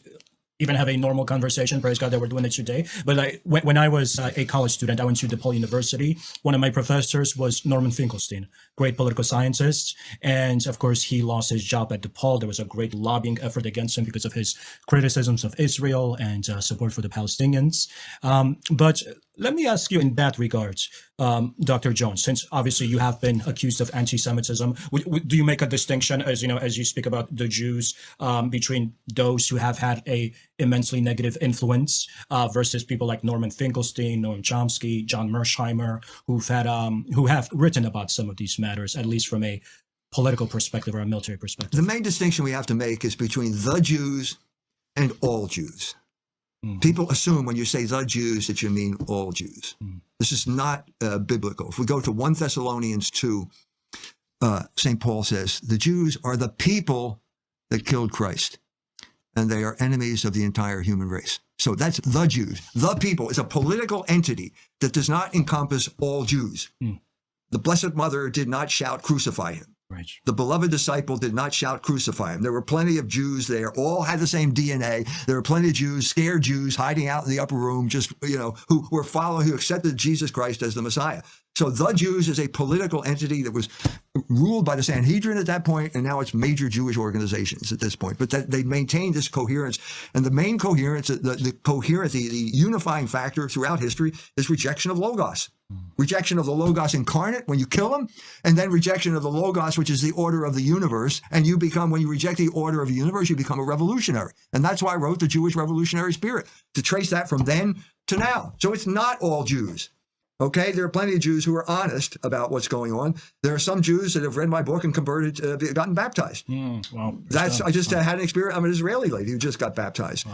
even have a normal conversation. Praise God that we're doing it today. But when I was a college student, I went to DePaul University. One of my professors was Norman Finkelstein, great political scientist. And of course, he lost his job at DePaul. There was a great lobbying effort against him because of his criticisms of Israel and support for the Palestinians. But let me ask you in that regard, Dr. Jones, since obviously you have been accused of anti-Semitism, do you make a distinction, as you know, as you speak about the Jews, between those who have had a immensely negative influence versus people like Norman Finkelstein, Noam Chomsky, John Mersheimer, who have written about some of these matters, at least from a political perspective or a military perspective? The main distinction we have to make is between the Jews and all Jews. People assume when you say the Jews that you mean all Jews. This is not biblical. If we go to 1 Thessalonians 2, St. Paul says, the Jews are the people that killed Christ, and they are enemies of the entire human race. So that's the Jews. The people is a political entity that does not encompass all Jews. The Blessed Mother did not shout, crucify him. Right. The beloved disciple did not shout, crucify him. There were plenty of Jews there, all had the same DNA. There were plenty of Jews, scared Jews, hiding out in the upper room, just, you know, who were following, who accepted Jesus Christ as the Messiah. So the Jews is a political entity that was ruled by the Sanhedrin at that point, and now it's major Jewish organizations at this point. But that they maintain this coherence, and the main coherence, the unifying factor throughout history is rejection of Logos. Rejection of the Logos incarnate when you kill him, and then rejection of the Logos, which is the order of the universe. And you become, when you reject the order of the universe, you become a revolutionary. And that's why I wrote the Jewish revolutionary spirit, to trace that from then to now. So it's not all Jews. Okay, there are plenty of Jews who are honest about what's going on. There are some Jews that have read my book and converted, gotten baptized. I just had an experience. I'm an Israeli lady who just got baptized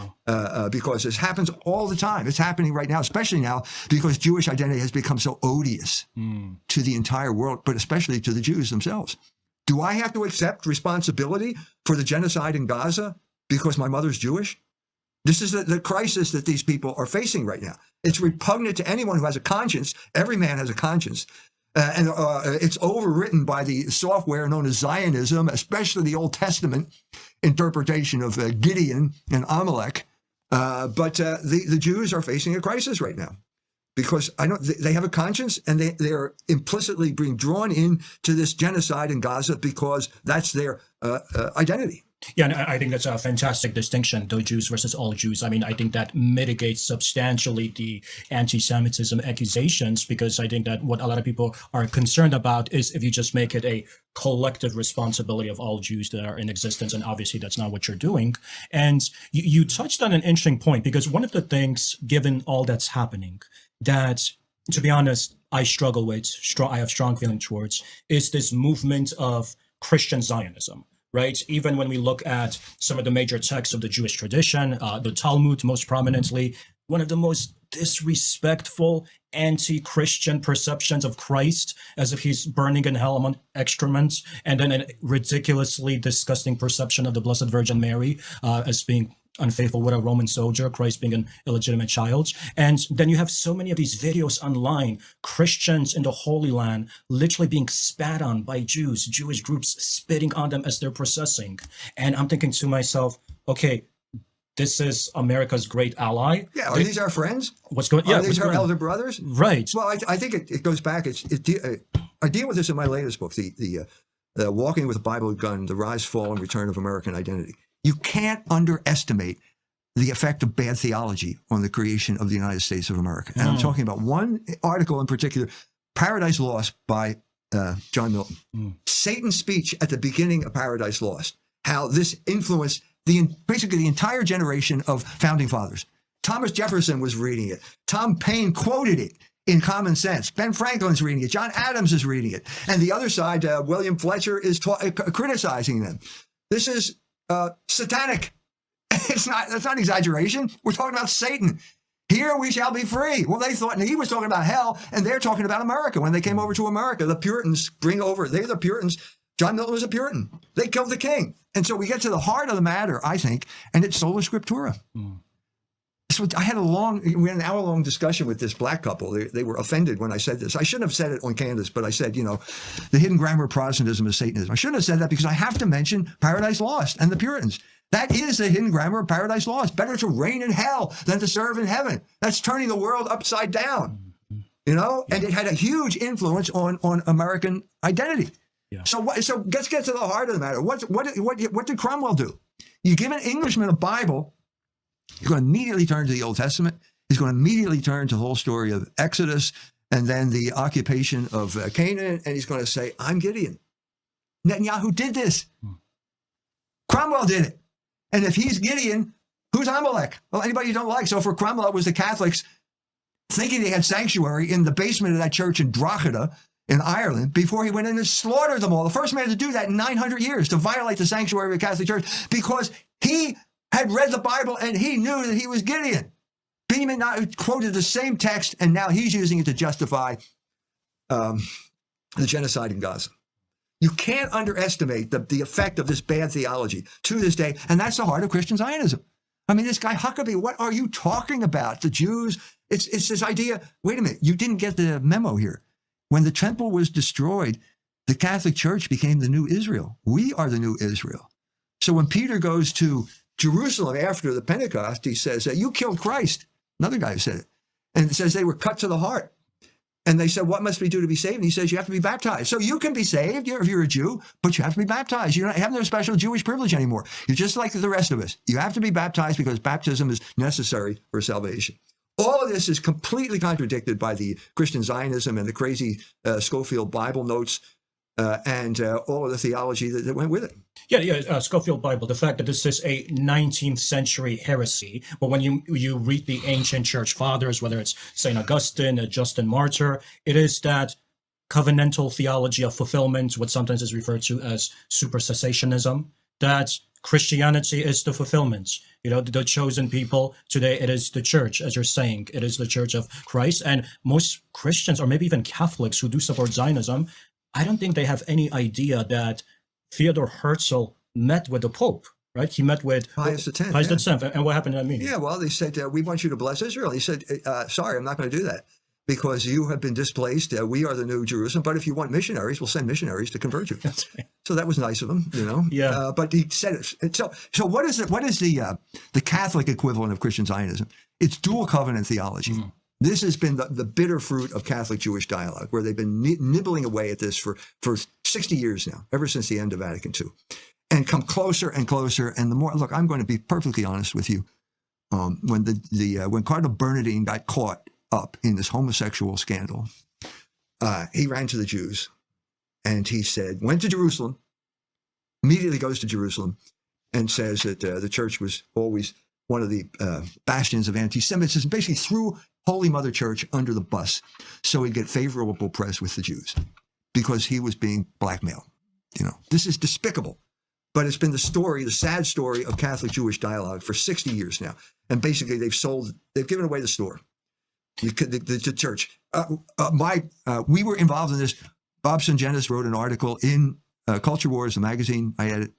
because this happens all the time. It's happening right now, especially now because Jewish identity has become so odious to the entire world, but especially to the Jews themselves. Do I have to accept responsibility for the genocide in Gaza because my mother's Jewish? This is the crisis that these people are facing right now. It's repugnant to anyone who has a conscience. Every man has a conscience. And it's overwritten by the software known as Zionism, especially the Old Testament interpretation of Gideon and Amalek. But the Jews are facing a crisis right now because they have a conscience, and they are implicitly being drawn into this genocide in Gaza because that's their identity. Yeah, and I think that's a fantastic distinction, the Jews versus all Jews. I mean, I think that mitigates substantially the anti-Semitism accusations, because I think that what a lot of people are concerned about is if you just make it a collective responsibility of all Jews that are in existence, and obviously that's not what you're doing. And you touched on an interesting point, because one of the things, given all that's happening, that, to be honest, I struggle with, I have strong feelings towards, is this movement of Christian Zionism. Right? Even when we look at some of the major texts of the Jewish tradition, the Talmud most prominently, one of the most disrespectful anti-Christian perceptions of Christ, as if he's burning in hell among excrement, and then a ridiculously disgusting perception of the Blessed Virgin Mary as being unfaithful with a Roman soldier, Christ being an illegitimate child. And then you have so many of these videos online, Christians in the Holy Land literally being spat on by Jews, Jewish groups spitting on them as they're processing. And I'm thinking to myself, okay, this is America's great ally. Yeah, are these our friends? What's going on? Yeah, are these our elder brothers? Right. Well, I think it goes back. I deal with this in my latest book, the Walking with a Bible Gun, The Rise, Fall, and Return of American Identity. You can't underestimate the effect of bad theology on the creation of the United States of America. And I'm talking about one article in particular, Paradise Lost by John Milton. Satan's speech at the beginning of Paradise Lost, how this influenced basically the entire generation of founding fathers. Thomas Jefferson was reading it. Tom Paine quoted it in Common Sense. Ben Franklin's reading it. John Adams is reading it. And the other side, William Fletcher is criticizing them. This is satanic. That's not exaggeration. We're talking about Satan. Here we shall be free. Well, they thought, and he was talking about hell, and they're talking about America. When they came over to America, the Puritans they're the Puritans. John Milton was a Puritan. They killed the king. And so we get to the heart of the matter, I think, and it's sola scriptura. So we had an hour-long discussion with this black couple. They were offended when I said this. I shouldn't have said it on Candace, but I said, the hidden grammar of Protestantism is Satanism. I shouldn't have said that because I have to mention Paradise Lost and the Puritans. That is the hidden grammar of Paradise Lost. Better to reign in hell than to serve in heaven. That's turning the world upside down, and it had a huge influence on American identity. Yeah. So let's get to the heart of the matter. What did Cromwell do? You give an Englishman a Bible, he's going to immediately turn to the Old Testament. He's going to immediately turn to the whole story of Exodus and then the occupation of Canaan, and he's going to say, I'm Gideon. Netanyahu did this. Cromwell did it. And if he's Gideon, who's Amalek? Well, anybody you don't like. So for Cromwell, it was the Catholics thinking they had sanctuary in the basement of that church in Drogheda in Ireland before he went in and slaughtered them all. The first man to do that in 900 years, to violate the sanctuary of the Catholic Church, because he had read the Bible and he knew that he was Gideon. Beeman quoted the same text, and now he's using it to justify the genocide in Gaza. You can't underestimate the effect of this bad theology to this day, and that's the heart of Christian Zionism. I mean, this guy Huckabee, what are you talking about? The Jews, it's this idea, wait a minute, you didn't get the memo here. When the temple was destroyed, the Catholic Church became the new Israel. We are the new Israel. So when Peter goes to Jerusalem after the Pentecost, he says, you killed Christ. Another guy said it. And it says they were cut to the heart. And they said, what must we do to be saved? And he says, you have to be baptized. So you can be saved if you're a Jew, but you have to be baptized. You don't have no special Jewish privilege anymore. You're just like the rest of us. You have to be baptized because baptism is necessary for salvation. All of this is completely contradicted by the Christian Zionism and the crazy Schofield Bible notes and all of the theology that went with it. Yeah, Schofield Bible, the fact that this is a 19th century heresy, but when you read the ancient church fathers, whether it's St. Augustine, Justin Martyr, it is that covenantal theology of fulfillment, what sometimes is referred to as supersessionism, that Christianity is the fulfillment. The chosen people today, it is the church, as you're saying, it is the church of Christ. And most Christians, or maybe even Catholics who do support Zionism, I don't think they have any idea that Theodor Herzl met with the Pope, right? He met with Pius X. And what happened in that meeting? Yeah, well, they said, we want you to bless Israel. He said, sorry, I'm not going to do that because you have been displaced. We are the new Jerusalem. But if you want missionaries, we'll send missionaries to convert you. That's right. So that was nice of him, Yeah. But he said it. So what is the Catholic equivalent of Christian Zionism? It's dual covenant theology. This has been the bitter fruit of Catholic-Jewish dialogue, where they've been nibbling away at this for 60 years now, ever since the end of Vatican II, and come closer and closer. And the more, look, I'm going to be perfectly honest with you. When Cardinal Bernardine got caught up in this homosexual scandal, he ran to the Jews, and he went to Jerusalem, immediately goes to Jerusalem, and says that the church was always one of the bastions of anti-Semitism, basically threw Holy Mother Church under the bus so he'd get favorable press with the Jews because he was being blackmailed. This is despicable, but it's been the sad story of Catholic-Jewish dialogue for 60 years now. And basically they've given away the store, the church. We were involved in this. Bob Sungenis wrote an article in Culture Wars, the magazine I edited,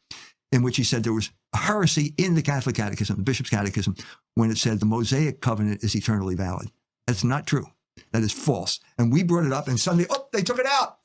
in which he said there was a heresy in the Catholic Catechism, the Bishop's Catechism, when it said the Mosaic covenant is eternally valid. That's not true. That is false. And we brought it up, and suddenly, they took it out.